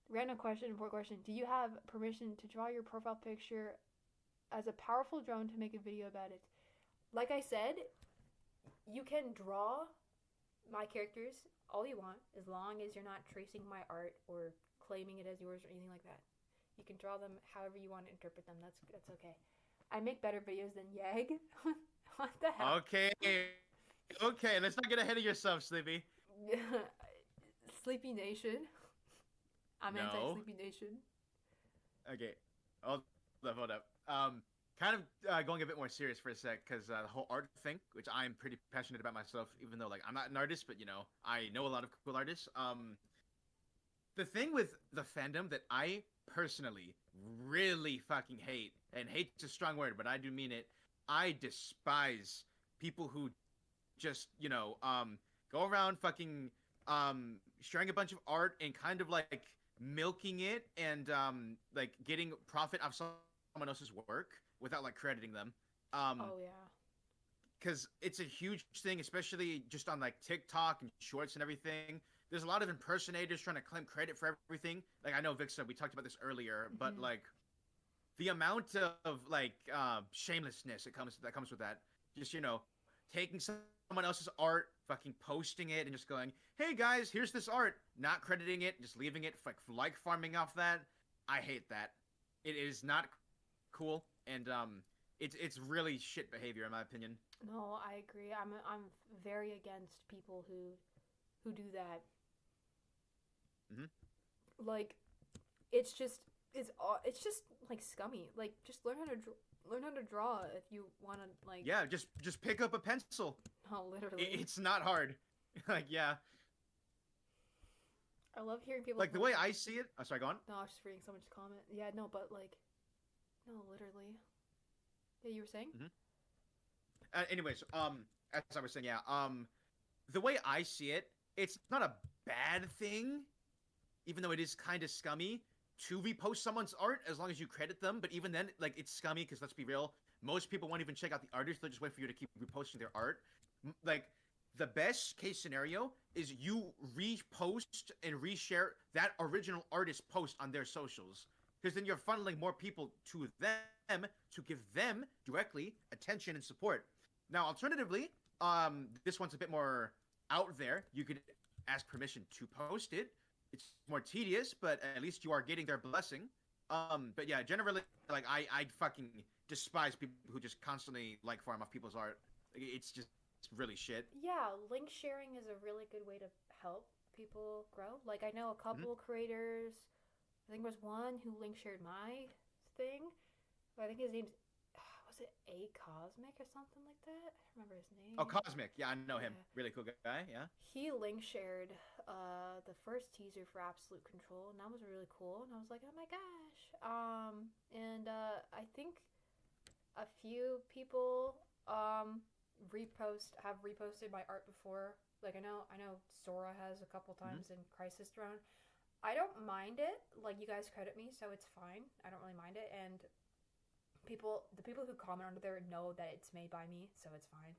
Random question, important question. Do you have permission to draw your profile picture as a powerful drone to make a video about it? Like I said, you can draw my characters all you want, as long as you're not tracing my art or claiming it as yours or anything like that. You can draw them however you want to interpret them. That's okay. I make better videos than Yag. What the hell? Okay, let's not get ahead of yourself, Sleepy. Sleepy Nation. I'm anti-Sleepy Nation. Okay, hold up. Kind of going a bit more serious for a sec, because the whole art thing, which I'm pretty passionate about myself, even though like I'm not an artist, but I know a lot of cool artists. The thing with the fandom that I personally really fucking hate, and hate's a strong word, but I do mean it. I despise people who just go around fucking sharing a bunch of art and kind of like milking it and like getting profit off someone else's work without like crediting them. Oh yeah. Because it's a huge thing, especially just on like TikTok and shorts and everything. There's a lot of impersonators trying to claim credit for everything. Like I know Vic said, we talked about this earlier, but like the amount of like shamelessness that comes with that, just taking someone else's art, fucking posting it, and just going, "Hey guys, here's this art," not crediting it, just leaving it like farming off that. I hate that. It is not cool, and it's really shit behavior in my opinion. No, I agree. I'm very against people who do that. Mm-hmm. Like, it's it's just like scummy. Like just learn how to draw if you want to like. Yeah, just pick up a pencil. Oh, literally. It's not hard. Like, yeah. I love hearing people. Like the way I see it. Oh, sorry, go on. No, I was just reading someone's comment. Yeah, no, but like, no, literally. Yeah, you were saying. Anyways, as I was saying, yeah, the way I see it, it's not a bad thing, even though it is kind of scummy to repost someone's art as long as you credit them. But even then, like, it's scummy because let's be real, most people won't even check out the artist; they'll just wait for you to keep reposting their art. Like, the best case scenario is you repost and reshare that original artist post on their socials, because then you're funneling more people to them to give them directly attention and support. Now, alternatively, this one's a bit more out there. You could ask permission to post it. It's more tedious, but at least you are getting their blessing. But yeah, generally, like, I fucking despise people who just constantly like farm off people's art. It's just really shit. Yeah, link sharing is a really good way to help people grow. Like, I know a couple creators. I think there was one who link shared my thing. I think his name's was it A Cosmic or something like that? I don't remember his name. Oh, Cosmic. Yeah, I know him. Really cool guy. Yeah. He link shared the first teaser for Absolute Control, and that was really cool. And I was like, oh my gosh. And I think a few people have reposted my art before. Like, I know Sora has a couple times in Crisis Throne. I don't mind it. Like, you guys credit me, so it's fine. I don't really mind it. And the people who comment under there know that it's made by me, so it's fine.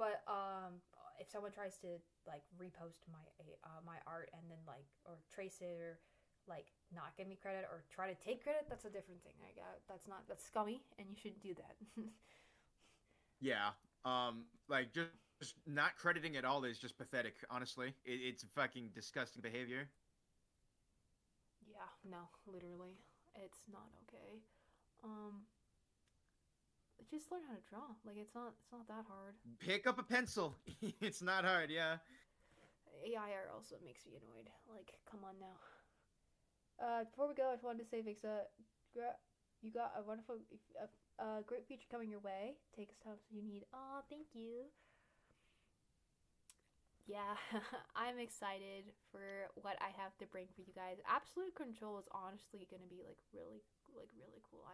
But if someone tries to like repost my art and then like or trace it or like not give me credit or try to take credit, that's a different thing. That's scummy, and you shouldn't do that. Yeah. Like just not crediting at all is just pathetic. Honestly, it's fucking disgusting behavior. Yeah. No. Literally, it's not okay. Just learn how to draw. Like, it's not that hard. Pick up a pencil. It's not hard. Yeah. AIR also makes me annoyed. Like, come on now. Before we go, I just wanted to say, Vixa, you got a wonderful, great future coming your way. Take as time as you need. Oh, thank you. Yeah, I'm excited for what I have to bring for you guys. Absolute Control is honestly gonna be really cool.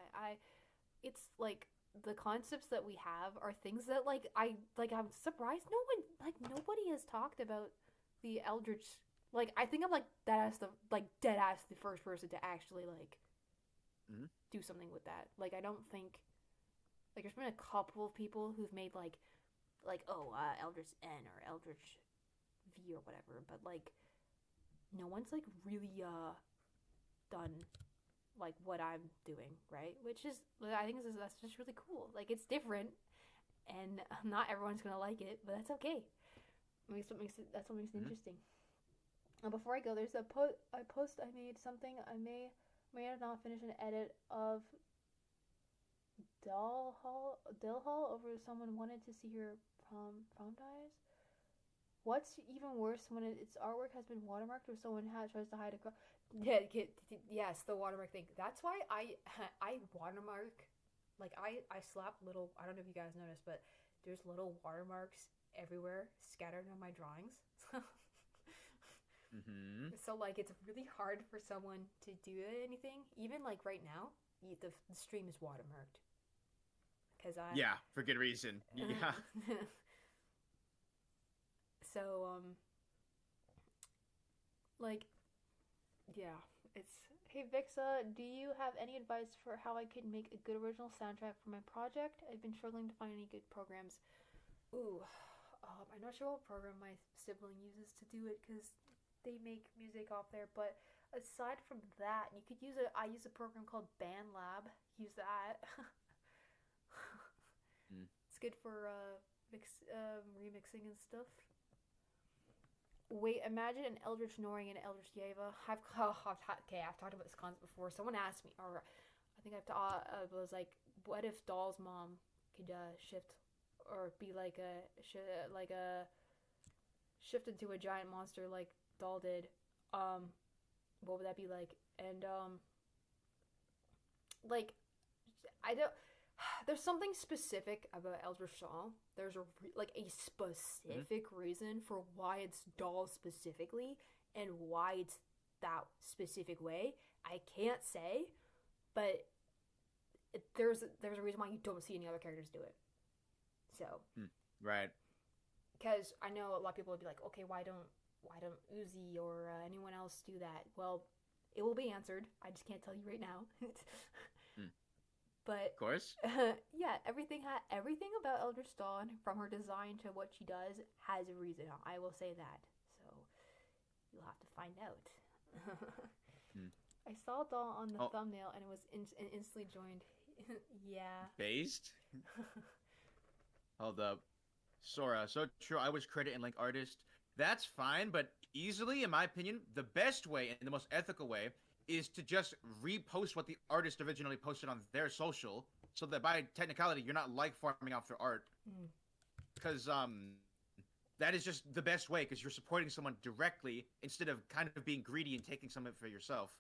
It's like the concepts that we have are things that I'm surprised nobody has talked about the Eldritch. Like, I think I'm dead ass the first person to actually do something with that. Like, I don't think there's been a couple of people who've made Eldritch N or Eldritch V or whatever, but no one's really done what I'm doing, right? Which is, I think that's just really cool. Like, it's different, and not everyone's gonna like it, but that's okay. That's what makes it interesting. And before I go, there's a post I made something. I may have not finished an edit of Dill Hall over someone wanted to see her prom dies. What's even worse when its artwork has been watermarked or someone tries to hide a yes, the watermark thing. That's why I watermark, I slap little, I don't know if you guys noticed, but there's little watermarks everywhere scattered on my drawings. So it's really hard for someone to do anything. Even right now, the stream is watermarked. Yeah, for good reason. Yeah. So, yeah, hey Vixa, do you have any advice for how I could make a good original soundtrack for my project? I've been struggling to find any good programs. Ooh, I'm not sure what program my sibling uses to do it, because they make music off there, but aside from that, you could I use a program called BandLab. Use that. It's good for remixing and stuff. Wait, imagine an Eldritch Nori and an Eldritch Yeva. I've talked about this concept before. Someone asked me, or I think was like, what if Doll's mom could shift or be shift into a giant monster like Doll did? What would that be like? And like, I don't. There's something specific about Eldritch Doll. There's a specific reason for why it's Doll specifically and why it's that specific way. I can't say, but there's a reason why you don't see any other characters do it. So, right. Because I know a lot of people would be like, okay, why don't Uzi or anyone else do that? Well, it will be answered. I just can't tell you right now. But of course, yeah, everything about Eldritch Dawn, from her design to what she does, has a reason. I will say that. So you'll have to find out. I saw Doll on the thumbnail and it was instantly joined. Yeah. Based. Hold up, Sora. So true. I was credit and link artist. That's fine, but easily, in my opinion, the best way and the most ethical way is to just repost what the artist originally posted on their social, so that by technicality you're not like farming out their art. Because that is just the best way, because you're supporting someone directly instead of kind of being greedy and taking some of it for yourself.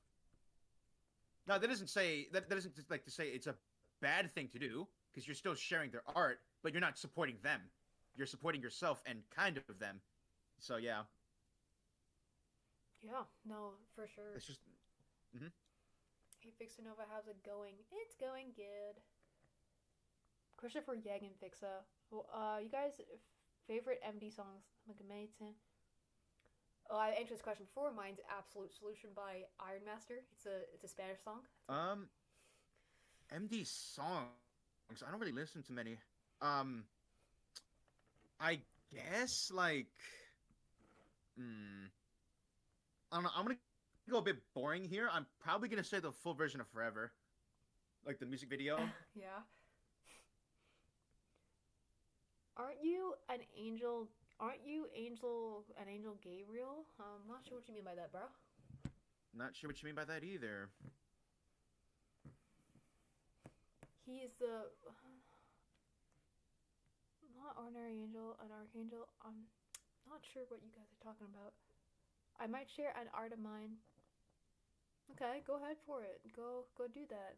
Now that isn't just like to say it's a bad thing to do, because you're still sharing their art, but you're not supporting them. You're supporting yourself and kind of them. So yeah. Yeah, no, for sure. It's just. Hey, Fixanova, how's it going? It's going good. Christopher Yeg and Fixa. Well, you guys' favorite MD songs? Oh, I answered this question before. Mine's "Absolute Solution" by Iron Master. It's a Spanish song. MD songs. I don't really listen to many. I guess like. I don't know. I'm gonna go a bit boring here. I'm probably gonna say the full version of "Forever," like the music video. Yeah. Aren't you an angel Gabriel? I'm not sure what you mean by that, bro. Not sure what you mean by that either. He's the not ordinary angel, an archangel. I'm not sure what you guys are talking about. I might share an art of mine. Okay, go ahead for it. Go do that.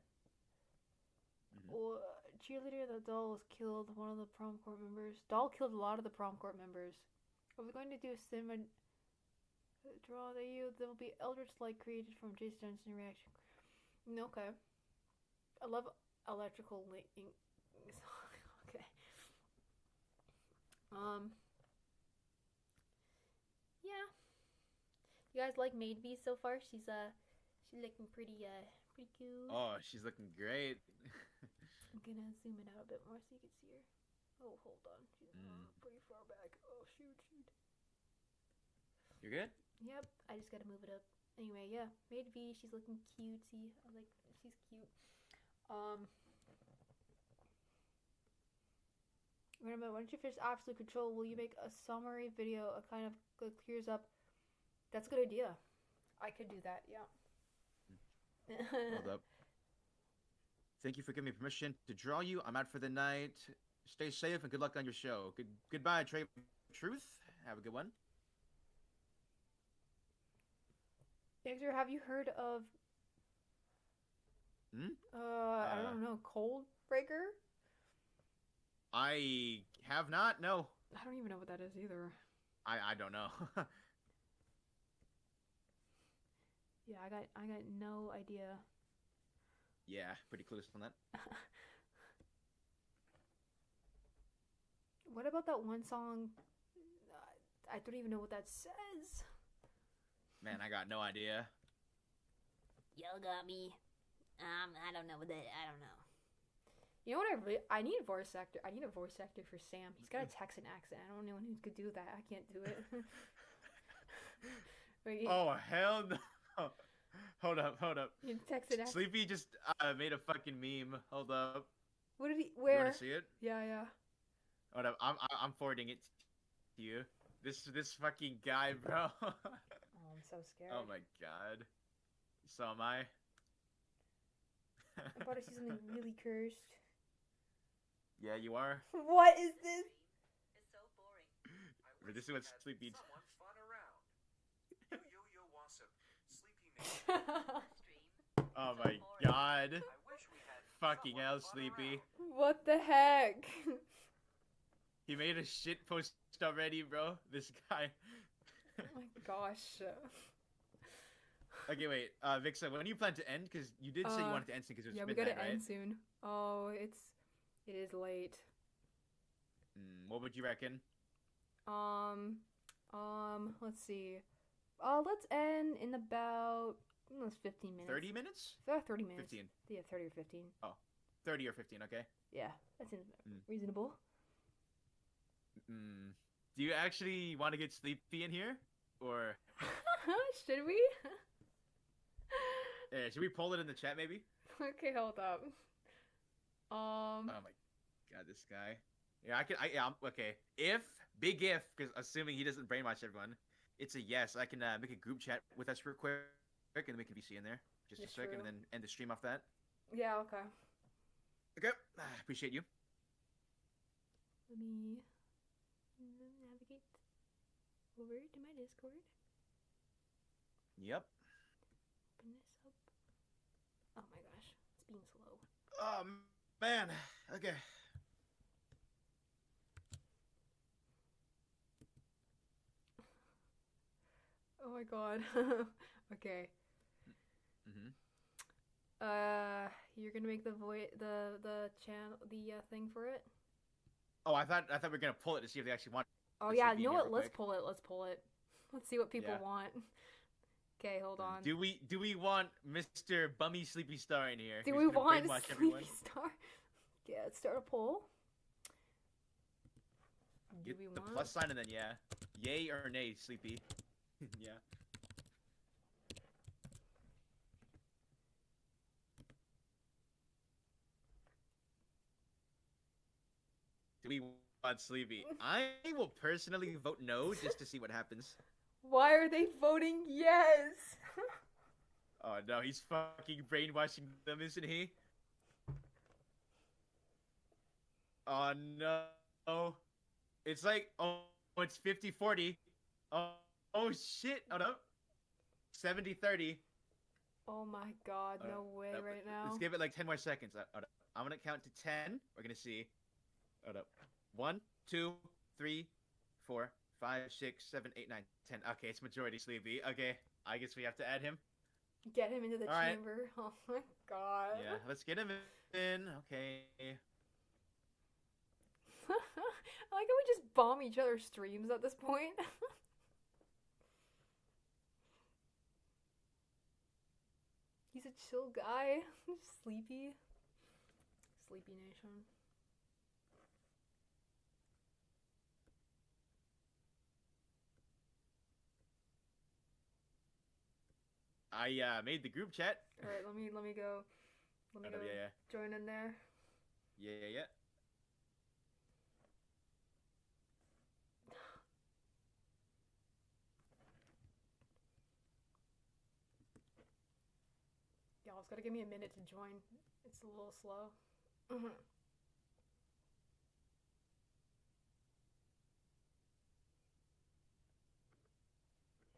Well, cheerleader the Doll was killed. One of the prom court members. Doll killed a lot of the prom court members. Are we going to do a cinema draw that you? There will be Eldritch light created from Jason Johnson reaction. Okay. I love electrical linking. Okay. Yeah. You guys like Maid V so far? She's looking pretty cute. Oh, she's looking great. I'm gonna zoom it out a bit more so you can see her. Oh, hold on. She's pretty far back. Oh, shoot. You're good? Yep. I just gotta move it up. Anyway, yeah. Maid V, she's looking cutesy. She's cute. Remember, once you finish Absolute Control, will you make a summary video, a kind of clears up? That's a good idea. I could do that, yeah. Hold up. Thank you for giving me permission to draw you. I'm out for the night. Stay safe and good luck on your show. Goodbye, Trey Truth. Have a good one. Yagster, have you heard of I don't know, Cold Breaker? I have not, no. I don't even know what that is either. I don't know. Yeah, I got no idea. Yeah, pretty clueless on that. What about that one song? I don't even know what that says. Man, I got no idea. Y'all got me. I don't know what that. I don't know. You know what I need a voice actor. I need a voice actor for Sam. He's got a Texan accent. I don't know anyone who could do that. I can't do it. Wait, oh hell no! Hold up. Texan accent. Sleepy just made a fucking meme. Hold up. What did he? Where? You want to see it? Yeah. Hold up. I'm forwarding it to you. This fucking guy, bro. Oh, I'm so scared. Oh my god. So am I. I'm about to see something really cursed. Yeah, you are. What is this? It's so boring. This is what Sleepy. Someone fun around. You want some sleepy Oh my god. I wish we fucking hell, Sleepy. What the heck? He made a shit post already, bro. This guy. Oh my gosh. Okay, wait. Vixa, when do you plan to end? Because you did say you wanted to end soon because it's Yeah, we midnight, gotta right? end soon. Oh, it is late. What would you reckon? Let's see. Let's end in about almost 15 minutes. 30 minutes? 30 minutes. 15. Yeah, 30 or 15. 30 or 15, okay. Yeah, that seems reasonable. Do you actually want to get sleepy in here? Or Should we? yeah, should we poll it in the chat maybe? Okay, hold up. Oh my god, this guy. Yeah, okay. Big if, because assuming he doesn't brainwash everyone, it's a yes. I can make a group chat with us real quick, and then we can be in there just a second, and then end the stream off that. Yeah, okay. Okay, appreciate you. Let me navigate over to my Discord. Yep. Open this up. Oh my gosh, it's being slow. Oh man. Okay. Oh my god. Okay. You're gonna make the channel thing for it. Oh, I thought we were gonna pull it to see if they actually want. Oh to yeah, see you know me what? real Let's quick. pull it. Let's pull it. Let's see what people want. Okay, hold on. Do we want Mr. Bummy Sleepy Star in here? Do who's we gonna want brainwash Sleepy everyone? Star? Yeah, let's start a poll. Do Get we the want? plus sign and then yeah. Yay or nay, Sleepy. Yeah. Do we want Sleepy? I will personally vote no just to see what happens. Why are they voting yes? Oh no, he's fucking brainwashing them, isn't he? Oh no. It's like, it's 50-40. Oh shit. Oh no. 70-30. Oh my god, no way right now. Let's give it like 10 more seconds. I'm gonna count to 10. We're gonna see. Hold up. 1, 2, 3, 4, 5, 6, 7, 8, 9, 10. Okay, it's majority Sleepy. Okay, I guess we have to add him. Get him into the All right. chamber. Oh my god. Yeah, let's get him in. Okay. I like how we just bomb each other's streams at this point. He's a chill guy. Sleepy. Sleepy Nation. I made the group chat. All right, let me go. Let me go Yeah. join in there. Yeah. Y'all, it's gotta give me a minute to join. It's a little slow.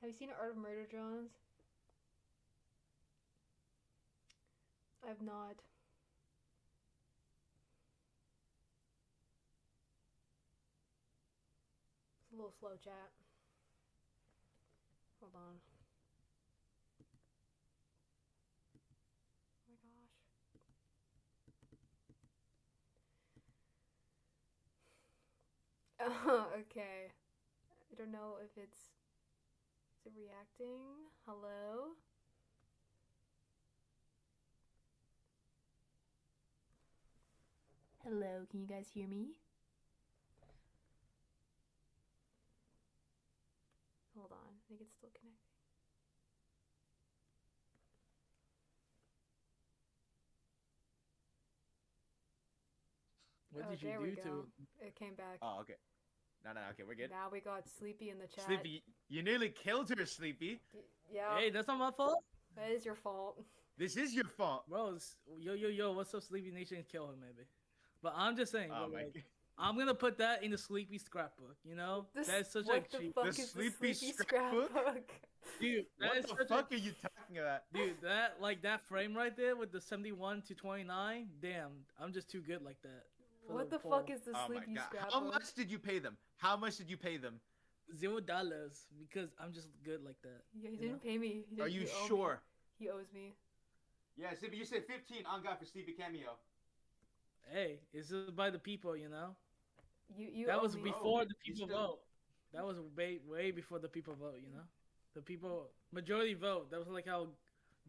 Have you seen Art of Murder Drones? I've not. It's a little slow, chat. Hold on. Oh my gosh. Okay. I don't know if it's... Is it reacting? Hello? Hello, can you guys hear me? Hold on, I think it's still connecting. What did there you we do go. to It came back. Oh, okay. No, okay, we're good. Now we got Sleepy in the chat. Sleepy, you nearly killed her, Sleepy. Yeah, Hey, that's not my fault. that is your fault. This is your fault. Bro, yo, what's up, Sleepy Nation? Kill him, maybe. But I'm just saying, Oh bro, my like, god. I'm gonna put that in the Sleepy scrapbook, you know? That's such a what the cheap... fuck The is Sleepy the Sleepy scrapbook? scrapbook? Dude, that What is the such fuck a... are you talking talking about? Dude, that frame right there with the 71 to 29, damn, I'm just too good like that. for What the poll. fuck is the Oh my sleepy god! scrapbook? How much did you pay them? How much did you pay them? $0 because I'm just good like that. Yeah, he you didn't know? pay me. Are you he owed me. sure? He owes me. Yeah, Sleepy, you said 15 on God for Sleepy cameo. Hey, it's just by the people, you know. You That owe was me. before the you people still- vote. That was way before the people vote, you know. The people majority vote. That was like how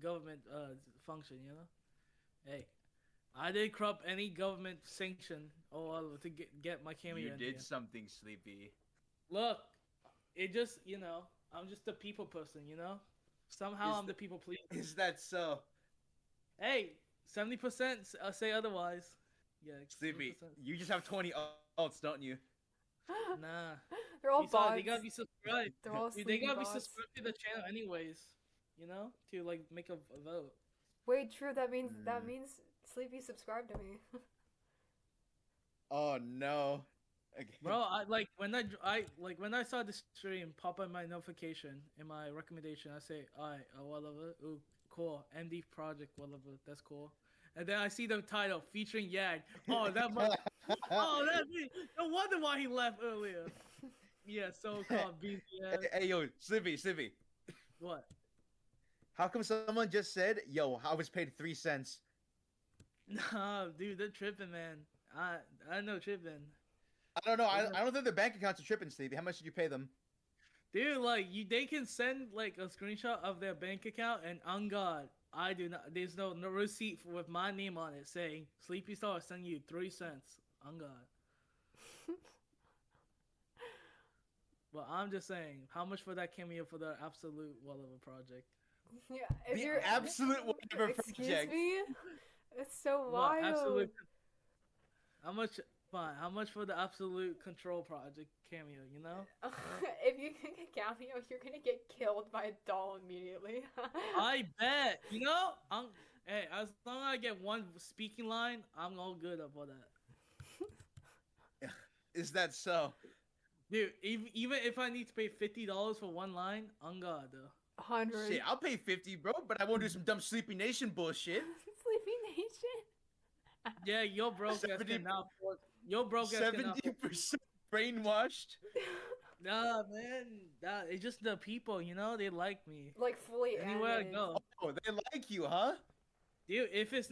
government function, you know. Hey, I didn't corrupt any government sanction to get my cameo. You in did here. something, Sleepy. Look, it just I'm just a people person, you know. Somehow I'm the people pleaser. Is that so? Hey, 70% say otherwise. Yeah, Sleepy, 70%. you just have 20 ults, don't you? Nah. They're all Besides, bots. they gotta be subscribed. They're all Dude, sleepy they gotta bots. be subscribed to the channel anyways, you know, to like make a vote. Wait, true. That means Mm. Sleepy subscribed to me. Oh no. Okay. Bro, when I saw the stream pop up my notification in my recommendation, I say, alright, whatever, ooh, cool, MD project, whatever, that's cool. And then I see the title featuring Yag. Oh, that must, that's me. No wonder why he left earlier. Yeah, so-called BZS. Hey, yo, Sleepy. What? How come someone just said, yo, I was paid 3 cents? Nah, dude, they're tripping, man. I know tripping. I don't know. I don't think their bank accounts are tripping, Sleepy. How much did you pay them? Dude, like they can send like a screenshot of their bank account, and on God, I do not. There's no receipt with my name on it saying Sleepy Star sent you 3 cents. On God. Well, I'm just saying, how much for that cameo for the absolute whatever project? Yeah, if The you're absolute whatever excuse project. me, it's so Well, wild. absolute. How much? Fine. How much for the absolute control project cameo? You know. If you can get cameo, you're gonna get killed by a doll immediately. I bet. You know. Hey, as long as I get one speaking line, I'm all good about that. Is that so? Dude, even if I need to pay $50 for one line, on God though. 100. Shit, I'll pay 50, bro, but I won't do some dumb Sleepy Nation bullshit. Sleepy Nation. Yeah, you're broke as 70 can now. You're broke as can now. 70% brainwashed. Nah, man. It's just the people, you know. They like me. Like fully Anywhere I animated. go, Oh, they like you, huh? dude. If it's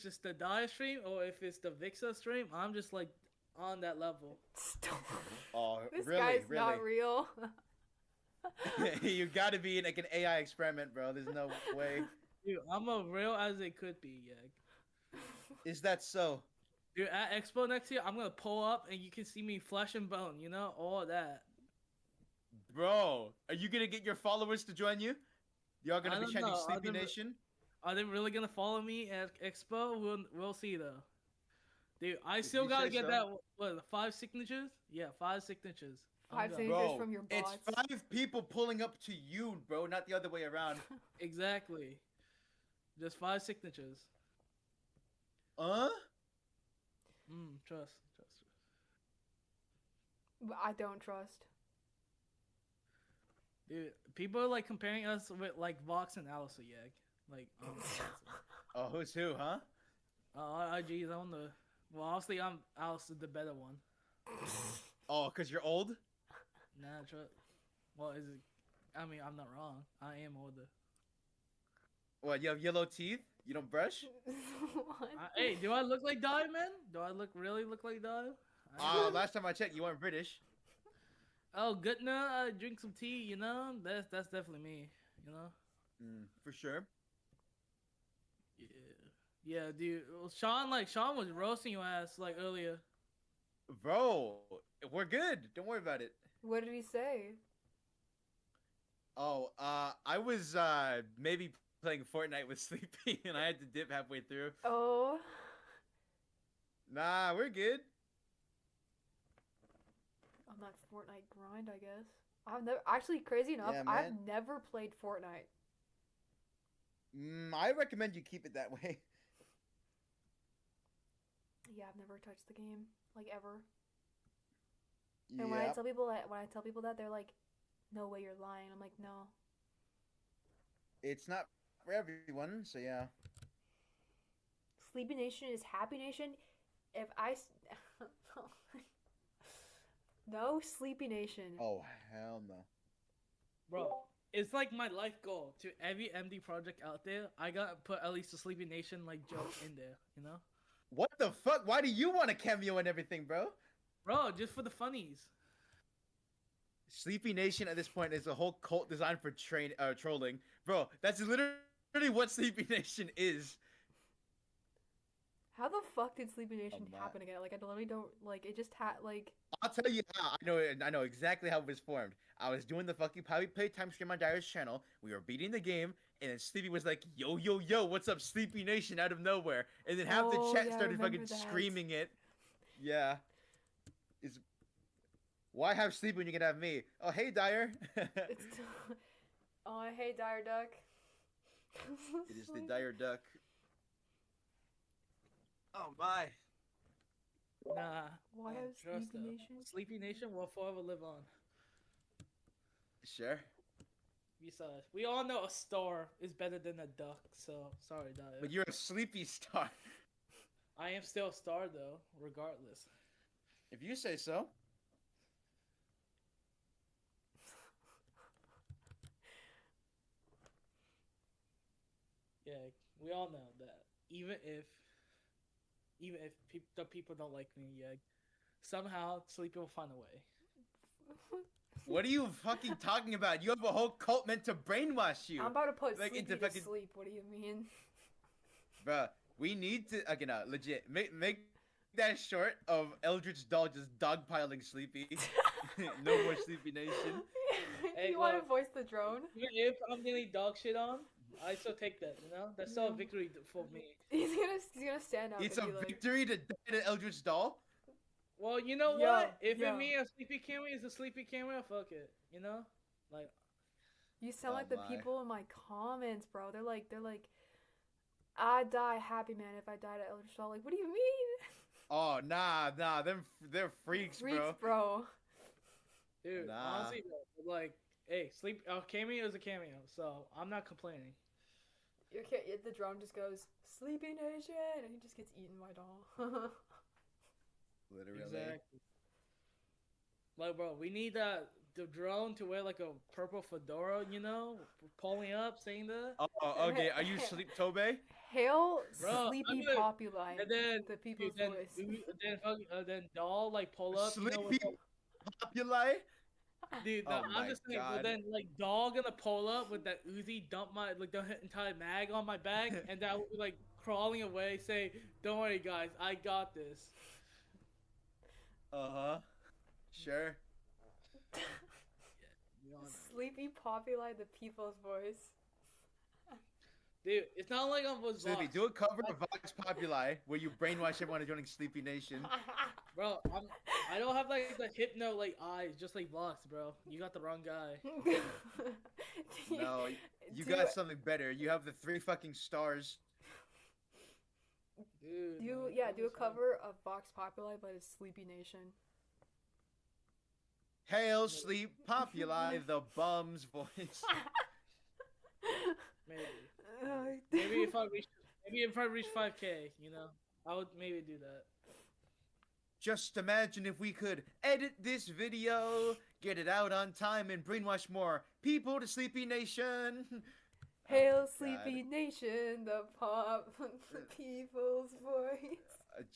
just the Dia stream or if it's the Vixa stream, I'm just like on that level. Stop. Oh, This really, guy's really. not real. You gotta be in like an AI experiment, bro. There's no way. Dude, I'm as real as they could be, yeah. Is that so? Dude, at Expo next year, I'm gonna pull up and you can see me flesh and bone, you know, all that. Bro, are you gonna get your followers to join you? Y'all I gonna be don't chanting know. Sleepy Nation? Are they really gonna follow me at Expo? We'll see though. Dude, I If still you gotta say get so. that. What, 5 signatures? Yeah, 5 signatures. Five God. signatures Bro, from your it's bots. 5 people pulling up to you, bro, not the other way around. Exactly. Just 5 signatures. Trust. But I don't trust. Dude, people are like comparing us with like Vox and Alistair Yag. Like, Oh, who's who, huh? IG's on the. Well, obviously I'm Alistair, the better one. Oh, cause you're old? Nah, trust. Well, is it? I mean, I'm not wrong. I am older. What, you have yellow teeth? You don't brush? What? Hey, do I look like Di, man? Do I really look like Di? Last time I checked, you weren't British. Oh, good now. I drink some tea. You know, that's definitely me. You know. For sure. Yeah, dude. Well, Sean was roasting your ass like earlier. Bro, we're good. Don't worry about it. What did he say? Oh, I was maybe playing Fortnite with Sleepy and I had to dip halfway through. Oh. Nah, we're good. On that Fortnite grind, I guess. I've never actually crazy enough. Yeah, I've man. never played Fortnite. I recommend you keep it that way. Yeah, I've never touched the game like ever. Yeah. And when I tell people that they're like, "No way, you're lying." I'm like, "No." It's not for everyone. So yeah. Sleepy Nation is Happy Nation. If I no Sleepy Nation. Oh hell no. Bro, it's like my life goal to every MD project out there. I gotta put at least a Sleepy Nation like joke in there, you know? What the fuck? Why do you want a cameo and everything, bro? Bro, just for the funnies. Sleepy Nation at this point is a whole cult designed for trolling, bro. That's literally what Sleepy Nation is. How the fuck did Sleepy Nation my. happen again? Like I literally don't like it. Just had like. I'll tell you how. I know exactly how it was formed. I was doing the fucking playtime stream on Dyer's channel. We were beating the game, and then Sleepy was like, "Yo, yo, yo, what's up, Sleepy Nation?" out of nowhere, and then half the chat yeah, I started fucking remember that. screaming it. Yeah. Why have Sleepy when you can have me? Oh, hey, Dyer. It's oh, hey, Dire Duck. It is the Dyer Duck. Oh my. Nah. Why man, have trust Sleepy though. Nation? Sleepy Nation will forever live on. Sure. Besides, we all know a star is better than a duck, so sorry, Dyer. But you're a sleepy star. I am still a star though, regardless. If you say so. Yeah, we all know that. Even if the people don't like me, yeah, somehow Sleepy will find a way. What are you fucking talking about? You have a whole cult meant to brainwash you. I'm about to put Like, Sleepy into to fucking- sleep. What do you mean? Bruh, we need to, okay, no, legit, make that short of Eldritch Doll just dogpiling Sleepy. No more Sleepy Nation. Do Hey, you want to look. voice the drone? Even if I'm getting dog shit on, I still take that, you know? That's still a Yeah. victory for me. He's gonna stand up. It's and a be like, victory to die to Eldritch Doll? Well, you know Yo, what? If yo. it me a sleepy camera is a sleepy camera, fuck it. You know? Like, You sound Oh like the my. people in my comments, bro. They're like, I die happy, man. If I die to Eldritch Doll, like, what do you mean? Oh, nah, they're freaks, bro. bro. dude, Nah. honestly, bro, like, hey, cameo is a cameo, so I'm not complaining. The drone just goes, Sleepy Nation, and he just gets eaten by Doll. Literally. Exactly. Like, bro, we need the drone to wear like a purple fedora, you know, pulling up, saying that. Oh, okay. Are you Sleep Tobe? Hail Bro, Sleepy I'm gonna- Populi. And then, the people's then, voice. then Doll like pull up. You know, with Sleepy Populi? Dude, Oh no, my I'm just saying. But God. then, like, Doll gonna pull up with that Uzi, dump the entire mag on my back, and that would be like crawling away, say, "Don't worry, guys, I got this." Uh-huh. Sure. You all know. Sleepy Populi, the people's voice. Dude, it's not like I was Sleepy, Vox. do a cover of Vox Populi where you brainwash everyone into joining Sleepy Nation. Bro, I don't have like the hypno like eyes, just like Vox, bro. You got the wrong guy. No, you Do- got something better. You have the 3 fucking stars. Dude. Do man, a cover of Vox Populi, but it's Sleepy Nation. Hail Sleep Populi, the bum's voice. Maybe. Maybe if I reach 5K, you know, I would maybe do that. Just imagine if we could edit this video, get it out on time, and brainwash more people to Sleepy Nation. Hail Oh, Sleepy God. Nation, the people's voice.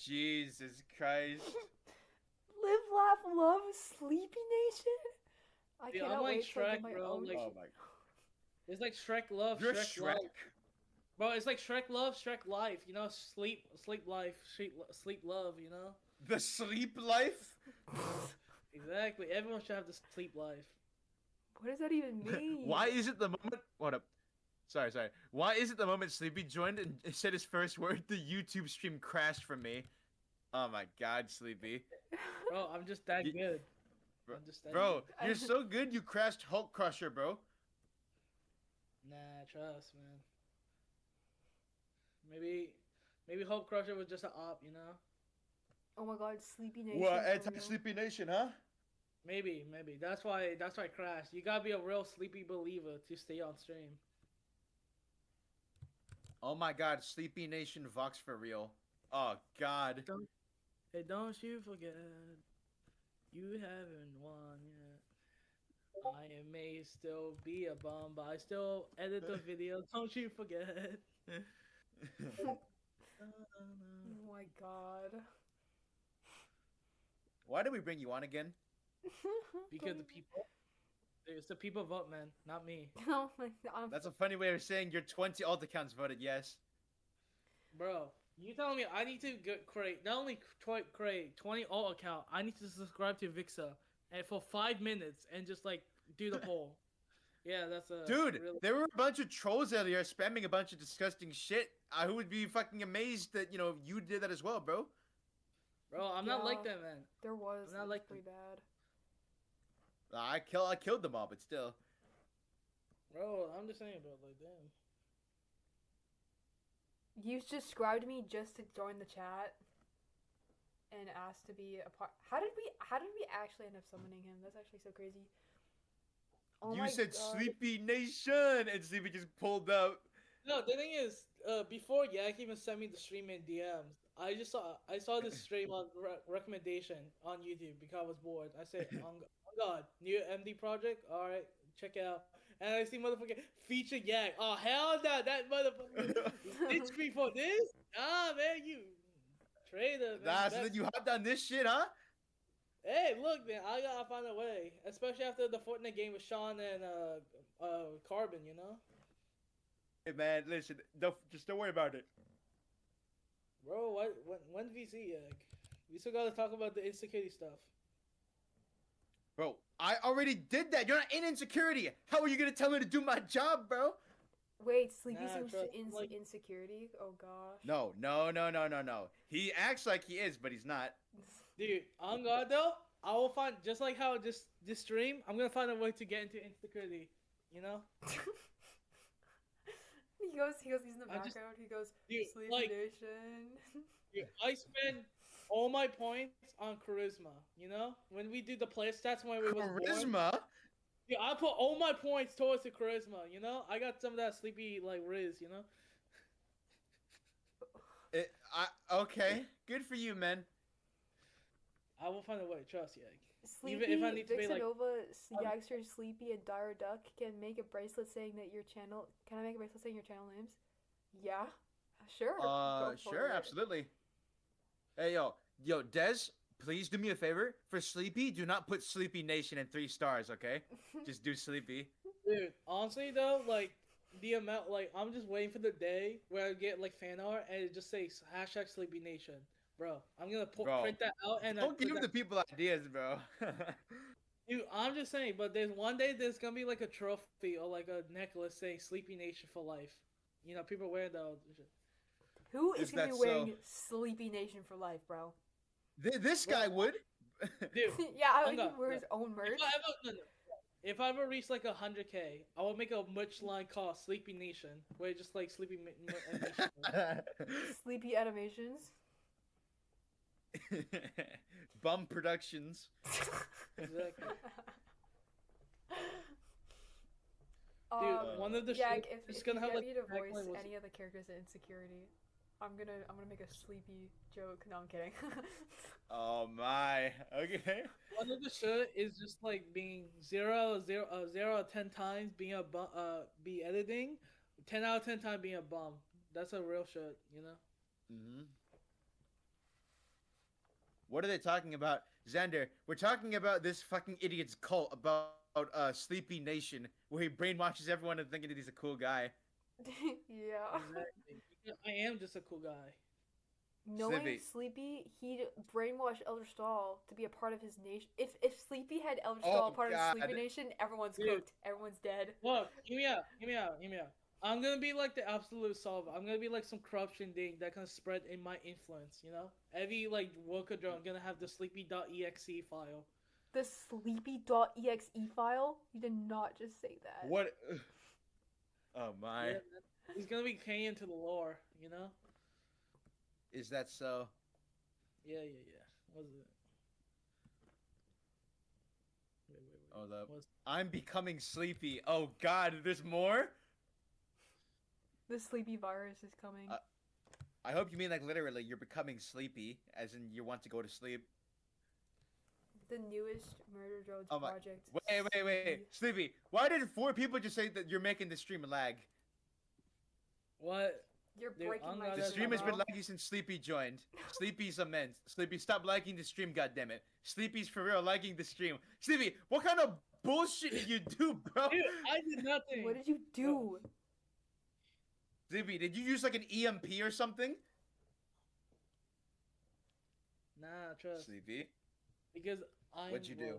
Jesus Christ. Live, laugh, love, Sleepy Nation. I Dude, cannot I'm like wait to Shrek, get my bro, own. like- Oh my. It's like Shrek love, You're Shrek Shrek. love. Bro, it's like Shrek love, Shrek life, you know, sleep life, sleep love, you know? The sleep life? Exactly. Everyone should have the sleep life. What does that even mean? Why is it the moment? What up? Sorry. Why is it the moment Sleepy joined and said his first word, the YouTube stream crashed for me? Oh my God, Sleepy. Bro, I'm just that You- good. Bro, I'm just that Bro, I- you're so good you crashed Hulk Crusher, bro. Nah, trust, man. Maybe Hope Crusher was just an op, you know? Oh my God, Sleepy Nation. What, for anti-Sleepy Nation, huh? Maybe. That's why I crashed. You gotta be a real sleepy believer to stay on stream. Oh my God, Sleepy Nation Vox for real. Oh God. Hey, don't you forget, you haven't won yet. I may still be a bum, but I still edit the video. Don't you forget. Oh my god. Why did we bring you on again? Because the people, it's the people vote, man, not me, Oh my god. That's a funny way of saying your 20 alt accounts voted yes. bro. You telling me I need to create not only create 20 alt account, I need to subscribe to Vixa and for 5 minutes and just like do the poll. Yeah, that's a Dude, really... there were a bunch of trolls earlier spamming a bunch of disgusting shit. I would be fucking amazed that, you did that as well, bro. Bro, I'm not like Yeah. that, man. There was. I'm not It was like pretty bad. I killed them all, but still. Bro, I'm just saying, bro. Like, damn. You subscribed me just to join the chat and asked to be a part. How did we actually end up summoning him? That's actually so crazy. Oh You my said God. Sleepy Nation, and Sleepy just pulled up. No, the thing is, before Yak even sent me the stream in DMs, I saw this stream on recommendation on YouTube because I was bored. I said, "On God, new MD project. All right, check it out." And I see motherfucker feature Yak. Oh hell no, that motherfucker did screen for this? Ah man, you traitor. Man. So then you hopped on this shit, huh? Hey, look, man, I gotta find a way, especially after the Fortnite game with Sean and Carbon, you know. Hey man, listen, just don't worry about it. Bro, when VC, we still gotta talk about the insecurity stuff. Bro, I already did that. You're not in insecurity. How are you gonna tell me to do my job, bro? Wait, Sleepy's Nah, trust- like- insecurity? Oh gosh. No. He acts like he is, but he's not. Dude, on God though, I will find, just like how this stream, I'm gonna find a way to get into insecurity, you know? He's in the I just- background. He goes, dude, Sleepy like- Nation. Dude, I spend all my points on charisma, you know? When we do the play stats when we was born. Charisma? Yeah, I put all my points towards the charisma, you know? I got some of that sleepy, like, Riz, you know? Okay, good for you, man. I will find a way, trust, Yag. Sleepy, Even if I need to be like... Vixenova, Yagster, Sleepy, and Dire Duck can make a bracelet saying that your channel. Can I make a bracelet saying your channel names? Yeah, sure. Go for Sure, it. absolutely. Hey, yo, Dez, please do me a favor. For Sleepy, do not put Sleepy Nation in 3 stars, okay? Just do Sleepy. Dude, honestly though, like, the amount, like, I'm just waiting for the day where I get, like, fan art and it just says hashtag Sleepy Nation. Bro, I'm gonna print that out and Don't give the people ideas, bro. Dude, I'm just saying, but there's one day there's gonna be like a trophy or like a necklace saying Sleepy Nation for life. You know, people wear those. Who is Is gonna be that wearing Sleepy Nation for life, bro? This guy would. Dude, Yeah, I I'm would not- wear his own merch. if I ever reach like 100K, I will make a merch line called Sleepy Nation, where it's just like Sleepy Nation. Sleepy Animations. Bum Productions. Exactly. Um, one of the yeah, shit if is you gonna have get like me to backline voice was- any of the characters in Insecurity, I'm gonna make a sleepy joke. No, I'm kidding. Oh my. Okay. One of the shit is just like being 0 out of 10 times being a be editing, 10 out of 10 times being a bum. That's a real shit, you know. Mm-hmm. What are they talking about? Xander, we're talking about this fucking idiot's cult about Sleepy Nation, where he brainwashes everyone into thinking that he's a cool guy. Yeah. Exactly. I am just a cool guy. Knowing Sleepy, he'd brainwash Eldritch Doll to be a part of his nation. If Sleepy had Eldritch Oh, Doll part of God. the Sleepy Nation, everyone's Dude. cooked. Everyone's dead. Look, hear me out. I'm gonna be like the absolute solver. I'm gonna be like some corruption thing that can spread in my influence, you know? Every like worker drone gonna have the sleepy.exe file. The sleepy.exe file? You did not just say that. What? Oh my. Yeah, man. He's gonna be Canon to the lore, you know? Is that so? Yeah. What is it? Wait. Hold up. What's... I'm becoming sleepy. Oh god, there's more? The sleepy virus is coming. I hope you mean like literally you're becoming sleepy, as in you want to go to sleep. The newest Murder Drones Oh my- project. Wait. Sleepy, why did 4 people just say that you're making the stream lag? What? You're Dude, breaking I'm my not The That's stream has been bro. laggy since Sleepy joined. Sleepy's immense. Sleepy, stop liking the stream, goddammit. Sleepy's for real liking the stream. Sleepy, what kind of bullshit did you do, bro? Dude, I did nothing. What did you do? Sleepy, did you use like an EMP or something? Nah, trust. Sleepy, Because I'm. what'd you do?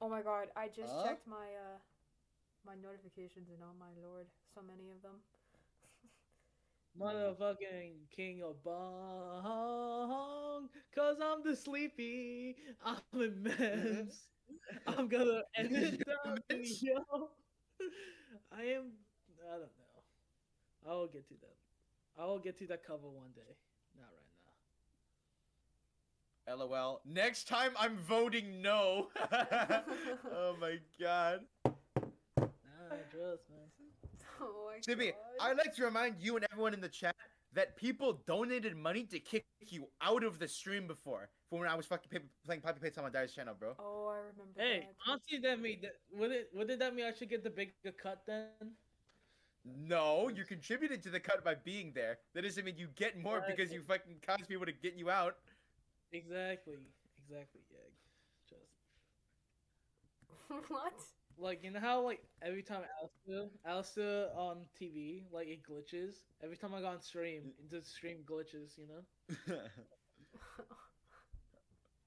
Oh my god, I just Huh? checked my my notifications and oh my lord, so many of them. Motherfucking king of bong, cause I'm the sleepy. I'm immense. I'm gonna end it down, Immense? yo. I am. I don't know. I will get to that. I will get to that cover one day. Not right now. LOL. Next time I'm voting no. Oh my god. Nah, trust, man. Oh my Sleepy, god. I'd like to remind you and everyone in the chat that people donated money to kick you out of the stream before. For when I was fucking playing Poppy Pates on my dad's channel, bro. Oh, I remember Hey, that. honestly, that mean that would that mean I should get the bigger cut then? No, you contributed to the cut by being there. That doesn't mean you get more because you fucking caused people to get you out. Exactly, yeah. Just What? like you know how like every time Alistair on TV like it glitches. Every time I go on stream, the stream glitches. You know.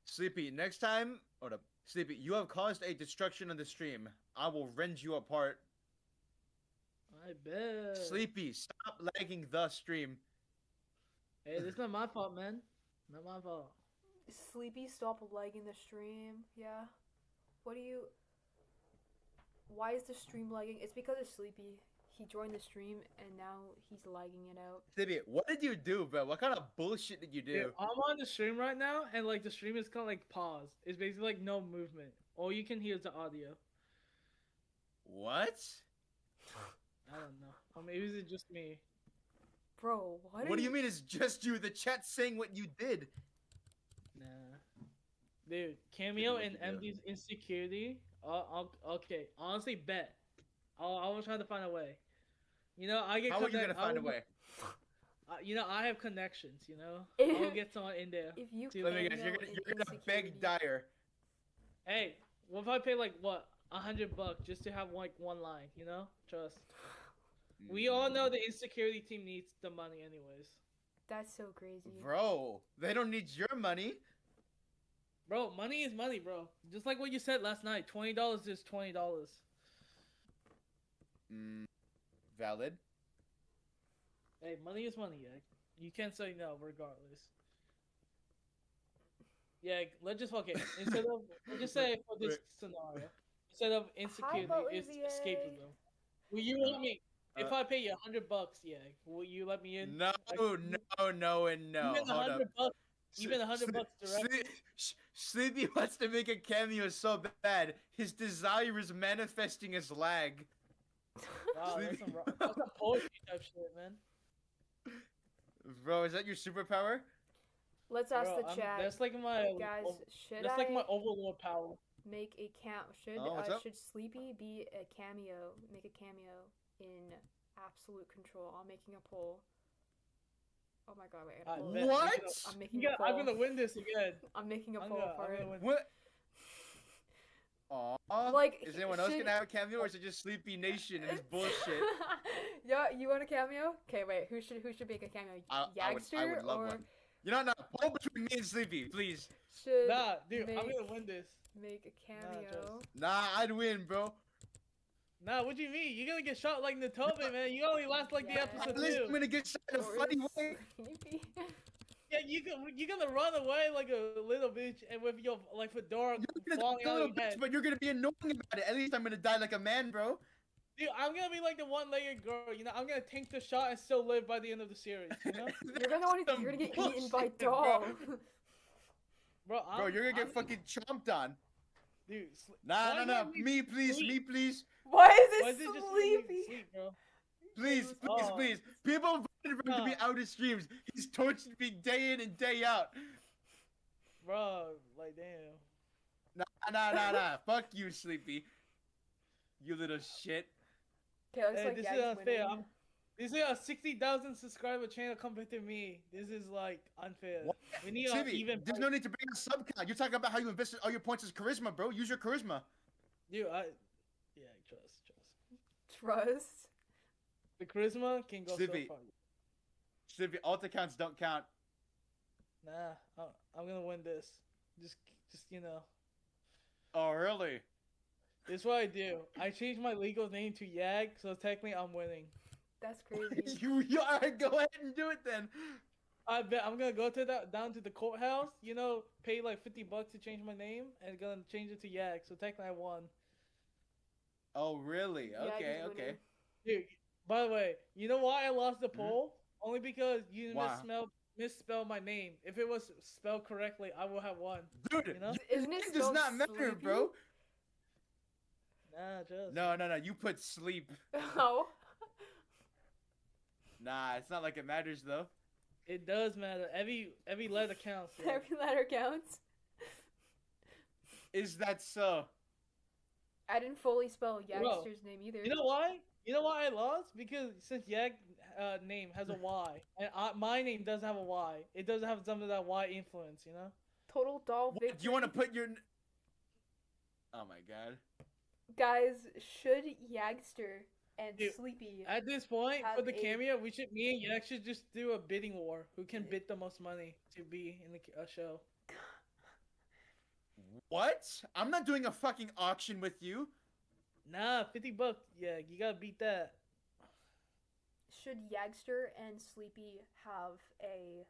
Sleepy, next time, hold up. Sleepy, you have caused a destruction on the stream. I will rend you apart. I bet. Sleepy, stop lagging the stream. Hey, this is not my fault, man. Not my fault. Sleepy, stop lagging the stream. Yeah. What do you? Why is the stream lagging? It's because of Sleepy. He joined the stream and now he's lagging it out. Sleepy, what did you do, bro? What kind of bullshit did you do? Dude, I'm on the stream right now, and like the stream is kind of like paused. It's basically like no movement. All you can hear is the audio. What? I don't know. Or maybe it's just me. Bro, what? What do you mean it's just you? The chat's saying what you did. Nah. Dude, Cameo what and you do. MD's insecurity. Okay, honestly, bet. I was trying to find a way. You know, I get. How are you gonna find a way? You know, I have connections. You know, If- I'll get someone in there. If you Let me guess, cameo you're in gonna beg insecurity- Dyer. Hey, what if I pay like what $100 just to have like one line? You know, trust. We all know the insecurity team needs the money, anyways. That's so crazy. Bro, they don't need your money. Bro, money is money, bro. Just like what you said last night. $20 is $20. Valid. Hey, money is money, yeah. You can't say no, regardless. Yeah, let's just okay. Instead of let's just say for this scenario, instead of insecurity, about it's Lizzy? escapism. Will you let me? If I pay you $100, yeah, will you let me in? No, no, and no. Even Hold up. $100, even $100 directly. Sleepy wants to make a cameo so bad. His desire is manifesting as lag. Wow, Sleepy- that's some poetry type shit, man. Bro, is that your superpower? Let's ask Bro, the chat. That's like my Guys, should that's I like my overlord power. make a Oh, what's up? should Sleepy be a cameo? Make a cameo in absolute control. I'm making a poll. Oh my god, wait, I gotta pull it. bet. What? I'm making Yeah, a poll. I'm gonna win this again. I'm making a I'm poll gonna, for I'm it. gonna win. What? Aw. Like, Is anyone else should- gonna have a cameo, or is it just Sleepy Nation and his bullshit? Yeah, you want a cameo? Okay, wait. Who should make a cameo? I Yagster would love or one. You know, no, poll between me and Sleepy, please. should Nah, dude, I'm make, gonna win this. make a Nah, cameo? Nah, I'd win, bro. Nah, what do you mean? You're gonna get shot like Natobe, man. You only last like the Yeah. episode At least I'm 2. gonna get shot in a Or funny way. Sleepy? Yeah, you're gonna run away like a little bitch, and with your like fedora You're gonna falling die out a of little your bitch, head. but you're gonna be annoying about it. At least I'm gonna die like a man, bro. Dude, I'm gonna be like the one-legged girl. You know, I'm gonna tank the shot and still live by the end of the series. You know, You're gonna get eaten by Bullshit, bro. Doll. bro. Bro, you're gonna get fucking chomped on. Dude, Nah, why no. can't we Me, please. sleep? Me, please. Why is Why it is it just sleepy? sleep, bro? Please, Oh. please. People voted for him to be No. out of streams. He's tortured me day in and day out. Bro, like damn. Nah. Fuck you, Sleepy. You little shit. Okay, looks Hey, like this Yag's is unfair. winning. This is a 60,000 subscriber channel compared to me. This is like unfair. What? We need an Sleepy, even. there's no need to bring a sub count. You're talking about how you invested all your points as charisma, bro. Use your charisma. Dude, yeah, trust. Trust. The charisma can go Sleepy. so far. Sleepy, alt accounts don't count. Nah, I'm gonna win this. Just you know. Oh, really? This is what I do. I changed my legal name to Yag, so technically I'm winning. That's crazy. you alright, go ahead and do it then. I bet I'm gonna go down to the courthouse. You know, pay like $50 to change my name, and gonna change it to Yag. So technically I won. Oh, really? Yag Okay, is okay. winning. Dude, by the way, you know why I lost the poll? Only because you Why? misspelled my name. If it was spelled correctly, I would have won. Dude, You know? Isn't it it does spelled not matter, sleepy? bro. Nah, just. No. You put sleep. Oh. Nah, it's not like it matters though. It does matter. Every letter counts. Bro. Every letter counts. Is that so? I didn't fully spell Yagster's name either. You know why? You know why I lost? Because since Yag name has a Y, and my name doesn't have a Y, it doesn't have some of that Y influence, you know? Total doll What, victory. do you want to put your? Oh my god. Guys, should Yagster and Dude, Sleepy At this point, for Have the a- cameo, me and Yag should just do a bidding war. Who can bid the most money to be in the show? What? I'm not doing a fucking auction with you. Nah, $50. Yeah, you gotta beat that. should Yagster and Sleepy have a